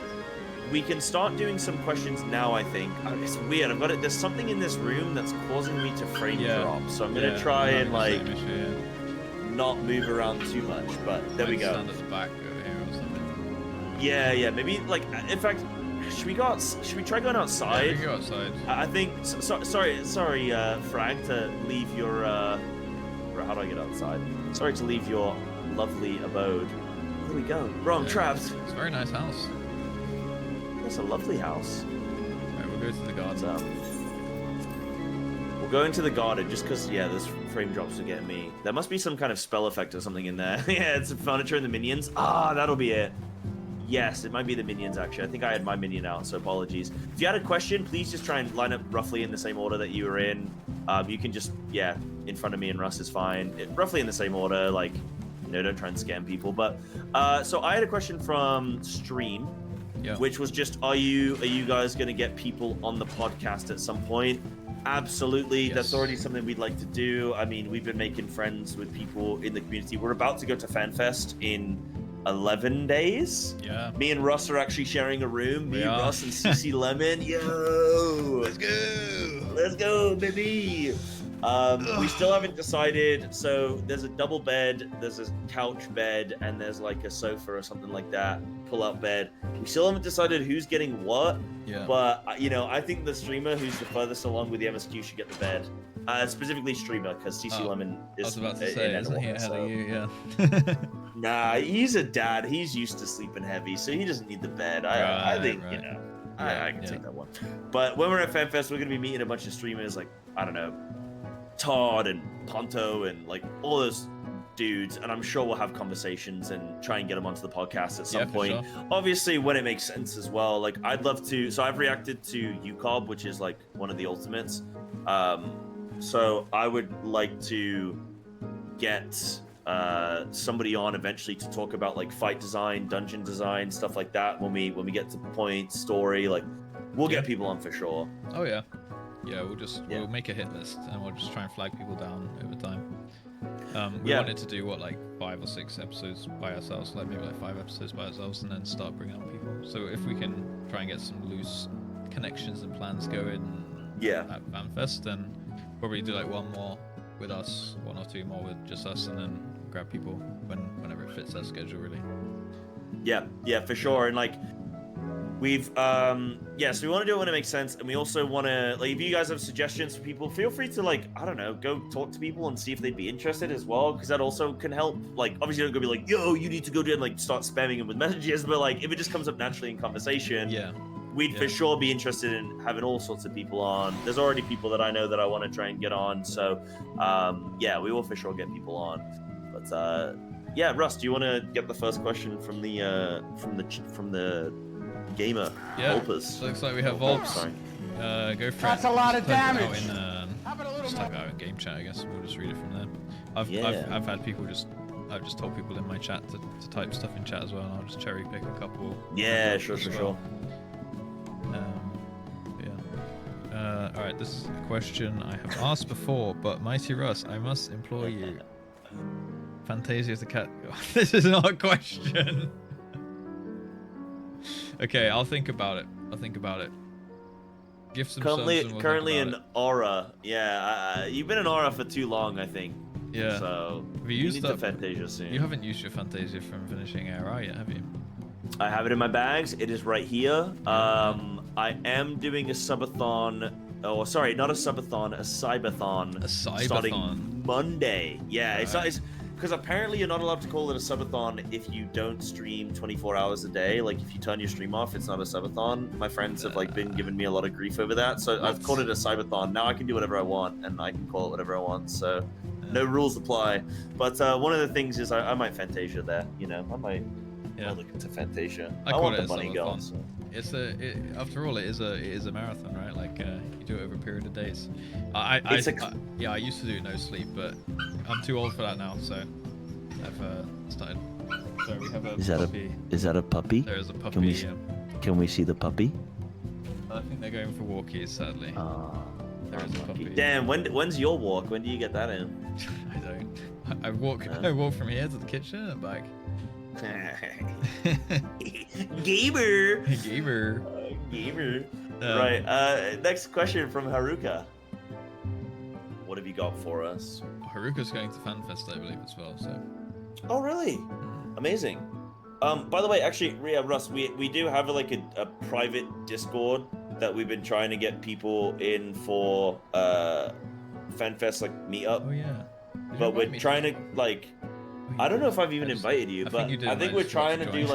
we can start doing some questions now. I think it's weird. There's something in this room that's causing me to frame drop. So I'm gonna try and not move around too much. But there we go. Stand at the back over here or something. Yeah. Maybe, like, in fact, should we try going outside? Yeah, we can go outside. I think. Sorry, Frag, to leave your. How do I get outside? Sorry to leave your lovely abode. Where do we go? Bro, I'm trapped. It's a very nice house. That's a lovely house. Alright, we'll go to the garden. We'll go into the garden just because, this frame drops are getting me. There must be some kind of spell effect or something in there. Yeah, it's the furniture and the minions. Ah, that'll be it. Yes, it might be the minions, actually. I think I had my minion out, so apologies. If you had a question, please just try and line up roughly in the same order that you were in. You can just, yeah, in front of me and Russ is fine. Roughly in the same order, like, you know, don't try and scam people. But, so I had a question from Stream, which was just, are you guys going to get people on the podcast at some point? Absolutely. Yes. That's already something we'd like to do. I mean, we've been making friends with people in the community. We're about to go to FanFest in 11 days. Yeah. Me and Russ are actually sharing a room. Me, Russ, and CC Lemon. Yo! Let's go, baby! We still haven't decided. So there's a double bed, there's a couch bed, and there's like a sofa or something like that. Pull-out bed. We still haven't decided who's getting what. Yeah. But you know, I think the streamer who's the furthest along with the MSQ should get the bed. Specifically streamer, because CC Lemon is. I was about to say, isn't he ahead of you? Yeah. Nah, he's a dad. He's used to sleeping heavy, so he doesn't need the bed. I think you know. I can take that one. But when we're at FanFest, we're gonna be meeting a bunch of streamers like, I don't know, Todd and Ponto and like all those dudes, and I'm sure we'll have conversations and try and get them onto the podcast at some point. Sure. Obviously, when it makes sense as well. Like, I'd love to. So I've reacted to UCOB, which is like one of the ultimates. So I would like to get somebody on eventually to talk about like fight design, dungeon design, stuff like that. When we get to point, story, like we'll get people on for sure. Oh yeah. Yeah, we'll make a hit list and we'll just try and flag people down over time. We wanted to do what, like 5 or 6 episodes by ourselves, like maybe like 5 episodes by ourselves, and then start bringing on people. So if we can try and get some loose connections and plans going, at FanFest, then probably do like one more with us, 1 or 2 more with just us, and then grab people whenever it fits our schedule, really. Yeah, for sure. And like, we've so we want to do it when it makes sense, and we also want to, like, if you guys have suggestions for people, feel free to, like, I don't know, go talk to people and see if they'd be interested as well, because that also can help. Like, obviously don't go be like, yo, you need to go do it and like start spamming them with messages, but like if it just comes up naturally in conversation, we'd for sure be interested in having all sorts of people on. There's already people that I know that I want to try and get on, so we will for sure get people on. But Russ, do you want to get the first question from the gamer? Volpers. Looks like we have Volps. Sorry. Go for That's a lot of damage. Just type out in game chat, I guess. We'll just read it from there. I've had people I've just told people in my chat to type stuff in chat as well, and I'll just cherry pick a couple. Yeah, sure. All right, this is a question I have asked before, but Mighty Russ, I must implore you. Fantasia is the cat. This is not a question. Okay, I'll think about it. Give some currently in Aura. Yeah, you've been in Aura for too long, I think. Yeah. So have you need the Fantasia soon. You haven't used your Fantasia from finishing ARI yet, have you? I have it in my bags. It is right here. I am doing a subathon. Oh, sorry, not a subathon, a cybathon. A cybathon. Starting Monday. Yeah, it's because apparently you're not allowed to call it a subathon if you don't stream 24 hours a day. Like, if you turn your stream off, it's not a subathon. My friends have like been giving me a lot of grief over that, so I've called it a cybathon. Now I can do whatever I want, and I can call it whatever I want. So no rules apply. But one of the things is I might Fantasia there. You know, I might look into Fantasia. I want the it money going. So. It's after all, it is a marathon, right? Like you do it over a period of days. I used to do no sleep, but I'm too old for that now, so I've started. So we have a puppy. Is that a puppy? There is a puppy. Can we see the puppy? I think they're going for walkies, sadly. There is a puppy. Damn, when's your walk? When do you get that in? I don't. I walk from here to the kitchen and back. Gamer. Gamer. Right. Next question from Haruka. What have you got for us? Haruka's going to FanFest, I believe, as well. So. Oh, really? Amazing. By the way, actually, Russ, we do have a private Discord that we've been trying to get people in for FanFest meetup. Oh yeah. But we're trying to I don't know if I've even invited you, but I think we're trying to do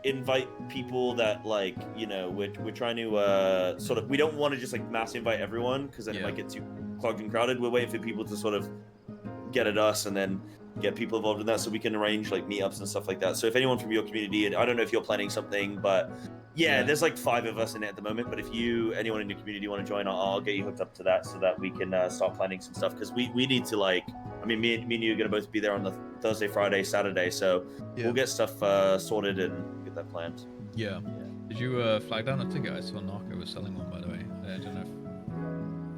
invite people that we're trying to sort of, we don't want to just mass invite everyone because then it might get too clogged and crowded. We're waiting for people to sort of get at us, and then get people involved in that so we can arrange like meetups and stuff like that. So if anyone from your community, and I don't know if you're planning something, but yeah, there's like 5 of us in it at the moment. But if anyone in your community want to join, I'll get you hooked up to that so that we can start planning some stuff, because we need to like, I mean, me and you are gonna both be there on the Thursday, Friday, Saturday, so we'll get stuff sorted and get that planned. Yeah. Did you flag down a ticket? I saw Narco was selling one, by the way. I don't know if...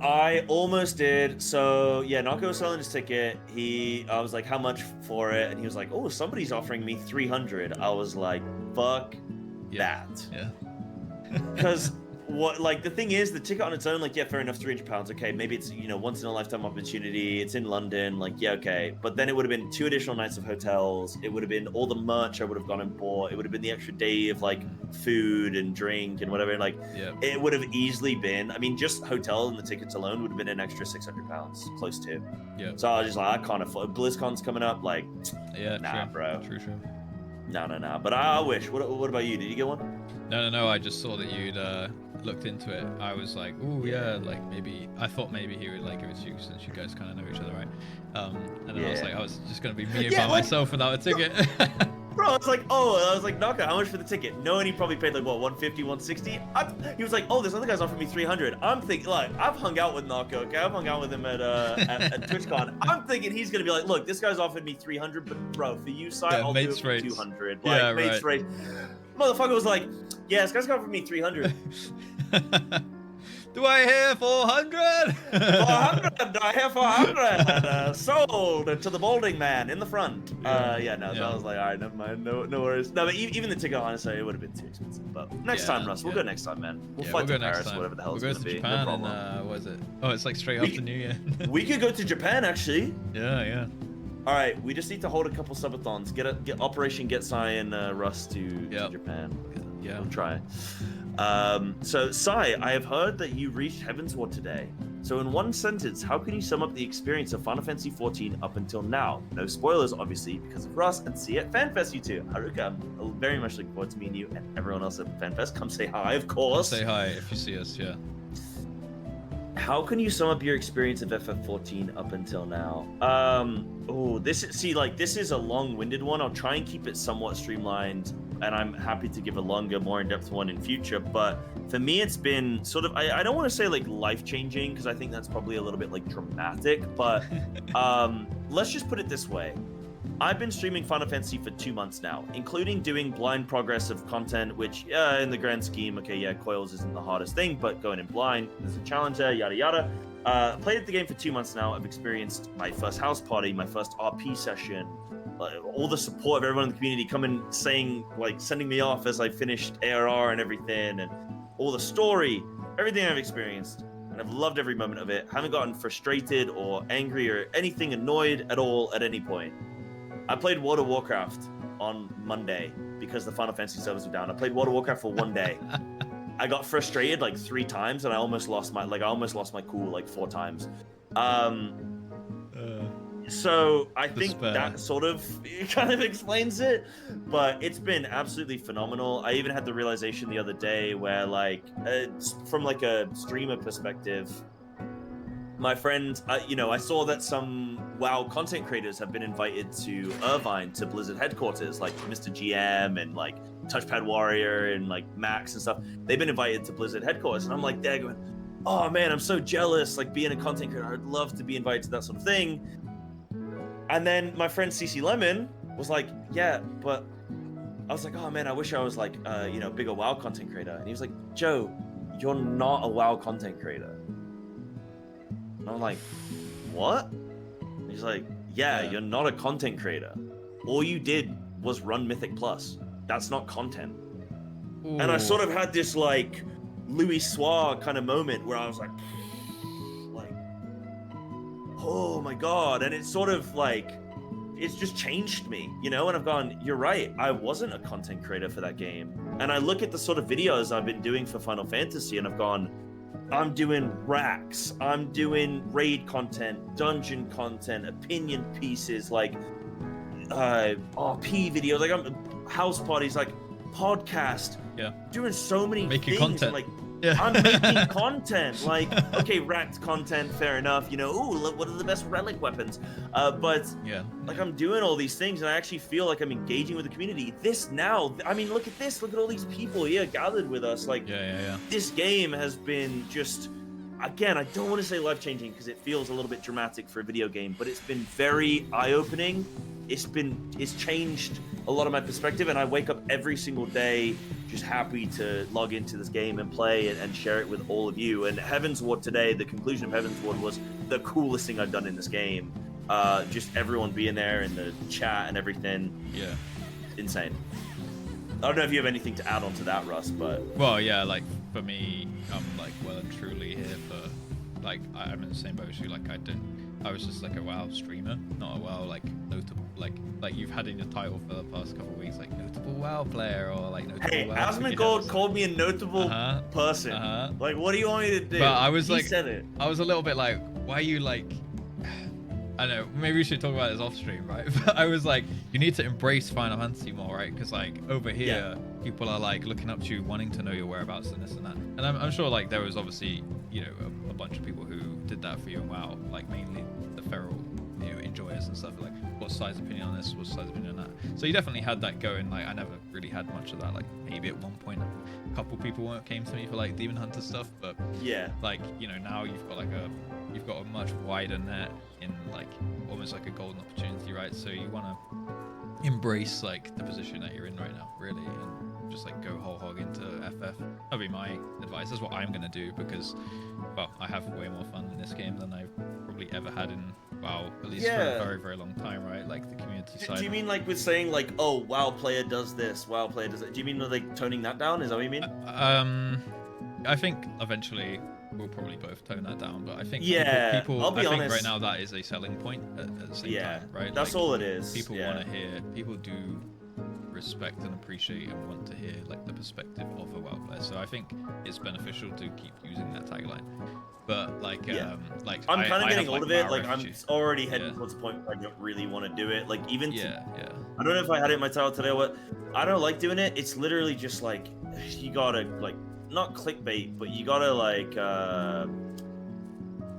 I almost did. So yeah, Narco was selling his ticket. I was like, how much for it? And he was like, oh, somebody's offering me 300. I was like, fuck that. Yeah. Because what, like, the thing is, the ticket on its own, like, yeah, fair enough, £300. Okay, maybe it's, you know, once in a lifetime opportunity. It's in London, like, yeah, okay. But then it would have been 2 additional nights of hotels. It would have been all the merch I would have gone and bought. It would have been the extra day of like food and drink and whatever. Like, it would have easily been, I mean, just hotel and the tickets alone would have been an extra £600, close to. Yeah. So I was just like, I can't afford. BlizzCon's coming up, like, nah, bro. True. No. But I wish. What about you? Did you get one? No. I just saw that you'd looked into it. I was like, oh yeah, like maybe. I thought maybe he would like give it to you since you guys kind of know each other, right? And then I was like, I was just gonna be me by myself without a ticket. Bro, I was like, Naka, how much for the ticket? Knowing he probably paid like what, 150, 160? He was like, oh, this other guy's offering me 300. I'm thinking, like, I've hung out with Naka, okay? I've hung out with him at TwitchCon. I'm thinking he's gonna be like, look, this guy's offered me 300, but bro, for you, side, I'll do it for 200. Like, mates rate. Motherfucker was like, yeah, this guy's offered me 300. Do I hear 400? 400. Do I hear 400? Sold to the balding man in the front. So I was like, all right, never mind. No worries. No, but even the ticket, honestly, it would have been too expensive. But next time, Russ, we'll go next time, man. We'll fly to Paris, whatever the hell it's going to be. We'll go to Japan and, what is it? Oh, it's like straight after New Year. We could go to Japan, actually. Yeah. All right, we just need to hold a couple subathons. Get Operation Get Sai and Russ to Japan. Yeah. We'll try. So, Sai, I have heard that you reached Heavensward today. So in one sentence, how can you sum up the experience of Final Fantasy XIV up until now? No spoilers, obviously, because of Russ, and see you at FanFest, you two. Haruka, I'm very much looking forward to meeting you and everyone else at FanFest. Come say hi, of course. Come say hi if you see us, yeah. How can you sum up your experience of FF14 up until now? This is a long-winded one. I'll try and keep it somewhat streamlined, and I'm happy to give a longer, more in-depth one in future. But for me, it's been sort of, I don't want to say like life-changing, because I think that's probably a little bit like dramatic, but let's just put it this way. I've been streaming Final Fantasy for 2 months now, including doing blind progress of content, which, in the grand scheme, okay, yeah, Coils isn't the hardest thing, but going in blind, there's a challenge there, yada yada. Played the game for 2 months now. I've experienced my first house party, my first RP session, all the support of everyone in the community coming, sending me off as I finished ARR and everything, and all the story, everything I've experienced. And I've loved every moment of it. Haven't gotten frustrated or angry or anything annoyed at all at any point. I played World of Warcraft on Monday because the Final Fantasy servers were down. I played World of Warcraft for 1 day. I got frustrated like 3 times, and I almost lost my cool like 4 times. So I think that sort of kind of explains it, but it's been absolutely phenomenal. I even had the realization the other day where, like, from like a streamer perspective, my friend, I saw that some WoW content creators have been invited to Irvine, to Blizzard headquarters, like Mr. GM and like Touchpad Warrior and like Max and stuff. They've been invited to Blizzard headquarters, and I'm like, they're going, oh man, I'm so jealous. Like, being a content creator, I'd love to be invited to that sort of thing. And then my friend CC Lemon was like, yeah, but I was like, oh man, I wish I was like, bigger WoW content creator. And he was like, Joe, you're not a WoW content creator. And I'm like, what? And he's like, yeah, you're not a content creator. All you did was run Mythic Plus. That's not content. Ooh. And I sort of had this like Louis Soir kind of moment where I was like, oh my god. And it's sort of like, it's just changed me, and I've gone, you're right, I wasn't a content creator for that game. And I look at the sort of videos I've been doing for Final Fantasy, and I've gone, I'm doing racks, I'm doing raid content, dungeon content, opinion pieces, like RP videos, like I'm house parties, like podcast, doing so many making things, content. like Yeah. I'm making content. Like, okay, ranked content, fair enough. You know, ooh, look, what are the best relic weapons? But Yeah. like, I'm doing all these things, and I actually feel like I'm engaging with the community. This now, I mean, look at this. Look at all these people here gathered with us. Like, Yeah. this game has been just, again, I don't want to say life-changing because it feels a little bit dramatic for a video game, but it's been very eye-opening. It's changed a lot of my perspective, and I wake up every single day just happy to log into this game and play and share it with all of you. And Heaven's Ward today, the conclusion of Heaven's Ward was the coolest thing I've done in this game. Just everyone being there in the chat and everything. Yeah. Insane. I don't know if you have anything to add on to that, Russ, but... Well, yeah, like, for me, I'm, like, well and truly here for, like, I'm in the same boat as you, like, I was just, like, a WoW streamer, not a WoW, like, notable, like you've had in your title for the past couple of weeks, like, notable WoW player, or, like, notable Hey, WoW Asmongold called me a notable person. Like, what do you want me to do? But I was, he like, said it. I was a little bit like, why are you, like... I know, maybe we should talk about this off stream, right? But I was like, you need to embrace Final Fantasy more, right? Because like over here, people are like looking up to you, wanting to know your whereabouts and this and that. And I'm sure like there was obviously, you know, a bunch of people who did that for you and WoW, like mainly the feral, you know, enjoyers and stuff. Like, what's Side's opinion on this? What's Side's opinion on that? So you definitely had that going. Like, I never really had much of that. Like maybe at one point, a couple people came to me for like Demon Hunter stuff, but yeah, like, you know, now you've got a much wider net in like almost like a golden opportunity, right? So you want to embrace like the position that you're in right now, really, and just like go whole hog into FF. That'd be my advice. That's what I'm gonna do because, well, I have way more fun in this game than I've probably ever had in WoW, at least for a very, very long time, right? Like the community side. Do you mean like with saying like, oh, WoW player does this, WoW player does that? Do you mean like toning that down? Is that what you mean? I think eventually we'll probably both tone that down, but I think people I'll be honest. think right now that is a selling point at the same time, right? That's like, all it is. People want to hear, people do respect and appreciate and want to hear like the perspective of a WoW player. So I think it's beneficial to keep using that tagline. But like, like I'm kind of getting old of it. Like refugee. I'm already heading towards the point where I don't really want to do it. Like even I don't know if I had it in my title today. What I don't like doing it. It's literally just like you gotta like not clickbait, but you gotta like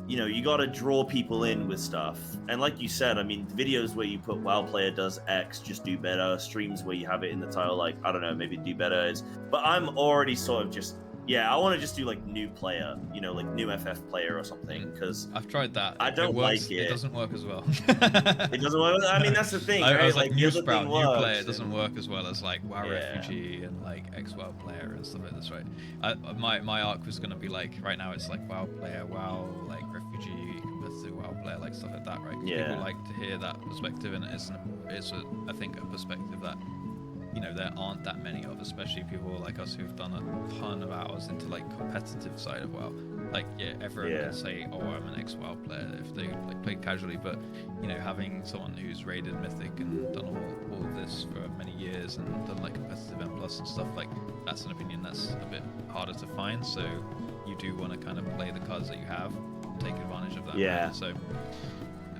you know, you gotta draw people in with stuff. And like you said, I mean, videos where you put WoW player does X, just do better. Streams where you have it in the title, like I don't know, maybe do better is. But I'm already sort of just. Yeah, I want to just do like new player, you know, like new FF player or something, because I've tried that. I don't like it. It doesn't work as well. It doesn't work. I mean, that's the thing, right? I was like new sprout, new works, player doesn't work as well as like WoW refugee and like ex-WoW player and stuff like this, right? My arc was gonna be like right now it's like WoW player, WoW like refugee, competitive WoW player, like stuff like that, right? People like to hear that perspective, and I think a perspective that, you know, there aren't that many of, especially people like us who've done a ton of hours into like competitive side of WoW. Like, everyone can say, oh, I'm an ex-WoW player if they like played casually, but you know, having someone who's raided Mythic and done all of this for many years and done like competitive M+ and stuff, like that's an opinion that's a bit harder to find. So you do want to kind of play the cards that you have and take advantage of that. Yeah. Right? So,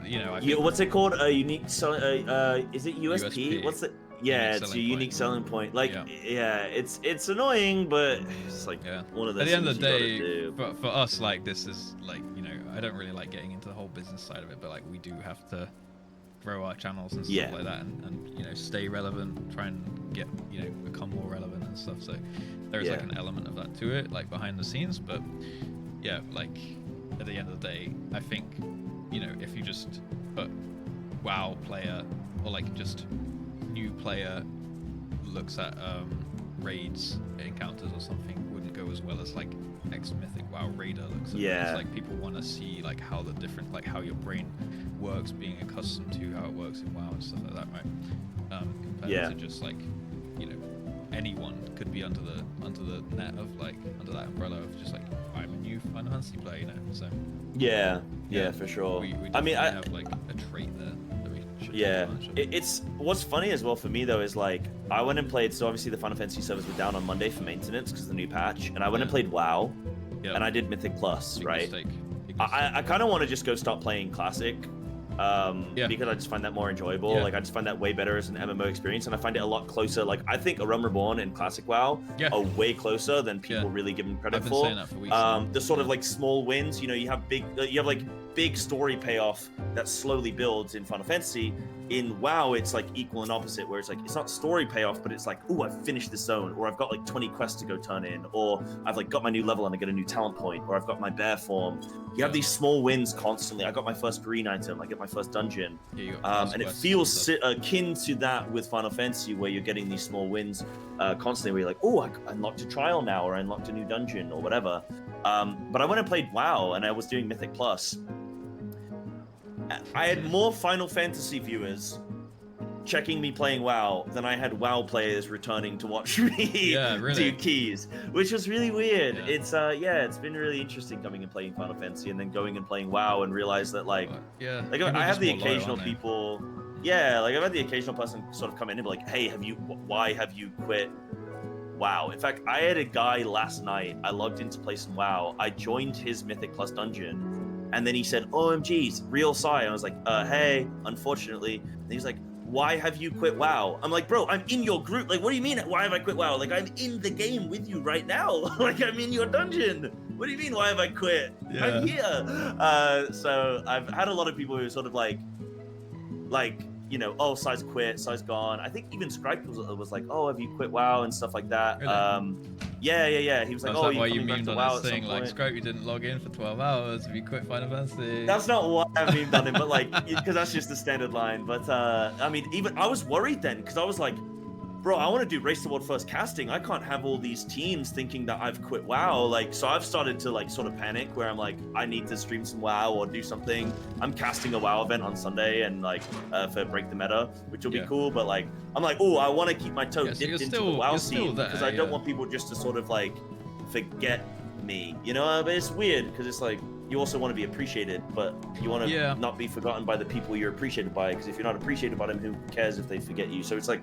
you know, I think what's it called? A unique. Is it USP? What's it? Yeah, it's a unique selling point. Like, it's annoying, but it's like one of those. At the end of the day, do. for us, like this is like, you know, I don't really like getting into the whole business side of it, but like we do have to grow our channels and stuff like that, and you know, stay relevant, try and get, you know, become more relevant and stuff. So there is like an element of that to it, like behind the scenes. But yeah, like at the end of the day, I think, you know, if you just put WoW player or like just new player looks at raids encounters or something, wouldn't go as well as like ex-mythic WoW raider looks at it. It's like people want to see like how the different, like how your brain works, being accustomed to how it works in WoW and stuff like that, right? Compared to just like, you know, anyone could be under the net of like under that umbrella of just like, I'm a new Final Fantasy player, you know. So yeah, for sure. We I mean, I have like a trait there. It's what's funny as well for me though is like I went and played. So obviously the Final Fantasy servers were down on Monday for maintenance because of the new patch, and I went and played WoW, and I did Mythic Plus, right? Big I kind of want to just go start playing Classic because I just find that more enjoyable. Yeah. Like I just find that way better as an MMO experience, and I find it a lot closer. Like I think A Realm Reborn and Classic WoW are way closer than people really give them credit I've been for. saying that for weeks now. The sort of like small wins, you know, you have like big story payoff that slowly builds in Final Fantasy. In WoW, it's like equal and opposite, where it's like it's not story payoff, but it's like, oh, I've finished this zone, or I've got like 20 quests to go turn in, or I've like got my new level and I get a new talent point, or I've got my bear form. You have these small wins constantly. I got my first green item, I get my first dungeon, and it feels akin to that with Final Fantasy, where you're getting these small wins constantly, where you're like, oh, I unlocked a trial now, or I unlocked a new dungeon, or whatever. But I went and played WoW, and I was doing Mythic Plus. I had more Final Fantasy viewers checking me playing WoW than I had WoW players returning to watch me do keys, which was really weird. It's it's been really interesting coming and playing Final Fantasy and then going and playing WoW and realize that like I have the occasional people like I've had the occasional person sort of come in and be like, hey, why have you quit WoW? In fact, I had a guy last night, I logged in to play some WoW, I joined his Mythic Plus dungeon, and then he said, OMGs, real sigh. And I was like, hey, unfortunately. And he's like, why have you quit WoW? I'm like, bro, I'm in your group. Like, what do you mean, why have I quit WoW? Like, I'm in the game with you right now. Like, I'm in your dungeon. What do you mean, why have I quit? I'm here. So I've had a lot of people who are sort of like, you know, oh, Sai's quit, Sai's gone. I think even Scripe was like, oh, have you quit WoW and stuff like that. Really? Yeah. He was like, oh, why you memed coming back to on WoW this at thing, some like, point? Scripe, you didn't log in for 12 hours if you quit Final Fantasy. That's not why I memed on him, but like, because that's just the standard line. But I mean, even I was worried then, because I was like, bro, I want to do Race Toward First Casting. I can't have all these teams thinking that I've quit WoW. Like, so I've started to like sort of panic where I'm like, I need to stream some WoW or do something. I'm casting a WoW event on Sunday and like for Break the Meta, which will be cool. But like, I'm like, oh, I want to keep my toe dipped into the WoW scene because I don't want people just to sort of like forget me, you know? But it's weird because it's like, you also want to be appreciated, but you want to not be forgotten by the people you're appreciated by, because if you're not appreciated by them, who cares if they forget you? So it's like,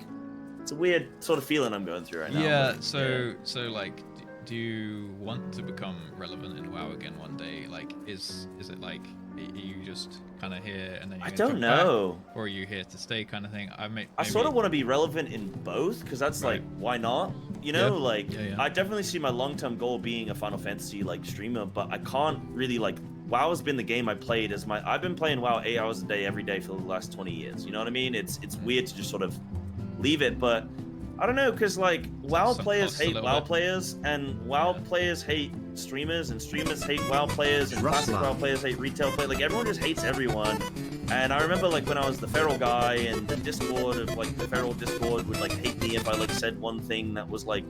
it's a weird sort of feeling I'm going through right now. Yeah, so like, do you want to become relevant in WoW again one day? Like, is it like, are you just kind of here and then you're I don't know. back, or are you here to stay kind of thing? I sort of want to be relevant in both, because that's like, why not? You know, I definitely see my long-term goal being a Final Fantasy like streamer, but I can't really like, WoW has been the game I played as I've been playing WoW 8 hours a day every day for the last 20 years. You know what I mean? It's weird to just sort of leave it, but I don't know, because like WoW players hate WoW players, and WoW players hate streamers, and streamers hate WoW players, and classic WoW players hate retail players. Like, everyone just hates everyone. And I remember like when I was the feral guy, and the Discord of like the feral Discord would like hate me if I like said one thing that was like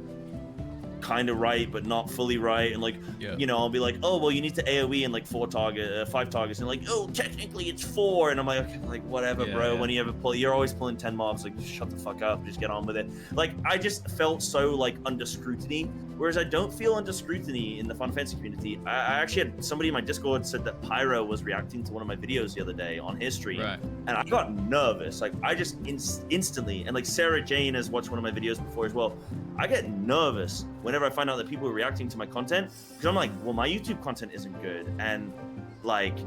kind of right but not fully right, and like you know, I'll be like, oh well, you need to AoE in like 5 targets, and like, oh, technically it's 4, and I'm like, okay, like whatever, bro. When you ever you're always pulling 10 mobs, like, shut the fuck up, just get on with it. Like, I just felt so like under scrutiny, whereas I don't feel under scrutiny in the Final Fantasy community. I actually had somebody in my Discord said that Pyro was reacting to one of my videos the other day on his stream, and I got nervous. Like, I just instantly, and like Sarah Jane has watched one of my videos before as well, I get nervous whenever I find out that people are reacting to my content, because I'm like, well, my YouTube content isn't good, and like,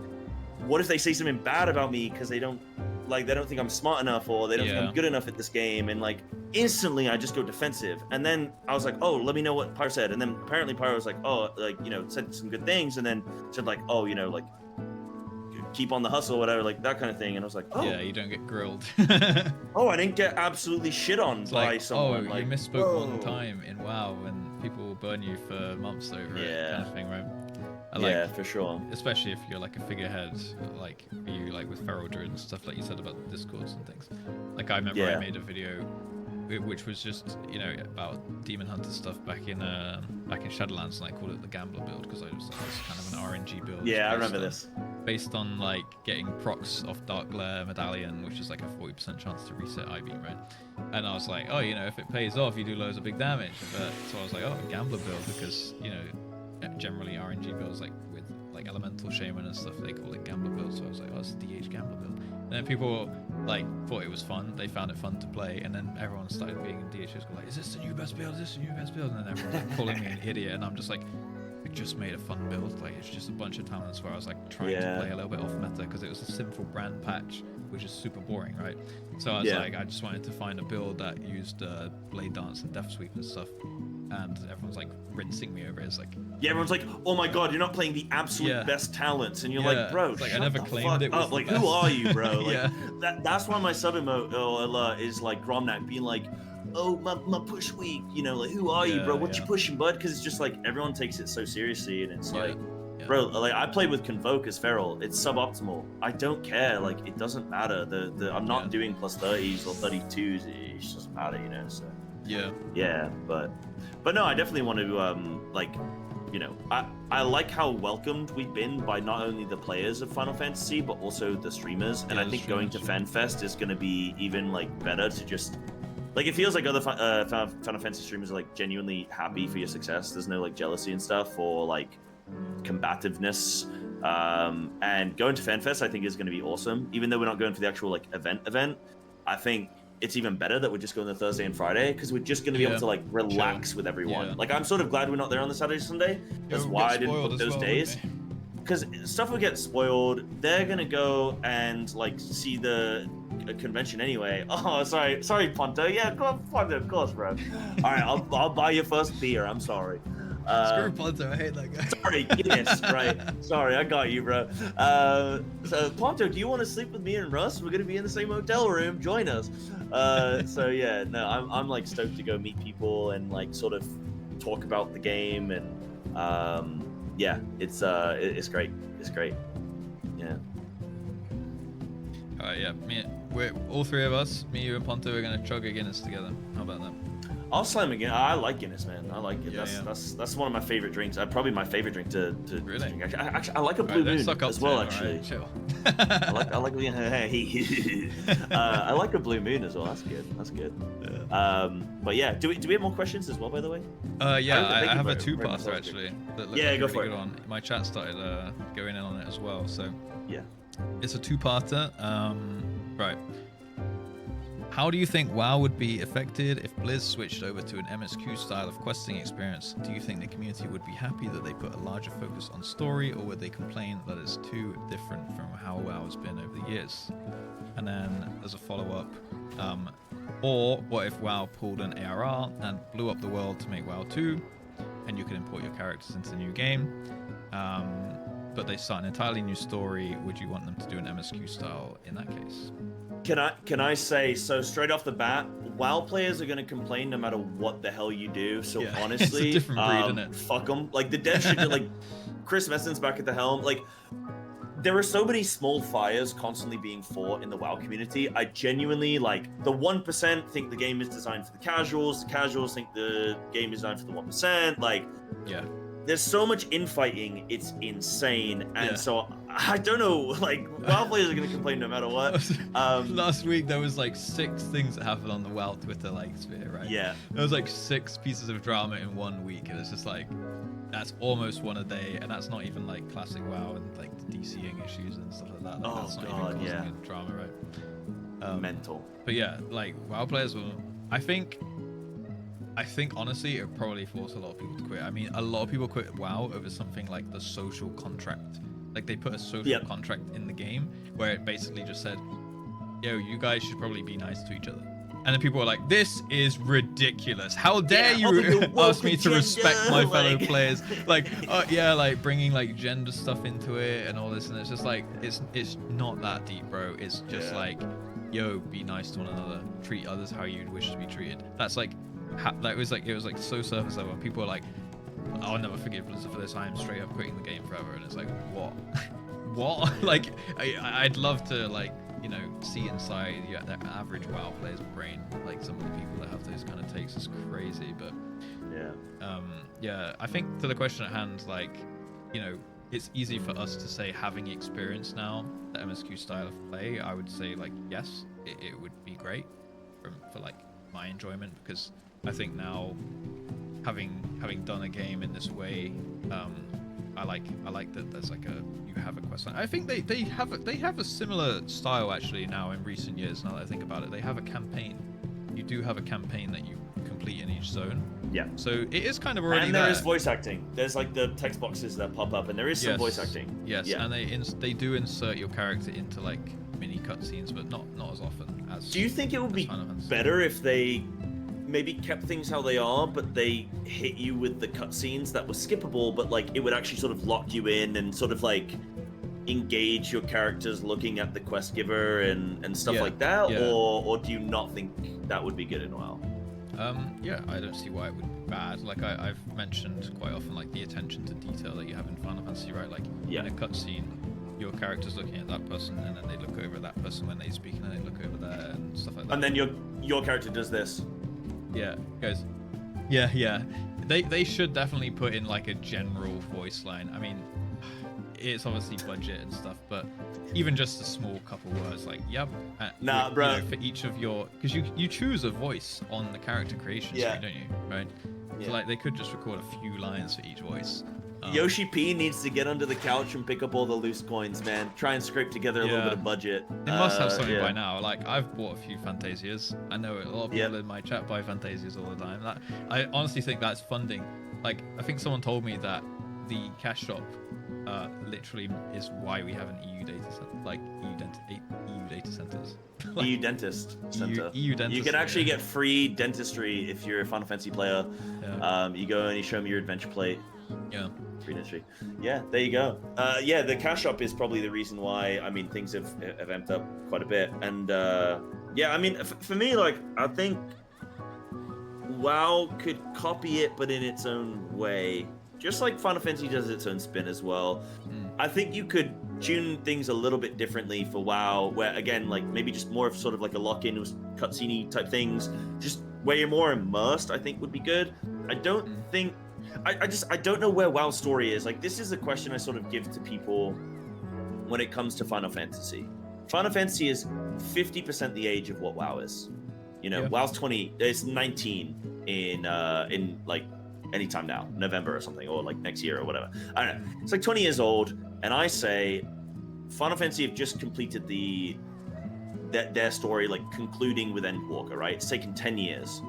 what if they say something bad about me because they don't think I'm smart enough, or they don't think I'm good enough at this game, and like instantly I just go defensive. And then I was like, oh, let me know what Pyro said, and then apparently Pyro was like, oh, like, you know, said some good things, and then said like, oh, you know, like, keep on the hustle, whatever, like that kind of thing. And I was like, oh yeah, you don't get grilled. Oh, I didn't get absolutely shit on by someone. Oh, like, you misspoke one time in WoW, and people will burn you for months over it, kind of thing, right? Yeah, for sure. Especially if you're like a figurehead, like you, like with Feral Druid and stuff, like you said about Discords and things. Like, I remember I made a video which was just, you know, about Demon Hunter stuff back in Shadowlands, and I called it the Gambler build, because I was kind of an RNG build. Yeah, I remember this. Based on like getting procs off Dark Glare Medallion, which is like a 40% chance to reset IV, right? And I was like, oh, you know, if it pays off, you do loads of big damage. But so I was like, oh, a Gambler build, because, you know, generally RNG builds like with like Elemental Shaman and stuff, they call it Gambler build. So I was like, oh, it's a DH Gambler build. And then people like thought it was fun. They found it fun to play, and then everyone started being in DHs like, is this the new best build? Is this the new best build? And then everyone's like calling me an idiot, and I'm just like, just made a fun build. Like it's just a bunch of talents where I was like trying to play a little bit off meta because it was a simple brand patch, which is super boring, right? So I was like, I just wanted to find a build that used blade dance and death sweep and stuff, and everyone's like rinsing me over it. It's like, everyone's like, oh my god, you're not playing the absolute best talents, and you're like, bro, it's like, shut I never the claimed fuck it was up. the Like, best. who are you, bro? Like that's why my sub emote is like Gromnak being like, oh, my push weak, you know, like, who are you, bro? What you pushing, bud? Because it's just like everyone takes it so seriously, and it's like, bro, like I played with Convoke as Feral. It's suboptimal. I don't care. Like it doesn't matter. I'm not doing plus 30s or 32s. It just doesn't matter, you know. So but no, I definitely want to like, you know, I like how welcomed we've been by not only the players of Final Fantasy but also the streamers. And I think going to FanFest is going to be even like better to just. Like, it feels like other Final Fantasy streamers are, like, genuinely happy for your success. There's no, like, jealousy and stuff or, like, combativeness. And going to FanFest, I think, is going to be awesome. Even though we're not going for the actual, like, event, I think it's even better that we're just going the Thursday and Friday because we're just going to be able to, like, relax with everyone. Like, I'm sort of glad we're not there on the Saturday, Sunday. That's why I didn't book those days. Because stuff will get spoiled. They're going to go and, like, see the convention anyway. Oh, sorry, Ponto. Yeah, go on, Ponto, of course, bro. All right, I'll buy your first beer. I'm sorry. Screw Ponto, I hate that guy. Sorry, Guinness, right? Sorry, I got you, bro. So Ponto, do you want to sleep with me and Russ? We're gonna be in the same hotel room. Join us. So yeah, no, I'm like stoked to go meet people and like sort of talk about the game and yeah, it's great. It's great. Yeah. Alright, yeah. We're all three of us, me, you, and Ponto, are gonna chug a Guinness together. How about that? I'll slam again. I like Guinness, man. I like it. That's one of my favorite drinks. Probably my favorite drink to drink. Actually, I like a Blue Moon as well. Actually, chill. I like I like a Blue Moon as well. That's good. That's good. But yeah, do we have more questions as well? By the way. Yeah, I have a two-parter actually. That looks go really for good it. on. My chat started going in on it as well. So yeah, it's a two-parter. Right. How do you think WoW would be affected if Blizz switched over to an MSQ style of questing experience? Do you think the community would be happy that they put a larger focus on story, or would they complain that it's too different from how WoW has been over the years? And then as a follow-up, or what if WoW pulled an ARR and blew up the world to make WoW 2, and you could import your characters into the new game, but they start an entirely new story? Would you want them to do an MSQ style in that case? Can I say, so straight off the bat, WoW players are going to complain no matter what the hell you do. So honestly, it's a different breed, isn't it? Fuck them. Like the dev should like Chris Messon's back at the helm. Like there are so many small fires constantly being fought in the WoW community. I genuinely like the 1% think the game is designed for the casuals. The casuals think the game is designed for the 1%. Like there's so much infighting, it's insane. And so I don't know, like WoW players are gonna complain no matter what. Last week there was like 6 things that happened on the WoW Twitter like sphere, right? Yeah. There was like 6 pieces of drama in 1 week, and it's just like that's almost one a day, and that's not even like classic WoW and like the DCing issues and stuff like that. Like, that's not even causing any drama, right? Mental. But yeah, like WoW players will. I think honestly, it probably forced a lot of people to quit. I mean, a lot of people quit WoW over something like the social contract. Like they put a social contract in the game where it basically just said, yo, you guys should probably be nice to each other. And then people were like, this is ridiculous. How dare you ask me to respect my fellow players? Like, like bringing like gender stuff into it and all this. And it's just like, it's not that deep, bro. It's just like, yo, be nice to one another. Treat others how you'd wish to be treated. That's like, it was like so surface level. People are like, I'll never forgive Blizzard for this. I am straight up quitting the game forever. And it's like, what? What? Like, I'd love to like, you know, see inside the average WoW player's brain. Like some of the people that have those kind of takes is crazy. But I think to the question at hand, like, you know, it's easy for us to say, having experience now the MSQ style of play, I would say like yes, it would be great for like my enjoyment, because I think now having done a game in this way, I like that there's like you have a quest line. I think they have a similar style actually now in recent years. Now that I think about it, they have a campaign. You do have a campaign that you complete complete in each zone. Yeah. So it is kind of already And there there. is voice acting. There's like the text boxes that pop up, and there is some voice acting. Yes, Yeah. and they do insert your character into like mini cutscenes, but not as often as. Do you think it would be Final Fantasy. better if they maybe kept things how they are, but they hit you with the cutscenes that were skippable, but like it would actually sort of lock you in and sort of like engage your characters looking at the quest giver and stuff like that? Yeah. Or do you not think that would be good in WoW? Yeah, I don't see why it would be bad. Like I've mentioned quite often, like the attention to detail that you have in Final Fantasy, right? Like in a cutscene, your character's looking at that person, and then they look over at that person when they speak, and then they look over there and stuff like that. And then your character does this. Yeah, guys. Yeah. They should definitely put in like a general voice line. I mean, it's obviously budget and stuff, but even just a small couple words like "yep." Nah, bro. For each of your, because you choose a voice on the character creation screen, don't you? Right. So like they could just record a few lines for each voice. Yoshi P needs to get under the couch and pick up all the loose coins, man. Try and scrape together a little bit of budget. They must have something by now. Like I've bought a few Fantasias. I know a lot of people in my chat buy Fantasias all the time. I honestly think that's funding. Like I think someone told me that the cash shop literally is why we have an EU data center, like EU data centers. Like, EU dentist center. EU dentist. You can actually get free dentistry if you're a Final Fantasy player. Yeah. You go and you show them your adventure plate. Yeah. Free dentistry. Yeah, there you go. Yeah, the cash shop is probably the reason why. I mean, things have amped up quite a bit, and yeah, I mean, for me, like, I think WoW could copy it, but in its own way. Just like Final Fantasy does its own spin as well. I think you could tune things a little bit differently for WoW, where again, like maybe just more of sort of like a lock-in with cutscene type things, just where you're more immersed. I think would be good. I don't think. I don't know where WoW's story is. Like this is a question I sort of give to people when it comes to Final Fantasy. Final Fantasy is 50% the age of what WoW is. You know, WoW's 20. It's 19 in like. Anytime now, November or something, or like next year or whatever. I don't know. It's like 20 years old, and I say Final Fantasy have just completed their story, like concluding with Endwalker, right? It's taken 10 years.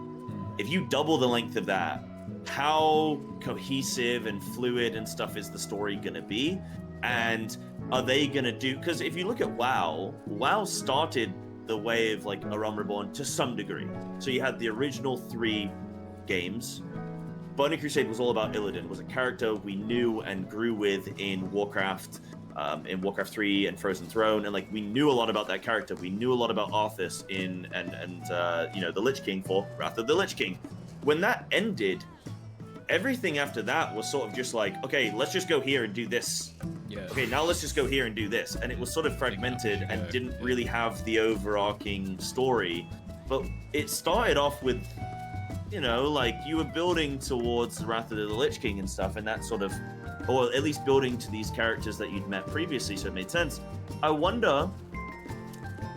If you double the length of that, how cohesive and fluid and stuff is the story gonna be? And are they gonna do? Because if you look at WoW started the way of like A Realm Reborn to some degree. So you had the original 3 games. Burning Crusade was all about Illidan. It was a character we knew and grew with in Warcraft 3 and Frozen Throne, and like we knew a lot about that character. We knew a lot about Arthas and you know, the Lich King for Wrath of the Lich King. When that ended, everything after that was sort of just like, okay, let's just go here and do this. Yeah. Okay, now let's just go here and do this. And it was sort of fragmented and didn't really have the overarching story. But it started off with, you know, like you were building towards the Wrath of the Lich King and stuff, and that sort of, or at least building to these characters that you'd met previously, so it made sense. I wonder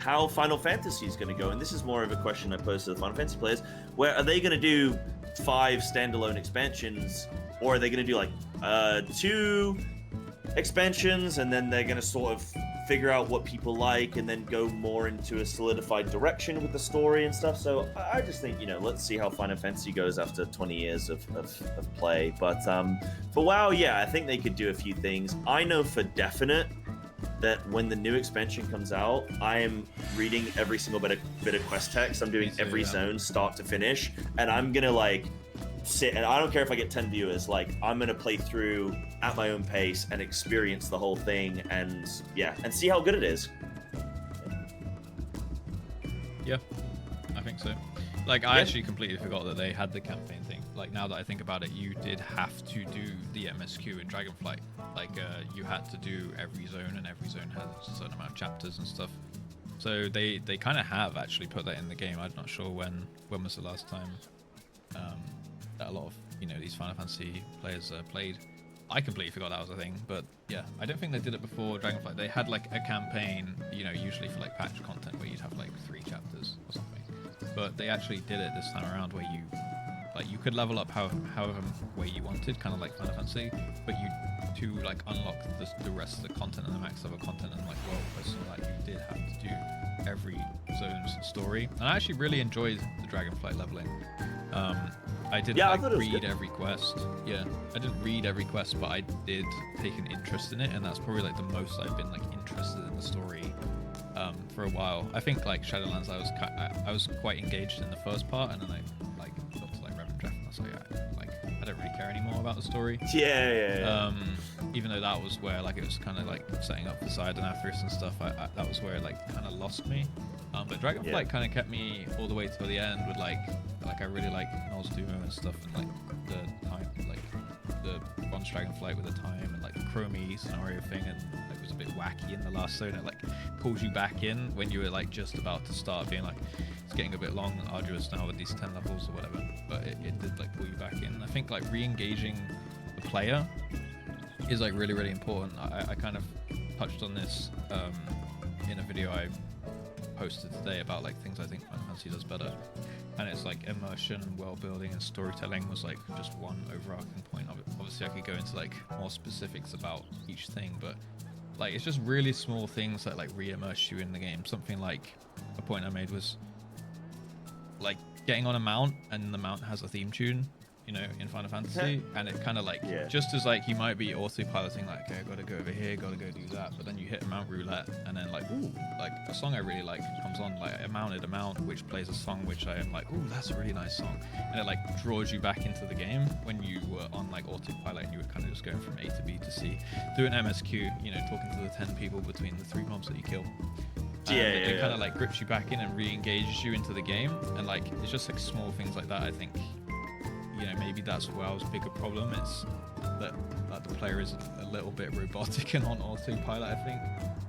how Final Fantasy is going to go, and this is more of a question I pose to the Final Fantasy players, where are they going to do 5 standalone expansions, or are they going to do like 2 expansions, and then they're going to sort of figure out what people like and then go more into a solidified direction with the story and stuff. So I just think, you know, let's see how Final Fantasy goes after 20 years of play. But for WoW, yeah, I think they could do a few things. I know for definite that when the new expansion comes out, I am reading every single bit of quest text. I'm doing every zone start to finish, and I'm gonna like sit, and I don't care if I get 10 viewers, like I'm gonna play through at my own pace and experience the whole thing, and yeah, and see how good it is. Yeah, I think so. Like I actually completely forgot that they had the campaign thing. Like now that I think about it, you did have to do the MSQ in Dragonflight. Like you had to do every zone, and every zone has a certain amount of chapters and stuff. So they kind of have actually put that in the game. I'm not sure when was the last time that a lot of, you know, these Final Fantasy players played. I completely forgot that was a thing, but yeah, I don't think they did it before Dragonflight. They had like a campaign, you know, usually for like patch content where you'd have like 3 chapters or something. But they actually did it this time around where you could level up however way you wanted, kind of like Final Fantasy, but to like unlock the rest of the content and the max level content and like world quests and all that, you did have to do every zone's story. And I actually really enjoyed the Dragonflight leveling. I didn't Yeah, I like thought it was read good. every quest. Yeah, I didn't read every quest, but I did take an interest in it, and that's probably like the most I've been like interested in the story for a while. I think like Shadowlands, I was quite engaged in the first part, and then I like got to like Revenant Draft, and I was like, I don't really care anymore about the story. Yeah. Even though that was where like it was kind of like setting up for Side and Atheris and stuff, that was where it like kind of lost me. But Dragonflight kind of kept me all the way till the end with like I really like Nol's Dumo and stuff, and like the time, like the Bronze Dragonflight with the time, and like the Chromie scenario thing, and like, it was a bit wacky in the last zone. It like pulls you back in when you were like just about to start being like, it's getting a bit long and arduous now with these 10 levels or whatever, but it did like pull you back in. I think like re-engaging the player is like really, really important. I kind of touched on this in a video I posted today about like things I think Final Fantasy does better, and it's like immersion, world building, and storytelling was like just one overarching point of it. Obviously I could go into like more specifics about each thing, but like it's just really small things that like re-immerse you in the game. Something like a point I made was like getting on a mount, and the mount has a theme tune, you know, in Final Fantasy, and it kind of like just as like you might be autopiloting like, okay, I gotta go over here, gotta go do that, but then you hit a mount roulette, and then like, ooh, like a song I really like comes on, like I mounted a mount which plays a song which I am like, ooh, that's a really nice song, and it like draws you back into the game when you were on like autopilot and you were kind of just going from A to B to C through an MSQ, you know, talking to the 10 people between the 3 mobs that you kill. It kind of like grips you back in and re-engages you into the game, and like it's just like small things like that. I think, you know, maybe that's WoW's bigger problem. It's that the player is a little bit robotic and on autopilot, I think,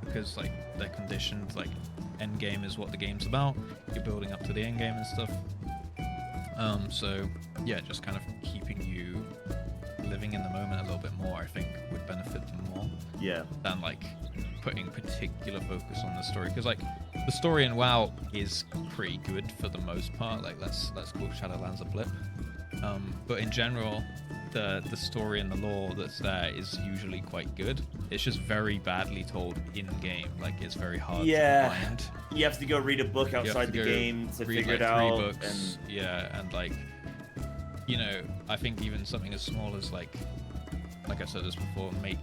because like they're conditioned, like end game is what the game's about. You're building up to the end game and stuff. So yeah, just kind of keeping you living in the moment a little bit more, I think, would benefit them more. Yeah. Than like putting particular focus on the story, because like the story in WoW is pretty good for the most part. Like let's call Shadowlands a blip. But in general, the story and the lore that's there is usually quite good. It's just very badly told in game. Like it's very hard to find. You have to go read a book outside the game to figure it out. 3 books, and like, you know, I think even something as small as like I said this before, make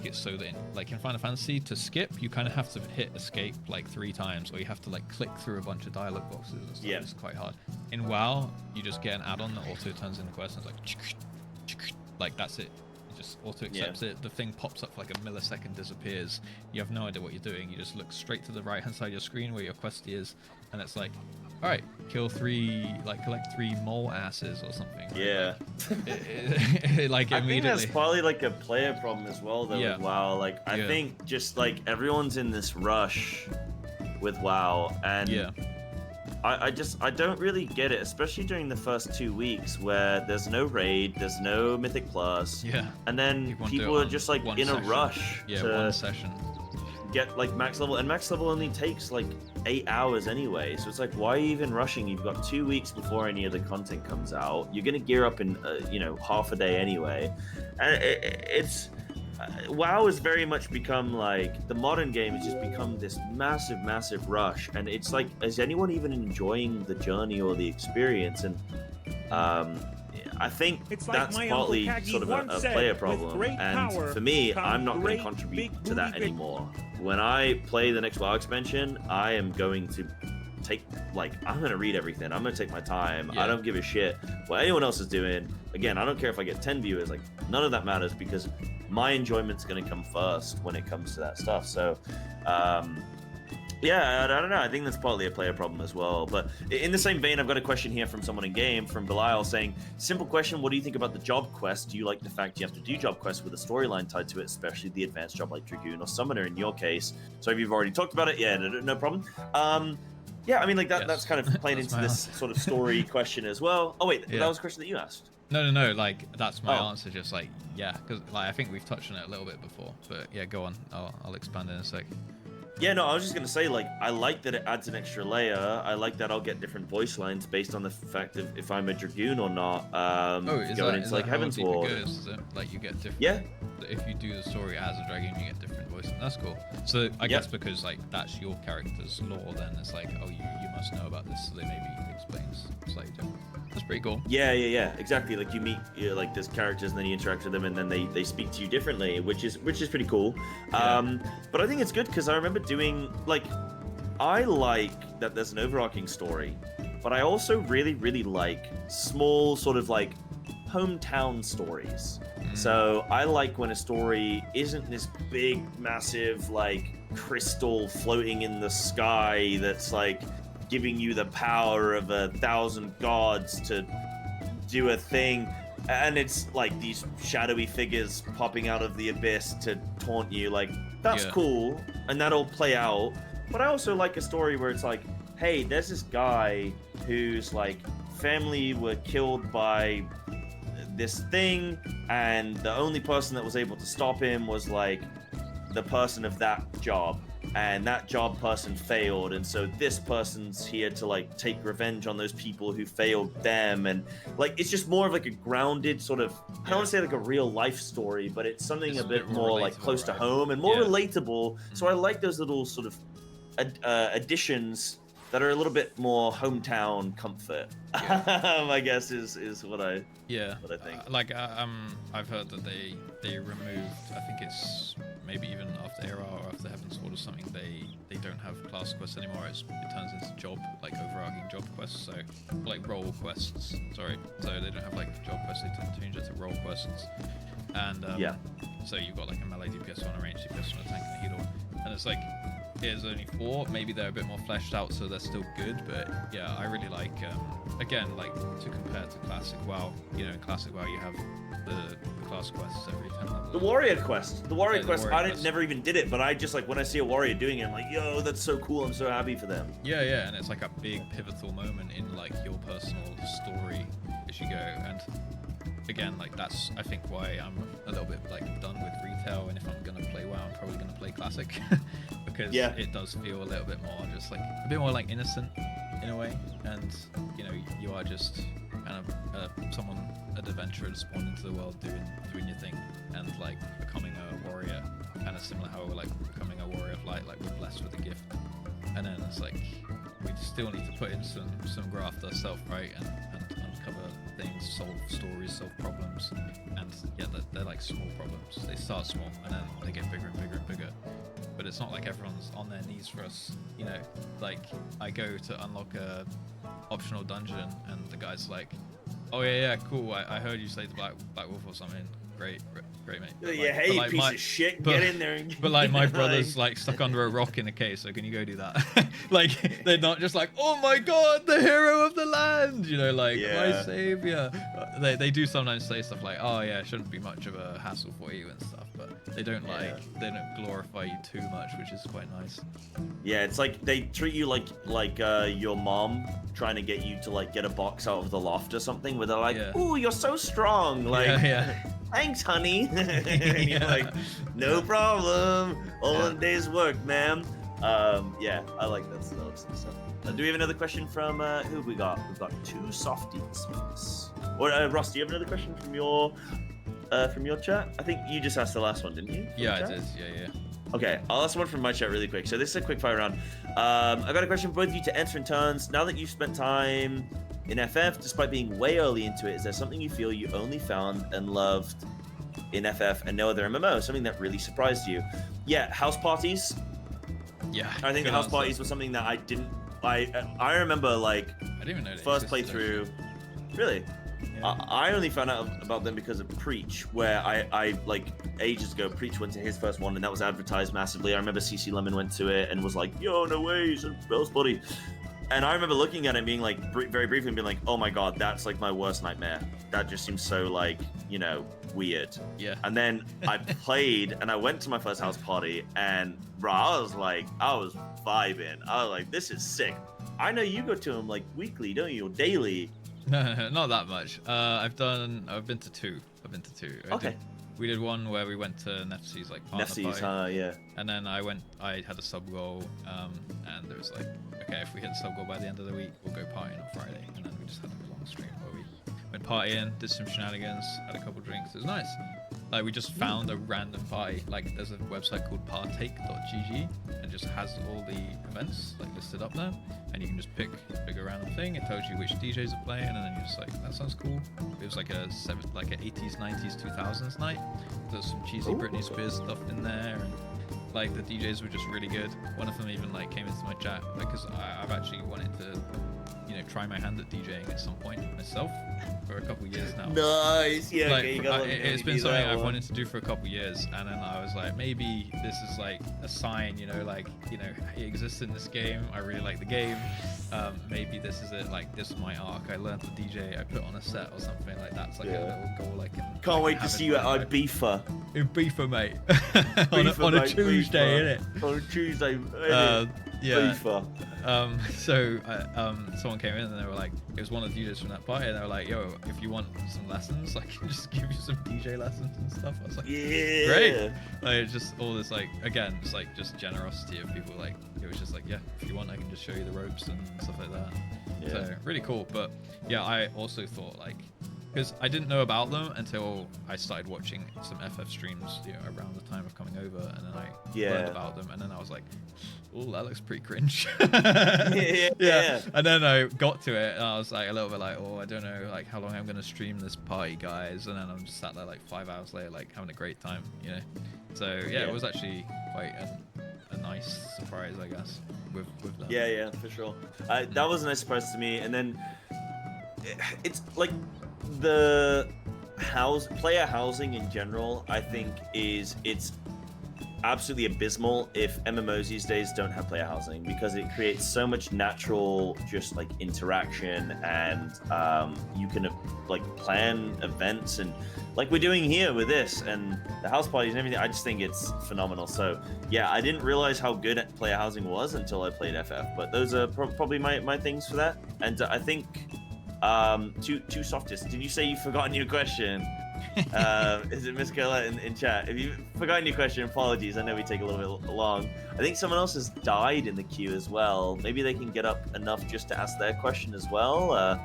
it so that like in Final Fantasy, to skip you kind of have to hit escape like 3 times, or you have to like click through a bunch of dialogue boxes and stuff. It's quite hard. In WoW, you just get an add-on that auto turns into quests, and it's like that's it. It just auto accepts it. The thing pops up for like a millisecond, disappears. You have no idea what you're doing. You just look straight to the right hand side of your screen where your quest is, and it's like, all right, kill 3, like collect 3 mole asses or something. Like I immediately. think that's probably like a player problem as well, though. With WoW, like I think just like everyone's in this rush with WoW, and I don't really get it, especially during the first 2 weeks where there's no raid, there's no Mythic Plus, and then people are just like in a rush to 1 session. Get like max level, and max level only takes like 8 hours anyway, so it's like, why are you even rushing? You've got 2 weeks before any of the content comes out. You're gonna gear up in you know, half a day anyway, and it's WoW has very much become like, the modern game has just become this massive rush, and it's like, is anyone even enjoying the journey or the experience? And I think that's partly sort of a player problem, and for me, I'm not going to contribute to that anymore. When I play the next WoW expansion, I am going to I'm going to read everything. I'm going to take my time. I don't give a shit what anyone else is doing. Again, I don't care if I get 10 viewers, like none of that matters, because my enjoyment's going to come first when it comes to that stuff. So, yeah, I don't know. I think that's partly a player problem as well. But in the same vein, I've got a question here from someone in game, from Belial, saying, simple question, what do you think about the job quest? Do you like the fact you have to do job quests with a storyline tied to it, especially the advanced job like Dragoon or Summoner in your case? So if you've already talked about it, no problem. Yeah, I mean, like that's kind of playing into this sort of story question as well. Oh wait, that was a question that you asked. No, like that's my answer. Just like, because like I think we've touched on it a little bit before, but yeah, go on. I'll expand in a sec. Yeah, no, I was just gonna say, like, I like that it adds an extra layer. I like that I'll get different voice lines based on the fact of if I'm a Dragoon or not. Going into like Heaven's Ward. Is it? Like you get different. If you do the story as a Dragoon, you get different voices. That's cool. So I guess because like that's your character's lore, then it's like, oh, you must know about this, so they maybe explains slightly different. That's pretty pretty cool. Yeah, exactly. Like you meet like there's characters and then you interact with them and then they speak to you differently, which is pretty cool. Yeah. But I think it's good because I remember doing like I like that there's an overarching story, but I also really like small sort of like hometown stories. So I like when a story isn't this big, massive like crystal floating in the sky that's like giving you the power of 1,000 gods to do a thing, and it's like these shadowy figures popping out of the abyss to taunt you. Like that's cool, and that'll play out. But I also like a story where it's like, hey, there's this guy whose like family were killed by this thing, and the only person that was able to stop him was like the person of that job, and that job person failed, and so this person's here to like take revenge on those people who failed them. And like it's just more of like a grounded sort of, I don't want to say like a real life story, but it's something It's a bit more like close to home and more relatable. So I like those little sort of additions that are a little bit more hometown comfort. I guess is what I think. I've heard that they removed, I think it's maybe even after Era or after Heaven's Sword or something, they don't have class quests anymore. It turns into job, like overarching job quests, so like role quests. Sorry, so they don't have like job quests. They change it to role quests, and so you've got like a melee DPS one, a range DPS one, a tank and a healer, and it's like here's only 4. Maybe they're a bit more fleshed out, so they're still good. But yeah, I really like again, like to compare to classic WoW. You know, in classic WoW you have the class quests every 10 levels. The warrior quest. I never even did it, but I just like when I see a warrior doing it, I'm like, yo, that's so cool. I'm so happy for them. Yeah, and it's like a big pivotal moment in like your personal story as you go. And again, like that's I think why I'm a little bit like done with retail, and if I'm gonna play WoW, I'm probably gonna play classic because it does feel a little bit more just like a bit more like innocent in a way, and you know you are just kind of someone, an adventurer spawned into the world doing your thing, and like becoming a warrior, kind of similar how we're like becoming a warrior of light, like we're blessed with a gift, and then it's like we still need to put in some graft ourselves, right, and uncover things, solve stories, solve problems, and yeah, they're like small problems. They start small and then they get bigger and bigger and bigger. But it's not like everyone's on their knees for us, you know. Like I go to unlock a optional dungeon, and the guy's like, "Oh yeah, cool. I heard you say the Black Wolf or something. Great, mate." But, yeah, hey, piece of shit, get in there. And but like my brother's like stuck under a rock in a cave, so can you go do that? Like they're not just like, "Oh my god, the hero of the land," you know, like my savior. They do sometimes say stuff like, "Oh yeah, it shouldn't be much of a hassle for you" and stuff, but they don't they don't glorify you too much, which is quite nice. Yeah, it's like they treat you like your mom trying to get you to like get a box out of the loft or something, where they're like, "Ooh, you're so strong," like. Thanks, honey. And you're like, no problem. All in a day's work, ma'am. Yeah, I like that stuff. Do we have another question from who have we got? We've got 2 softies. Or Ross, do you have another question from your chat? I think you just asked the last one, didn't you? Yeah, I did. Yeah. Okay, I'll ask one from my chat really quick. So this is a quick fire round. I got a question for both of you to answer in turns. Now that you've spent time in FF, despite being way early into it, is there something you feel you only found and loved in FF and no other MMO? Something that really surprised you? Yeah, house parties. Yeah. I think the house parties was something that I didn't. I remember like I didn't even know first playthrough. Really? Yeah. I only found out about them because of Preach, where I like ages ago, Preach went to his first one and that was advertised massively. I remember CC Lemon went to it and was like, "Yo, no way, he's a Bell's buddy." And I remember looking at it being like, very briefly, and being like, "Oh my god, that's like my worst nightmare. That just seems so like, you know, weird." Yeah. And then I played, and I went to my first house party, and bro, I was vibing. I was like, "This is sick." I know you go to them like weekly, don't you, or daily? No, not that much. I've been to 2. Okay. We did one where we went to Nefsi's like partner party. Yeah. And then I had a sub goal, and there was like, okay, if we hit the sub goal by the end of the week, we'll go partying on Friday. And then we just had a long stream where we went partying, did some shenanigans, had a couple drinks. It was nice. Like we just found a random party. Like there's a website called partake.gg and just has all the events like listed up there, and you can just pick a random thing. It tells you which DJs are playing, and then you're just like, that sounds cool. It was like an 80s, 90s, 2000s night. There's some cheesy Britney Spears stuff in there, and like the DJs were just really good. One of them even like came into my chat because I've actually wanted to, you know, try my hand at DJing at some point myself for a couple years now. Nice. Yeah. Like, okay, it's been something I've wanted to do for a couple years, and then I was like, maybe this is like a sign, you know, like, you know, he exists in this game. I really like the game. Maybe this is it. Like, this is my arc. I learned to DJ. I put on a set or something like that's like a little goal. Like, can't wait to see you at Ibiza. Ibiza, mate. Ibiza, on a mate, Tuesday, innit? On a Tuesday. Yeah. Ibiza. So someone came in and they were like, it was one of the DJs from that party, and they were like, yo, if you want some lessons, like, can just give you some DJ lessons and stuff. I was like, yeah, great. Like, it's just all this, like, again, it's like just generosity of people. Like, it was just like, yeah, if you want, I can just show you the ropes and stuff like that. Yeah. So really cool. But yeah, I also thought, like, because I didn't know about them until I started watching some FF streams, you know, around the time of coming over, and then I learned about them, and then I was like, oh, that looks pretty cringe. Yeah. And then I got to it, and I was like a little bit like, oh, I don't know, like how long I'm gonna stream this party, guys. And then I'm just sat there like 5 hours later, like having a great time, you know. So yeah, it was actually quite a nice surprise, I guess, with them. Yeah, for sure. That was a nice surprise to me, and then it's like the player housing in general, I think it's absolutely abysmal if MMOs these days don't have player housing, because it creates so much natural just like interaction, and you can like plan events, and like we're doing here with this and the house parties and everything. I just think it's phenomenal. So yeah, I didn't realize how good player housing was until I played FF, but those are probably my things for that. And I think two softest, did you say you've forgotten your question? Is it Miss Colette in chat? If you've forgotten your question, apologies. I know we take a little bit long. I think someone else has died in the queue as well. Maybe they can get up enough just to ask their question as well. I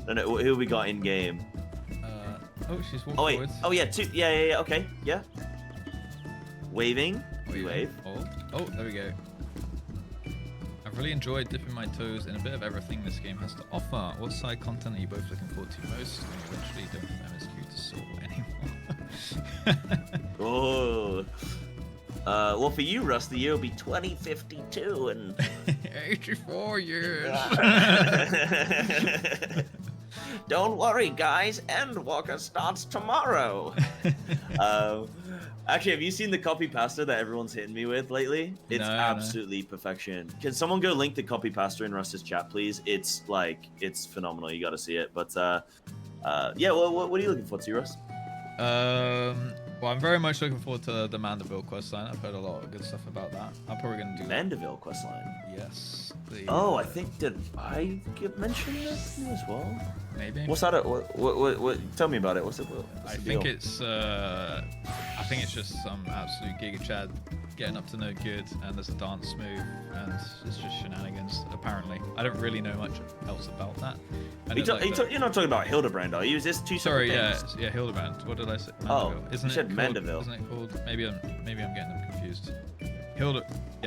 don't know, who we got in game? Oh, she's walking forwards. Oh yeah, two. Yeah. Okay, yeah. Waving. Wave. Oh, there we go. I've really enjoyed dipping my toes in a bit of everything this game has to offer. What side content are you both looking forward to most when you eventually don't have MSQ to sort anymore? Well, for you, Russ, the year will be 2052 and 84 years. Don't worry, guys. Endwalker starts tomorrow. Actually, have you seen the copy pasta that everyone's hitting me with lately? It's absolutely perfection. Can someone go link the copy pasta in Russ's chat, please? It's like, it's phenomenal. You got to see it. But yeah, what are you looking forward to, Russ? Well, I'm very much looking forward to the Mandeville questline. I've heard a lot of good stuff about that. I'm probably going to do Mandeville questline? Yes. I think, did I get mentioned that as well? Maybe. What's that? What? Tell me about it. What's I think it's just some absolute Giga Chad getting up to no good, and there's a dance move, and it's just shenanigans, apparently. I don't really know much else about that. You're not talking about Hildebrand, are you? Is this two separate things? Yeah, Hildebrand. What did I say? Mandeville. Isn't you said Mandeville. Isn't it called? Maybe I'm getting them confused.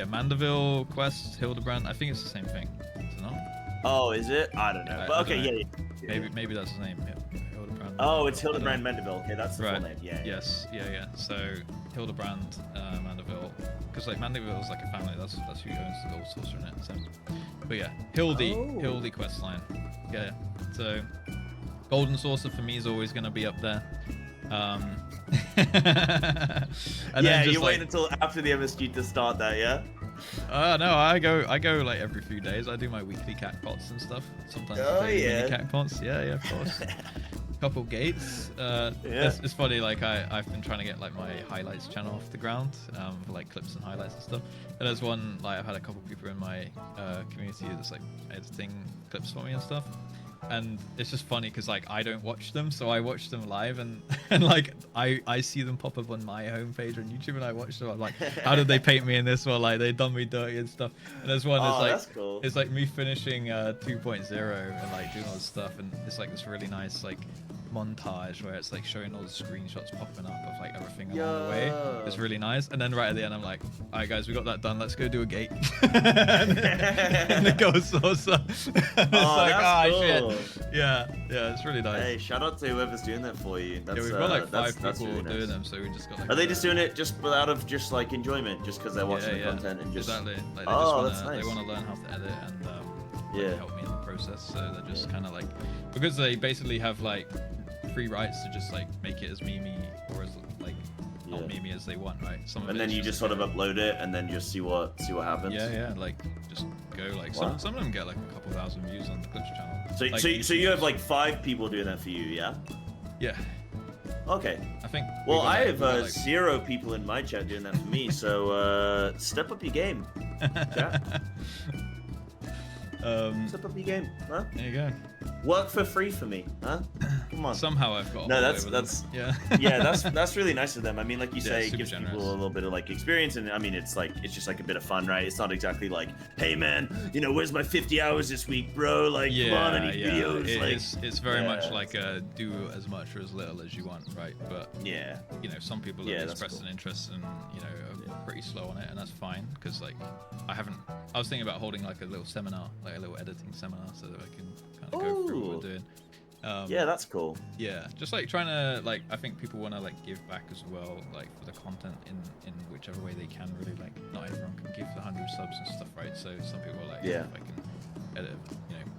Mandeville quest, Hildebrand. I think it's the same thing. Is it not? Oh, is it? I don't know. But okay, yeah. Maybe that's his name. Yeah, Hildebrand. Oh, it's Hildebrand Mandeville. Okay, that's the full name. Yeah. Yes. Yeah. So Hildebrand Mandeville, because like Mandeville is like a family. That's who owns the Gold Saucer in it. So, but yeah, Hildy questline. Yeah. So Golden Saucer for me is always going to be up there. You're waiting until after the MSG to start that, yeah? No, I go like every few days. I do my weekly cat pots and stuff. Sometimes I do mini cat pots. Yeah, of course. Couple gates. It's funny. Like I've been trying to get like my highlights channel off the ground for like clips and highlights and stuff. And there's one like I've had a couple people in my community that's like editing clips for me and stuff. And it's just funny because like I don't watch them, so I watch them live, and like I see them pop up on my homepage on YouTube, and I watch them. I'm like, how did they paint me in this one? Like they done me dirty and stuff. And there's one that's like cool. It's like me finishing 2.0 and like doing all this stuff, and it's like this really nice like montage where it's like showing all the screenshots popping up of like everything along the way. It's really nice. And then right at the end, I'm like, all right, guys, we got that done. Let's go do a gate. And it goes salsa. It's like, cool. shit. Yeah, it's really nice. Hey, shout out to whoever's doing that for you. That's, Yeah, we've got like five that's people really nice. doing them, so we just got like. Are they just doing it just out of just like enjoyment, just because they're watching the content and just? Exactly. Like, That's nice. They want to learn how to edit and Yeah. help me in the process. So they're just kind of like, because they basically have like free rights to just like make it as memey or as like not memey as they want, right? Some of And it then is you just like sort of upload it and then just see what happens. Yeah, like just go like Wow. some of them get like a couple thousand views on the Glitch channel. So Like, so you have like 5 people doing that for you, yeah? yeah, Okay. I think. Well, we got, I like, have we got, like, 0 people in my chat doing that for me, so step up your game. Chat. Step up your game, huh? There you go. Work for free for me, huh? Come on. Somehow I've got. No, all that's over them. that's yeah. yeah, that's really nice of them. I mean, like you Yeah, say, it super gives generous. people a little bit of like experience, and I mean, it's just like a bit of fun, right? It's not exactly like, hey man, where's my 50 hours this week, bro? Like, come on, I need videos. It's very much Yeah. like do as much or as little as you want, right? But yeah, some people Yeah, have that's expressed cool. an interest and are pretty slow on it, and that's fine because like I was thinking about holding like a little seminar, like a little editing seminar, so that I can kind of go through what Ooh. we're doing. yeah, that's cool. Yeah, just like trying to like I think people want to like give back as well, like for the content in whichever way they can. Really, like not everyone can give the 100 subs and stuff, right? So some people are like, Yeah. if I can edit,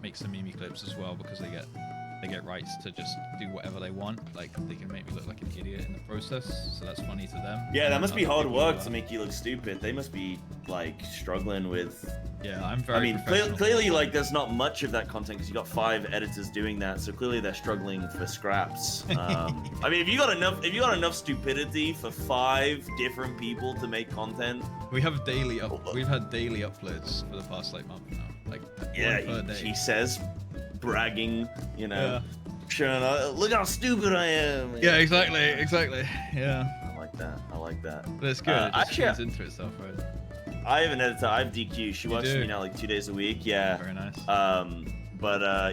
make some meme clips as well because they get rights to just do whatever they want. Like they can make me look like an idiot in the process, so that's funny to them. Yeah, that And must be other hard people work are- to make you look stupid. They must be like struggling with. Yeah, I'm very. I mean, professional. clearly, like there's not much of that content because you got 5 editors doing that, so clearly they're struggling for scraps. I mean, if you got enough stupidity for 5 different people to make content, We've had daily uploads for the past like month now, like yeah, one per day. he says, bragging, Yeah. showing, look how stupid I am. Yeah, exactly. Yeah, I like that. but it's good. It just Actually, feeds into itself, right? I have an editor. I have DQ. She works for do? me now like 2 days a week. Yeah. Very nice.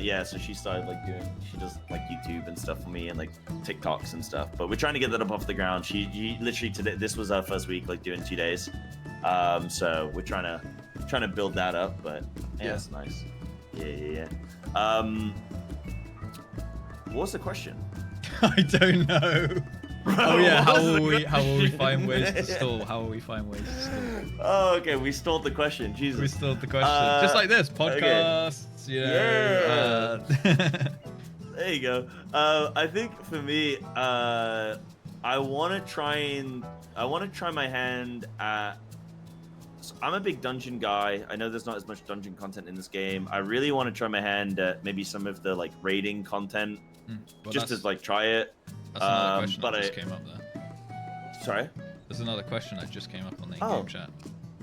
Yeah, so she started like she does like YouTube and stuff for me and like TikToks and stuff. But we're trying to get that up off the ground. She literally today, this was our first week, like doing 2 days. So we're trying to build that up. But yeah, it's nice. Yeah. What was the question? I don't know. Oh yeah, how will we find ways to stall? Oh, okay, we stalled the question. Jesus. We stalled the question. Just like this, podcasts. There you go. I think for me, I want to try my hand at. So I'm a big dungeon guy. I know there's not as much dungeon content in this game. I really want to try my hand at maybe some of the like raiding content, Well, just to like try it. That's another question but that just came up there. Sorry. There's another question that just came up on the Oh. in-game chat.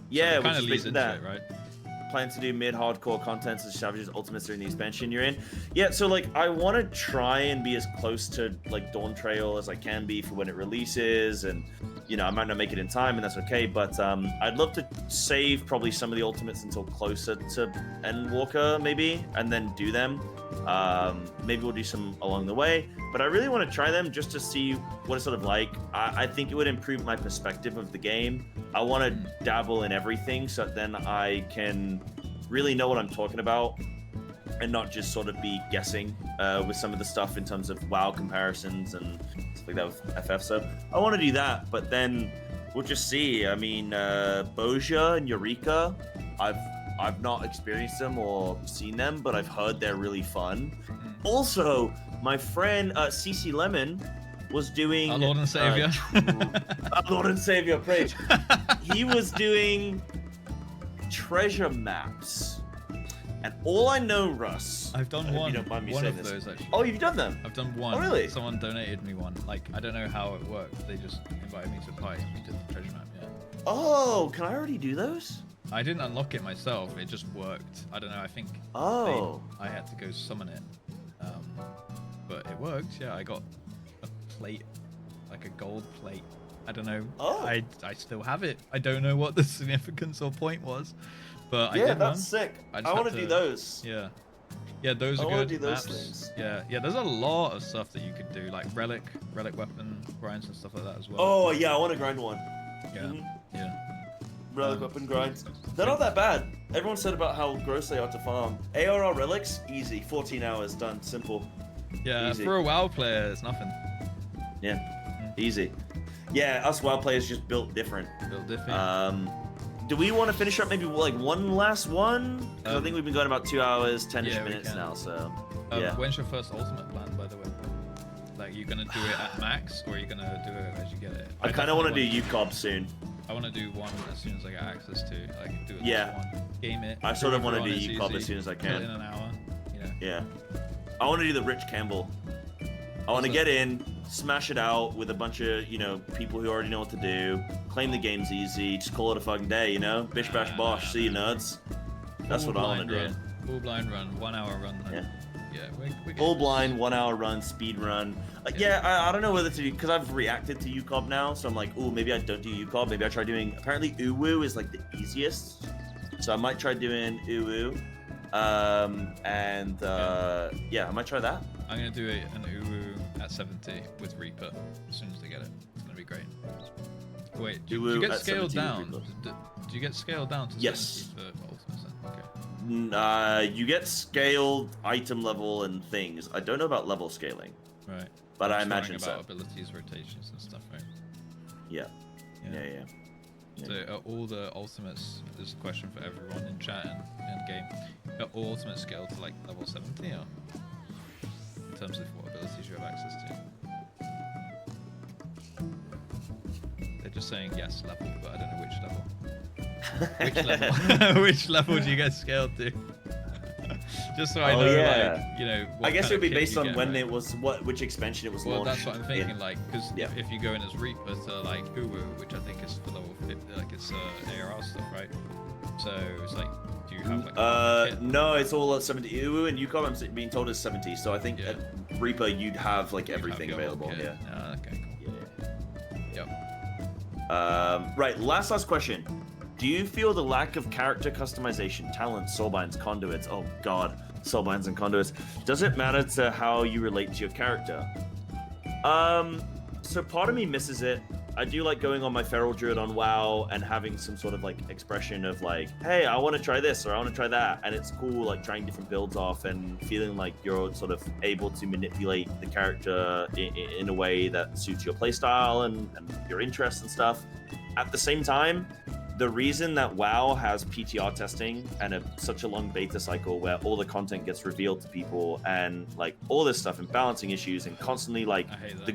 Yeah, Kind which of is leads basically into that. it, right? Plan to do mid-hardcore content such as Savage's Ultimates during the expansion you're in. Yeah, so like I want to try and be as close to like Dawn Trail as I can be for when it releases, and I might not make it in time, and that's okay. But I'd love to save probably some of the Ultimates until closer to Endwalker maybe, and then do them. Maybe we'll do some along the way, but I really want to try them just to see what it's sort of like. I think it would improve my perspective of the game. I want to dabble in everything so then I can really know what I'm talking about and not just sort of be guessing with some of the stuff in terms of WoW comparisons and stuff like that with FF. So I want to do that, but then we'll just see. I mean, Boja and Eureka, I've not experienced them or seen them, but I've heard they're really fun. Also, my friend CC Lemon was doing Our Lord and Savior. Our Lord and Savior, praise. He was doing treasure maps, and all I know, Russ. I've done I hope one. You don't mind me One saying of this. those actually. Oh, you've done them. I've done one. Oh, really? Someone donated me one. Like I don't know how it worked. They just invited me to a party and we did the treasure map. Yeah. Oh, can I already do those? I didn't unlock it myself. It just worked. I don't know. I think. Oh. I had to go summon it. But it worked. Yeah, I got a plate, like a gold plate. I don't know. Oh. I still have it. I don't know what the significance or point was, but I Yeah, did that's one. sick. I I just want had to do to- those. Yeah. Yeah, those I are wanna good do those maps. things. Yeah, there's a lot of stuff that you could do, like relic weapon grinds and stuff like that as well. Oh yeah, I want to grind one. Yeah, yeah. Relic weapon grinds. They're not that bad. Everyone said about how gross they are to farm. ARR relics, easy. 14 hours, done. Simple. Yeah, Easy. for a WoW player, it's nothing. Yeah, easy. Yeah, us WoW players just built different. Built different. Do we want to finish up maybe like one last one? Because I think we've been going about 2 hours, 10-ish yeah, we minutes can. now, so yeah. When's your first ultimate plan, by the way? Like, you gonna do it at max, or are you gonna do it as you get it? I kind of want to do definitely UCOB soon. I want to do one as soon as I get access to. I can do it. Yeah. One. Game it. I sort of prove want to do everyone it's UCOB as easy, soon as I kill it can. in an hour. You know. Yeah. I want to do the Rich Campbell. I want to get in, smash it out with a bunch of, people who already know what to do. Claim the game's easy, just call it a fucking day, Bish bash bosh, see you nerds. That's Full what I want to blind do. run. Full blind run, 1 hour run. Yeah. Yeah, we're Full getting blind, 1 hour run, speed run. I don't know whether to do, because I've reacted to UCOB now, so I'm like, ooh, maybe I don't do UCOB. Maybe I try doing, apparently Uwu is like the easiest. So I might try doing Uwu. I might try that. I'm gonna do an Uwu at 70 with Reaper as soon as they get it. It's gonna be great. Wait, do you get at scaled 70 with down? Reaper. Do you get scaled down to Yes. 70 for ultimates then? Okay. You get scaled item level and things. I don't know about level scaling, Right. but I Just imagine about so. abilities, rotations, and stuff, right? Yeah. So are all the ultimates, this is a question for everyone in chat and game, are all ultimates scaled to like level 70 or in terms of what abilities you have access to? They're just saying yes, level, but I don't know which level. Which level? Which level do you get scaled to? Just so I know, what I guess kind it would of be kit based you on get, when right? it was, which expansion it was Well, launched. that's what I'm thinking, in. like, because Yeah. if you go in as Reaper to like Uwu, which I think is for level 50, like it's ARR stuff, right? So it's like, do you have like a kit? No, it's all at 70. Uwu and UCOB, I'm being told, is 70. So I think Yeah. at Reaper you'd have like You have everything your whole available. kit. Yeah. Ah, okay, cool. Yeah. Yep. Right, last question. Do you feel the lack of character customization, talents, soulbinds, conduits? Oh god, soulbinds and conduits. Does it matter to how you relate to your character? So part of me misses it. I do like going on my feral druid on WoW and having some sort of like expression of like, hey, I want to try this or I want to try that, and it's cool like trying different builds off and feeling like you're sort of able to manipulate the character in a way that suits your playstyle and your interests and stuff. At the same time, the reason that WoW has PTR testing and such a long beta cycle where all the content gets revealed to people and like all this stuff and balancing issues and constantly like I hate that.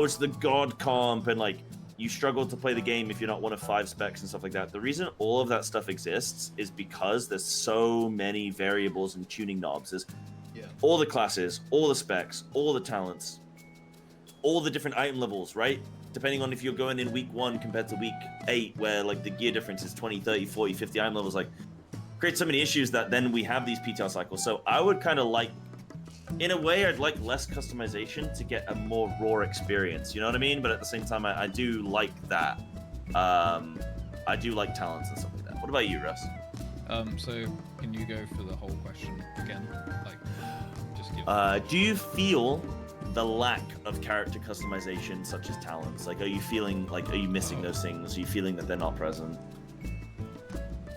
it's the god comp and like you struggle to play the game if you're not one of 5 specs and stuff like that. The reason all of that stuff exists is because there's so many variables and tuning knobs. There's all the classes, all the specs, all the talents, all the different item levels, right? Depending on if you're going in week 1 compared to week 8, where like the gear difference is 20, 30, 40, 50 item levels, like create so many issues that then we have these PTR cycles. So I would kind of like, in a way, I'd like less customization to get a more raw experience. You know what I mean? But at the same time, I do like that. I do like talents and stuff like that. What about you, Russ? So can you go for the whole question again? Like, just give. Do you feel the lack of character customization, such as talents? Like, are you feeling like, are you missing those things? Are you feeling that they're not present?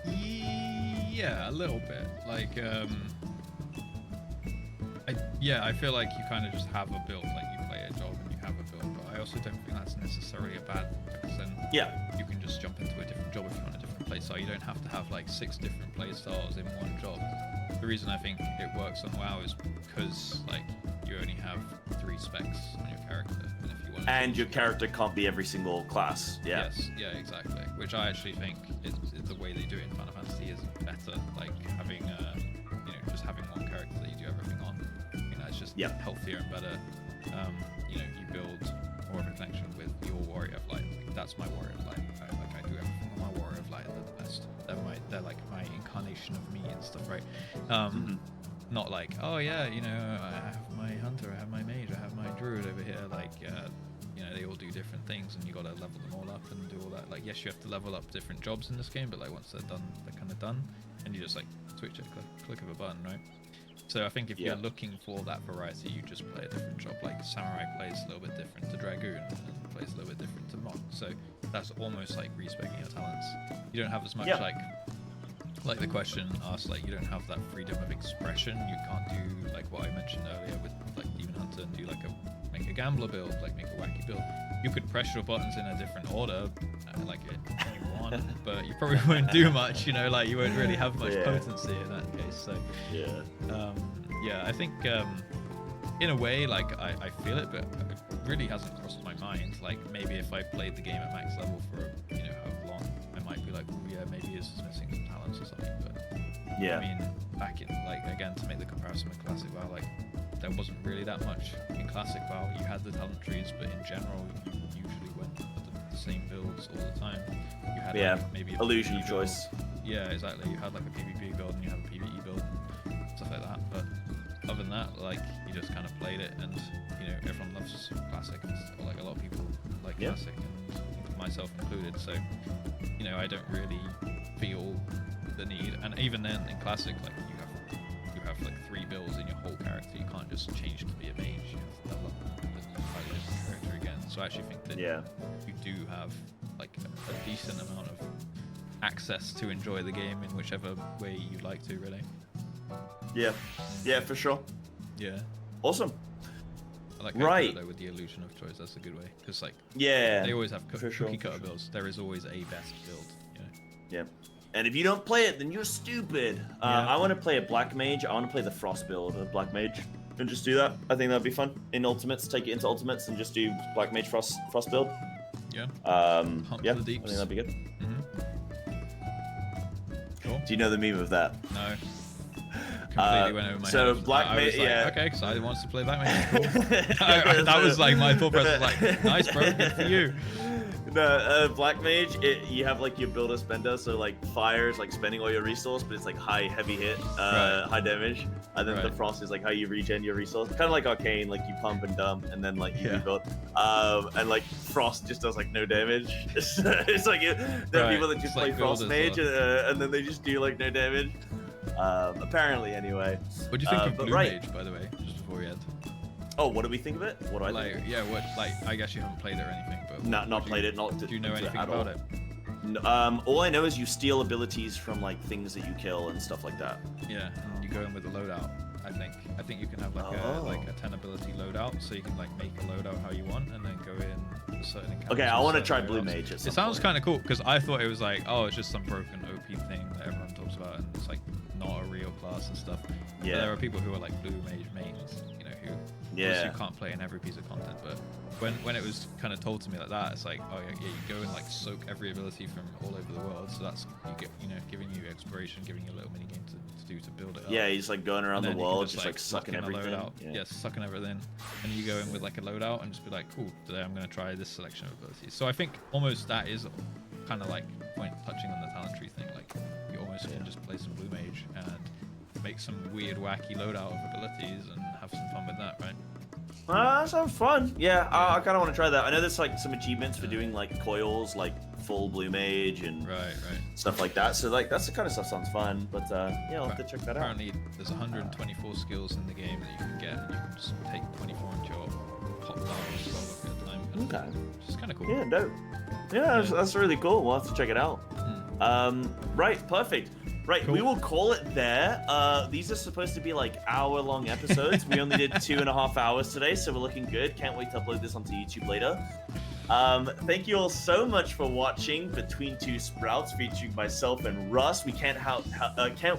Yeah, a little bit. Like, I feel like you kind of just have a build, like you play a job and you have a build, but I also don't think that's necessarily a bad, because then you can just jump into a different job if you want a different playstyle. You don't have to have like 6 different playstyles in one job. The reason I think it works on WoW is because like you only have 3 specs on your character, and if you want, and your character can't be every single class. Yes, yeah, exactly. Which I actually think is the way they do it in Final Fantasy is better. Like having, just having one character that you do everything on. It's just healthier and better. You build more of a connection with your Warrior of Light. Like, that's my Warrior of Light. I do everything on my Warrior of Light. They're the best. They're like my incarnation of me and stuff, right? Not like, oh yeah, I have my hunter, I have my mage, I have my druid over here. Like, they all do different things, and you gotta level them all up and do all that. Like, yes, you have to level up different jobs in this game, but like once they're done, they're kind of done, and you just like switch it, click of a button, right? So I think if Yeah. you're looking for that variety, you just play a different job. Like Samurai plays a little bit different to Dragoon, and plays a little bit different to Monk. So that's almost like respeccing your talents. You don't have as much like the question asked, like you don't have that freedom of expression. You can't do like what I mentioned earlier with like Demon Hunter and do like make a gambler build, like make a wacky build. You could press your buttons in a different order, like you want, but you probably wouldn't do much. You know, like you won't really have much potency in that case. So yeah, I think in a way, like I feel it, but it really hasn't crossed my mind. Like maybe if I played the game at max level for how long, I might be like, yeah, maybe it's just missing some talents or something. But Yeah. I mean, back in like again to make the comparison with Classic WoW, like there wasn't really that much in Classic WoW. You had the talent trees, but in general, you usually went with the same builds all the time. You had like, maybe a illusion PvP of build. choice. Yeah, exactly. You had like a PvP build and you have a PvE build and stuff like that. But other than that, like you just kind of played it, and everyone loves Classic, or like a lot of people like Classic, and myself included. So I don't really feel the need. And even then, in Classic, like you have like 3 builds in your whole character. You can't just change to be a mage. You have to level up and a entirely different character again. So I actually think that you do have like a decent amount of access to enjoy the game in whichever way you'd like to, really. Yeah, for sure. Yeah. Awesome. I like though with the illusion of choice. That's a good way, because like they always have cookie cutter builds. There is always a best build. Yeah. And if you don't play it, then you're stupid. I want to play a Black Mage. I want to play the Frost build of Black Mage and just do that. I think that'd be fun. In Ultimates, take it into Ultimates and just do Black Mage Frost build. Yeah. Yeah, the I deeps. think that'd be good. Cool. Do you know the meme of that? No. Completely went over my so head. Black I was Mage, like, okay, because I wants to play Black Mage. Cool. That was like my thought process. Like, nice, bro, good for you. No, Black Mage, you have like your builder spender, so like fire is like spending all your resource, but it's like heavy hit, high damage, and then the Frost is like how you regen your resource, kind of like Arcane, like you pump and dump, and then like you rebuild, and like Frost just does like no damage. It's like there are people that just play Frost Mage, and then they just do like no damage. Apparently, anyway. What do you think of Blue Mage, by the way, just before we end? Oh, what do we think of it? What do I think? Yeah, I guess you haven't played it or anything, but not played it. Do you know anything about it? All I know is you steal abilities from like things that you kill and stuff like that. Yeah, and you go in with a loadout. I think you can have like a 10 ability loadout, so you can like make a loadout how you want, and then go in with certain encounters. Okay, I want to try loadouts. Blue Mage. It sounds kind of cool, because I thought it was like, oh, it's just some broken OP thing that everyone talks about, and it's like not a real class and stuff. Yeah. But there are people who are like Blue Mage mains, who you can't play in every piece of content, but when it was kind of told to me like that, it's like, oh yeah, you go and like soak every ability from all over the world, so that's giving you exploration, giving you a little mini game to do to build it up. Yeah, he's like going around the world, just like sucking everything. Yeah, sucking everything, and you go in with like a loadout and just be like, cool, today I'm gonna try this selection of abilities. So I think almost that is kind of like touching on the talent tree thing. Like you almost can just play some Blue Mage and make some weird, wacky loadout of abilities and have some fun with that, right? That sounds fun. Yeah, I kind of want to try that. I know there's like some achievements for doing like coils, like full Blue Mage and stuff like that. So like that's the kind of stuff sounds fun. But yeah, I'll have to check that out. Apparently, there's 124 skills in the game that you can get, and you can just take 24 into your pop down solo at a time. Okay. Which is kind of cool. Yeah, dope. Yeah, that's really cool. We'll have to check it out. Right, perfect. Right, we will call it there. These are supposed to be like hour-long episodes. We only did 2.5 hours today, so we're looking good. Can't wait to upload this onto YouTube later. Thank you all so much for watching Between Two Sprouts, featuring myself and Russ. We can't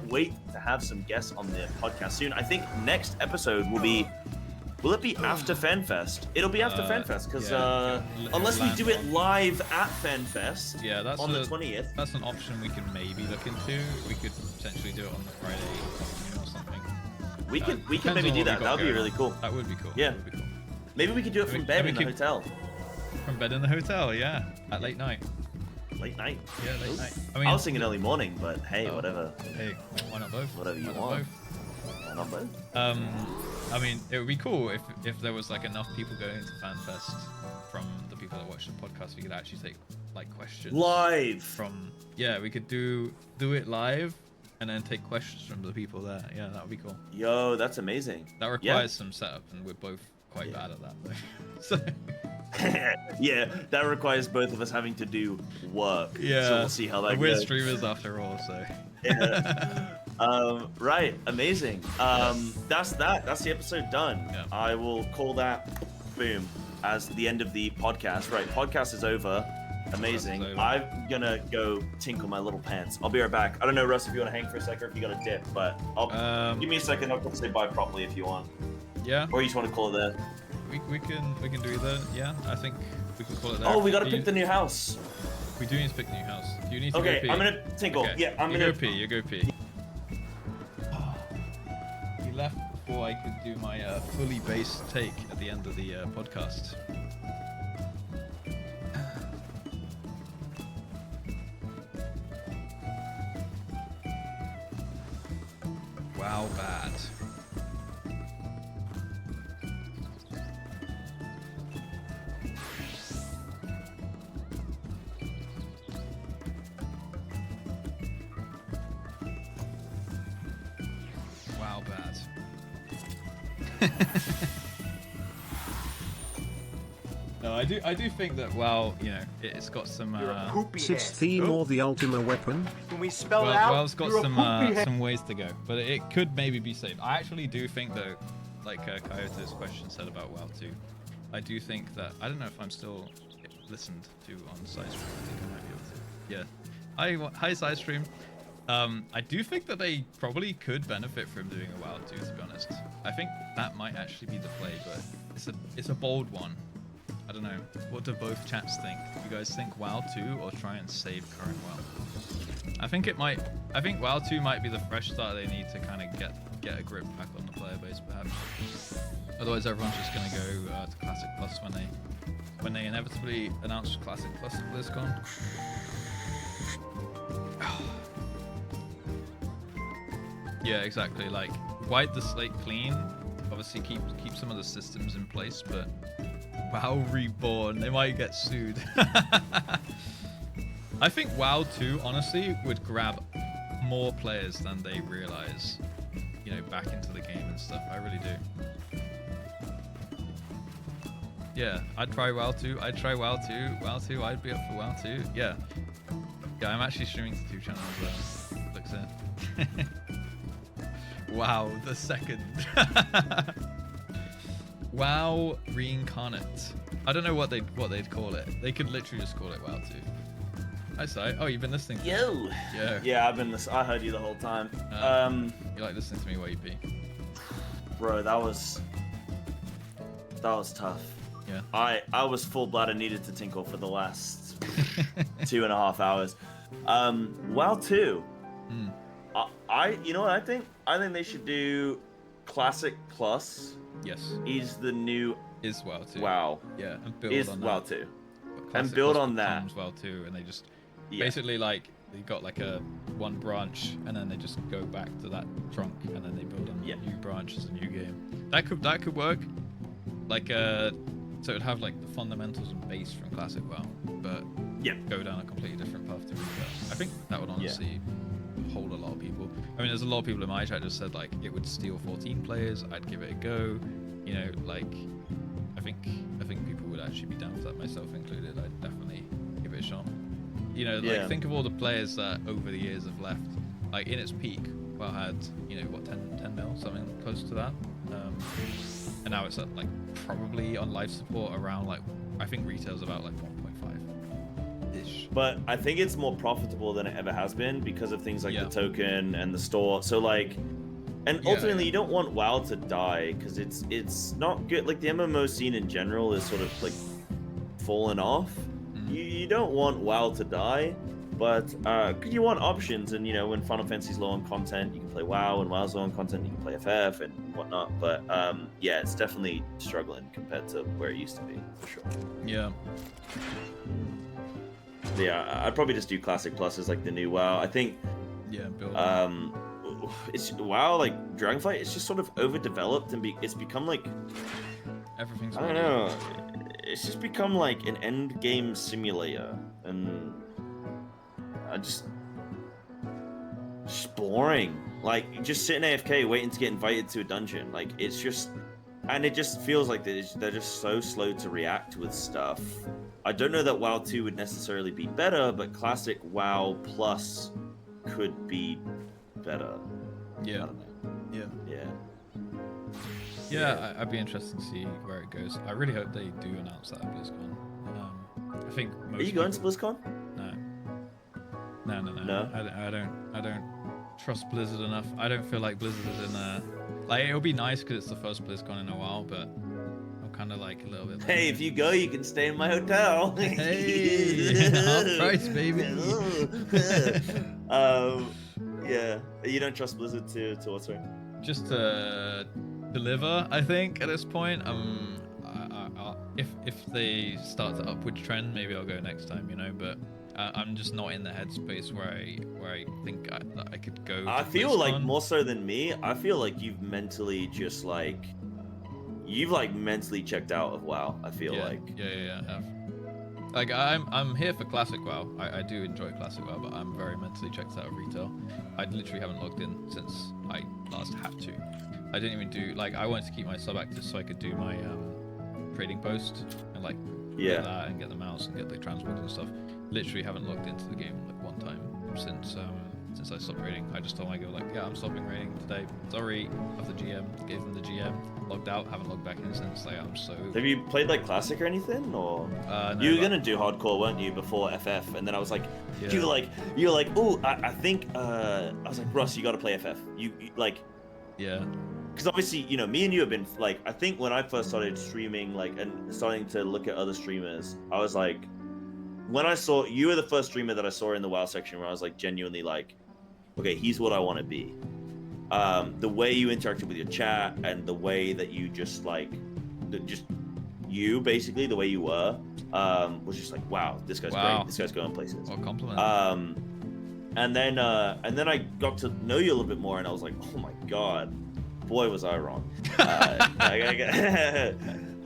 wait to have some guests on the podcast soon. I think next episode will be. Will it be after FanFest? It'll be after FanFest, because unless we do it live at FanFest on the 20th. That's an option we can maybe look into. We could potentially do it on the Friday afternoon or something. We can maybe do that. That would be really cool. That would be cool. Yeah. That would be cool. Maybe we could do it from bed in the hotel. From bed in the hotel, yeah. At late night. Late night? Yeah, late night. I was thinking early morning, but hey, whatever. Hey, why not both? Whatever you want. Why not both? I mean, it would be cool if there was like enough people going to FanFest from the people that watch the podcast. We could actually take like questions live from. Yeah, we could do it live, and then take questions from the people there. Yeah, that would be cool. Yo, that's amazing. That requires some setup, and we're both quite bad at that. Though. So. Yeah, that requires both of us having to do work. Yeah, so we'll see how that we're goes. streamers after all, so. Yeah. Right, amazing. That's the episode done. Yeah. I will call that boom as the end of the podcast. Right, podcast is over. Amazing. Over. I'm gonna go tinkle my little pants. I'll be right back. I don't know, Russ, if you want to hang for a second or if you got a dip, but give me a second. I'll say bye properly if you want. Yeah. Or you just want to call it there. We can do either. Yeah, I think we can call it there. Oh, we gotta pick the new house. We do need to pick the new house. Do you need to go Okay, pee? I'm gonna tinkle. Okay. Yeah, I'm you gonna go pee. You go pee. He left before I could do my fully based take at the end of the podcast. Wow, bad. Wow, bad. No, I do think that it's got some It's its theme or the ultimate weapon. When we spell it out, it's got some ways to go, but it could maybe be saved. I actually do think though, like Coyote's question said about WoW 2, I do think that I don't know if I'm still listened to on Sidestream. I think I might be able to. Yeah. Hi Sidestream. I do think that they probably could benefit from doing a WoW 2, to be honest. I think that might actually be the play, but it's a bold one. I don't know. What do both chats think? Do you guys think WoW 2 or try and save current WoW? I think WoW 2 might be the fresh start they need to kind of get a grip back on the player base, perhaps. Otherwise, everyone's just gonna go to Classic Plus when they inevitably announce Classic Plus at BlizzCon. Yeah, exactly. Like, wipe the slate clean. Obviously, keep some of the systems in place, but WoW Reborn, they might get sued. I think WoW 2, honestly, would grab more players than they realize, back into the game and stuff. I really do. Yeah, I'd try WoW 2. I'd try WoW 2. WoW 2, I'd be up for WoW 2. Yeah. Yeah, I'm actually streaming to 2 channels there. Looks it. Wow, the second. WoW Reincarnate. I don't know what they'd call it. They could literally just call it WoW 2. Hi, Si. Oh, you've been listening to me. Yo. Yeah. Yeah, I heard you the whole time. You like listening to me while you pee? Bro, that was tough. Yeah. I was full bladder needed to tinkle for the last 2.5 hours. WoW 2. You know what I think? I think they should do Classic Plus. Yes. Is the new WoW 2. WoW. Yeah, and build Is on WoW that. 2. But And build Plus on that. becomes WoW 2, and they just basically they got like a one branch, and then they just go back to that trunk, and then they build a new branch as a new game. That could work. Like so it'd have like the fundamentals and base from Classic WoW, but go down a completely different path to Rebirth. I think that would honestly hold a lot of people. I mean, there's a lot of people in my chat just said like it would steal 14 players. I'd give it a go. Like I think people would actually be down for that, myself included. I'd definitely give it a shot. Like think of all the players that over the years have left. Like in its peak, WoW had 10 mil, something close to that. And now it's at like probably on life support around like I think retail's about like 1.5-ish. But I think it's more profitable than it ever has been because of things like the token and the store. So like, and ultimately you don't want WoW to die because it's not good. Like the MMO scene in general is sort of like fallen off. You don't want WoW to die, but you want options. And when Final Fantasy's low on content, you can play WoW, and WoW's low on content, you can play FF and whatnot. But yeah, it's definitely struggling compared to where it used to be, for sure. Yeah. Yeah, I'd probably just do Classic Plus as like the new WoW. I think. Yeah. Build. It's WoW like Dragonflight. It's just sort of overdeveloped and it's become like. Everything's. I don't know. It's just become like an end game simulator, and just boring. Like just sitting AFK waiting to get invited to a dungeon. Like it's just, and it just feels like they're just so slow to react with stuff. I don't know that WoW 2 would necessarily be better, but classic WoW Plus could be better. Yeah. I don't know. Yeah, I'd be interested to see where it goes. I really hope they do announce that at BlizzCon. I think most Are you going to people... BlizzCon? No. I don't trust Blizzard enough. I don't feel like Blizzard is in a... Like, it'll be nice because it's the first BlizzCon in a while, but I'm kind of like a little bit... Hey, if you go, you can stay in my hotel. Hey, half price, baby. Yeah. You don't trust Blizzard to what's right? Just to deliver, I think, at this point. If they start the upward trend, maybe I'll go next time, you know, but I'm just not in the headspace where I think I could go. I feel BlizzCon. like more so than me, I feel like you've mentally just like mentally checked out of WoW. I feel like I have. Like I'm here for classic WoW. I do enjoy classic WoW, but I'm very mentally checked out of retail. I literally haven't logged in since I last had to. I didn't even do, like, I wanted to keep my sub active so I could do my trading post and like get that and get the mouse and get the transport and stuff. Literally haven't logged into the game like one time since I stopped raiding. I just told my girl, like, yeah, I'm stopping raiding today. Sorry, of the GM. Gave them the GM. Logged out. Haven't logged back in since. Like, I'm so... Have you played like classic or anything, or no, you were gonna do hardcore, weren't you, before FF? And then I was like, you were like, oh, I think I was like, Russ, you gotta play FF. You like, yeah. Because obviously, you know, me and you have been like, I think when I first started streaming, like, and starting to look at other streamers, I was like, when I saw you were the first streamer that I saw in the WoW section where I was like genuinely like, okay, he's what I want to be. The way you interacted with your chat and the way that you just like, just you basically the way you were, was just like, wow, this guy's great. This guy's going places. What a compliment. And then I got to know you a little bit more, and I was like, oh my god, boy was I wrong. But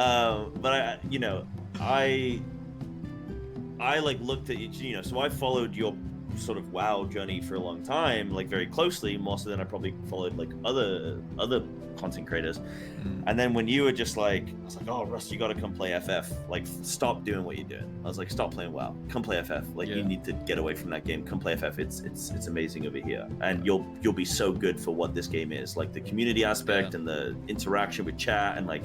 I, you know, I like looked at you know, so I followed your sort of WoW journey for a long time, like very closely, more so than I probably followed like other content creators. And then when you were just like, I was like, oh Russ, you gotta come play FF. Like, stop doing what you're doing. I was like, stop playing WoW, come play FF. Like, you need to get away from that game. Come play FF. It's amazing over here, and you'll be so good for what this game is. Like the community aspect and the interaction with chat, and like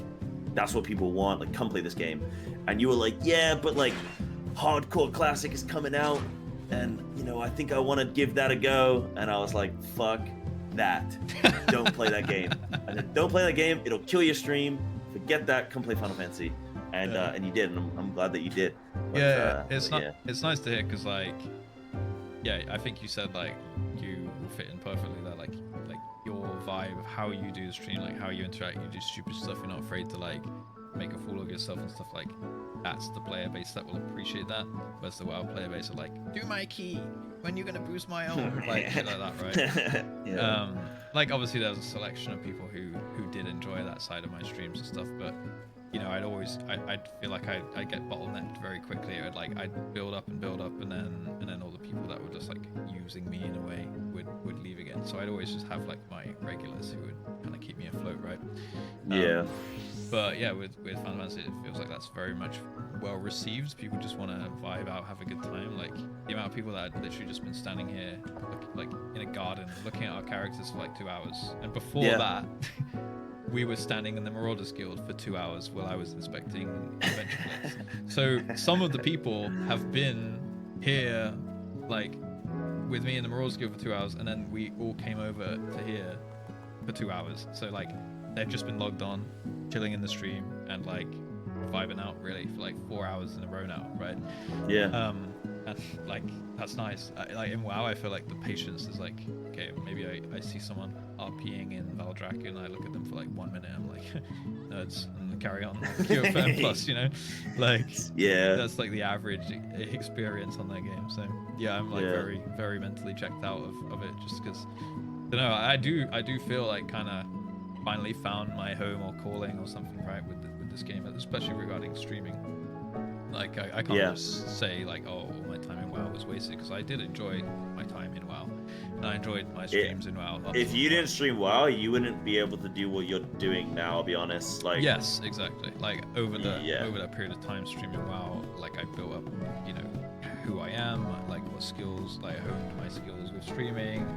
that's what people want. Like, come play this game. And you were like, yeah, but like hardcore classic is coming out, and you know, I think I want to give that a go. And I was like, fuck that. Don't play that game. And then don't play that game, it'll kill your stream. Forget that, come play Final Fantasy. And you did, and I'm glad that you did. But, it's nice to hear, because like, yeah, I think you said like you fit in perfectly there, like your vibe of how you do the stream, like how you interact, you do stupid stuff, you're not afraid to like make a fool of yourself and stuff. Like, that's the player base that will appreciate that, versus the WoW player base are like, do my key when you're gonna boost my own, like shit like that, right? Like, obviously there's a selection of people who did enjoy that side of my streams and stuff, but you know, I'd feel like I'd get bottlenecked very quickly. I'd build up, and then all the people that were just like using me in a way would leave again. So I'd always just have like my regulars who would kind of keep me afloat, right? But yeah, with Final Fantasy, it feels like that's very much well received. People just want to vibe out, have a good time. Like, the amount of people that had literally just been standing here, like in a garden, looking at our characters for like 2 hours, and before that. We were standing in the Marauders Guild for 2 hours while I was inspecting Adventure Blitz. So some of the people have been here, like, with me in the Marauders Guild for 2 hours, and then we all came over to here for 2 hours. So, like, they've just been logged on, chilling in the stream, and, like, vibing out, really, for, like, 4 hours in a row now, right? Yeah. And, like, that's nice. Like, in WoW, I feel like the patience is, like, okay, maybe I see someone RPing in Valdrak, and I look at them for, like, 1 minute, I'm like, nerds, and carry on. QFM plus, you know? Like, that's, like, the average experience on that game. So, yeah, I'm, like, very, very mentally checked out of it, just because, I don't know, I do feel like kind of finally found my home or calling or something, right, with this game, especially regarding streaming. Like, I can't just say, like, oh, my time in WoW was wasted, because I did enjoy my time in WoW. And I enjoyed my streams in WoW. If you didn't stream WoW, you wouldn't be able to do what you're doing now. I'll be honest. Like yes, exactly. Like over that period of time streaming WoW, like I built up, you know, who I am, like what skills, like I honed my skills with streaming.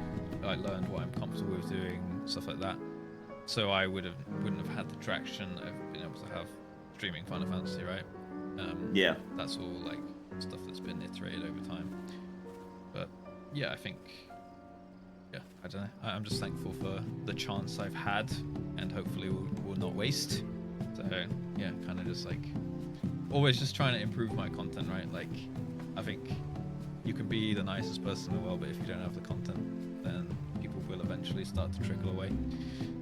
I learned what I'm comfortable with doing, stuff like that. So I wouldn't have had the traction of being able to have streaming Final Fantasy, right? Yeah. That's all like stuff that's been iterated over time. But yeah, I think, yeah, I don't know. I'm just thankful for the chance I've had, and hopefully will not waste. So yeah, kind of just like always just trying to improve my content, right? Like I think you can be the nicest person in the world, but if you don't have the content, then people will eventually start to trickle away.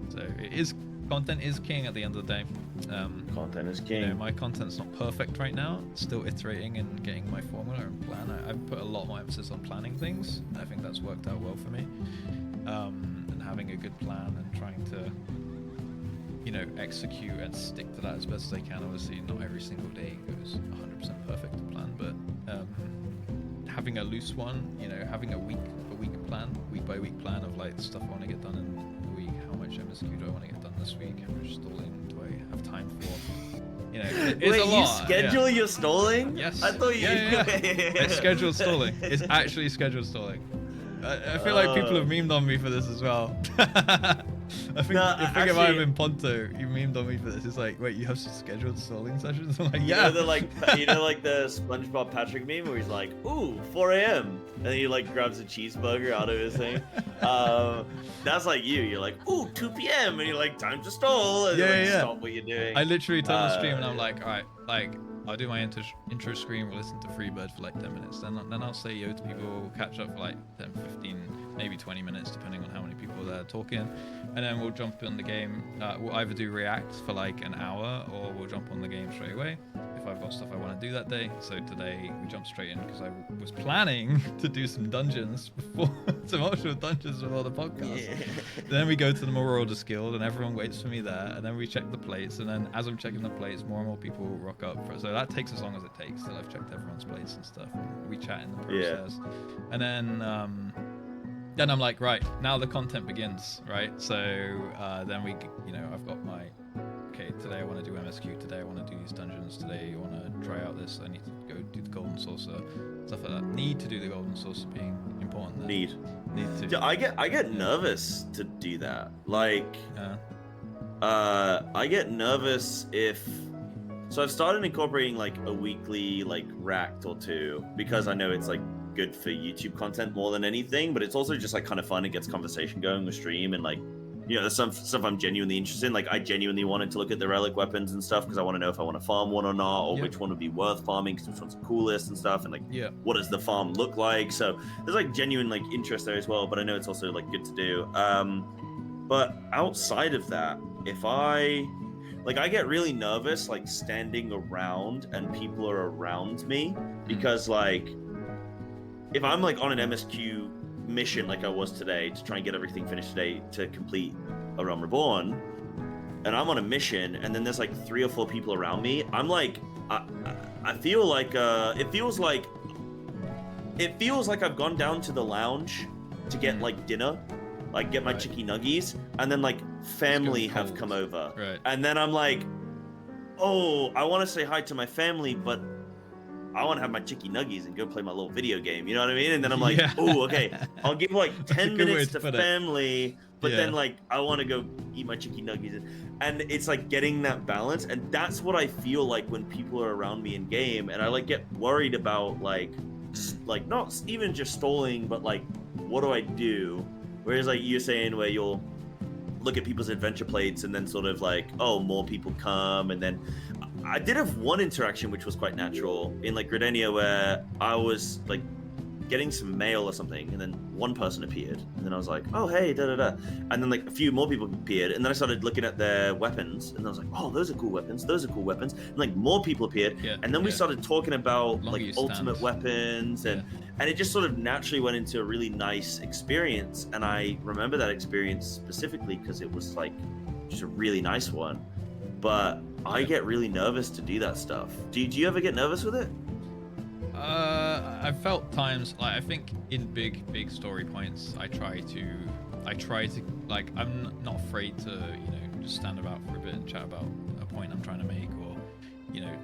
So content is king at the end of the day. Content is king. You know, my content's not perfect right now. Still iterating and getting my formula and plan. I've put a lot more emphasis on planning things. I think that's worked out well for me. And having a good plan and trying to, you know, execute and stick to that as best as I can. Obviously, not every single day goes 100% perfect to plan, but having a loose one, you know, having a week by week plan of like the stuff I want to get done in a week. How much MSQ do I want to get done this week? How much stalling do I have time for? You know, it's wait, a lot. You schedule your stalling? Yes. I thought you. Yeah. It's scheduled stalling. It's actually scheduled stalling. I feel like people have memed on me for this as well. I think it might have been Ponto. You memed on me for this. It's like, wait, you have scheduled stalling sessions? I'm like, yeah. You know, like the SpongeBob Patrick meme where he's like, "Ooh, 4 a.m." and then he like grabs a cheeseburger out of his thing. That's like you. You're like, "Ooh, 2 p.m." and you're like, "Time to stall." And stop what you're doing. I literally turn the stream and I'm like, all right, like I'll do my intro screen. We'll listen to Freebird for like 10 minutes. Then I'll say yo to people. We'll catch up for like 10, 15, maybe 20 minutes, depending on how many people are there talking. And then we'll jump on the game. We'll either do React for like an hour, or we'll jump on the game straight away if I've got stuff I want to do that day. So today we jumped straight in because I was planning to do some dungeons before, some optional dungeons before the podcast. Yeah. Then we go to the Marauders Guild and everyone waits for me there. And then we check the plates. And then as I'm checking the plates, more and more people rock up. So that takes as long as it takes till I've checked everyone's plates and stuff. And we chat in the process. Yeah. And then I'm like, right, now the content begins, right? So then we, you know, I've got my, okay, today I want to do MSQ, today I want to do these dungeons, today I want to try out this, I need to go do the Golden Saucer, stuff like that. Need to do the Golden Saucer being important there. Need to. Yeah, I get nervous to do that. Like, I get nervous if, so I've started incorporating like a weekly like racked or two because I know it's like good for YouTube content more than anything, but it's also just like kind of fun. It gets conversation going with stream, and like, you know, there's some stuff I'm genuinely interested in. Like I genuinely wanted to look at the relic weapons and stuff because I want to know if I want to farm one or not, or which one would be worth farming because which one's the coolest and stuff, and like what does the farm look like. So there's like genuine like interest there as well, but I know it's also like good to do. But outside of that, if I get really nervous like standing around and people are around me because like if I'm like on an MSQ mission like I was today to try and get everything finished today to complete A Realm Reborn, and I'm on a mission and then there's like 3 or 4 people around me, I'm like I feel like it feels like I've gone down to the lounge to get like dinner, like get my chicky nuggies, and then like family have come over, and then I'm like, oh, I want to say hi to my family, but I want to have my chicky nuggies and go play my little video game, you know what I mean? And then I'm like, oh, okay, I'll give like 10 minutes to family, but then like I want to go eat my chicky nuggies. And it's like getting that balance, and that's what I feel like when people are around me in game, and I like get worried about like not even just stalling, but like what do I do? Whereas like you're saying where you'll look at people's adventure plates and then sort of like, oh, more people come, and then I did have one interaction which was quite natural in like Gridania where I was like getting some mail or something, and then one person appeared, and then I was like, oh hey, da da da, and then like a few more people appeared, and then I started looking at their weapons, and I was like, oh, those are cool weapons, and like more people appeared, and then we started talking about like ultimate weapons, and it just sort of naturally went into a really nice experience, and I remember that experience specifically because it was like just a really nice one. But I get really nervous to do that stuff. Do you ever get nervous with it? I felt times like I think in big story points I try to like I'm not afraid to just stand about for a bit and chat about a point I'm trying to make, or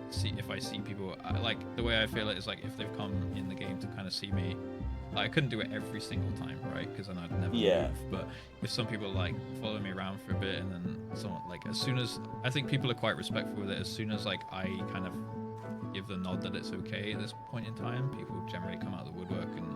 see if I see people like the way I feel it is like if they've come in the game to kind of see me. Like, I couldn't do it every single time, right? Because then I'd never move. But if some people like follow me around for a bit, and then someone like as soon as I think people are quite respectful with it, as soon as like I kind of give the nod that it's okay at this point in time, people generally come out of the woodwork and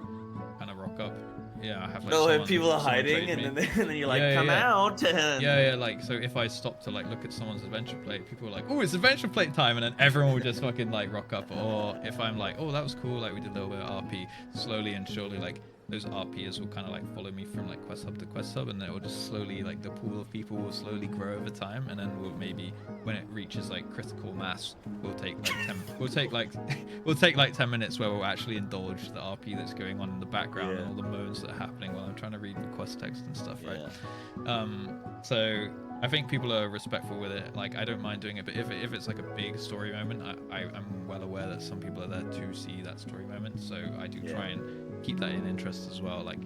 kind of rock up. Yeah, I have like. If people are hiding, and then you're like, come out. And... Yeah. Like, so if I stop to like look at someone's adventure plate, people are like, oh, it's adventure plate time, and then everyone will just fucking like rock up. Or if I'm like, oh, that was cool, like we did a little bit of RP, slowly and surely, like those RPers will kind of like follow me from like quest hub to quest hub, and then it will just slowly, like the pool of people will slowly grow over time, and then we'll maybe when it reaches like critical mass, we'll take like 10 minutes where we'll actually indulge the RP that's going on in the background and all the moans that are happening while I'm trying to read the quest text and stuff, right? So I think people are respectful with it. Like, I don't mind doing it, but if it's like a big story moment, I'm well aware that some people are there to see that story moment, so I do try and keep that in interest as well. Like,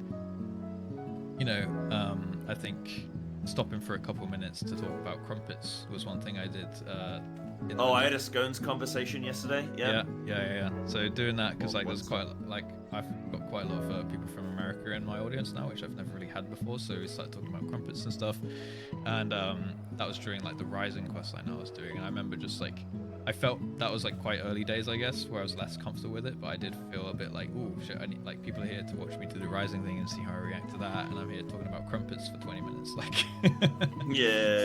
I think stopping for a couple minutes to talk about crumpets was one thing I did. I had a scones conversation yesterday. Yeah. So doing that, because like there's quite like I've got quite a lot of people from America in my audience now, which I've never really had before. So we started talking about crumpets and stuff, and that was during like the Rising questline I was doing, and I remember just like I felt that was like quite early days, I guess, where I was less comfortable with it, but I did feel a bit like, oh shit, I need like people are here to watch me do the Rising thing and see how I react to that, and I'm here talking about crumpets for 20 minutes, like.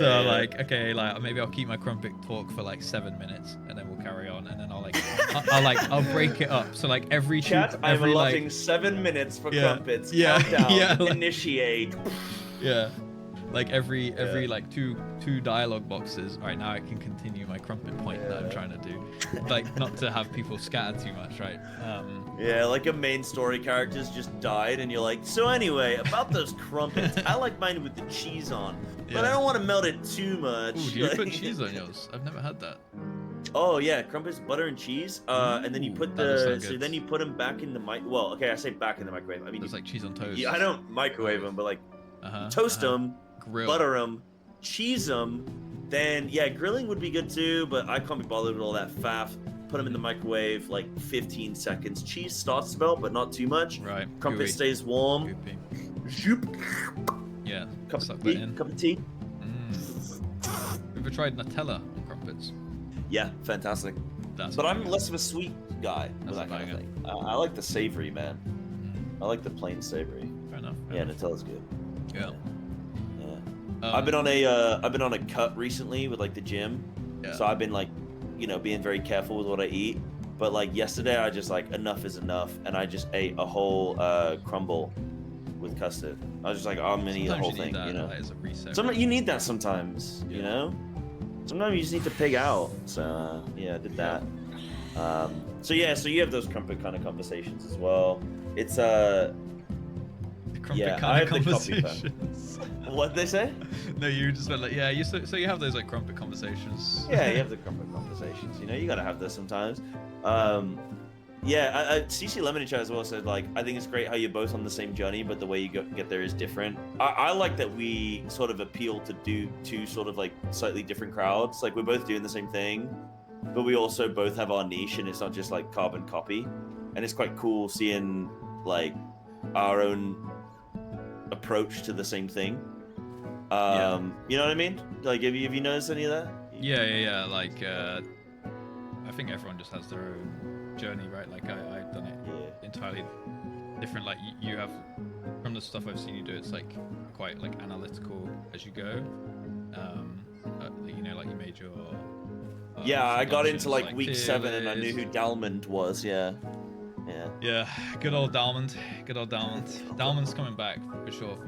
So like, okay, like maybe I'll keep my crumpet talk for like 7 minutes, and then we'll carry on, and then I'll like, I'll break it up. So like every chat, I'm allotting 7 minutes for crumpets. Countdown, initiate. Like every like two dialogue boxes. All right, now I can continue my crumpet point that I'm trying to do. Like, not to have people scatter too much, right? Like a main story character's just died, and you're like, so anyway, about those crumpets, I like mine with the cheese on, but I don't want to melt it too much. Ooh, do you put cheese on yours? I've never had that. Oh yeah, crumpets, butter and cheese, and then you put then you put them back in the Well, okay, I say back in the microwave. I mean, it's like cheese on toast. Yeah, I don't microwave them, but like toast them. Butter them, cheese them, then grilling would be good too, but I can't be bothered with all that faff. Put them in the microwave like 15 seconds. Cheese starts to melt, but not too much. Right. Crumpet stays warm. Shoop. Yeah. Cup of tea. Ever tried Nutella on crumpets? Yeah, fantastic. But I'm less of a sweet guy with that kind of thing. I like the savory, man. I like the plain savory. Fair enough. Nutella's good. Yeah. I've been on a cut recently with like the gym, so I've been like, being very careful with what I eat. But like yesterday, I just like enough is enough, and I just ate a whole crumble with custard. I was just like, I'm gonna eat the whole thing. As a reset. Sometimes you need that. Sometimes sometimes you just need to pig out. So I did that. So you have those crumpet kind of conversations as well. It's kind of conversations. What'd they say? No, you just went like, so you have those like crumpet conversations. Yeah, you have the crumpet conversations. You gotta have this sometimes. CC Lemon in chat as well said like, I think it's great how you're both on the same journey, but the way you get there is different. I like that we sort of appeal to two sort of like slightly different crowds. Like we're both doing the same thing, but we also both have our niche, and it's not just like carbon copy. And it's quite cool seeing like our own approach to the same thing. You know what I mean? Like, have you noticed any of that? Yeah. Like, I think everyone just has their own journey, right? Like, I've done it entirely different. Like, you have, from the stuff I've seen you do, it's like quite like analytical as you go. Like you made your. I got into like week 7, and I knew who Dalmond was. Yeah, good old Dalmond. Dalmond's coming back for sure.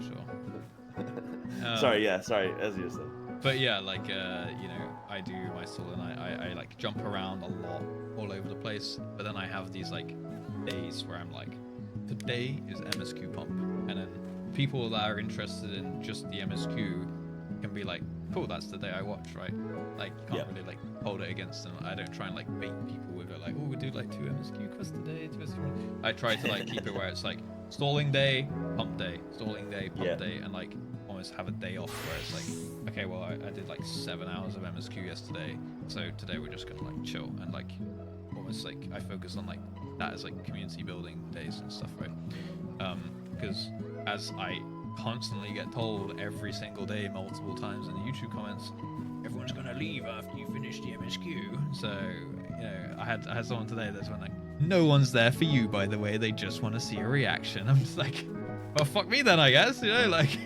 Sorry, as you said. But I do my solo, and I like jump around a lot, all over the place. But then I have these like days where I'm like, today is MSQ pump, and then people that are interested in just the MSQ can be like, cool, that's the day I watch, right? Like, you can't really like hold it against them. I don't try and like bait people with it like, oh, we do like 2 MSQ quests today, 2 MSQ. I try to like keep it where it's like stalling day, pump day, stalling day, pump day, and like almost have a day off where it's like, okay, well, I did like 7 hours of MSQ yesterday, so today we're just gonna like chill and like almost like I focus on like that as like community building days and stuff, right? Because as I constantly get told every single day, multiple times in the YouTube comments, everyone's gonna leave after you finish the MSQ. So, you know, I had someone today that's went like, no one's there for you, by the way. They just want to see a reaction. I'm just like, well, fuck me then, I guess. You know, like,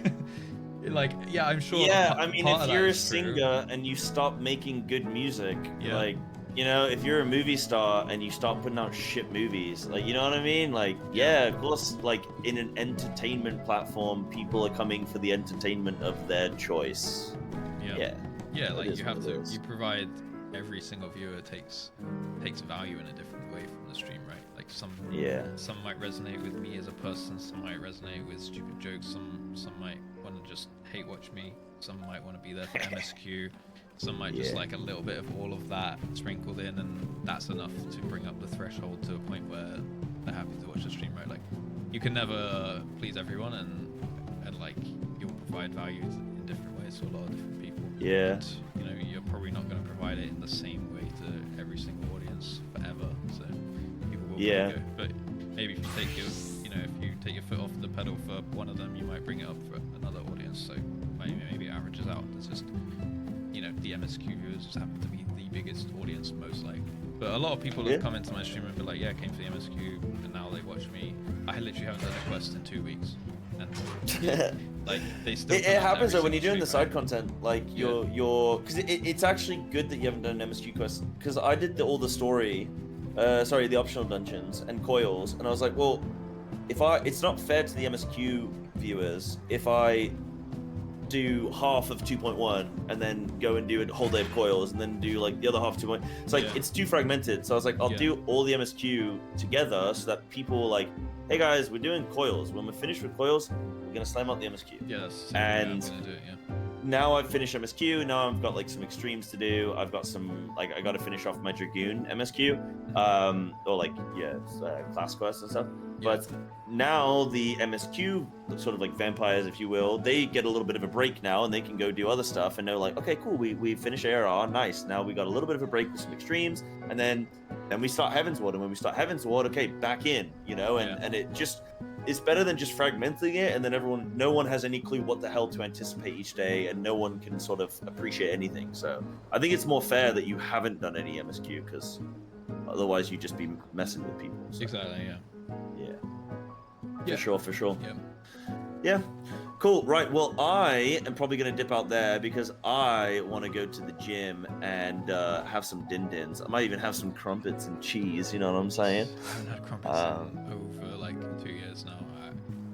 like, yeah, I'm sure. Yeah, I mean, if you're a singer and you stop making good music, like, you know, if you're a movie star and you start putting out shit movies, like, you know what I mean? Like, yeah, of course, like, in an entertainment platform, people are coming for the entertainment of their choice. Yeah, like, you have to, you provide every single viewer takes value in a different way from the stream, right? Like, some might resonate with me as a person, some might resonate with stupid jokes, some might want to just hate watch me, some might want to be there for MSQ. Some might just like a little bit of all of that sprinkled in, and that's enough to bring up the threshold to a point where they're happy to watch the stream, right? Like, you can never please everyone, and like, you'll provide value in different ways to a lot of different people. Yeah. And, you know, you're probably not going to provide it in the same way to every single audience forever. So people will go. But maybe if you take your, you know, if you take your foot off the pedal for one of them, you might bring it up for another audience. So maybe it averages out. It's just, you know, the MSQ viewers just happen to be the biggest audience most likely. But a lot of people have come into my stream and be like, yeah, I came for the MSQ and now they watch me. I literally haven't done a quest in 2 weeks. And like, they still it happens though when you're doing the side content, like you're because it's actually good that you haven't done an MSQ quest, because I did all the story, the optional dungeons and coils, and I was like, well, it's not fair to the MSQ viewers if I do half of 2.1 and then go and do a whole day of coils and then do like the other half of 2.1. It's like it's too fragmented. So I was like, I'll do all the MSQ together so that people like, hey guys, we're doing coils. When we're finished with coils, we're gonna slam out the MSQ. Yeah, that's and I'm gonna do it, now I've finished MSQ. Now I've got like some extremes to do. I've got some like I got to finish off my Dragoon MSQ, or like class quests and stuff. But now the MSQ, sort of like vampires, if you will, they get a little bit of a break now, and they can go do other stuff. And they're like, okay, cool, we finish ARR, nice. Now we got a little bit of a break with some extremes, and then we start Heaven's Ward. And when we start Heaven's Ward, okay, back in, you know, and it just. It's better than just fragmenting it, and then no one has any clue what the hell to anticipate each day, and no one can sort of appreciate anything. So I think it's more fair that you haven't done any MSQ, because otherwise you'd just be messing with people. So. Exactly, For sure. Yeah. Cool. Right. Well, I am probably going to dip out there because I want to go to the gym and have some din-dins. I might even have some crumpets and cheese. You know what I'm saying? I haven't had crumpets in over like 2 years now.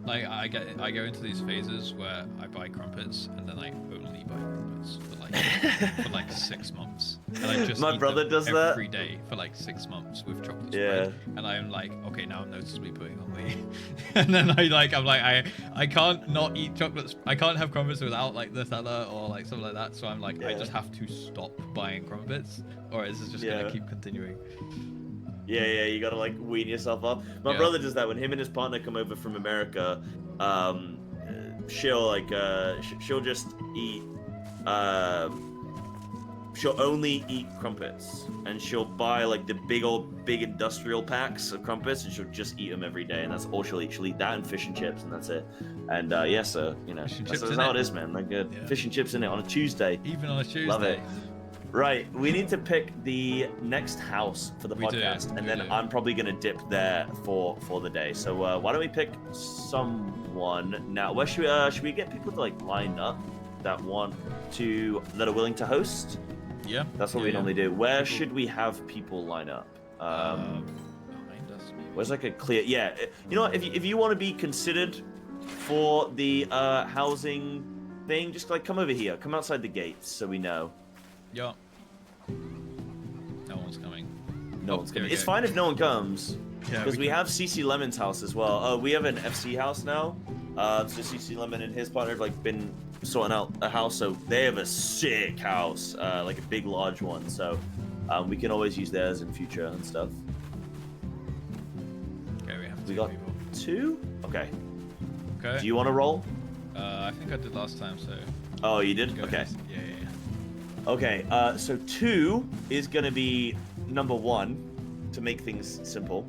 I go into these phases where I buy crumpets and then I only buy crumpets for like 6 months. And I just My eat brother them does that every day for like 6 months with chocolate spread. And I'm like, okay, now I'm noticeably putting on weight. And then I can't not eat chocolates. I can't have crumpets without like Nutella or like something like that. So I'm like, I just have to stop buying crumpets, or is this just gonna keep continuing? Yeah, you gotta like wean yourself off. My brother does that when him and his partner come over from America. She'll just eat. She'll only eat crumpets, and she'll buy like the big industrial packs of crumpets, and she'll just eat them every day, and that's all she'll eat. She'll eat that and fish and chips, and that's it. And so you know, that's how it is, man. Like good fish and chips in it on a Tuesday. Even on a Tuesday. Love it. Right, we need to pick the next house for the podcast, and then I'm probably gonna dip there for the day. So why don't we pick someone now? Where should we get people to like line up that are willing to host? Yeah, that's what we normally do. Where should we have people line up? Behind us. Where's like a clear? Yeah, you know what? If you want to be considered for the housing thing, just like come over here, come outside the gates, so we know. Yeah. No one's coming. No one's coming. It's fine if no one comes. Yeah. Because we have CC Lemon's house as well. Oh, we have an FC house now. So CC Lemon and his partner have like been sorting out a house. So they have a sick house, like a big large one. So We can always use theirs in future and stuff. Okay, we have We 2 got people. 2? Okay. Okay. Do you want to roll? I think I did last time, so. Oh, you did? Go Okay. ahead. Yeah. Okay, so 2 is going to be number 1 to make things simple.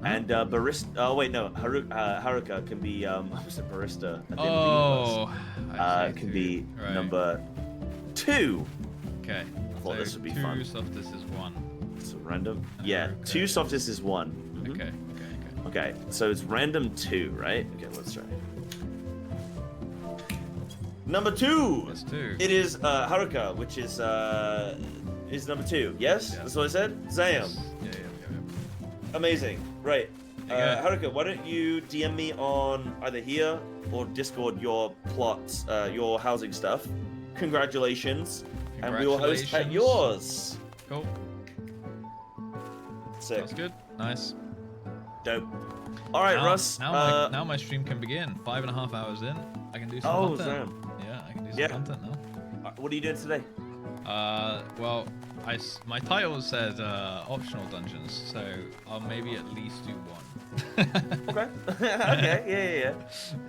And barista. Oh, wait, no. Haruka can be. I was a barista at the end of the Oh. universe. Can be number 2. Okay. I thought this would be 2 fun. softest is 1. So random? Yeah, Okay. 2 softest is 1. Mhm. Okay. Okay, so it's random 2, right? Okay, let's try. Number 2! That's 2. It is Haruka, which is number 2. Yes? Yeah. That's what I said? Zam. Yeah. Amazing. Right. Okay. Haruka, why don't you DM me on either here or Discord your plots, your housing stuff. Congratulations. And we will host at yours. Cool. Sick. That's good. Nice. Dope. All right, now, Russ. Now my stream can begin. 5.5 hours in. I can do some content. Zam. Yeah, I can do some content now. What are you doing today? Well, my title said optional dungeons, so I'll maybe at least do 1. Okay. Okay.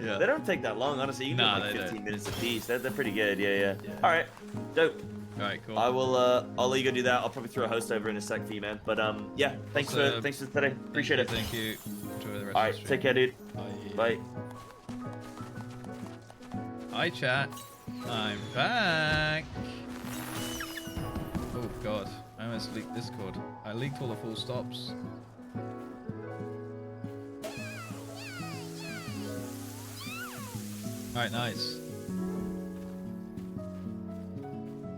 Yeah. They don't take that long, honestly. You can Nah, do like they 15 don't. minutes a piece. They're pretty good. Yeah. All right. Dope. All right, cool. I will. I'll let you go do that. I'll probably throw a host over in a sec for you, man. But yeah. Thanks for today. Appreciate it. Thank you. Enjoy the rest All of right. the stream. Take care, dude. Bye. Hi, chat. I'm back. Oh god, I almost leaked Discord. I leaked all the full stops. Alright, nice.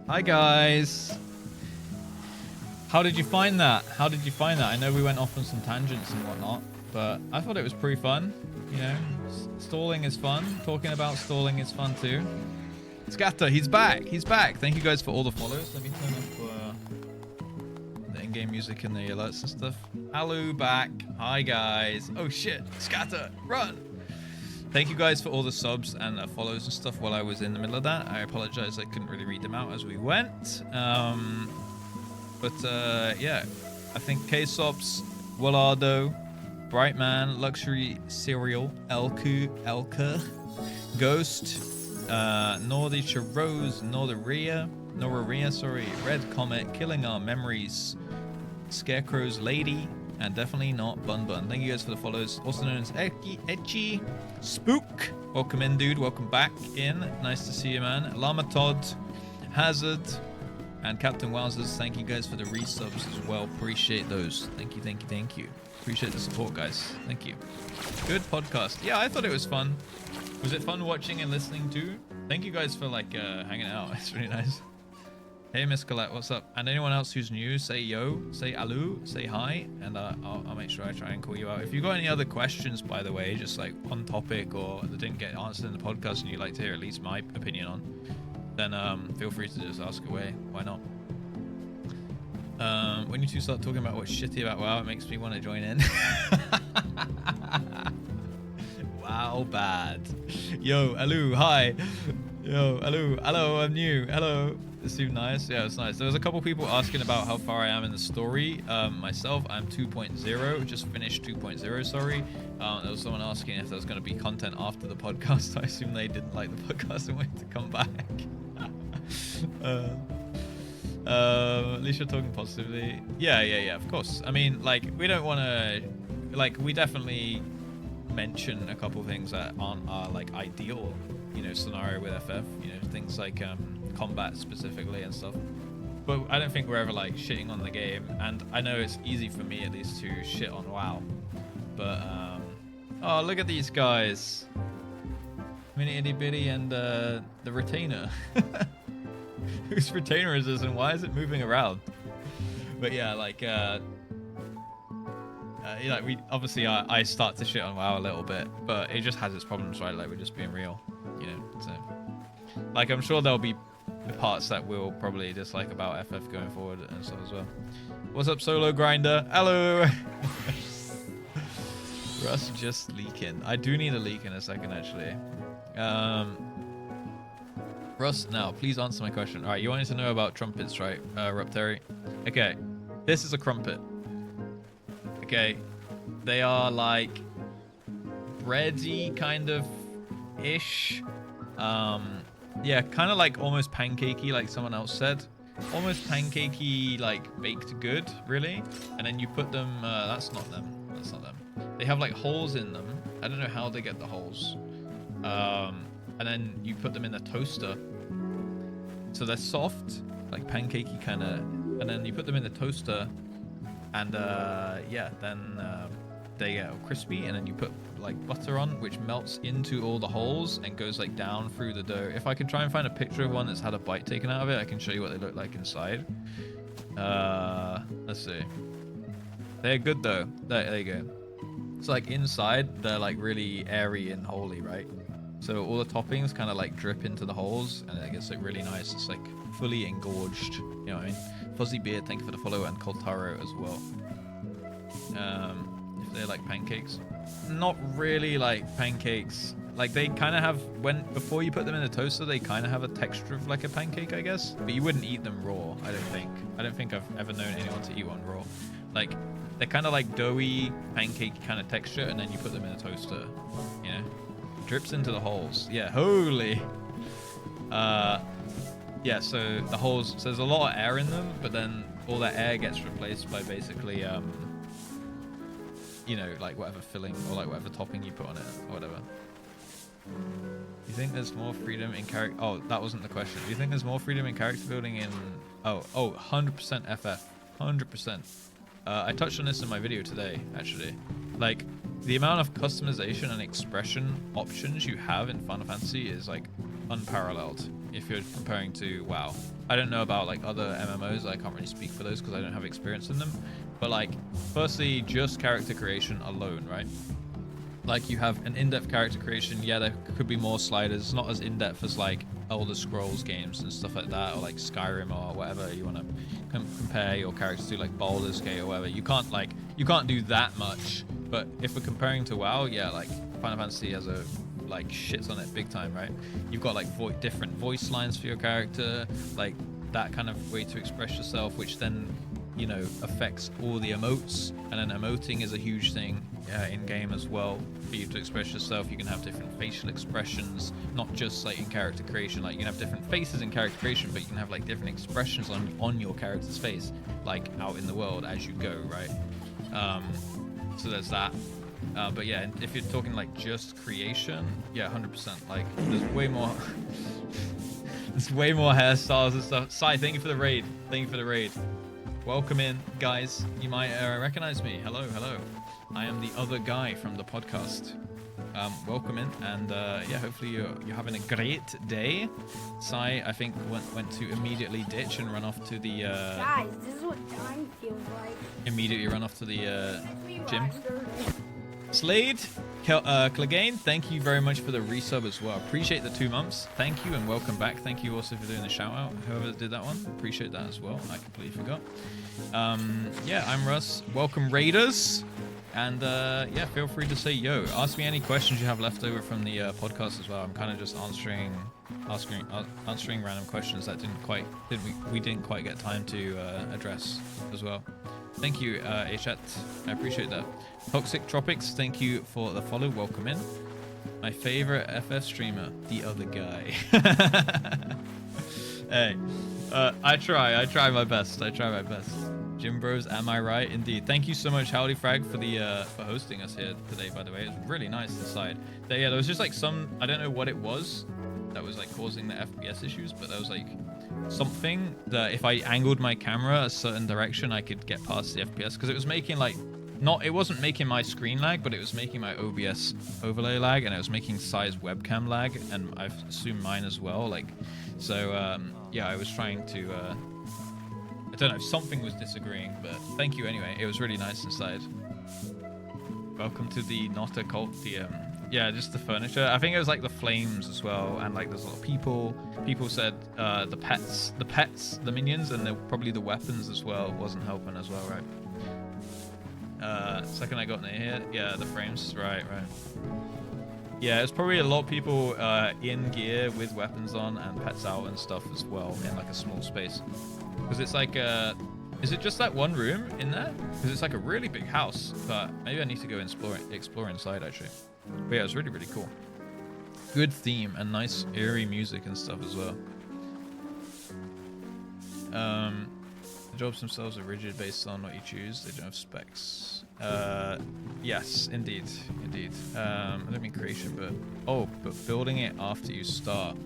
Hi guys. How did you find that? I know we went off on some tangents and whatnot, but I thought it was pretty fun. You know, stalling is fun. Talking about stalling is fun too. Scatter, he's back. Thank you guys for all the follows. Let me turn up the in-game music and the alerts and stuff. Hello, back. Hi guys. Oh shit, Scatter, run. Thank you guys for all the subs and follows and stuff while I was in the middle of that. I apologize, I couldn't really read them out as we went. Yeah, I think K-Sops, Wallardo, Brightman, Luxury Cereal, Elka, Ghost, Nordicha Rose, Noraria, sorry, Red Comet, Killing Our Memories, Scarecrow's Lady, and definitely not Bun Bun. Thank you guys for the follows. Also known as Etchy, Spook. Welcome in, dude. Welcome back in. Nice to see you, man. Llama Todd, Hazard, and Captain Wowzers. Thank you guys for the resubs as well. Appreciate those. Thank you. Appreciate the support, guys. Thank you. Good podcast. Yeah, I thought it was fun. Was it fun watching and listening too? Thank you guys for hanging out. It's really nice. Hey, Miss Colette, what's up? And anyone else who's new, say yo, say alu, say hi, and I'll make sure I try and call you out. If you've got any other questions, by the way, just like on topic or that didn't get answered in the podcast and you'd like to hear at least my opinion on, then feel free to just ask away. Why not? When you two start talking about what's shitty about WoW, it makes me want to join in. Wow, bad. Yo, alu, hi. Yo, alu, hello, I'm new. Hello. It seemed nice. Yeah, it's nice. There was a couple people asking about how far I am in the story. Myself, I'm 2.0. Just finished 2.0, sorry. There was someone asking if there was going to be content after the podcast. I assume they didn't like the podcast and wanted to come back. At least you're talking positively. Yeah, of course. I mean, we don't want to... we definitely mention a couple things that aren't our, ideal, scenario with FF. Things like... combat specifically and stuff, but I don't think we're ever shitting on the game, and I know it's easy for me at least to shit on WoW, but oh, look at these guys, Mini Itty Bitty and the retainer. Whose retainer is this and why is it moving around? But yeah, we obviously I start to shit on WoW a little bit, but it just has its problems, right? We're just being real, so I'm sure there'll be the parts that we'll probably dislike about FF going forward and stuff as well. What's up, Solo Grinder? Hello. Russ just leaking. I do need a leak in a second, actually. Russ, now please answer my question. All right, you wanted to know about trumpets, right, Rupteri? Okay. This is a crumpet. Okay. They are like bready kind of ish. Yeah, kind of like almost pancakey, like someone else said. Almost pancakey, like baked good, really. And then you put them. That's not them. That's not them. They have like holes in them. I don't know how they get the holes. And then you put them in the toaster. So they're soft, like pancakey kind of. And then you put them in the toaster, and yeah, then they get crispy. And then you put like butter on, which melts into all the holes and goes like down through the dough. If I can try and find a picture of one that's had a bite taken out of it, I can show you what they look like inside. Let's see. They're good though. There you go. It's like inside they're like really airy and holy, right? So all the toppings kind of like drip into the holes, and it gets like really nice. It's like fully engorged. You know what I mean? Fuzzy Beard, thank you for the follow, and Coltaro as well. If they're like pancakes, not really like pancakes. Like they kind of have, before you put them in the toaster, they kind of have a texture of like a pancake, I guess. But you wouldn't eat them raw, I don't think. I don't think I've ever known anyone to eat one raw. Like they're kind of like doughy pancake kind of texture, and then you put them in a toaster. You know, drips into the holes. Yeah, holy. Yeah, so the holes. So there's a lot of air in them, but then all that air gets replaced by basically you know, like whatever filling or like whatever topping you put on it or whatever. You think there's more freedom in character? Oh, that wasn't the question. Do you think there's more freedom in character building in? Oh, 100% FF, 100%. I touched on this in my video today, actually. Like the amount of customization and expression options you have in Final Fantasy is like unparalleled. If you're comparing to WoW, I don't know about like other MMOs. I can't really speak for those because I don't have experience in them. But like, firstly, just character creation alone, right? Like you have an in-depth character creation. Yeah, there could be more sliders, not as in-depth as like Elder Scrolls games and stuff like that, or like Skyrim or whatever you want to compare your characters to, like Baldur's Gate or whatever. You can't do that much. But if we're comparing to WoW, yeah, like Final Fantasy has a like shits on it big time, right? You've got like different voice lines for your character, like that kind of way to express yourself, which then, you know, affects all the emotes. And then emoting is a huge thing in game as well for you to express yourself. You can have different facial expressions, not just like in character creation. Like you can have different faces in character creation, but you can have like different expressions on your character's face, like out in the world as you go, right? So there's that. But yeah, if you're talking like just creation, yeah, 100%. Like there's way more there's way more hairstyles and stuff. Sai, thank you for the raid. Thank you for the raid. Welcome in, guys. You might recognize me. Hello. I am the other guy from the podcast. Welcome in, and yeah, hopefully you're having a great day. Sai, I think went to immediately ditch and run off to the Guys, this is what time feels like. immediately run off to the gym. Slade, Clegane, thank you very much for the resub as well. Appreciate the 2 months. Thank you and welcome back. Thank you also for doing the shout out. Whoever did that one, appreciate that as well. I completely forgot. Yeah, I'm Russ. Welcome Raiders. And yeah, feel free to say yo. Ask me any questions you have left over from the podcast as well. I'm kind of just answering random questions that we didn't quite get time to address as well. Thank you, Achat. I appreciate that. Toxic Tropics, thank you for the follow. Welcome in. My favorite FF streamer, the other guy. Hey, I try my best. Gym Bros, am I right? Indeed. Thank you so much, Howdy Frag, for hosting us here today, by the way. It was really nice inside. Yeah, there was just like I don't know what it was that was like causing the FPS issues, but there was like something that if I angled my camera a certain direction, I could get past the FPS, because it was making like, it wasn't making my screen lag, but it was making my OBS overlay lag, and it was making Sai's webcam lag, and I assume mine as well. Like, so yeah, I was trying to, I don't know, something was disagreeing, but thank you anyway. It was really nice inside. Welcome to the not a cult DM. Yeah, just the furniture. I think it was like the flames as well, and like there's a lot of people. People said the pets, the minions, and probably the weapons as well wasn't helping as well, right? Second I got near here, yeah, the frames, right. Yeah, it's probably a lot of people in gear with weapons on and pets out and stuff as well in like a small space, because it's like Is it just that one room in there? Because it's like a really big house, but maybe I need to go explore inside actually. But yeah, it's really, really cool. Good theme and nice eerie music and stuff as well. The jobs themselves are rigid based on what you choose. They don't have specs. Yes, indeed. I don't mean creation, but building it after you start.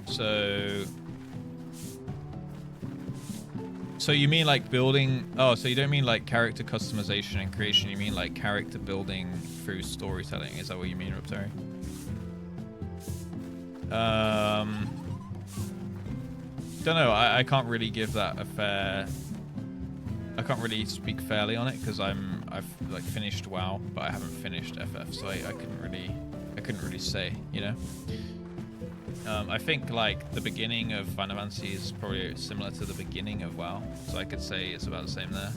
So you mean like building... Oh, so you don't mean like character customization and creation. You mean like character building through storytelling. Is that what you mean, Riptari? Don't know. I can't really give that a fair... I can't really speak fairly on it because I've like finished WoW, but I haven't finished FF, so I couldn't really say, you know. I think like the beginning of Final Fantasy is probably similar to the beginning of WoW, so I could say it's about the same there.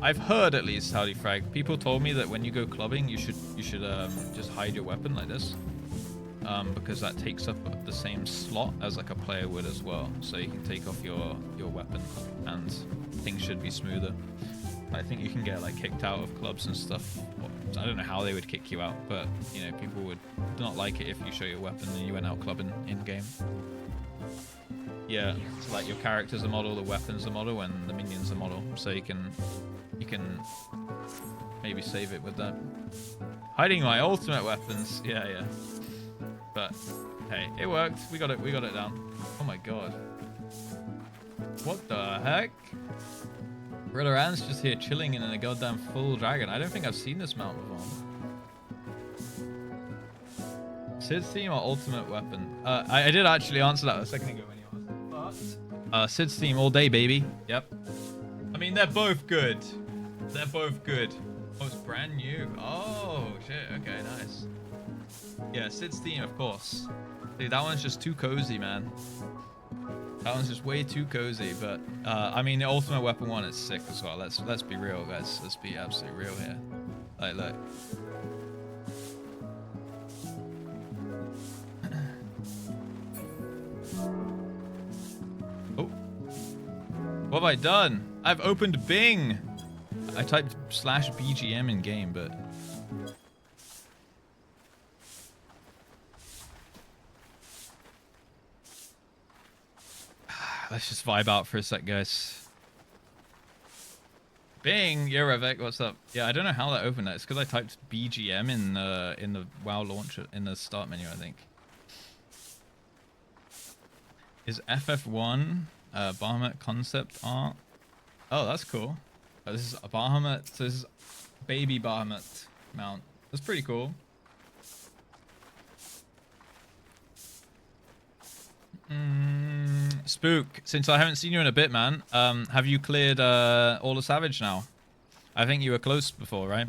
I've heard at least, Howdy Frag, people told me that when you go clubbing, you should just hide your weapon like this, because that takes up the same slot as like a player would as well. So you can take off your weapon and things should be smoother. I think you can get like kicked out of clubs and stuff. I don't know how they would kick you out, but you know, people would not like it if you show your weapon and you went out clubbing in game. Yeah, so like your character's a model, the weapon's a model, and the minion's a model. So you can maybe save it with that. Hiding my ultimate weapons. Yeah. But hey, it worked. We got it down. Oh my god. What the heck? Brother Anne's just here chilling in a goddamn full dragon. I don't think I've seen this mount before. Sid's theme or ultimate weapon? I did actually answer that a second ago when you asked. But Sid's theme all day, baby. Yep. I mean, they're both good. They're both good. Oh, it's brand new. Oh shit. Okay, nice. Yeah, Sid's theme, of course. Dude, that one's just too cozy, man. That one's just way too cozy, but I mean, the ultimate weapon one is sick as well. Let's be real, guys. Let's be absolutely real here. Like, look. Oh, what have I done? I've opened Bing. I typed /BGM in game, but. Let's just vibe out for a sec, guys. Bing, yo, Revek, what's up? Yeah, I don't know how that opened that. It's because I typed BGM in the WoW launcher in the start menu, I think. Is FF1 Bahamut concept art? Oh, that's cool. Oh, this is a Bahamut. So this is baby Bahamut mount. That's pretty cool. Spook, since I haven't seen you in a bit, man, have you cleared all the Savage now? I think you were close before, right?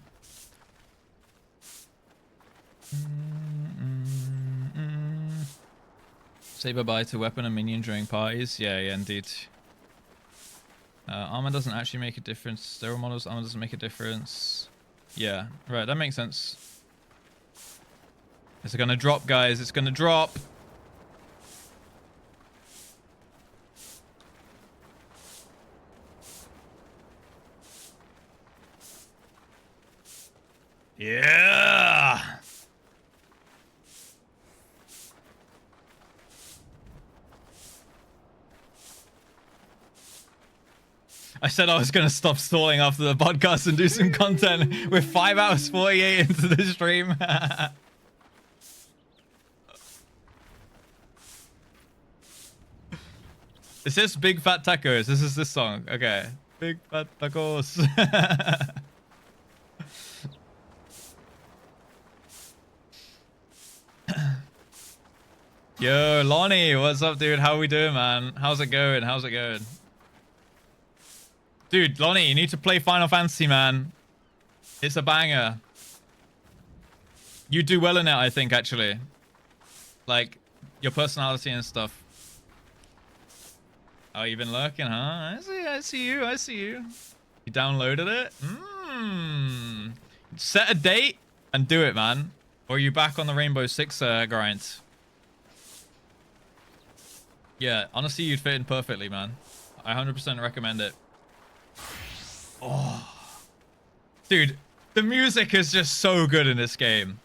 Say bye-bye to weapon and minion during parties. Yeah, indeed. Armor doesn't actually make a difference. Sterile models, armor doesn't make a difference. Yeah, right, that makes sense. It's gonna drop, guys. It's gonna drop. Yeah. I said I was going to stop stalling after the podcast and do some content. We're 5 hours 48 into the stream. It's just Big Fat Tacos. This is this song. Okay. Big Fat Tacos. Yo, Lonnie, what's up, dude? How we doing, man? How's it going? How's it going? Dude, Lonnie, you need to play Final Fantasy, man. It's a banger. You do well in it, I think, actually. Like, your personality and stuff. Oh, you've been lurking, huh? I see you. You downloaded it? Set a date and do it, man. Or are you back on the Rainbow Six grind? Yeah, honestly, you'd fit in perfectly, man. I 100% recommend it. Oh. Dude, the music is just so good in this game.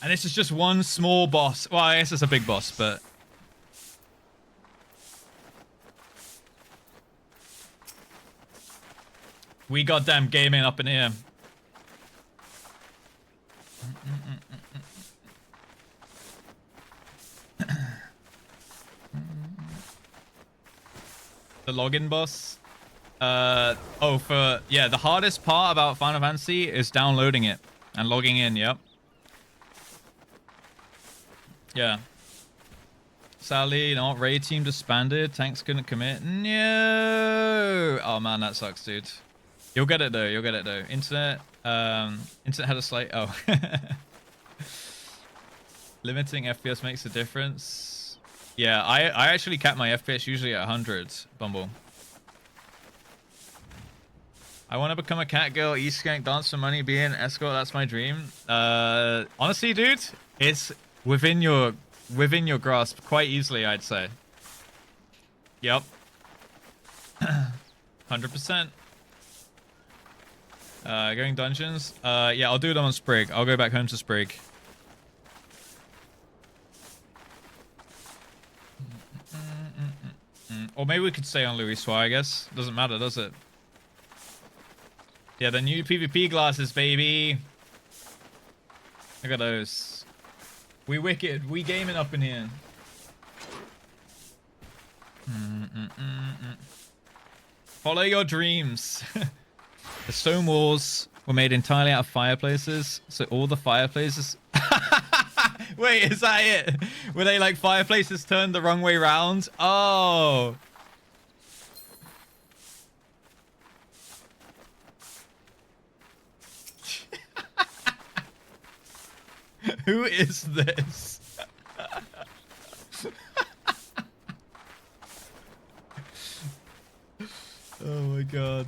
And this is just one small boss. Well, I guess it's a big boss, but... We goddamn gaming up in here. The login boss. Yeah, the hardest part about Final Fantasy is downloading it and logging in. Yep. Yeah. Sally, not raid team disbanded. Tanks couldn't commit. No. Oh man, that sucks, dude. You'll get it though. You'll get it though. Internet. Internet had a slight. Oh. Limiting FPS makes a difference. Yeah, I actually cap my FPS usually at 100. Bumble. I want to become a cat girl, East Skank, dance for money, be an escort. That's my dream. Honestly, dude, it's within your grasp quite easily, I'd say. Yep. 100%. Going dungeons. Yeah, I'll do them on Sprig. I'll go back home to Sprig. Or maybe we could stay on Louis Soir, I guess. Doesn't matter, does it? Yeah, the new PvP glasses, baby. Look at those. We wicked. We gaming up in here. Follow your dreams. The stone walls were made entirely out of fireplaces. So all the fireplaces... Wait, is that it? Were they like fireplaces turned the wrong way round? Oh. Who is this? Oh my god.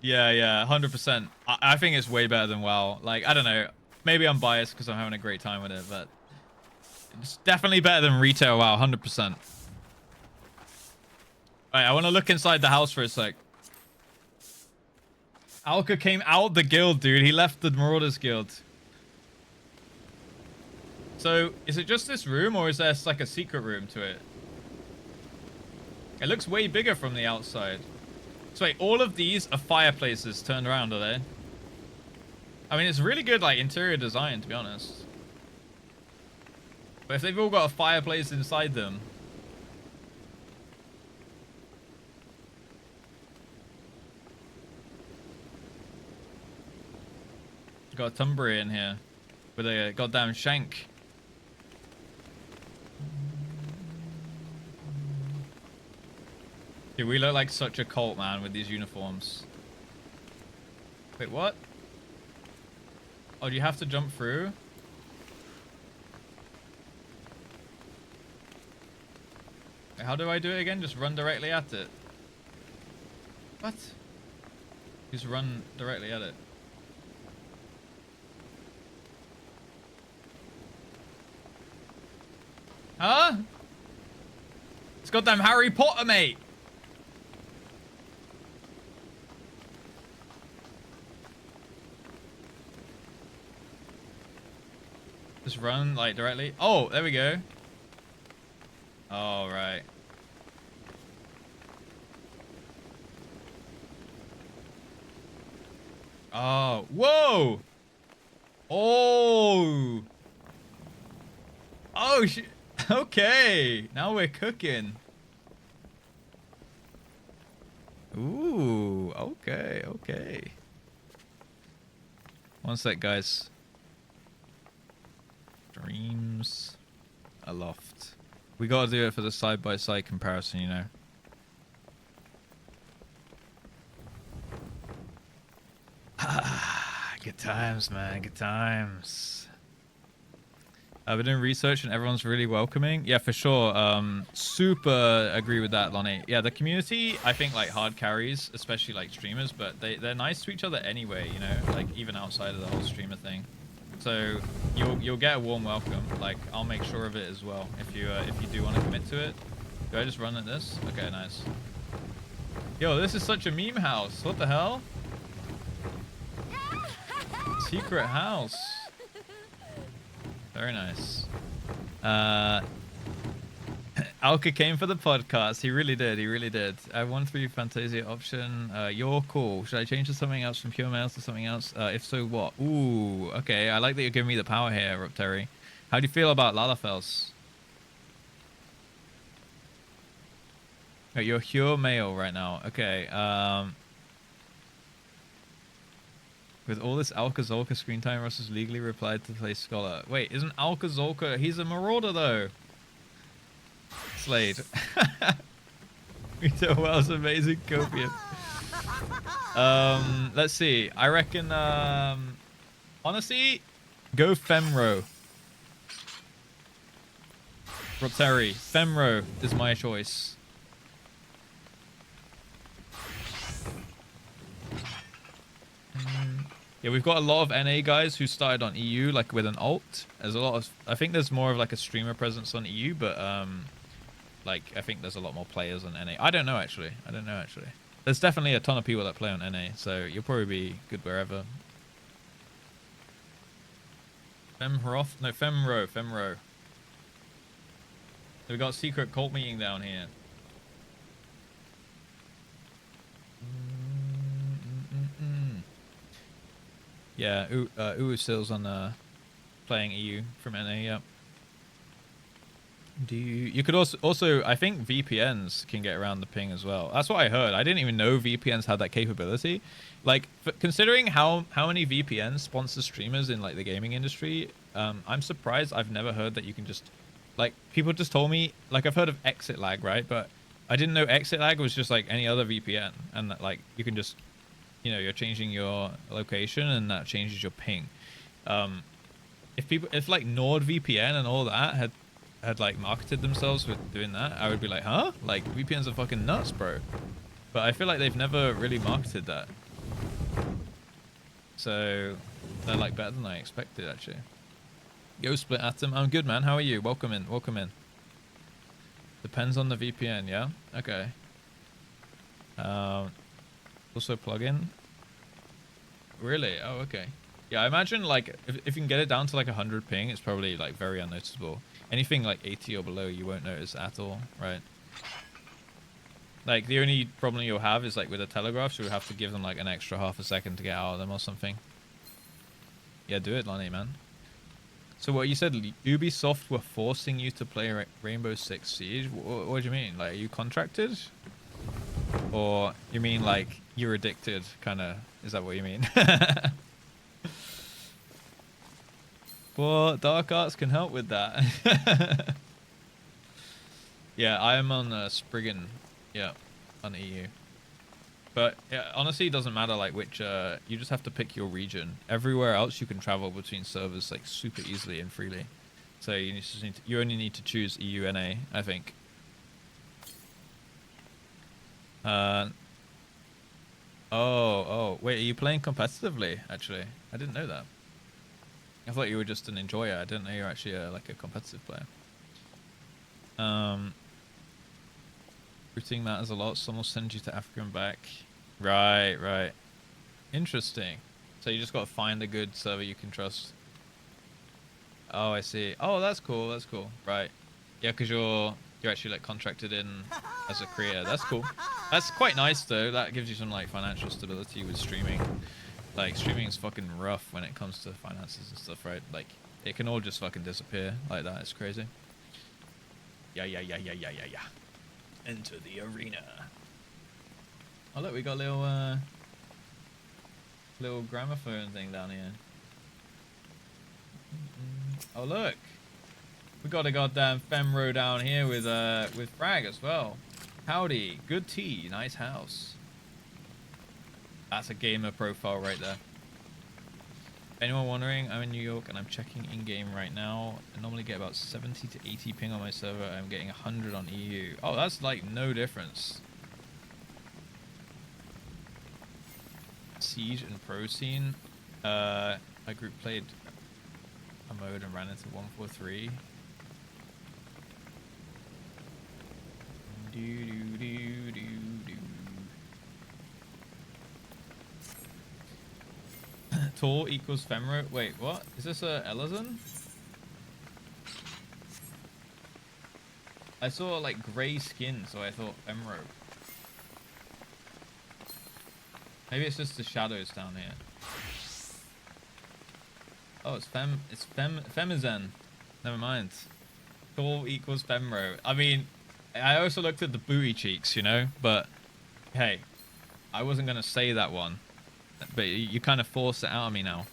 Yeah, 100%. I think it's way better than WoW. Like, I don't know. Maybe I'm biased because I'm having a great time with it, but it's definitely better than retail WoW, 100%. Alright, I want to look inside the house for a sec. Alka came out the guild, dude. He left the Marauders Guild. So, is it just this room, or is there like a secret room to it? It looks way bigger from the outside. So wait, all of these are fireplaces turned around, are they? I mean, it's really good, like, interior design, to be honest. But if they've all got a fireplace inside them... Got a Tumbry in here. With a goddamn shank. Dude, we look like such a cult, man, with these uniforms. Wait, what? Oh, do you have to jump through? Wait, how do I do it again? Just run directly at it. What? Just run directly at it. Huh? It's goddamn Harry Potter, mate! Just run, like, directly. Oh, there we go. Oh, right. Oh, whoa! Oh! Oh, shit. Okay. Now we're cooking. Ooh, okay, okay. One sec, guys. Dreams Aloft. We gotta do it for the side-by-side comparison, you know. Good times, man. Good times. I've been doing research and everyone's really welcoming. Yeah, for sure. Super agree with that, Lonnie. Yeah, the community, I think like hard carries, especially like streamers, but they're nice to each other anyway, you know, like even outside of the whole streamer thing. So you'll get a warm welcome. Like I'll make sure of it as well if you do want to commit to it. Do I just run at this? Okay, nice. Yo, this is such a meme house. What the hell? Secret house. Very nice. Alka came for the podcast. He really did. He really did. I won through Fantasia option. You're cool. Should I change to something else from pure males to something else? If so, what? Ooh, okay. I like that you're giving me the power here, Rupteri. How do you feel about Lalafels? Oh, you're pure male right now. Okay. With all this Alka-Zolka screen time, Russ has legally replied to play Scholar. Wait, isn't Alka-Zolka... He's a marauder, though. Slade. Rita Wells, amazing copium. Let's see. I reckon, honestly, go Femro. Rotary. Femro is my choice. Yeah, we've got a lot of NA guys who started on EU, like with an alt. There's a lot of, I think there's more of like a streamer presence on EU, but like I think there's a lot more players on NA. I don't know actually. There's definitely a ton of people that play on NA, so you'll probably be good wherever. Femroth? No, Femro. So we got a secret cult meeting down here. Yeah, Uwusil's on playing EU from NA, yeah. You could also I think VPNs can get around the ping as well. That's what I heard. I didn't even know VPNs had that capability. Like considering how many VPNs sponsor streamers in like the gaming industry, I'm surprised I've never heard that you can just like people just told me like I've heard of exit lag, right? But I didn't know exit lag was just like any other VPN and that like you can just you're changing your location and that changes your ping. If like NordVPN and all that had like marketed themselves with doing that, I would be like, huh? Like VPNs are fucking nuts, bro. But I feel like they've never really marketed that. So they're like better than I expected actually. Yo, Split Atom. I'm good, man. How are you? Welcome in. Depends on the VPN, yeah? Okay. Also plugin. Really? Oh, okay. Yeah, I imagine like if you can get it down to like 100 ping, it's probably like very unnoticeable. Anything like 80 or below, you won't notice at all, right? Like the only problem you'll have is like with the telegraphs, you'll have to give them like an extra half a second to get out of them or something. Yeah, do it, Lonnie, man. So what you said, Ubisoft were forcing you to play Rainbow Six Siege? What do you mean? Like, are you contracted? Or you mean like you're addicted, kind of? Is that what you mean? Well, Dark Arts can help with that. Yeah, I am on Spriggan. Yeah, on EU. But yeah, honestly, it doesn't matter like which. You just have to pick your region. Everywhere else, you can travel between servers like super easily and freely. So you just need to, you only need to choose EU NA, I think. Oh, wait, are you playing competitively? Actually, I didn't know that. I thought you were just an enjoyer. I didn't know you were actually like a competitive player. Routing matters a lot. Some will send you to Africa and back. Right. Interesting. So you just got to find a good server you can trust. Oh, I see. Oh, that's cool. Right. Yeah, because you're actually like contracted in as a creator. That's cool. That's quite nice though. That gives you some like financial stability with streaming. Like streaming is fucking rough when it comes to finances and stuff, right? Like it can all just fucking disappear like that. It's crazy. Yeah. Enter the arena. Oh look, we got a little gramophone thing down here. Oh look, we got a goddamn Femro down here with Frag as well. Howdy, good tea, nice house. That's a gamer profile right there. Anyone wondering, I'm in New York and I'm checking in-game right now. I normally get about 70 to 80 ping on my server. I'm getting 100 on EU. Oh, that's like no difference. Siege and Pro Scene. My group played a mode and ran into 143. Do do do do do. Tall equals femro. Wait, what? Is this a Ellison? I saw like grey skin, so I thought femro. Maybe it's just the shadows down here. Oh, it's femizen. Never mind. Tall equals femro. I mean, I also looked at the booty cheeks, you know, but hey, I wasn't gonna say that one. But you kind of forced it out of me now.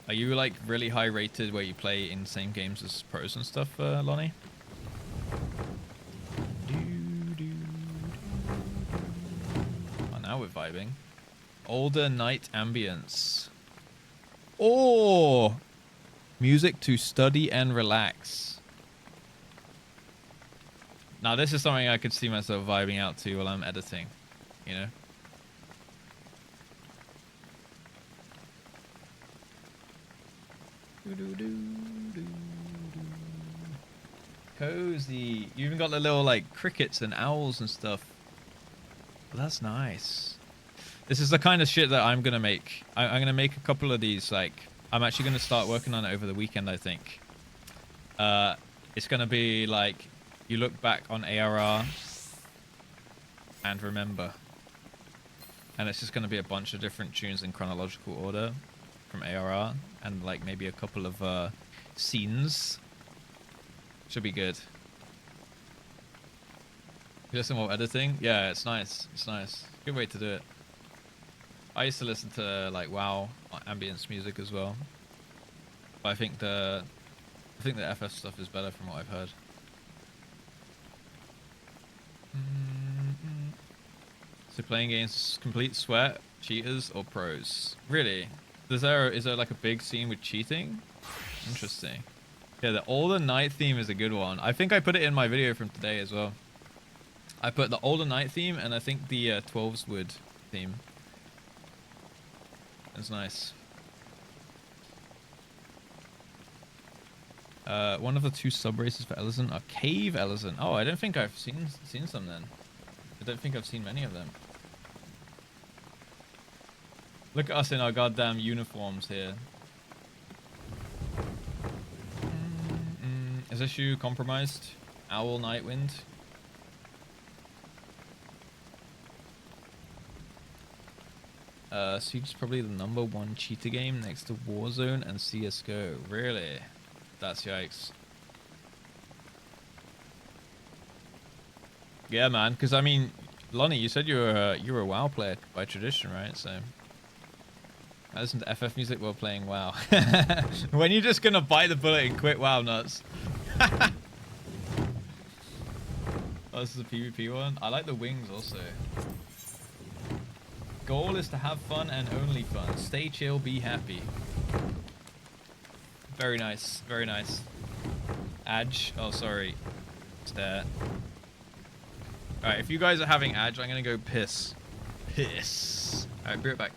Are you like really high rated where you play in the same games as pros and stuff, Lonnie? Oh, now we're vibing. Older night ambience. Oh! Music to study and relax. Now this is something I could see myself vibing out to while I'm editing, you know? Cozy. You even got the little like crickets and owls and stuff. Well, that's nice. This is the kind of shit that I'm gonna make. I'm gonna make a couple of these. Like, I'm actually gonna start working on it over the weekend, I think. It's gonna be like, you look back on ARR and remember. And it's just gonna be a bunch of different tunes in chronological order from ARR and like maybe a couple of scenes. Should be good. You listen while editing? Yeah, it's nice. It's nice. Good way to do it. I used to listen to like WoW ambience music as well. But I think the FF stuff is better from what I've heard. So playing games complete sweat, cheaters or pros? Really? Is there like a big scene with cheating? Interesting. Yeah, the older night theme is a good one. I think I put it in my video from today as well. I put the older night theme and I think the 12's wood theme. It's nice. One of the two sub races for Ellison are Cave Ellison. Oh, I don't think I've seen some then. I don't think I've seen many of them. Look at us in our goddamn uniforms here. Is this shoe compromised? Owl Nightwind. Siege is probably the #1 cheater game next to Warzone and CSGO. Really? That's yikes. Yeah, man. Because I mean, Lonnie, you said you were a WoW player by tradition, right? So I listen to FF music while playing WoW. When you're just gonna bite the bullet and quit WoW, nuts. Oh, this is a PvP one. I like the wings also. Goal is to have fun and only fun. Stay chill, be happy. Very nice, very nice. Adge. Oh, sorry. Stare. Alright, if you guys are having Adge, I'm gonna go piss. Piss. Alright, be right back.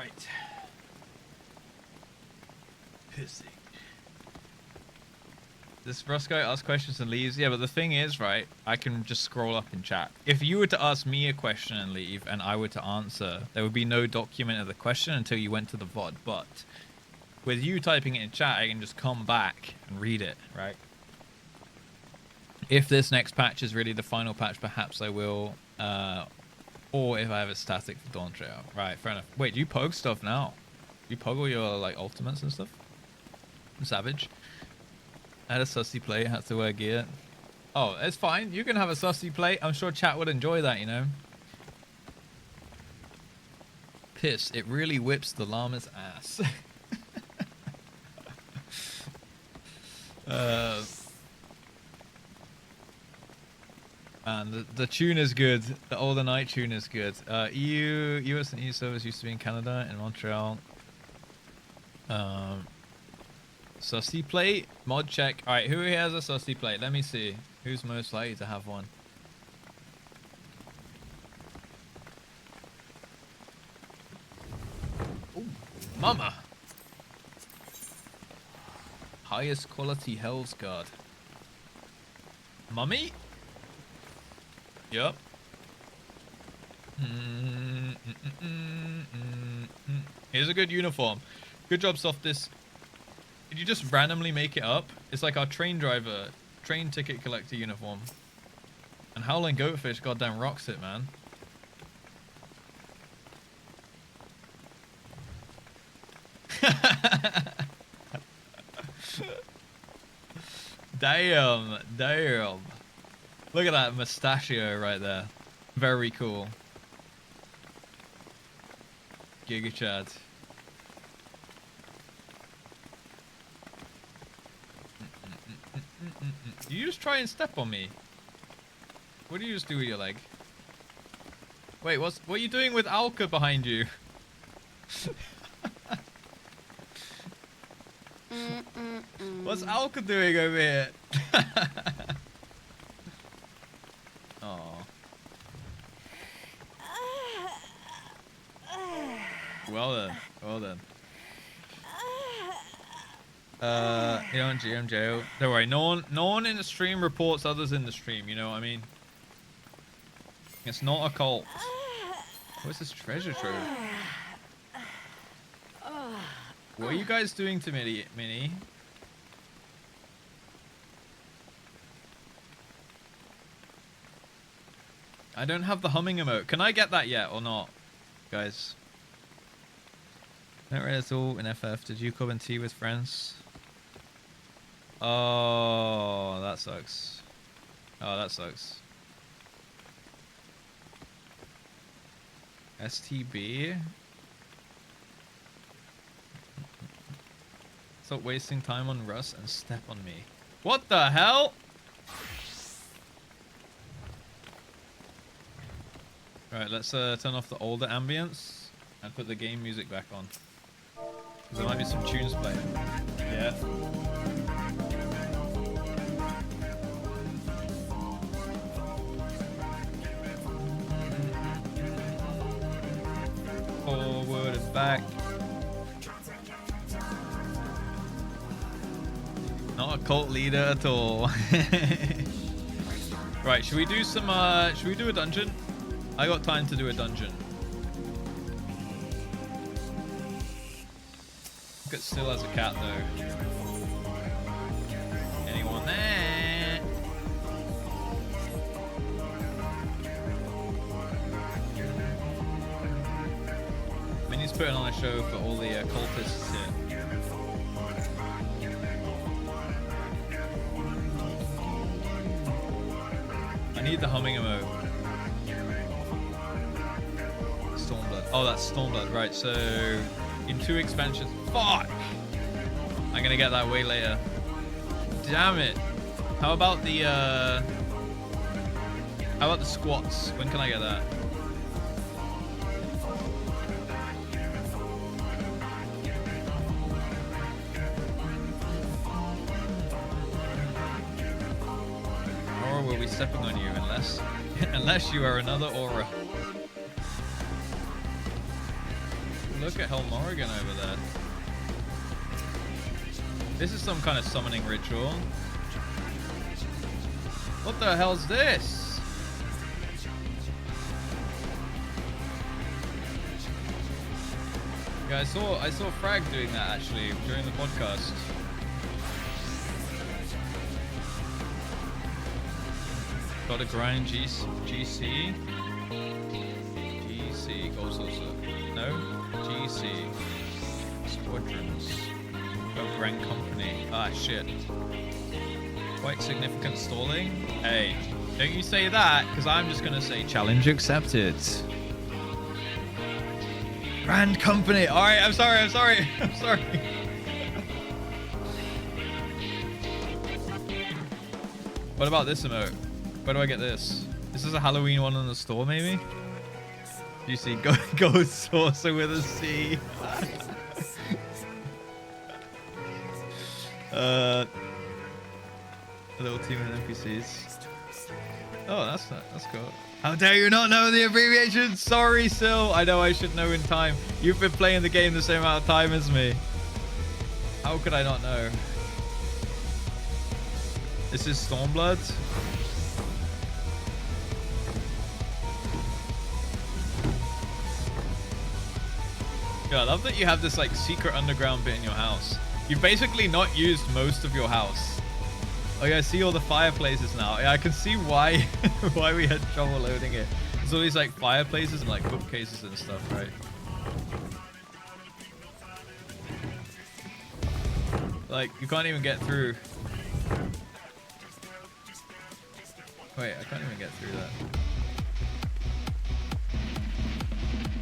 Right. Pissing. This Russ guy asks questions and leaves. Yeah, but the thing is, right, I can just scroll up in chat. If you were to ask me a question and leave, and I were to answer, there would be no document of the question until you went to the VOD. But with you typing it in chat, I can just come back and read it, right? If this next patch is really the final patch, perhaps I will. Or if I have a static for Dawn Trail. Right, fair enough. Wait, do you poke stuff now? Do you poke all your, like, ultimates and stuff? I'm savage. I had a sussy plate, had to wear gear. Oh, it's fine. You can have a sussy plate. I'm sure chat would enjoy that, you know. Piss. It really whips the llama's ass. Man, the tune is good. The older night tune is good. US and EU servers used to be in Canada, in Montreal. Sussy plate? Mod check. Alright, who here has a sussy plate? Let me see. Who's most likely to have one? Ooh, mama! Highest quality Hell's Guard. Mummy? Yup. Here's a good uniform. Good job, Softis. Did you just randomly make it up? It's like our train driver, train ticket collector uniform. And Howling Goatfish goddamn rocks it, man. Damn, damn. Look at that mustachio right there. Very cool. Giga Chad. Did you just try and step on me? What do you just do with your leg? Wait, what are you doing with Alka behind you? What's Alka doing over here? Oh. Well then. Well then. You know, in GM jail. Don't worry, no one in the stream reports others in the stream, you know what I mean? It's not a cult. What's this treasure trove? What are you guys doing to Minnie? I don't have the humming emote. Can I get that yet or not, guys? Not read at all in FF. Did you come and tea with friends? Oh, that sucks. Oh, that sucks. STB? Stop wasting time on Russ and step on me. What the hell? Alright, let's turn off the older ambience and put the game music back on. There might be some tunes playing. Yeah. Forward and back. Not a cult leader at all. Right, should we do some should we do a dungeon? I got time to do a dungeon. Look at still as a cat though. Anyone there? Minnie's putting on a show for all the cultists here. I need the humming emote. Stormblood. Oh, that's Stormblood, right? So in 2 expansions. Fuck! I'm gonna get that way later. Damn it! How about the squats? When can I get that? Or will be stepping on you unless you are another aura. Look at Hell Morrigan over there. This is some kind of summoning ritual. What the hell's this? Yeah, I saw Frag doing that actually during the podcast. Got a grind GC. GC goals also. No? GC. Squadrons. Oh, Grand Company. Ah, shit. Quite significant stalling. Hey, don't you say that, because I'm just going to say challenge accepted. Grand Company. All right, I'm sorry. I'm sorry. What about this emote? Where do I get this? This is a Halloween one in the store, maybe? You see, Ghost Saucer with a C. A little team of NPCs. Oh, that's cool. How dare you not know the abbreviation? Sorry, Sil. I know I should know in time. You've been playing the game the same amount of time as me. How could I not know? This is Stormblood. Yeah, I love that you have this like secret underground bit in your house. You've basically not used most of your house. Oh yeah, I see all the fireplaces now. Yeah, I can see why why we had trouble loading it. There's all these like fireplaces and like bookcases and stuff, right? Like you can't even get through. Wait, I can't even get through that.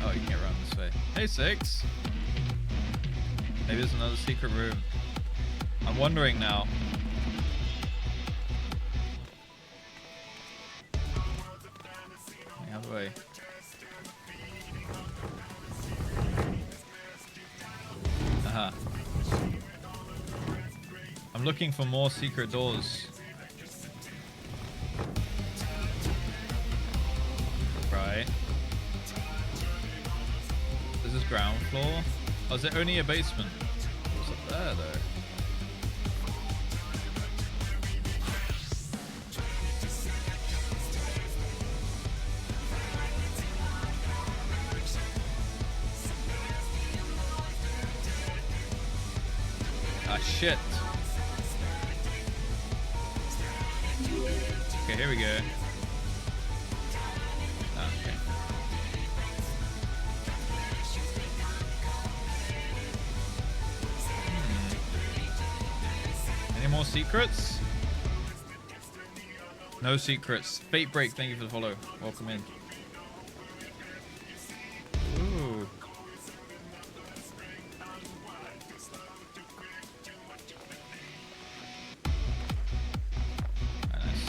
Oh, you can't run this way. Hey, Six. Maybe there's another secret room. I'm wondering now. How do I? Aha. I'm looking for more secret doors. Right. This is ground floor. Oh, is it only a basement? What's up there, though? Ah, shit. Okay, here we go. Ah, okay. Any more secrets? No secrets. Fate Break, thank you for the follow. Welcome in. Ooh. Very nice.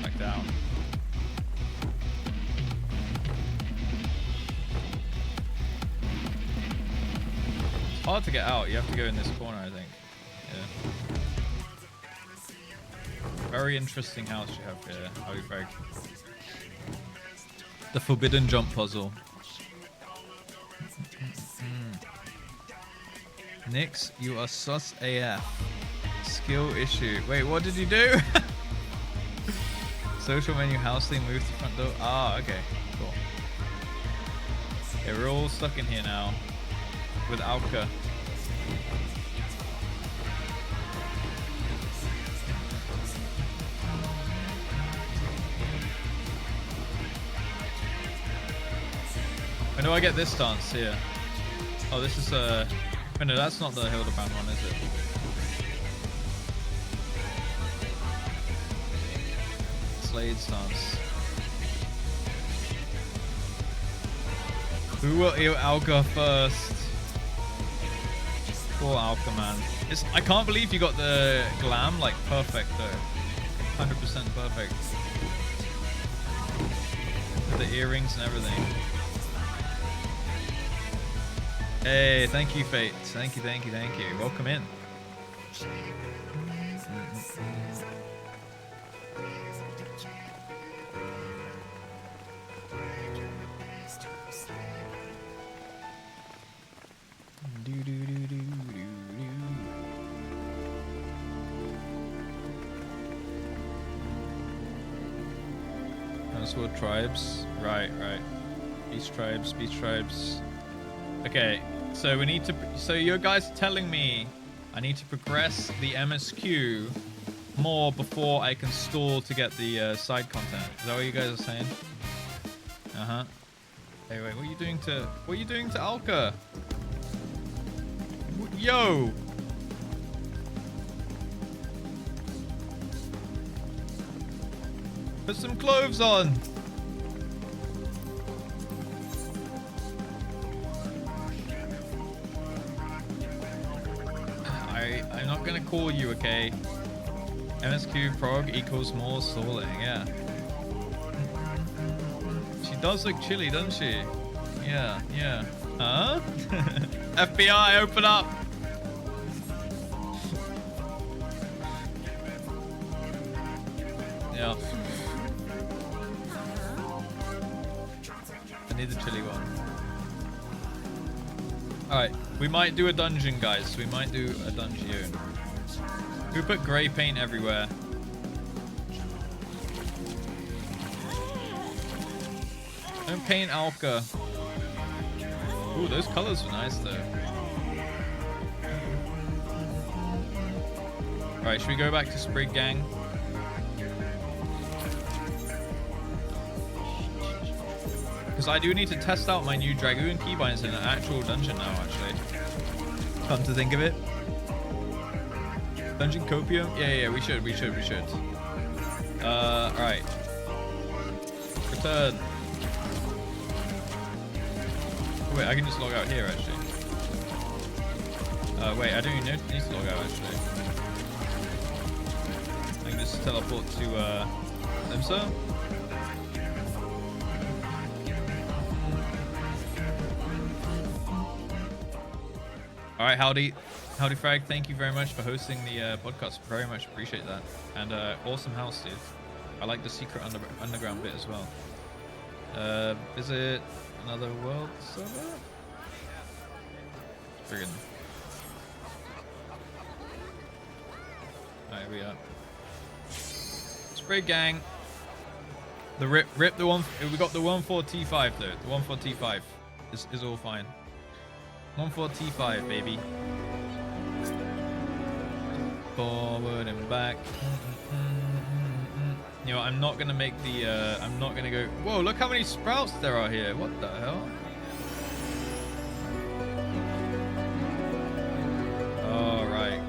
Back down. It's hard to get out. You have to go in this corner, I think. Yeah. Very interesting house you have here. How you break. The forbidden jump puzzle. Nix, you are sus AF. Skill issue. Wait, what did you do? Social menu house thing, move to front door. Ah, okay. Cool. Okay, we're all stuck in here now. With Alka. When do I get this dance here? Oh, this is oh no, that's not the Hildebrand one, is it? Slade's dance. Who will eat Alka first? Poor Alka, man. I can't believe you got the glam like perfect though. 100% perfect. With the earrings and everything. Hey, thank you, Fate. Thank you. Welcome in. Westworld tribes. Right. Beast tribes. Okay, so we need to. So you guys are telling me I need to progress the MSQ more before I can stall to get the side content. Is that what you guys are saying? Hey, wait, what are you doing to Alka? Yo! Put some clothes on! I'm not gonna call you, okay? MSQ prog equals more stalling, yeah. She does look chilly, doesn't she? Yeah. Huh? FBI, open up! Yeah. I need the chilly one. Alright, we might do a dungeon, guys. We might do a dungeon. Who put grey paint everywhere? Don't paint Alka. Ooh, those colors are nice, though. Alright, should we go back to Sprig Gang? Because I do need to test out my new Dragoon keybinds in an actual dungeon now, actually. Come to think of it. Dungeon Copium? Yeah, we should. Alright. Return. Wait, I can just log out here, actually. Wait, I don't even need to log out, actually. I can just teleport to, Limsa. Alright, Howdy Frag, thank you very much for hosting the podcast. Very much appreciate that. And awesome house, dude. I like the secret underground bit as well. Visit another world server? Friggin'. Alright, we are. Spray gang. The rip the one. We got the 14T5 though. The 14T5 is all fine. 14T5, baby. Forward and back. You know, I'm not gonna make the. I'm not gonna go. Whoa! Look how many sprouts there are here. What the hell? All right.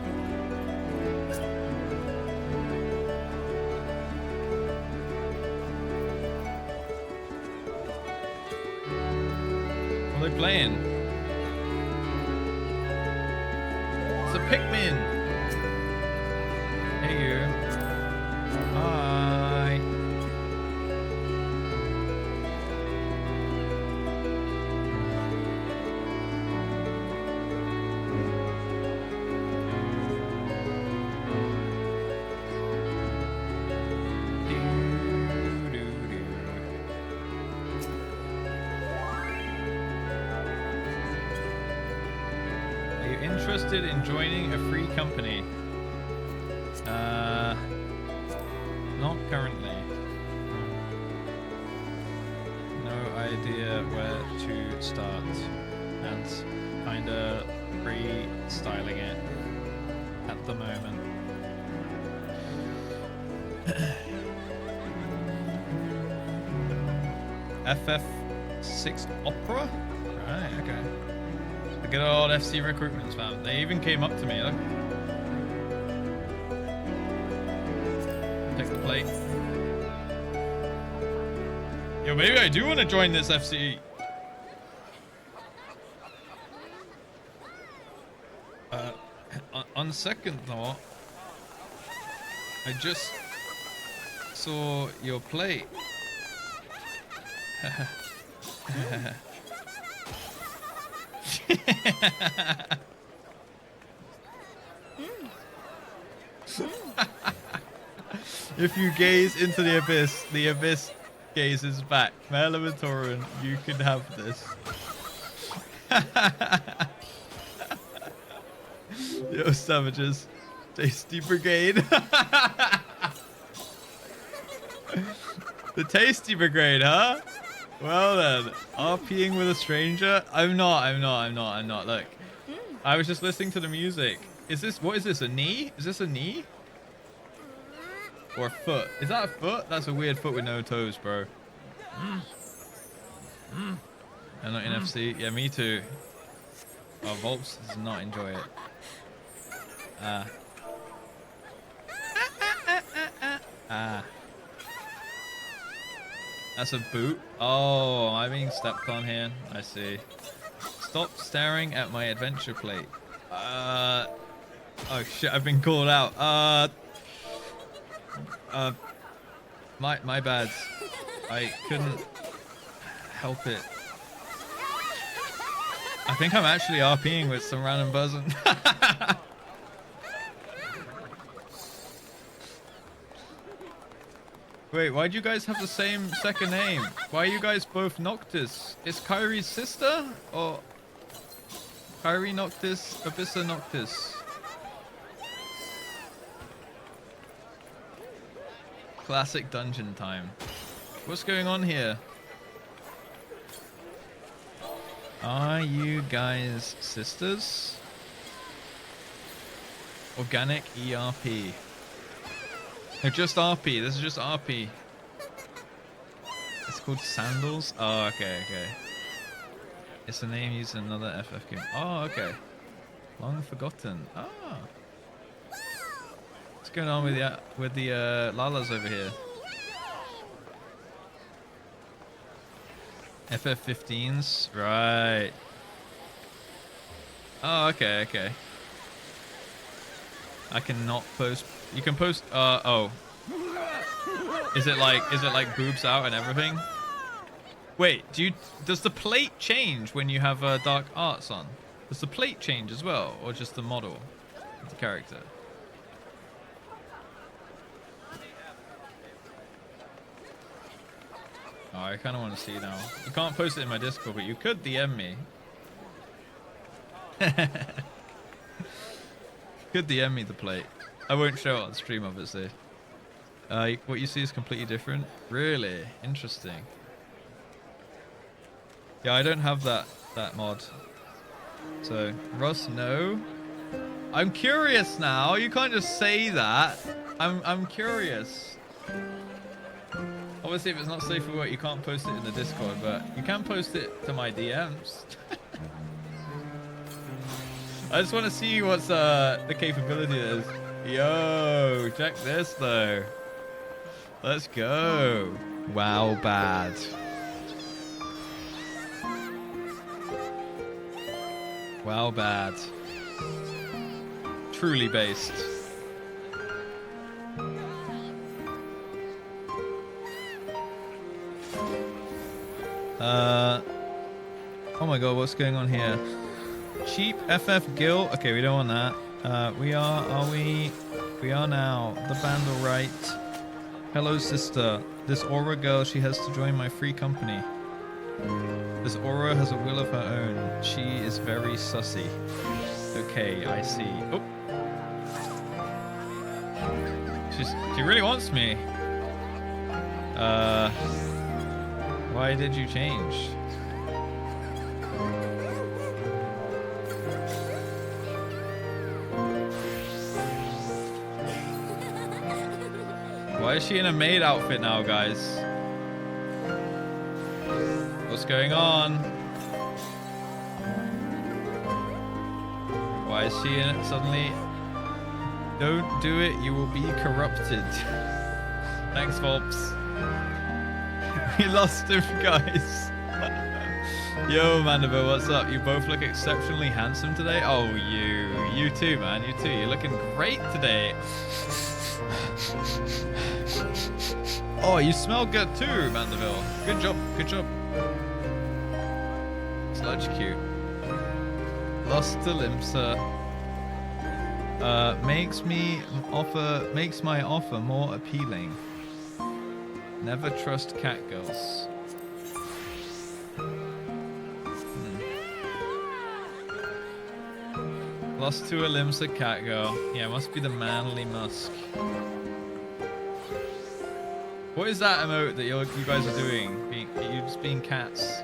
What are they playing? It's a Pikmin. Hey you. Hi. Are you interested in joining a free company? Not currently. No idea where to start, and kinda freestyling it at the moment. FF6 Opera? Right, okay. The good old FC recruitments, man. They even came up to me, look. Take the plate. Yo, maybe I do want to join this FC. On second thought, I just saw your plate. If you gaze into the abyss gazes back. Melatorin, you can have this. Yo, savages. Tasty brigade. The tasty brigade, huh? Well then, RPing with a stranger? I'm not. Look, I was just listening to the music. What is this, a knee? Is this a knee? Or a foot? Is that a foot? That's a weird foot with no toes, bro. I'm not in FC. Yeah, me too. Oh, Volps does not enjoy it. That's a boot. Oh, I'm being stepped on here. I see. Stop staring at my adventure plate. Oh shit, I've been called out. My bad. I couldn't help it. I think I'm actually RPing with some random buzzing. Wait, why'd you guys have the same second name? Why are you guys both Noctis? Is Kyrie's sister? Or Kyrie Noctis, Abyssa Noctis? Classic dungeon time. What's going on here? Are you guys sisters? Organic ERP. No, just RP. This is just RP. It's called Sandals. Oh, okay. It's a name used in another FF game. Oh, okay. Long forgotten. Ah. What's going on with the Lalas over here? FF15s, right? Oh, okay. I cannot post. You can post. Oh. Is it like boobs out and everything? Wait, does the plate change when you have dark arts on? Does the plate change as well, or just the model of the character? Oh, I kind of want to see now. You can't post it in my Discord, but you could DM me. Could DM me the plate. I won't show it on stream, obviously. What you see is completely different. Really interesting. Yeah, I don't have that mod. So Russ, no. I'm curious now. You can't just say that. I'm curious. Obviously, if it's not safe for work, you can't post it in the Discord, but you can post it to my DMs. I just want to see what's the capability is. Yo, check this though. Let's go. Wow, bad. Wow, bad. Truly based. Oh my god, what's going on here? Cheap FF Guild. Okay, we don't want that. We are now. The band alright. Hello, sister. This Aura girl, she has to join my free company. This Aura has a will of her own. She is very sussy. Okay, I see. Oh. She really wants me. Why did you change? Why is she in a maid outfit now, guys? What's going on? Why is she in it suddenly? Don't do it, you will be corrupted. Thanks, Volps. We lost him, guys. Yo, Mandeville, what's up? You both look exceptionally handsome today. Oh, you too, man. You too. You're looking great today. Oh, you smell good too, Mandeville. Good job. Good job. Sludge cute. Lost to Limsa. Makes my offer more appealing. Never trust cat girls. Lost to a Limsa cat girl. Yeah, must be the manly musk. What is that emote that you guys are doing? You just being cats.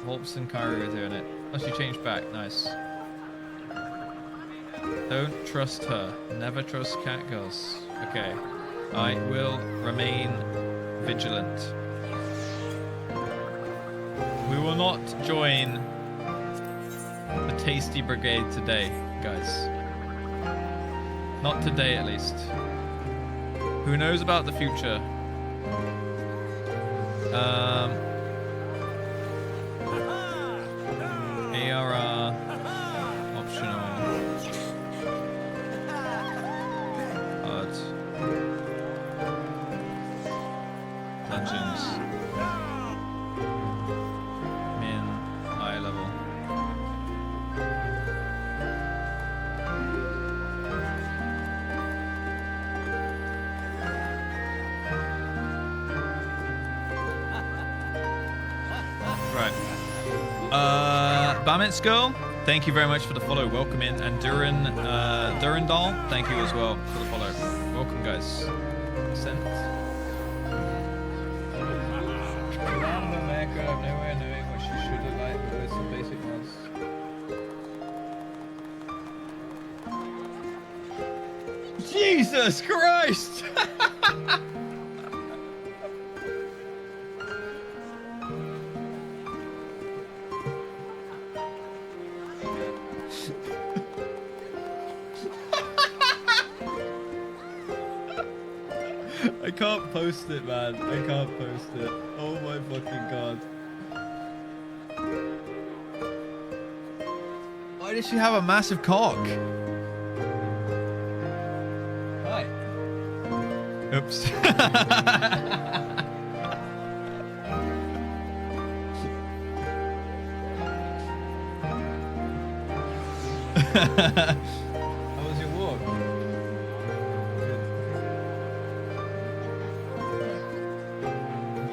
Holps and Kyrie are doing it. Oh, she changed back. Nice. Don't trust her. Never trust cat girls. Okay. I will remain vigilant. We will not join the Tasty Brigade today, guys. Not today, at least. Who knows about the future? ARR optional. Hard. Dungeons. Min. High level. Right. Bamit's girl, thank you very much for the follow. Welcome in. And Durandal, thank you as well for the follow. Welcome, guys. Sent. Around America, I've nowhere knowing what she should have liked, but there's some basic ones. Jesus Christ! I can't post it, man. I can't post it. Oh my fucking god. Why does she have a massive cock? Hi. Oops. How was your walk? Good.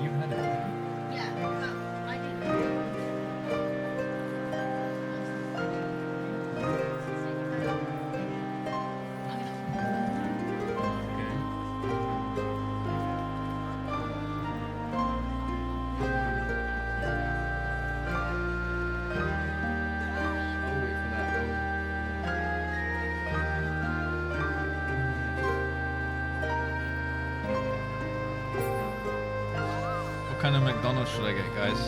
You had it. Yeah, I did. What kind of McDonald's should I get, guys?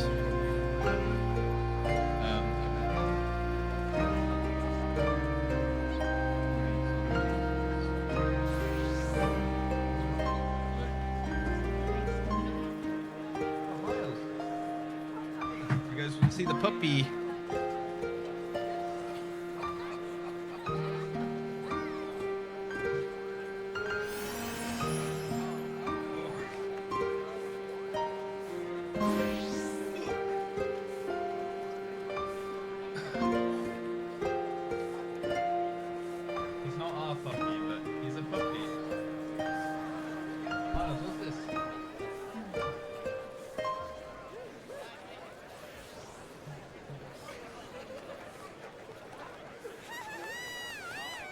You guys want to see the puppy? He's not our puppy, but he's a puppy. Miles, what's this?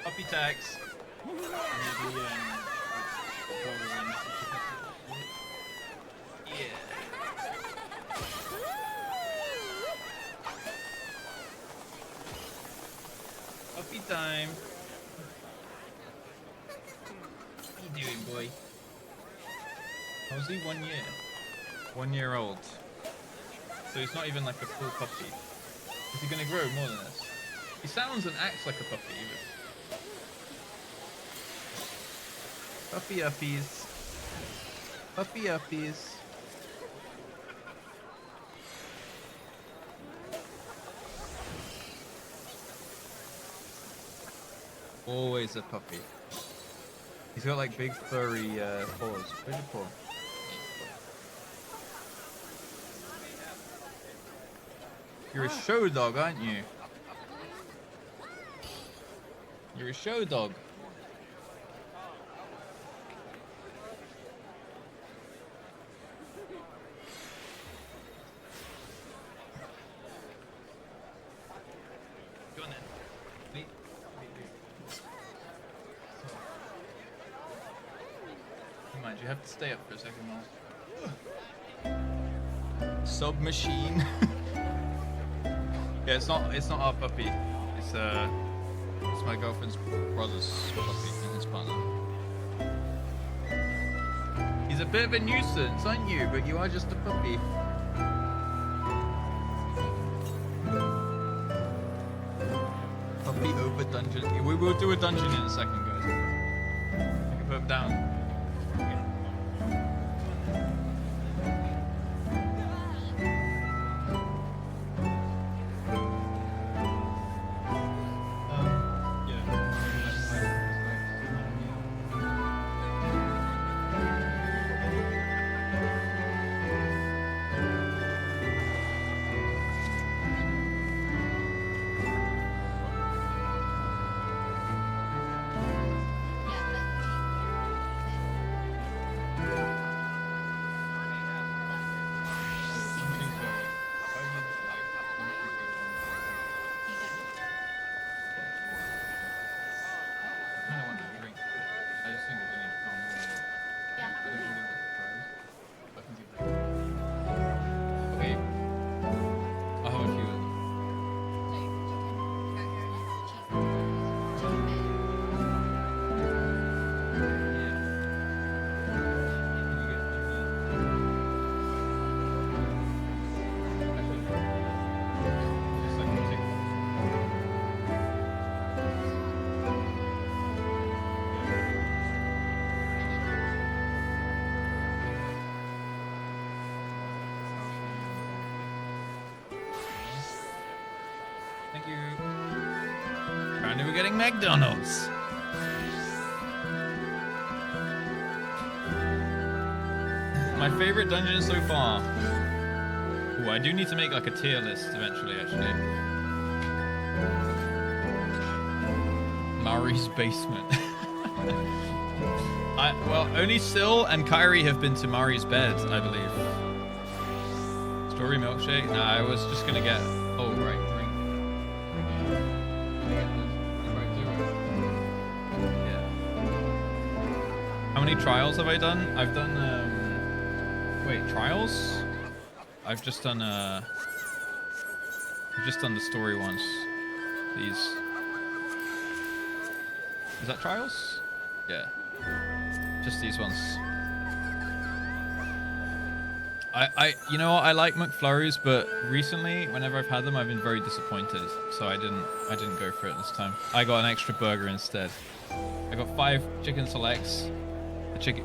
Puppy tax. Puppy time. What you doing, boy? How's he? 1 year. 1 year old. So he's not even like a full puppy. Is he gonna grow more than this? He sounds and acts like a puppy. Puppy uppies. Puppy uppies. Always a puppy. He's got like big furry paws. Where's your paw? You're a show dog, aren't you? You're a show dog. Go on then. Wait. Come on. Do you have to stay up for a second, Miles? Submachine. Yeah, it's not our puppy. It's my girlfriend's brother's puppy and his partner. He's a bit of a nuisance, aren't you? But you are just a puppy. Puppy over dungeon. We will do a dungeon in a second, guys. I can put it down. Okay. Thank you. Apparently we're getting McDonald's. My favorite dungeon so far. Ooh, I do need to make like a tier list eventually, actually. Mari's basement. Well, only Syl and Kyrie have been to Mari's bed, I believe. Strawberry milkshake? Nah, I was just gonna get... Oh, right, drink. Yeah. How many trials have I done? I've done, wait, trials? I've just done the story ones. These. Is that trials? Yeah. Just these ones. You know what? I like McFlurries, but recently, whenever I've had them, I've been very disappointed. So I didn't go for it this time. I got an extra burger instead. I got 5 chicken selects,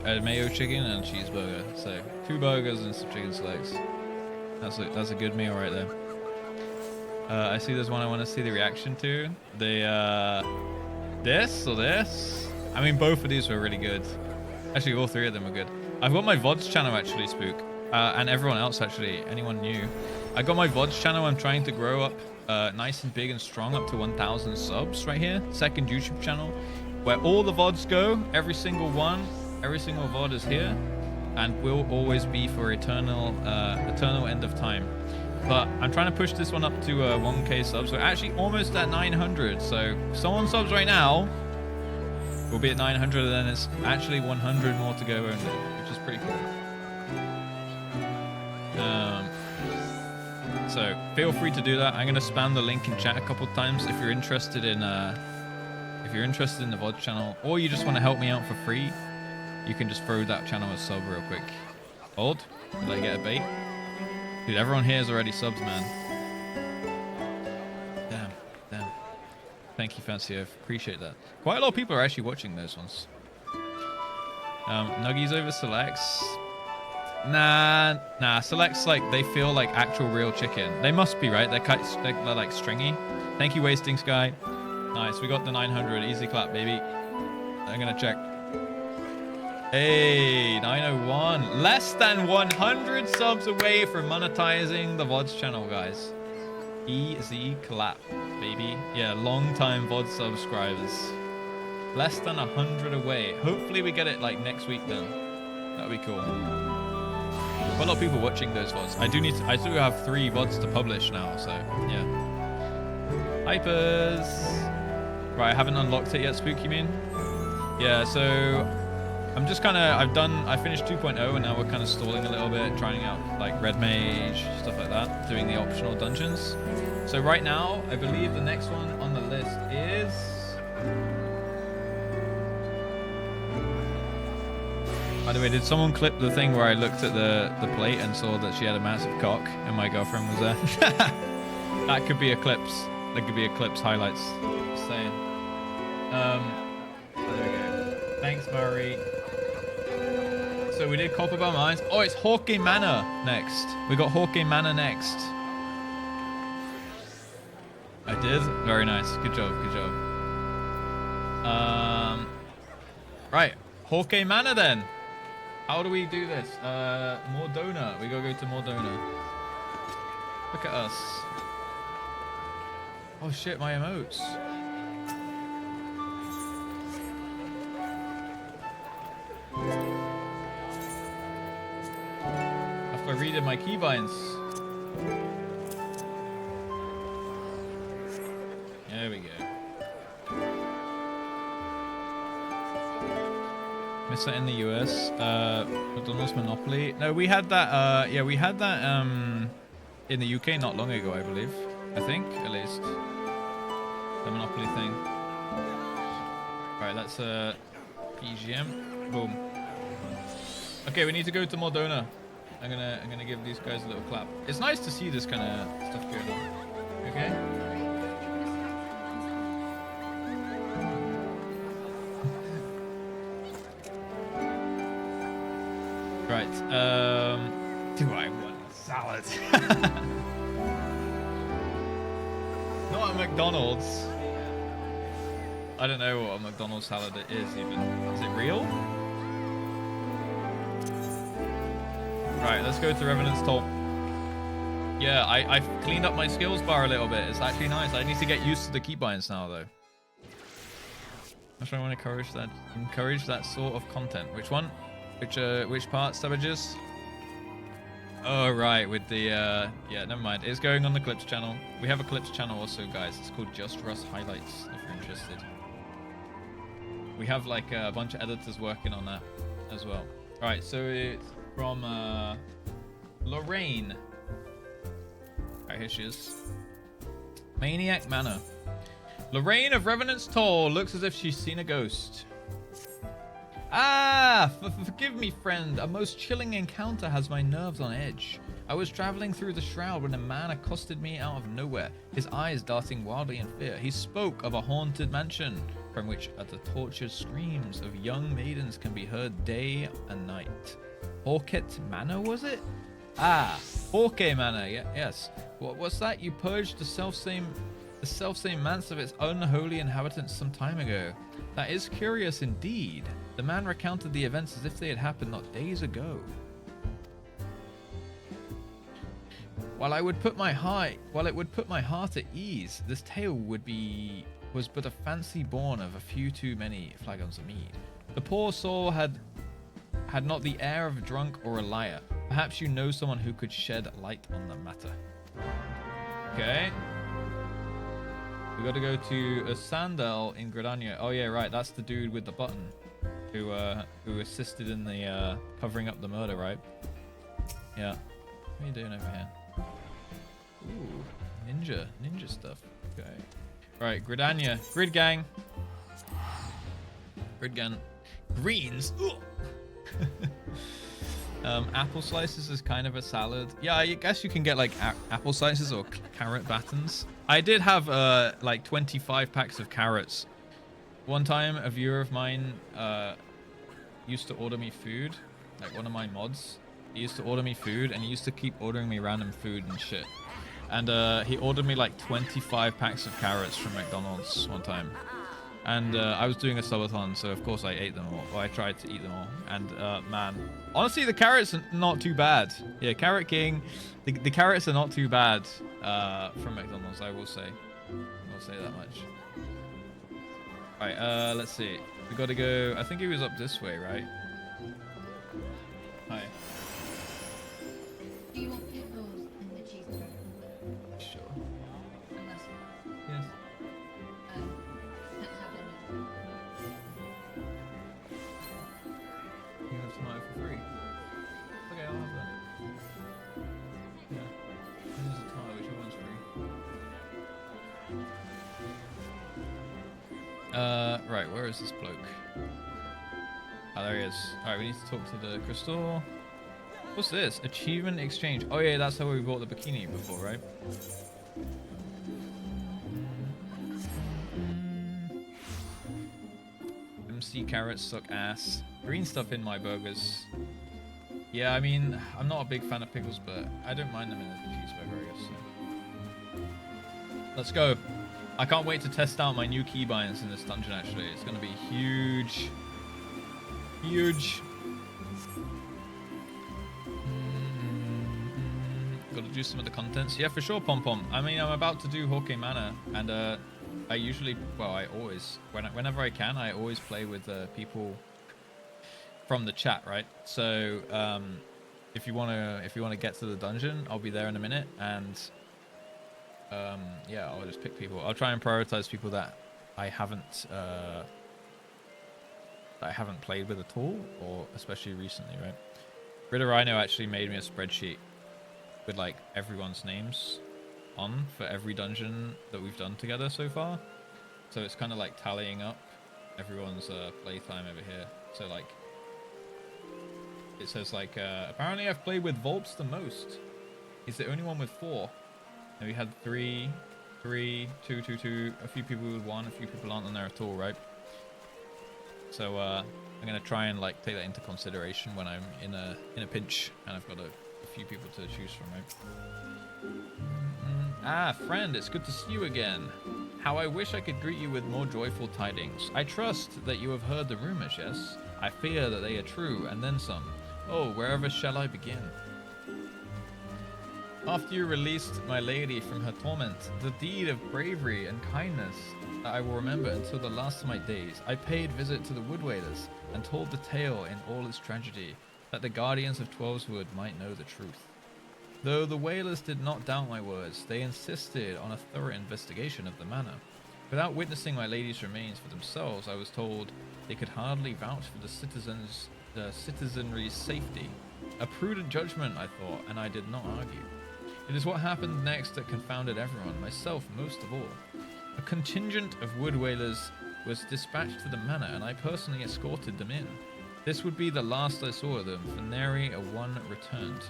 a mayo chicken, and a cheeseburger. So 2 burgers and some chicken selects. That's a good meal right there. I see there's one I want to see the reaction to. This or this? I mean, both of these were really good. Actually, all 3 of them were good. I've got my VODs channel actually, Spook. And everyone else actually, anyone new. I got my VODs channel. I'm trying to grow up nice and big and strong up to 1,000 subs right here. Second YouTube channel where all the VODs go. Every single one, every single VOD is here and will always be for eternal end of time. But I'm trying to push this one up to 1K subs. We're actually almost at 900. So if someone subs right now, we'll be at 900 and then it's actually 100 more to go only, which is pretty cool. So feel free to do that. I'm gonna spam the link in chat a couple times if you're interested in the VOD channel, or you just want to help me out for free. You can just throw that channel a sub real quick. Old? Did I get a bait? Dude, everyone here is already subs, man. Damn. Thank you, Fancy Earth. Appreciate that. Quite a lot of people are actually watching those ones. Nuggies over selects. Nah. Selects, like, they feel like actual real chicken. They must be, right? They're like stringy. Thank you, Wasting Sky. Nice. We got the 900. Easy clap, baby. I'm gonna check. Hey, 901. Less than 100 subs away from monetizing the VODs channel, guys. Easy clap, baby. Yeah, long time VOD subscribers. Less than 100 away. Hopefully we get it like next week then. That'd be cool. Quite a lot of people watching those VODs. I do have 3 VODs to publish now, so yeah. Hypers. Right, I haven't unlocked it yet, Spook, you mean? Yeah, so I'm just kind of, I finished 2.0 and now we're kind of stalling a little bit, trying out like Red Mage, stuff like that, doing the optional dungeons. So right now, I believe the next one on the list is... By the way, did someone clip the thing where I looked at the plate and saw that she had a massive cock and my girlfriend was there? That could be Eclipse. That could be Eclipse highlights. Just saying. Oh, there we go. Thanks, Murray. So we did Copperbow Mines. Oh, it's Hawkgate Manor next. We got Hawkgate Manor next. I did? Very nice. Good job, good job. Right. Hawkgate Manor then. How do we do this? Mordona. We gotta go to Mordona. Look at us. Oh shit, my emotes. After I redid my keybinds. There we go. Miss that in the US. McDonald's Monopoly. No, we had that. Yeah, we had that in the UK not long ago, I believe. I think, at least. The Monopoly thing. Alright, that's PGM. Boom. Okay, we need to go to Mordona. I'm gonna give these guys a little clap. It's nice to see this kind of stuff going on. Okay. Right. Do I want a salad? Not a McDonald's. I don't know what a McDonald's salad is even. Is it real? Right, let's go to Revenant's Toll. Yeah, I've cleaned up my skills bar a little bit. It's actually nice. I need to get used to the keybinds now, though. That's why I want to encourage that sort of content. Which one? Which part, Savages? Oh, right, with the, yeah, never mind. It's going on the Clips channel. We have a Clips channel also, guys. It's called JustRuss Highlights, if you're interested. We have, like, a bunch of editors working on that as well. All right, so it's from Lorraine. All right, here she is. Maniac Manor. Lorraine of Revenant's Toll looks as if she's seen a ghost. Ah, forgive me, friend. A most chilling encounter has my nerves on edge. I was traveling through the shroud when a man accosted me out of nowhere, his eyes darting wildly in fear. He spoke of a haunted mansion from which the tortured screams of young maidens can be heard day and night. Hawkgate Manor, was it? Ah, Hawkgate Manor. Yes. What's that? You purged the selfsame manse of its unholy inhabitants some time ago. That is curious indeed. The man recounted the events as if they had happened not days ago. While it would put my heart at ease, this tale was but a fancy born of a few too many flagons of mead. The poor soul had not the air of a drunk or a liar. Perhaps you know someone who could shed light on the matter. Okay. We got to go to a Sandal in Gridania. Oh yeah, right. That's the dude with the button who assisted in the covering up the murder, right? Yeah. What are you doing over here? Ooh, ninja stuff. Okay. Right, Gridania, Grid Gang. Greens. Apple slices is kind of a salad. Yeah, I guess you can get like apple slices or carrot battens. I did have like 25 packs of carrots. One time, a viewer of mine used to order me food, like one of my mods. He used to order me food, and he used to keep ordering me random food and shit. And he ordered me like 25 packs of carrots from McDonald's one time. And I was doing a subathon, so of course I ate them all. Or I tried to eat them all. And man, honestly, the carrots are not too bad. Yeah, Carrot King, the carrots are not too bad from McDonald's, I will say. I'll say that much. Alright, let's see. We gotta go, I think he was up this way, right? Hi. Do you want pickles and the cheeseburger? Sure. Unless Yes. can't have any. Right, where is this bloke? Oh, there he is. Alright, we need to talk to the crystal. What's this? Achievement exchange. Oh yeah, that's how we bought the bikini before, right? MC carrots suck ass. Green stuff in my burgers. Yeah, I mean, I'm not a big fan of pickles, but I don't mind them in a cheeseburger, I guess. So. Let's go. I can't wait to test out my new keybinds in this dungeon, actually. It's going to be huge. Huge. Got to do some of the contents. Yeah, for sure, Pom Pom. I mean, I'm about to do Hawkeye Manor, and I usually, well, I always, whenever I can, I always play with people from the chat, right? So if you wanna get to the dungeon, I'll be there in a minute, and yeah, I'll just pick people. I'll try and prioritize people that I haven't played with at all, or especially recently, right? Ritter Rhino actually made me a spreadsheet with like everyone's names on for every dungeon that we've done together so far. So it's kind of like tallying up everyone's playtime over here. So like it says like apparently I've played with Volps the most. He's the only one with 4. And we had 3, 2, 2, 2. A few people with 1, a few people aren't on there at all, right? So I'm gonna try and like take that into consideration when I'm in a pinch and I've got a few people to choose from, right? Ah, friend, it's good to see you again. How I wish I could greet you with more joyful tidings. I trust that you have heard the rumors, yes? I fear that they are true, and then some. Oh, wherever shall I begin? After you released my lady from her torment, the deed of bravery and kindness that I will remember until the last of my days, I paid visit to the Wood Whalers and told the tale in all its tragedy, that the guardians of Twelveswood might know the truth. Though the Whalers did not doubt my words, they insisted on a thorough investigation of the manor. Without witnessing my lady's remains for themselves, I was told they could hardly vouch for the citizenry's safety. A prudent judgment, I thought, and I did not argue. It is what happened next that confounded everyone, myself most of all. A contingent of Wood Whalers was dispatched to the manor, and I personally escorted them in. This would be the last I saw of them, for nary a one returned.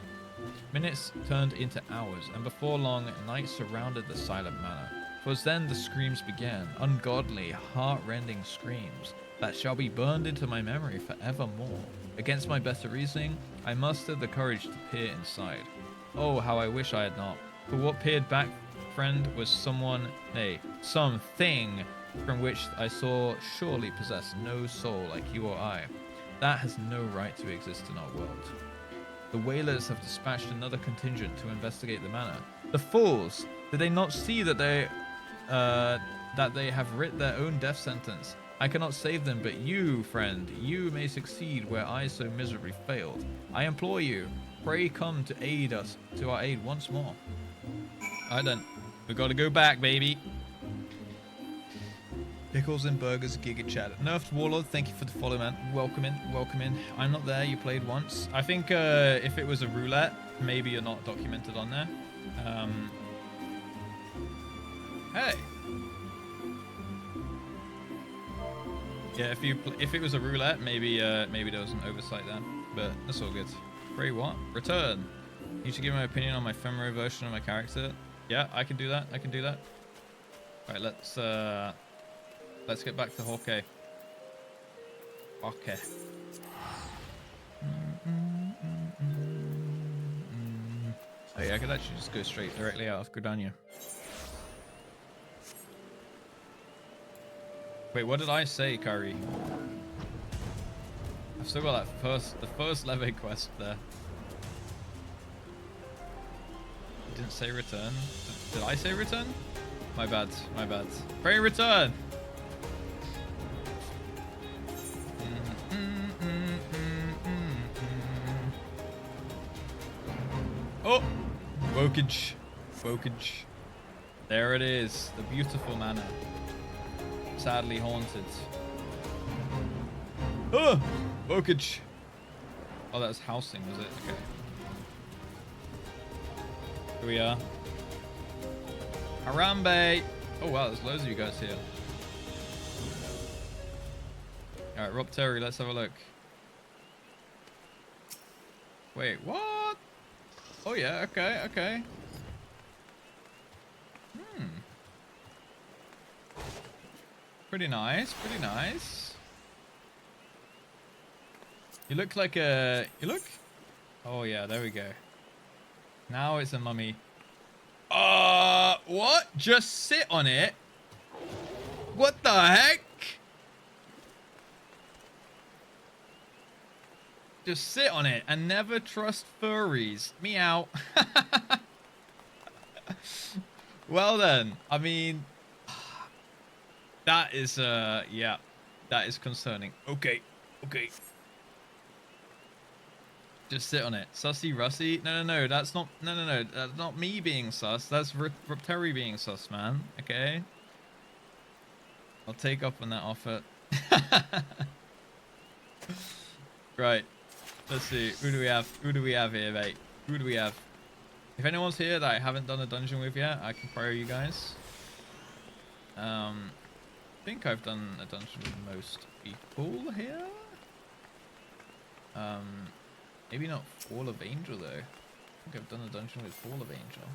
Minutes turned into hours, and before long, night surrounded the silent manor. 'Twas then the screams began, ungodly, heart-rending screams, that shall be burned into my memory forevermore. Against my better reasoning, I mustered the courage to peer inside. Oh, how I wish I had not, for what peered back, friend, was someone, nay, something, from which I saw surely possess no soul like you or I. That has no right to exist in our world. The Whalers have dispatched another contingent to investigate the manor. The fools! Did they not see that they have writ their own death sentence? I cannot save them, but you, friend, you may succeed where I so miserably failed. I implore you, pray come to aid us, to our aid once more. Alright then, we gotta go back, baby. Pickles and burgers, Giga Chat. Nerfed Warlord, thank you for the follow, man. Welcome in, welcome in. I'm not there, you played once. I think if it was a roulette, maybe you're not documented on there. Hey. Yeah, if it was a roulette, maybe there was an oversight there, but that's all good. Pray what? Return. You should give my opinion on my femoral version of my character. Yeah, I can do that. I can do that. All right, let's get back to Hawkeye. Okay. Oh yeah, I could actually just go straight directly out of Gridania. Wait, what did I say, Curry? I've still got that the first Leve quest there. I didn't say return. Did I say return? My bad, my bad. Pray return! Oh! Wokage. Wokage. There it is. The beautiful manor. Sadly haunted. Oh! Wokage. Oh, that's housing, was it? Okay. Here we are. Harambe! Oh wow, there's loads of you guys here. Alright, Rob Terry, let's have a look. Wait, what? Oh yeah, okay, okay. Pretty nice, pretty nice. You look like a... You look? Oh yeah, there we go. Now it's a mummy. What? Just sit on it? What the heck? Just sit on it and never trust furries. Meow. Well then, I mean, that is, yeah, that is concerning. Okay, okay. Just sit on it. Sussy Russy? No, that's not, no. That's not me being sus. That's Terry being sus, man. Okay? I'll take up on that offer. Right. Let's see. Who do we have? Who do we have here, mate? Who do we have? If anyone's here that I haven't done a dungeon with yet, I can prior you guys. I think I've done a dungeon with most people here. Maybe not Fall of Angel though. I think I've done a dungeon with Fall of Angel.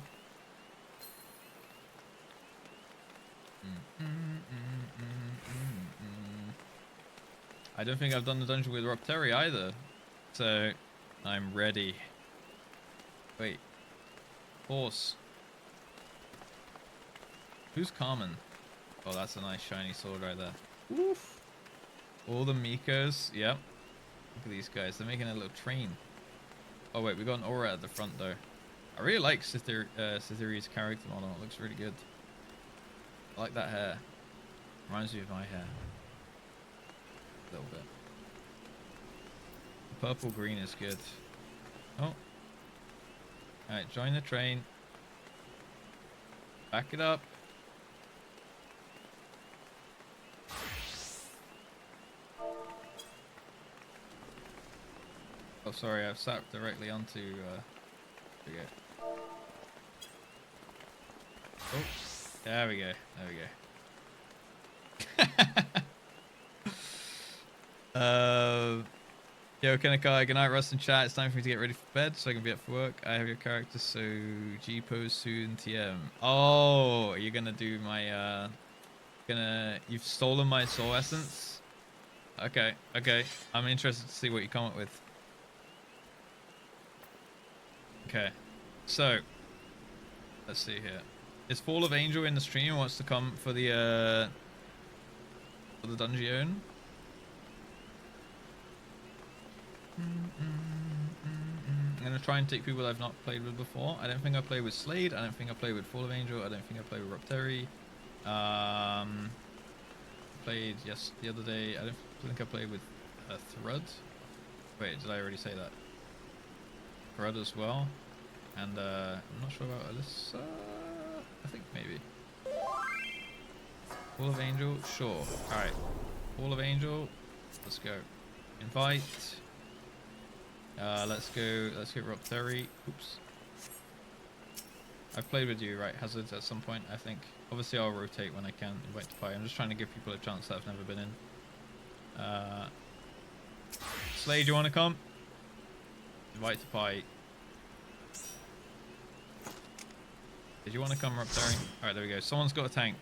I don't think I've done the dungeon with Rob Terry either. So, I'm ready. Wait. Horse. Who's Carmen? Oh, that's a nice shiny sword right there. Woof. All the Mikos. Yep. Look at these guys. They're making a little train. Oh, wait. We got an aura at the front, though. I really like Cytherea's character model. It looks really good. I like that hair. Reminds me of my hair. A little bit. The purple green is good. Oh. Alright, join the train. Back it up. Oh, sorry, I've sat directly onto, there we go. Oh, there we go, there we go. Yo, Kanakai, good night, Rust and chat. It's time for me to get ready for bed so I can be up for work. I have your character, so G-pose soon, TM. Oh, you're gonna do my, you've stolen my soul essence? Okay, okay. I'm interested to see what you come up with. Okay, so, let's see here. Is Fall of Angel in the stream and wants to come for the dungeon? I'm gonna try and take people I've not played with before. I don't think I played with Slade. I don't think I played with Fall of Angel. I don't think I played with Rob Terry. Played the other day. I don't think I played with Thrud. Wait, did I already say that? Thrud as well. And I'm not sure about Alyssa. I think maybe. Fall of Angel, sure. Alright. Fall of Angel. Let's go. Invite. Let's go Rob Terry. Oops. I've played with you, right, Hazards, at some point, I think. Obviously I'll rotate when I can. Invite to pie. I'm just trying to give people a chance that I've never been in. Slade, you wanna come? Invite to pie. Did you want to come, Rob Terry? Alright, there we go. Someone's got a tank.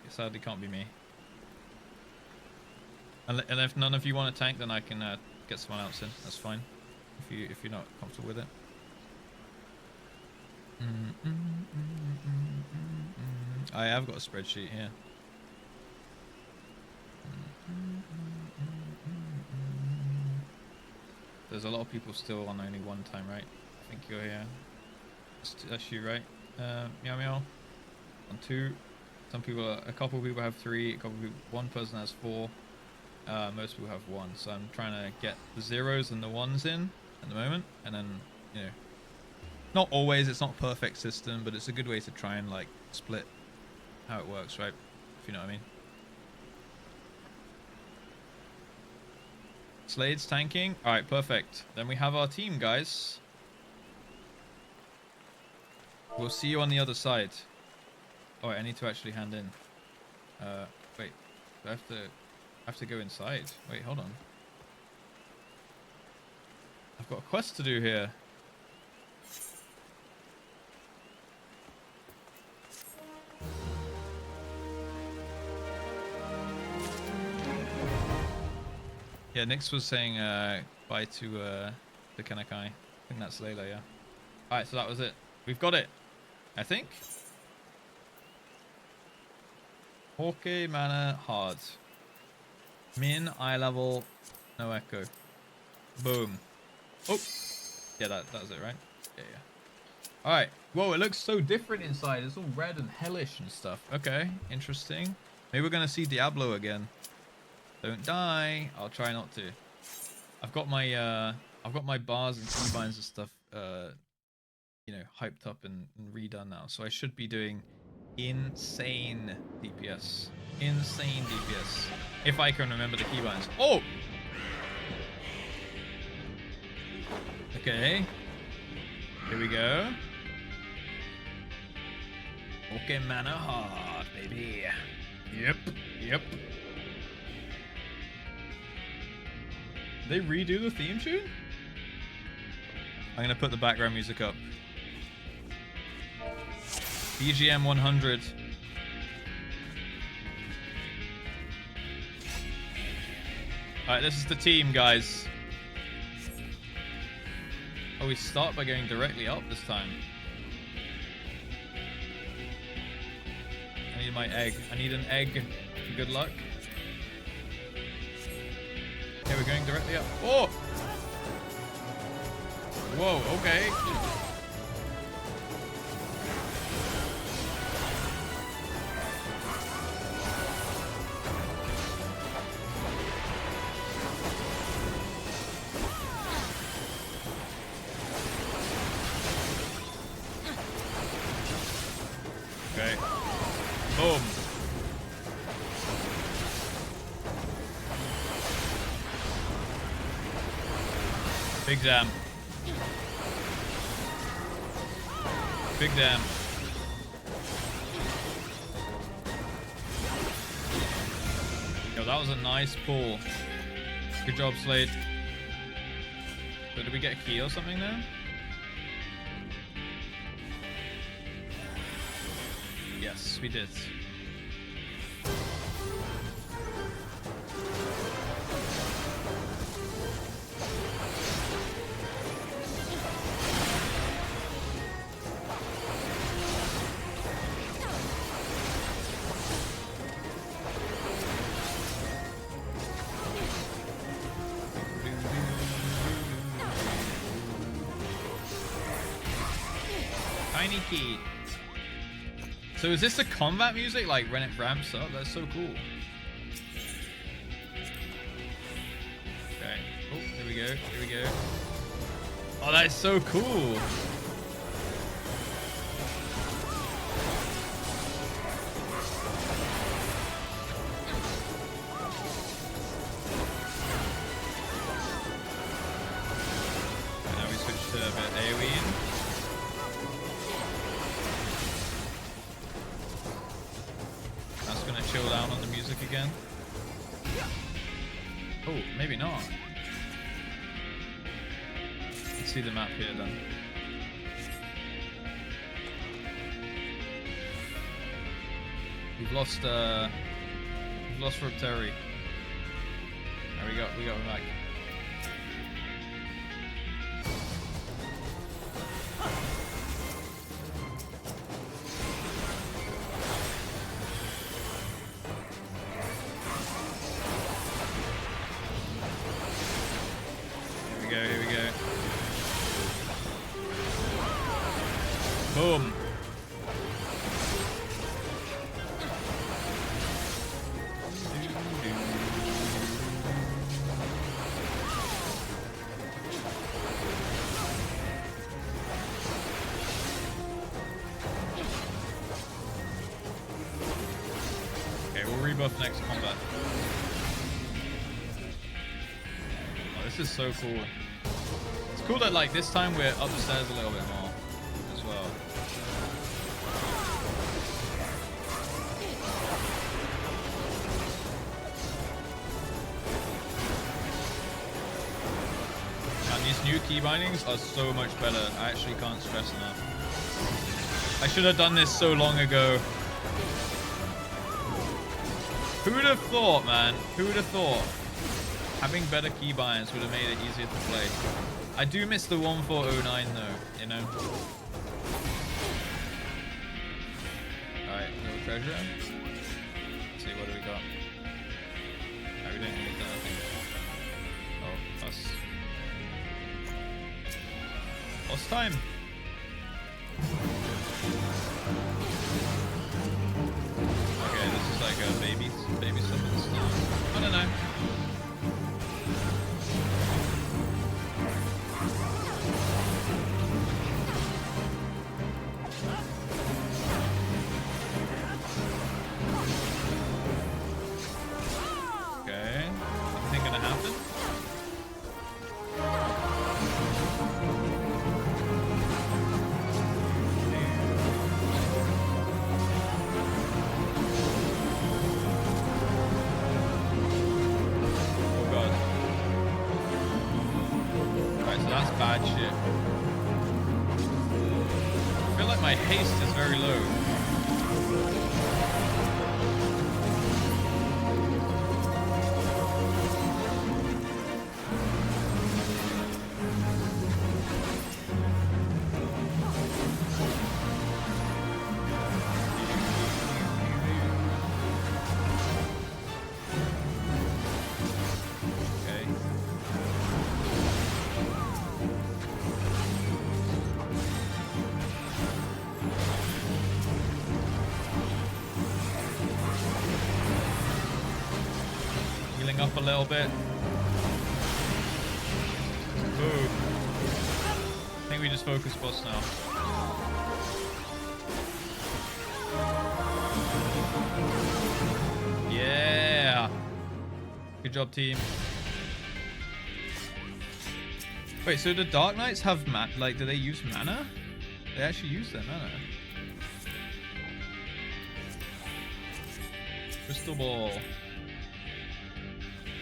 It sadly can't be me. And if none of you want a tank, then I can get someone else in. That's fine. If you're not comfortable with it. I have got a spreadsheet here. There's a lot of people still on only one time, right? I think you're here. That's you, right? Meow meow. On 2. Some people, a couple of people have 3. One person has 4. Most people have 1. So I'm trying to get the 0s and the 1s in at the moment, and then, you know, not always. It's not a perfect system, but it's a good way to try and like split how it works, right? If you know what I mean. Slade's tanking. All right, perfect. Then we have our team, guys. We'll see you on the other side. Oh, I need to actually hand in. Wait. Do I have to... I have to go inside. Wait, hold on. I've got a quest to do here. Yeah, Nix was saying bye to the Kanakai. I think that's Layla, yeah. Alright, so that was it. We've got it. I think. Okay, mana, hard. Min, eye level, no echo. Boom. Oh! Yeah, that was it, right? Yeah, yeah. Alright. Whoa, it looks so different inside. It's all red and hellish and stuff. Okay, interesting. Maybe we're gonna see Diablo again. Don't die. I'll try not to. I've got my bars and keybinds and stuff you know, hyped up and redone now. So I should be doing insane DPS. Insane DPS. If I can remember the keybinds. Oh! Okay. Here we go. Okay, mana hard, baby. Yep. Yep. They redo the theme tune? I'm gonna put the background music up. BGM 100. Alright, this is the team, guys. Oh, we start by going directly up this time. I need my egg. I need an egg for good luck. Okay, we're going directly up. Oh! Whoa, okay. Okay. Boom. Big damn. Big damn. Yo, that was a nice pull. Good job, Slade. So did we get a key or something there? Yes, we did. Tiny key. So is this the combat music, like when it ramps up? That's so cool. Okay. Oh, here we go. Here we go. Oh, that is so cool. And now we switch to a bit AoE. Chill down on the music again. Oh, maybe not. Let's see the map here then. We've lost Rob Terry. There we got him back. Here we go. Boom. Okay, we'll rebuff next combat. Oh, this is so cool. It's cool that like this time we're upstairs a little bit more as well. new key bindings are so much better. I actually can't stress enough. I should have done this so long ago. Who would have thought, man? Who would have thought? Having better keybinds would have made it easier to play. I do miss the 1409 though, you know? Alright, little treasure. Let's see, what do we got? Oh, we don't need anything. Oh, us. Boss time! Okay, this is like a baby summon stuff. I don't know. Okay, anything gonna happen? Bad shit. I feel like my haste is very low. Up a little bit. Ooh. I think we just focus boss now. Yeah. Good job, team. Wait, so the Dark Knights have like, do they use mana? They actually use their mana. Crystal Ball.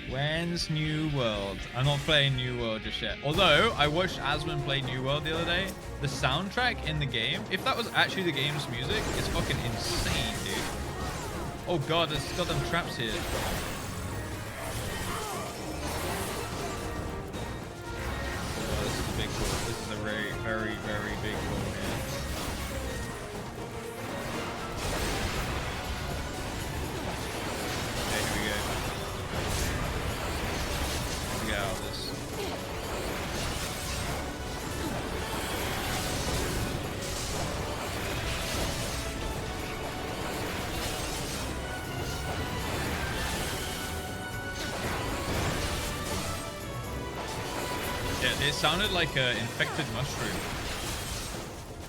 When's New World? I'm not playing New World just yet. Although, I watched Asmon play New World the other day. The soundtrack in the game, if that was actually the game's music, is fucking insane, dude. Oh god, there's goddamn traps here. Oh, this is a big call. This is a very, very, very big call here. Okay, here we go. Get out of this. Yeah, it sounded like an infected mushroom.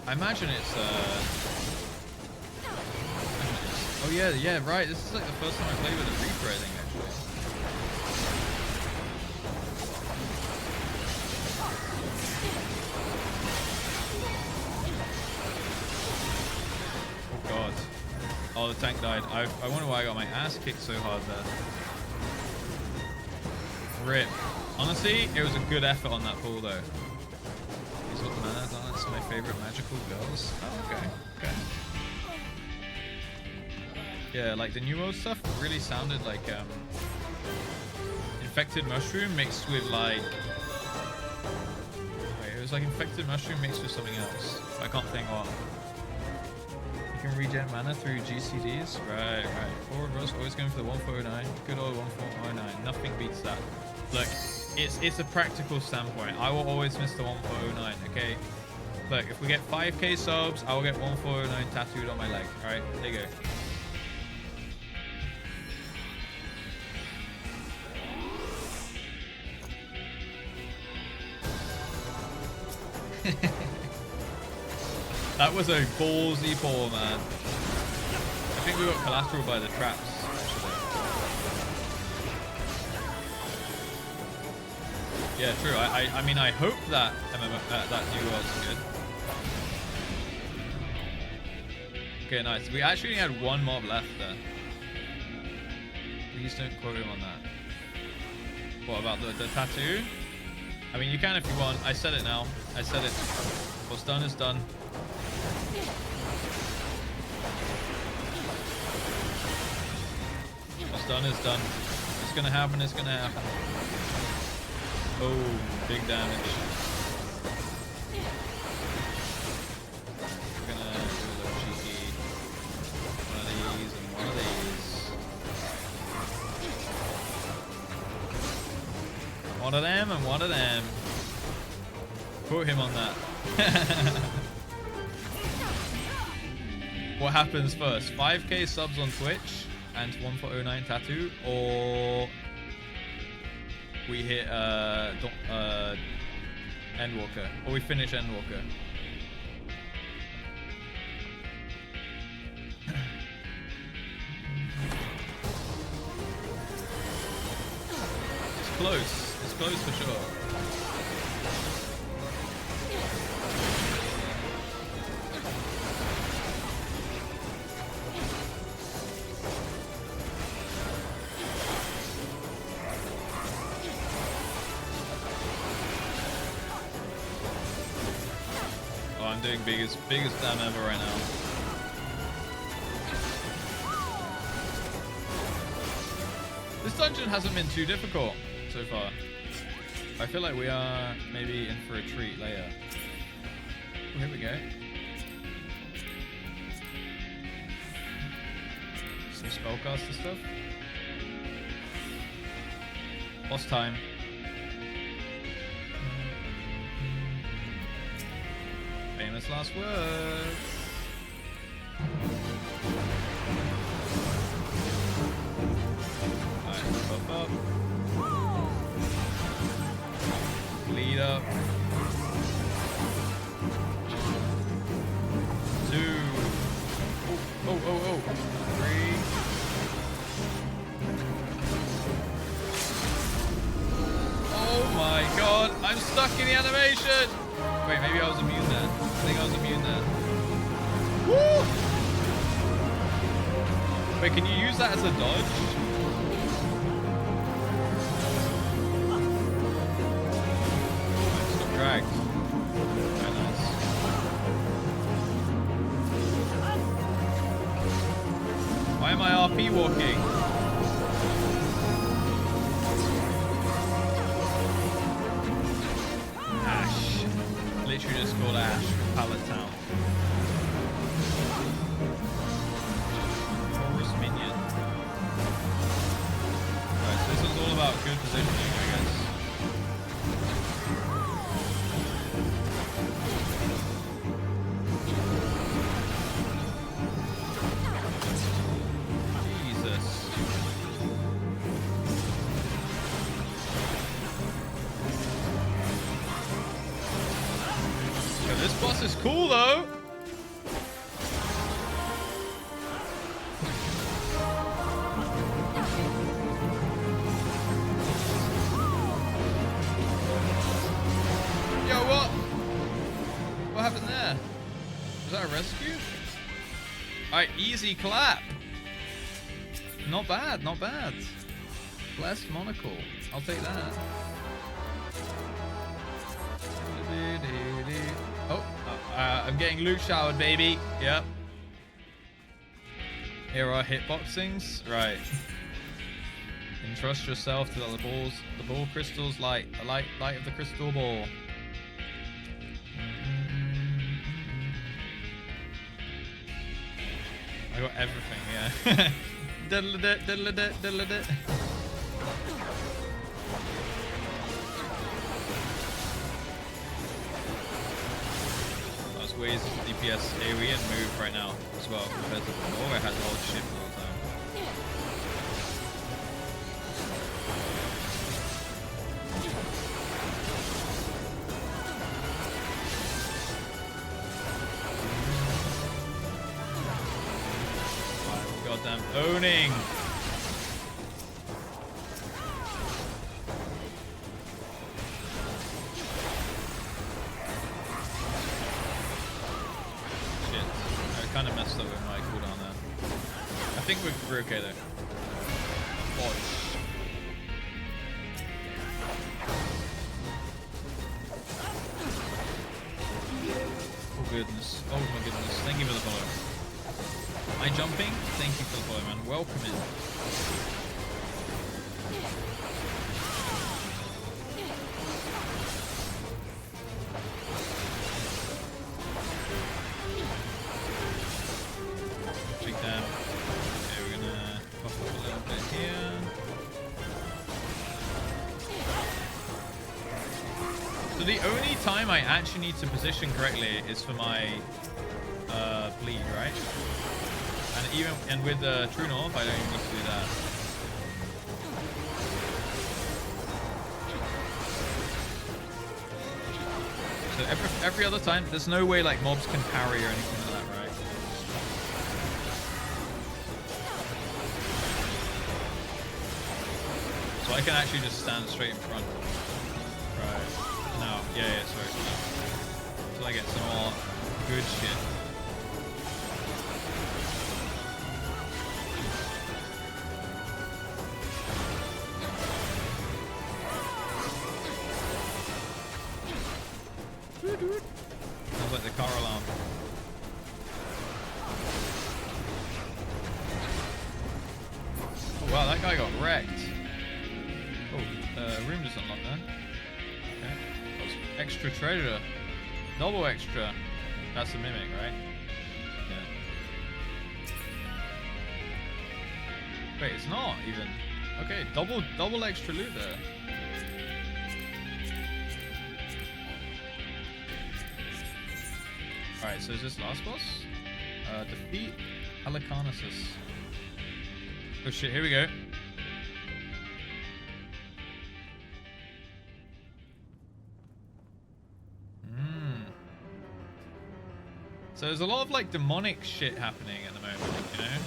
I imagine it's oh yeah, right. This is like the first time I played with a Reaper, I think, actually. Oh, the tank died. I wonder why I got my ass kicked so hard there. Rip. Honestly, it was a good effort on that pull though. These are mana dance, my favorite magical girls. Oh, okay. Okay. Yeah, like the New World stuff really sounded like infected mushroom mixed with like... Wait, it was like infected mushroom mixed with something else. I can't think what. You can regen mana through GCDs. Right. Forward Russ always going for the 1409. Good old 1409. Nothing beats that. Look, it's a practical standpoint. I will always miss the 1409, okay? Look, if we get 5k subs, I will get 1409 tattooed on my leg. Alright, there you go. That was a ballsy pull, man. I think we got collateral by the traps, actually. Yeah, true. I mean, I hope that that New World's good. Okay, nice. We actually only had one mob left there. Please don't quote him on that. What about the tattoo? I mean, you can if you want. I said it now. I said it. What's done is done. What's done is done. It's gonna happen. It's gonna happen. Oh, big damage. We're gonna do a little cheeky. One of these and one of these. One of them and one of them. Put him on that. What happens first? 5k subs on Twitch and 1 for 09 tattoo, or we hit Endwalker, or we finish Endwalker. It's close. It's close for sure. Oh, I'm doing biggest damn ever right now. This dungeon hasn't been too difficult so far. I feel like we are maybe in for a treat later. Oh, here we go. Some spellcaster stuff. Boss time. Famous last words. Alright, pop up. Lead up. 2. Oh. 3. Oh my god, I'm stuck in the animation! Wait, maybe I was immune there. I think I was immune there. Woo! Wait, can you use that as a dodge? Dragged. Very nice. Why am I RP walking? Ash. Literally just called Ash from Pallet Town. Taurus minion. Right, so this is all about good positioning, I guess. This boss is cool though. Yo, what? What happened there? Was that a rescue? Alright, easy clap. Not bad, not bad. Blessed monocle. I'll take that. Oh, I'm getting loot showered, baby. Yep. Here are hitboxings. Right. Entrust yourself to the ball crystals light. The light of the crystal ball. I got everything, yeah. Diddle-a-dit, diddle-a-dit, diddle-a-dit. Ways DPS AoE and move right now as well compared to before where I had to hold shift all the time. Goddamn owning! Kind of messed up with my cooldown there. I think we're okay there. Bosh. goodness. Oh my goodness. Thank you for the follow. Am I jumping? Thank you for the follow, man. Welcome in. Take that. Okay, we're gonna buff up a little bit here. So the only time I actually need to position correctly is for my bleed, right? And with True North, I don't even need to do that. So every other time, there's no way like mobs can parry or anything like that, right? So I can actually just stand straight in front. Right. No, yeah, sorry. Until I get some more good shit. Sounds like the car alarm. Oh wow, that guy got wrecked. Oh, room just unlocked there. Okay. Extra treasure. Double extra. That's a mimic, right? Yeah. Wait, it's not even. Okay, double extra loot there. Alright, so is this last boss? Defeat Halicarnassus. Oh shit, here we go. So there's a lot of like demonic shit happening at the moment, you know?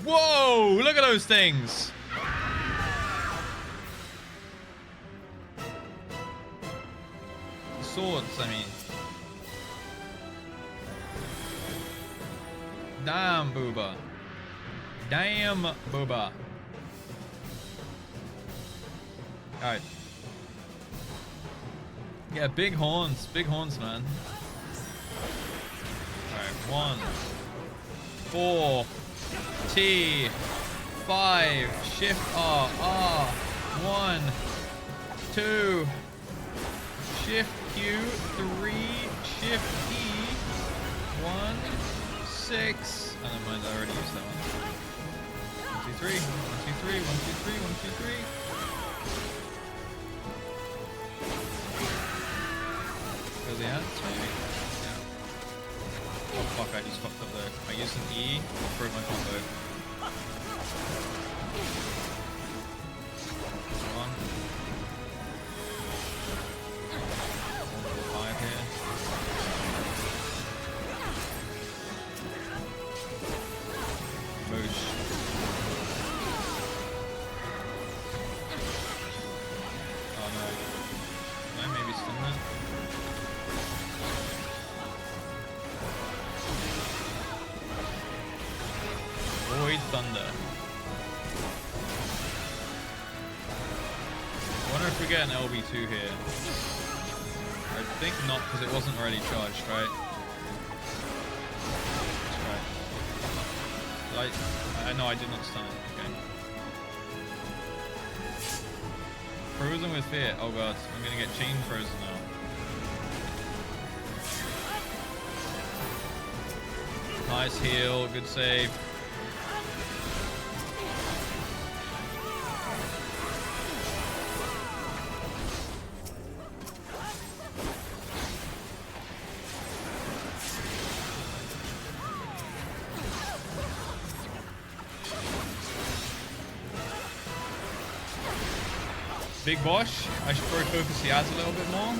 Whoa! Look at those things! Swords, I mean. Damn, booba. Damn, booba. Alright. Yeah, big horns, man. Alright, 1, 4, T, 5, Shift R, R, 1, 2, Shift Q, 3, Shift E, 1, 6. Oh, never mind, I already used that one. 1, 2, 3, 1, 2, 3, 1, 2, 3, 1, 2, 3. The ants, maybe? Yeah. Oh fuck, I just fucked up there. I used an E, broke my combo. One. 5 here. Boosh. Oh no. Can I maybe stun that? Void Thunder. I wonder if we get an LB2 here. I think not, because it wasn't already charged, right? That's right. No, I did not stun it. Okay. Frozen with fear. Oh god, I'm gonna get chain frozen now. Nice heal, good save. Big Bosch. I should probably focus the ads a little bit more.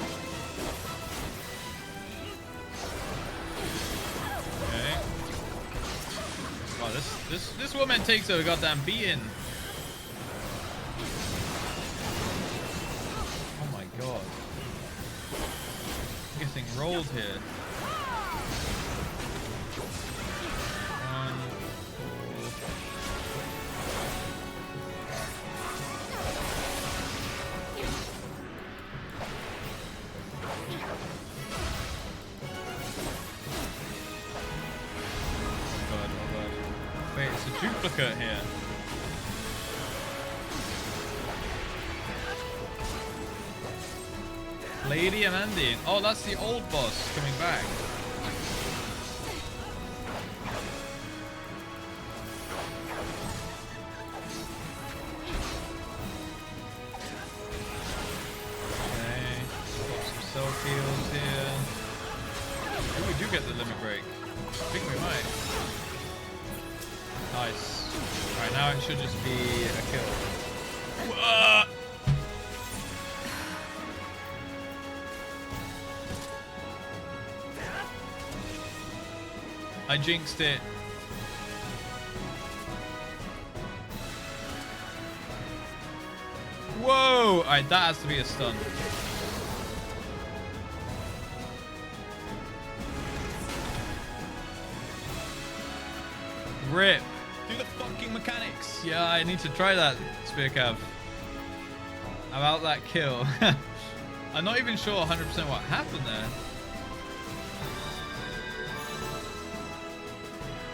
Okay. Wow, this woman takes a goddamn beating. Oh my god. I'm getting rolled here. It's a duplicate here. Lady Amandine. Oh, that's the old boss coming back. Okay. Got some self heals here. Oh, we do get the limit break. I think we might. Nice. Alright, now it should just be a kill. I jinxed it. Whoa! Alright, that has to be a stun. Rip. Do the fucking mechanics. Yeah, I need to try that, Spear Cav. About that kill. I'm not even sure 100% what happened there.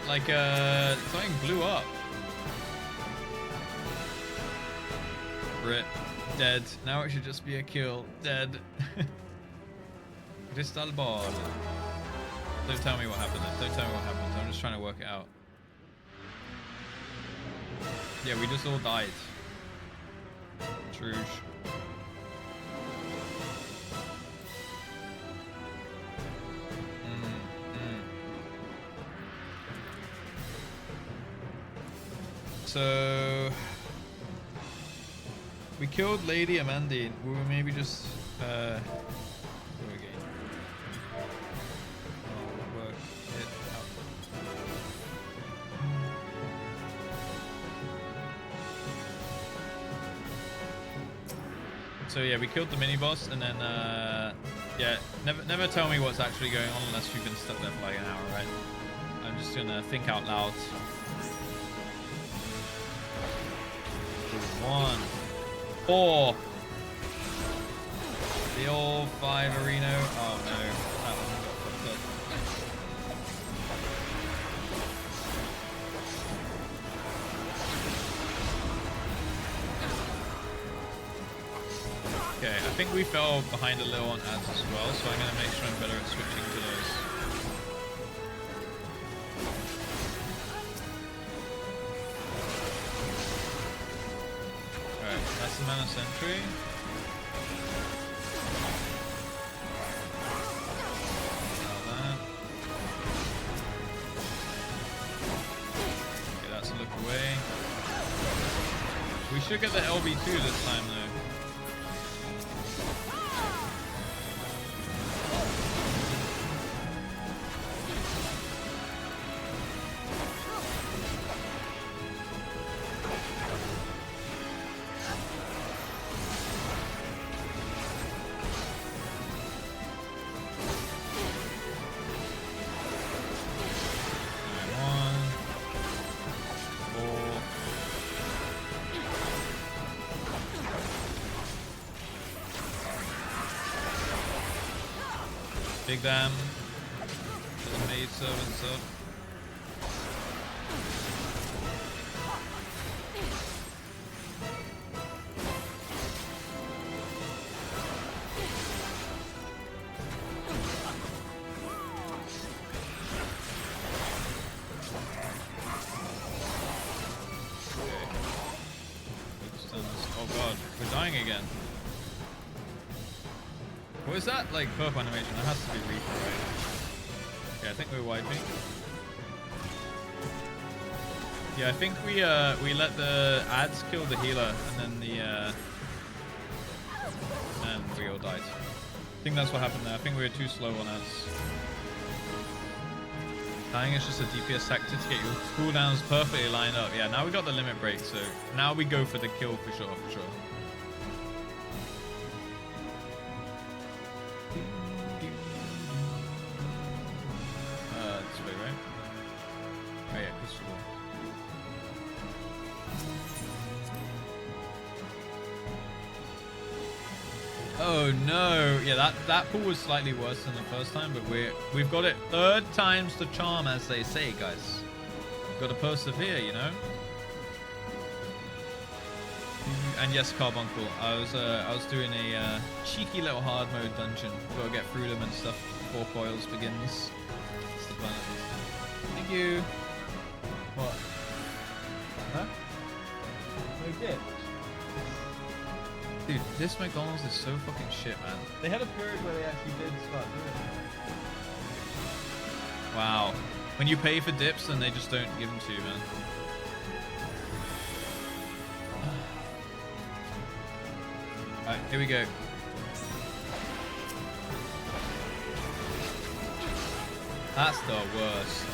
Like, something blew up. Rip. Dead. Now it should just be a kill. Dead. Crystal ball. Don't tell me what happened then. Don't tell me what happened. I'm just trying to work it out. Yeah, we just all died. Truge. So we killed Lady Amandine. We were maybe just go again. Oh, work it out. So yeah, we killed the mini boss, and then yeah, never tell me what's actually going on unless you've been stuck there for like an hour, right? I'm just gonna think out loud. 1, 4. The old 5 Reno. Oh no, that one got fucked up. Okay, I think we fell behind a little on ads as well, so I'm gonna make sure I'm better at switching to those. That's the mana sentry. That. Okay, that's a look away. We should get the LB2 this time though. Big damn. The maid servants up. Oh god, we're dying again. What is that, like, purple animation? That has to be Reaper, right? Yeah, I think we're wiping. Yeah, I think we let the ads kill the healer, and then and we all died. I think that's what happened there. I think we were too slow on ads. Dying is just a DPS tactic to get your cooldowns perfectly lined up. Yeah, now we got the limit break, so now we go for the kill for sure, for sure. This way, right? Oh yeah, crystal ball. Oh no! Yeah, that pool was slightly worse than the first time, but we've got it 3rd time's the charm, as they say, guys. Gotta persevere, you know. And yes, Carbuncle, I was doing a cheeky little hard mode dungeon. Gotta get through them and stuff before Coils begins. That's the plan. Thank you. What? Huh? No dip. Dude, this McDonald's is so fucking shit, man. They had a period where they actually did start doing it. Wow. When you pay for dips, then they just don't give them to you, man. Alright, here we go. That's the worst.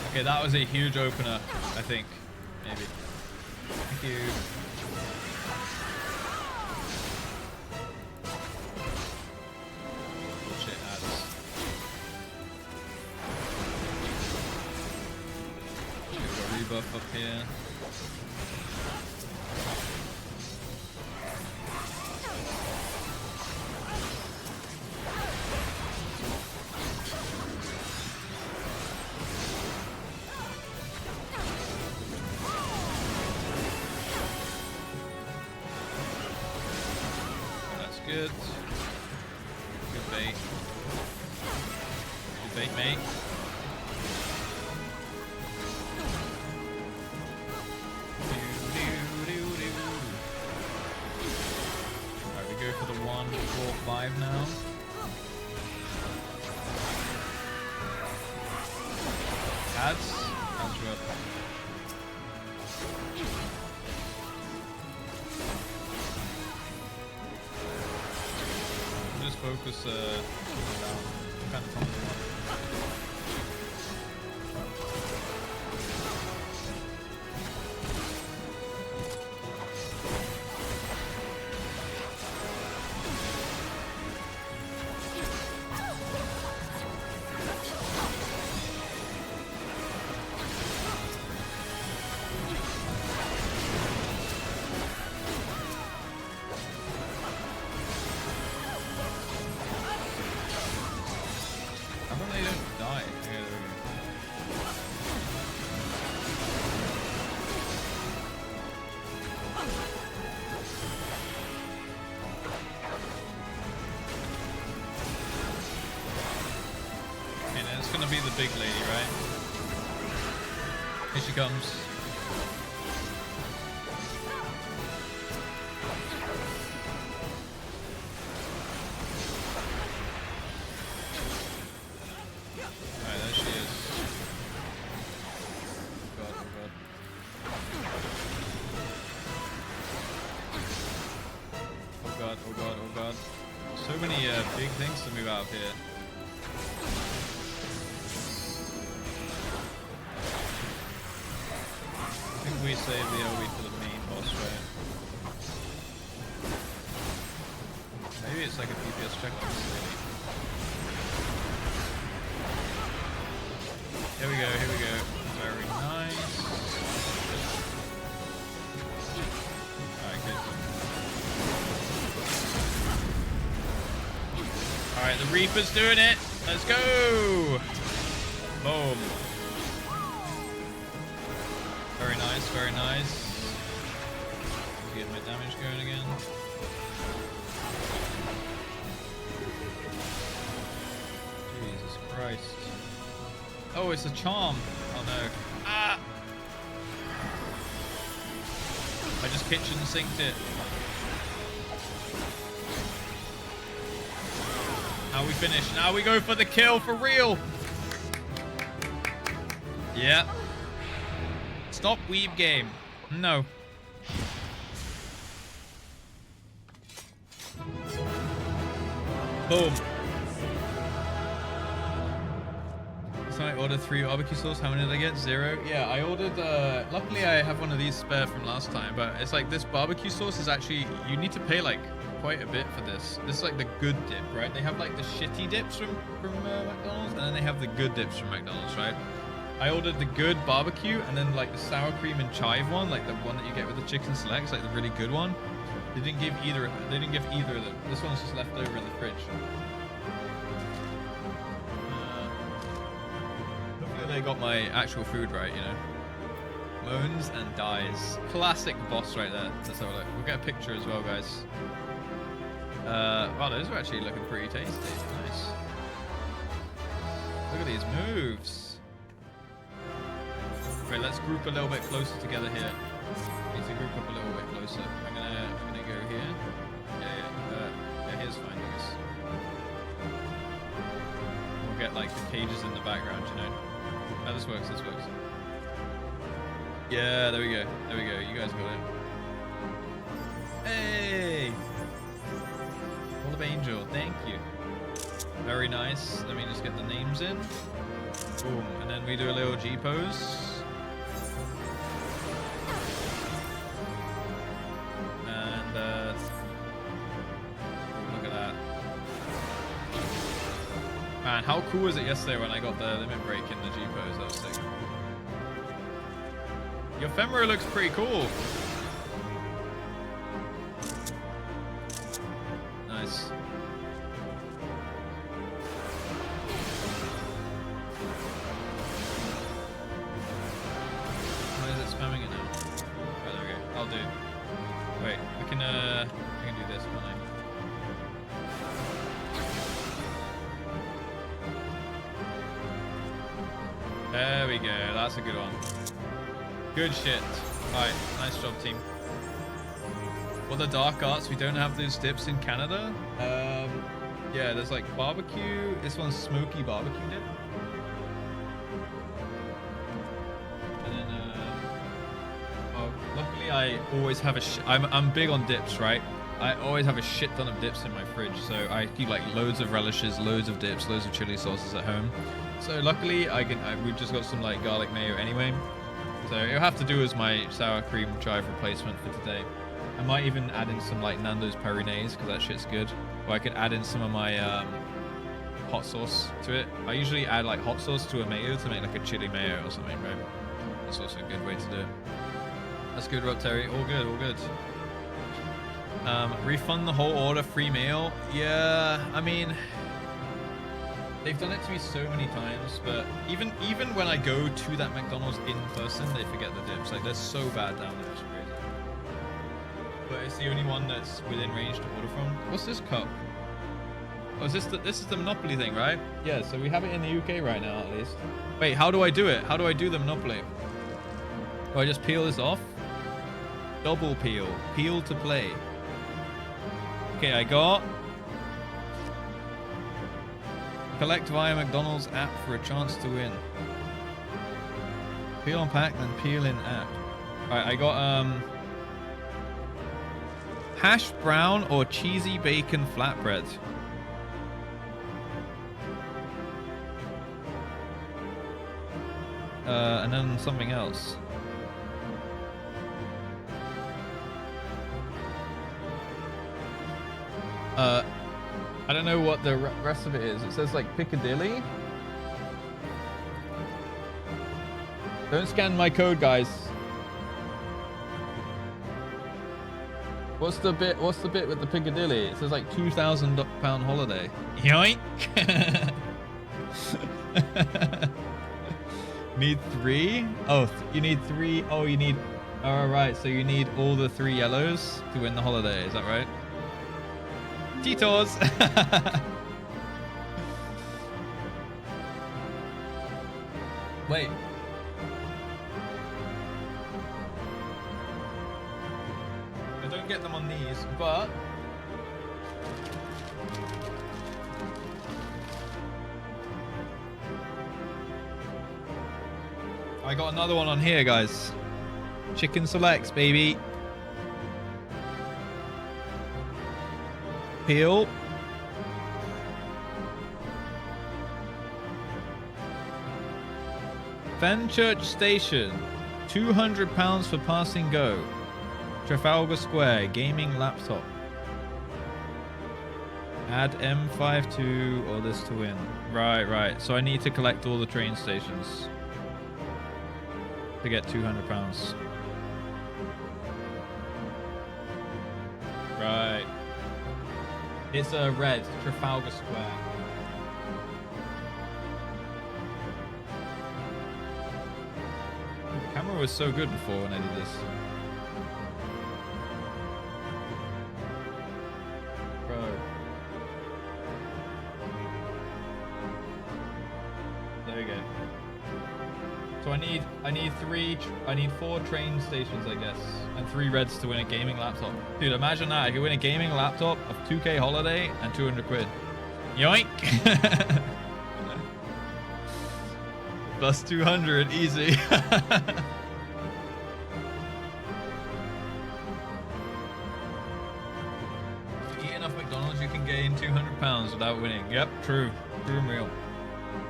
Okay, that was a huge opener, I think. Maybe. Thank you. Bullshit ads. We've got rebuff up here. Good. Good bait. Good bait, mate. Alright, we go for the 1, 4, 5 now. Ads? Ads are up. Just focus around kind of combo. Gonna be the big lady, right? Here she comes. Alright, there she is. God, oh god. Oh god, oh god, oh god. So many big things to move out of here. We save the AoE for the main boss fight. Maybe it's like a DPS check on this lady. Here we go, here we go. Very nice. Alright, good. Alright, the Reaper's doing it. Let's go! Boom. Very nice, very nice. Get my damage going again. Jesus Christ. Oh, it's a charm. Oh no. Ah! I just kitchen sinked it. Now we finish. Now we go for the kill for real. Yeah. Stop weeb game. No. Boom. So I ordered 3 barbecue sauce. How many did I get? 0. Yeah, I ordered, luckily I have one of these spare from last time, but it's like this barbecue sauce is actually, you need to pay like quite a bit for this. This is like the good dip, right? They have like the shitty dips from McDonald's, and then they have the good dips from McDonald's, right? I ordered the good barbecue and then like the sour cream and chive one, like the one that you get with the chicken selects, like the really good one. They didn't give either. They didn't give either of them. This one's just left over in the fridge. Hopefully they got my actual food right, you know. Moans and dies. Classic boss right there. Let's have a look. We'll get a picture as well, guys. Wow, those are actually looking pretty tasty. Nice. Look at these moves. Right, let's group a little bit closer together here. Need to group up a little bit closer. I'm gonna go here. Yeah, here's fine, I guess. We'll get like the cages in the background, you know. Oh, this works. This works. Yeah, there we go. There we go. You guys got it. Hey! Wall of Angel, thank you. Very nice. Let me just get the names in. Boom. And then we do a little G pose. And look at that. Man, how cool was it yesterday when I got the limit break in the G pose? That was sick. Your femora looks pretty cool. Nice. Why is it spamming it now? Oh, there we go. I'll do. Wait, I can do this, can't I? There we go. That's a good one. Good shit. Alright, nice job, team. What the dark arts? We don't have those dips in Canada. Yeah, there's like barbecue. This one's smoky barbecue dip. And then, oh, luckily I always have I'm big on dips, right? I always have a shit ton of dips in my fridge, so I keep like loads of relishes, loads of dips, loads of chili sauces at home. So luckily we've just got some like garlic mayo anyway. So it'll have to do as my sour cream chive replacement for today. I might even add in some like Nando's Perinaise because that shit's good. Or I could add in some of my hot sauce to it. I usually add like hot sauce to a mayo to make like a chili mayo or something, right? That's also a good way to do it. That's good, Rob Terry. All good, all good. Refund the whole order, free meal. Yeah, I mean, they've done it to me so many times, but even when I go to that McDonald's in person, they forget the dips. Like, they're so bad down there, it's crazy. But it's the only one that's within range to order from. What's this cup? Oh, is this is the Monopoly thing, right? Yeah, so we have it in the UK right now, at least. Wait, how do I do it? How do I do the Monopoly? Do I just peel this off? Double peel. Peel to play. Okay, I got... Collect via McDonald's app for a chance to win. Peel on pack, then peel in app. Alright, I got hash brown or cheesy bacon flatbread. And then something else. I don't know what the rest of it is. It says like Piccadilly. Don't scan my code, guys. What's the bit with the Piccadilly? It says like £2,000 holiday. Yoink. Need 3? Oh, you need 3. Oh, you need... All right, so you need all the 3 yellows to win the holiday. Is that right? Titos. Wait. I don't get them on these, but I got another one on here, guys. Chicken selects, baby. Peel. Fenchurch Station. £200 for passing go. Trafalgar Square. Gaming laptop. Add M52 or this to win. Right. So I need to collect all the train stations. to get £200. Right. It's a red, Trafalgar Square. The camera was so good before when I did this. Bro. There we go. So I need 4 train stations, I guess, and 3 reds to win a gaming laptop. Dude, imagine that. I could win a gaming laptop, a 2K holiday, and 200 quid. Yoink! Plus 200, easy. If you eat enough McDonald's, you can gain £200 without winning. Yep, true. True and real.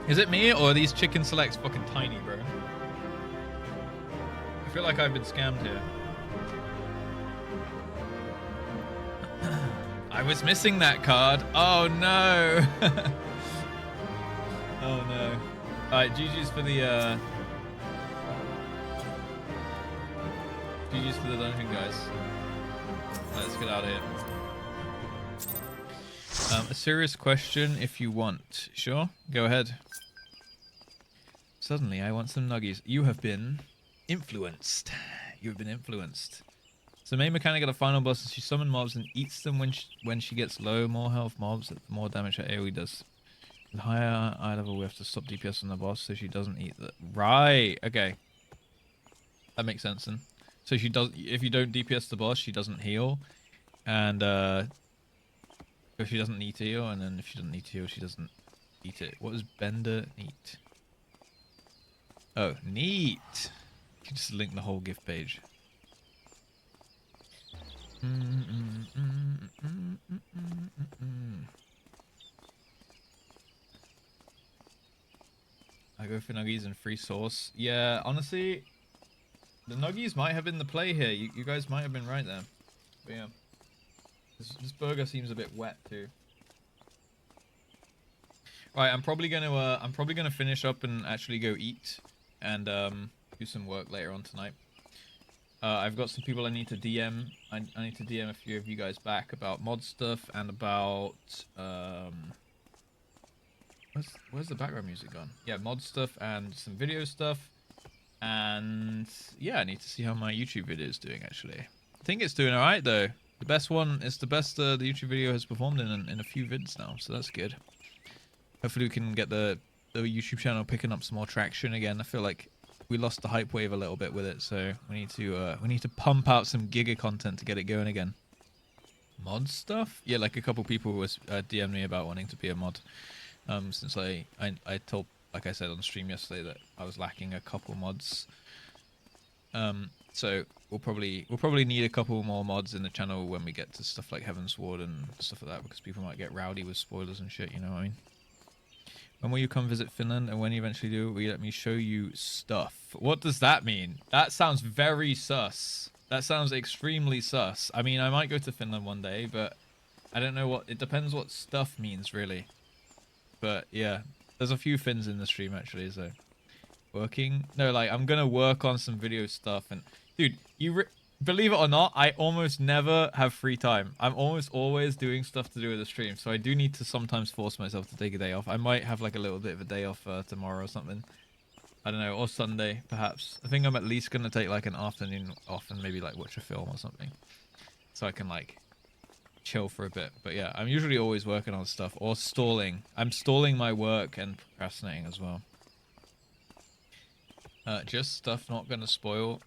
Is it me, or are these chicken selects fucking tiny, bro? I feel like I've been scammed here. I was missing that card. Oh no. Oh no. Alright, GG's for the GG's for the dungeon, guys. Let's get out of here. A serious question if you want. Sure? Go ahead. Suddenly, I want some nuggies. You have been influenced. You've been influenced. So main mechanic of the final boss is she summons mobs and eats them when she gets low. More health mobs, the more damage her AoE does. With higher eye level, we have to stop DPS on the boss so she doesn't eat the... Right, okay. That makes sense then. So she does. If you don't DPS the boss, she doesn't heal. And if she doesn't need to heal, and then if she doesn't need to heal, she doesn't eat it. What does Bender eat? Oh, neat. You can just link the whole gift page. I go for nuggies and free sauce. Yeah, honestly, the nuggies might have been the play here. You guys might have been right there. But yeah, this burger seems a bit wet too. Right, I'm probably gonna finish up and actually go eat and do some work later on tonight. I've got some people I need to DM. I need to DM a few of you guys back about mod stuff and about where's the background music gone? Yeah, mod stuff and some video stuff. And yeah, I need to see how my YouTube video is doing actually. I think it's doing alright though. The best one is the best the YouTube video has performed in a few vids now, so that's good. Hopefully we can get the YouTube channel picking up some more traction again. I feel like we lost the hype wave a little bit with it, so we need to pump out some Giga content to get it going again. Mod stuff? Yeah, like a couple people was DM'd me about wanting to be a mod. Since I told, like I said on stream yesterday, that I was lacking a couple mods. So we'll probably need a couple more mods in the channel when we get to stuff like Heaven's Ward and stuff like that, because people might get rowdy with spoilers and shit, you know what I mean? When will you come visit Finland, and when you eventually do, will you let me show you stuff? What does that mean? That sounds very sus. That sounds extremely sus. I mean, I might go to Finland one day, but I don't know what... It depends what stuff means, really. But, yeah. There's a few Finns in the stream, actually, so... Working? No, like, I'm gonna work on some video stuff, and... Dude, believe it or not, I almost never have free time. I'm almost always doing stuff to do with the stream, so I do need to sometimes force myself to take a day off. I might have like a little bit of a day off tomorrow or something. I don't know, or Sunday perhaps. I think I'm at least gonna take like an afternoon off and maybe like watch a film or something, so I can like chill for a bit. But yeah, I'm usually always working on stuff or stalling. I'm stalling my work and procrastinating as well. Just stuff not gonna spoil.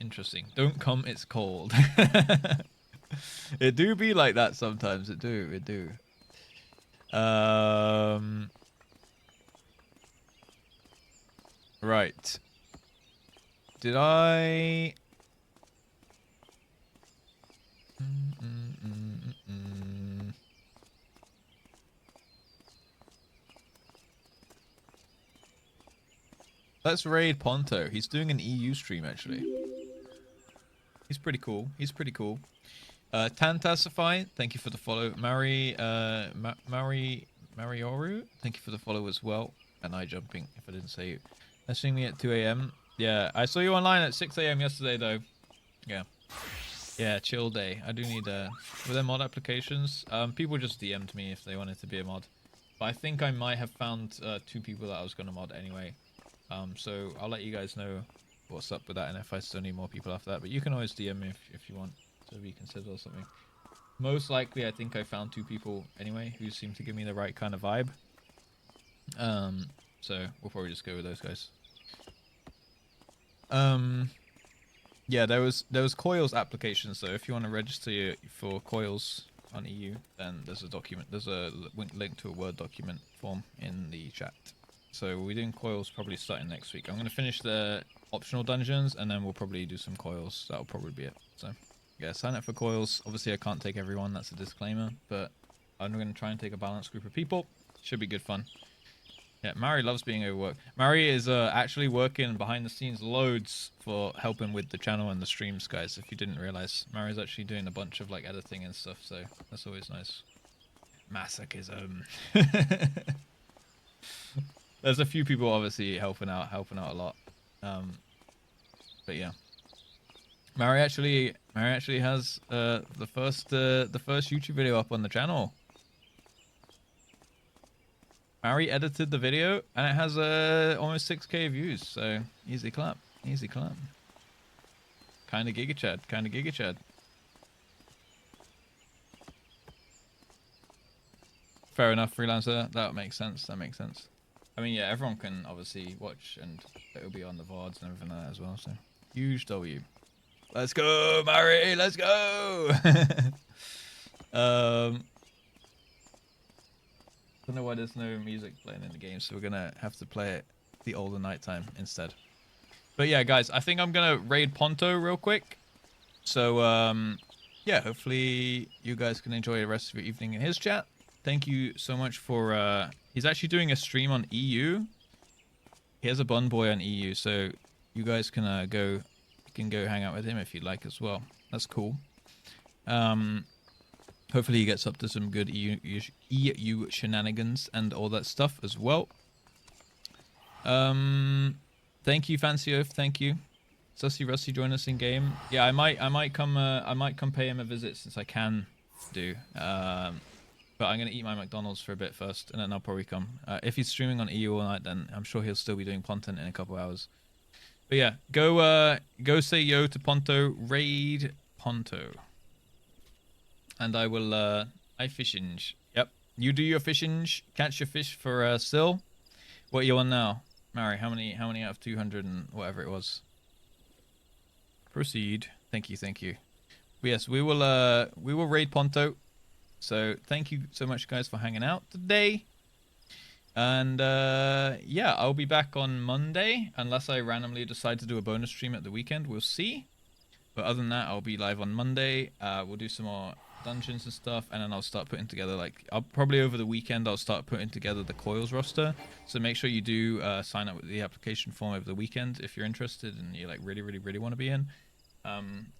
Interesting. Don't come, it's cold. It do be like that sometimes. It do. Right. Did I... Let's raid Ponto. He's doing an EU stream, actually. He's pretty cool. Tantasify, thank you for the follow. Marioru, thank you for the follow as well. And I jumping, if I didn't say you. Messaging me at 2 AM. Yeah, I saw you online at 6 a.m. yesterday, though. Yeah. Yeah, chill day. I do need were there mod applications? People just DM'd me if they wanted to be a mod. But I think I might have found 2 people that I was going to mod anyway. So I'll let you guys know what's up with that and if I still need more people after that. But you can always DM me if you want to be considered or something. Most likely, I think I found 2 people anyway who seem to give me the right kind of vibe. So we'll probably just go with those guys. Yeah, there was coils applications, so if you want to register for coils on EU, then there's a document, there's a link to a Word document form in the chat. So we're doing coils probably starting next week. I'm going to finish the optional dungeons and then we'll probably do some coils. That'll probably be it. So yeah, sign up for coils. Obviously I can't take everyone, that's a disclaimer, but I'm going to try and take a balanced group of people. Should be good fun. Yeah, Mari loves being overworked. Mari is actually working behind the scenes loads for helping with the channel and the streams, guys. If you didn't realize, Mari's actually doing a bunch of like editing and stuff, so that's always nice. Masochism. There's a few people obviously helping out a lot. But yeah, Mari actually has the first YouTube video up on the channel. Mari edited the video and it has almost 6k views, so easy clap, easy clap. Kinda Giga Chad, kinda Giga Chad. Fair enough, freelancer. That makes sense. That makes sense. I mean, yeah, everyone can obviously watch and it'll be on the VODs and everything like that as well. So huge W. Let's go, Mari. Let's go. I don't know why there's no music playing in the game, so we're gonna have to play it the older nighttime instead. But yeah, guys, I think I'm gonna raid Ponto real quick. So yeah, hopefully you guys can enjoy the rest of your evening in his chat. Thank you so much for he's actually doing a stream on EU. He has a bun boy on EU, so you guys can go hang out with him if you'd like as well. That's cool. Hopefully he gets up to some good EU shenanigans and all that stuff as well. Thank you, Fancy Oath. Thank you. Sussy Rusty, join us in game. Yeah, I might come pay him a visit since I can do. But I'm gonna eat my McDonald's for a bit first, and then I'll probably come. If he's streaming on EU all night, then I'm sure he'll still be doing content in a couple hours. But yeah, go say yo to Ponto, raid Ponto. And I will, I fishing. Yep. You do your fishing. Catch your fish for, Sil. What are you on now? Mari, how many out of 200 and whatever it was? Proceed. Thank you, thank you. But yes, we will raid Ponto. So, thank you so much, guys, for hanging out today. And, yeah, I'll be back on Monday. Unless I randomly decide to do a bonus stream at the weekend. We'll see. But other than that, I'll be live on Monday. We'll do some more dungeons and stuff, and then I'll start putting together, like, I'll probably over the weekend I'll start putting together the coils roster, so make sure you do sign up with the application form over the weekend if you're interested and you like really want to be in.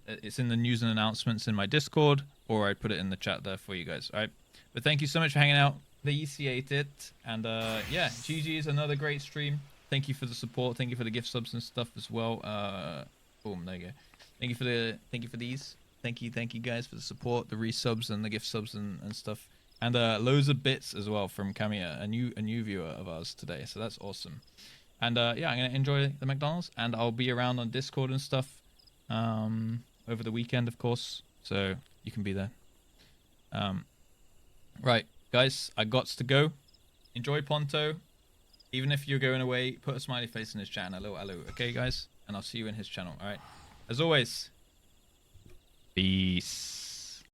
It's in the news and announcements in my Discord, or I put it in the chat there for you guys. All right, but thank you so much for hanging out. Appreciate it. And yeah, GG's another great stream. Thank you for the support, thank you for the gift subs and stuff as well. Boom, there you go. Thank you for these. Thank you guys for the support, the resubs and the gift subs and stuff. And loads of bits as well from Kamiya, a new viewer of ours today. So that's awesome. And yeah, I'm gonna enjoy the McDonald's, and I'll be around on Discord and stuff over the weekend, of course. So you can be there. Right, guys, I gots to go. Enjoy Ponto. Even if you're going away, put a smiley face in his chat and a little hello. Okay, guys? And I'll see you in his channel. All right. As always, peace.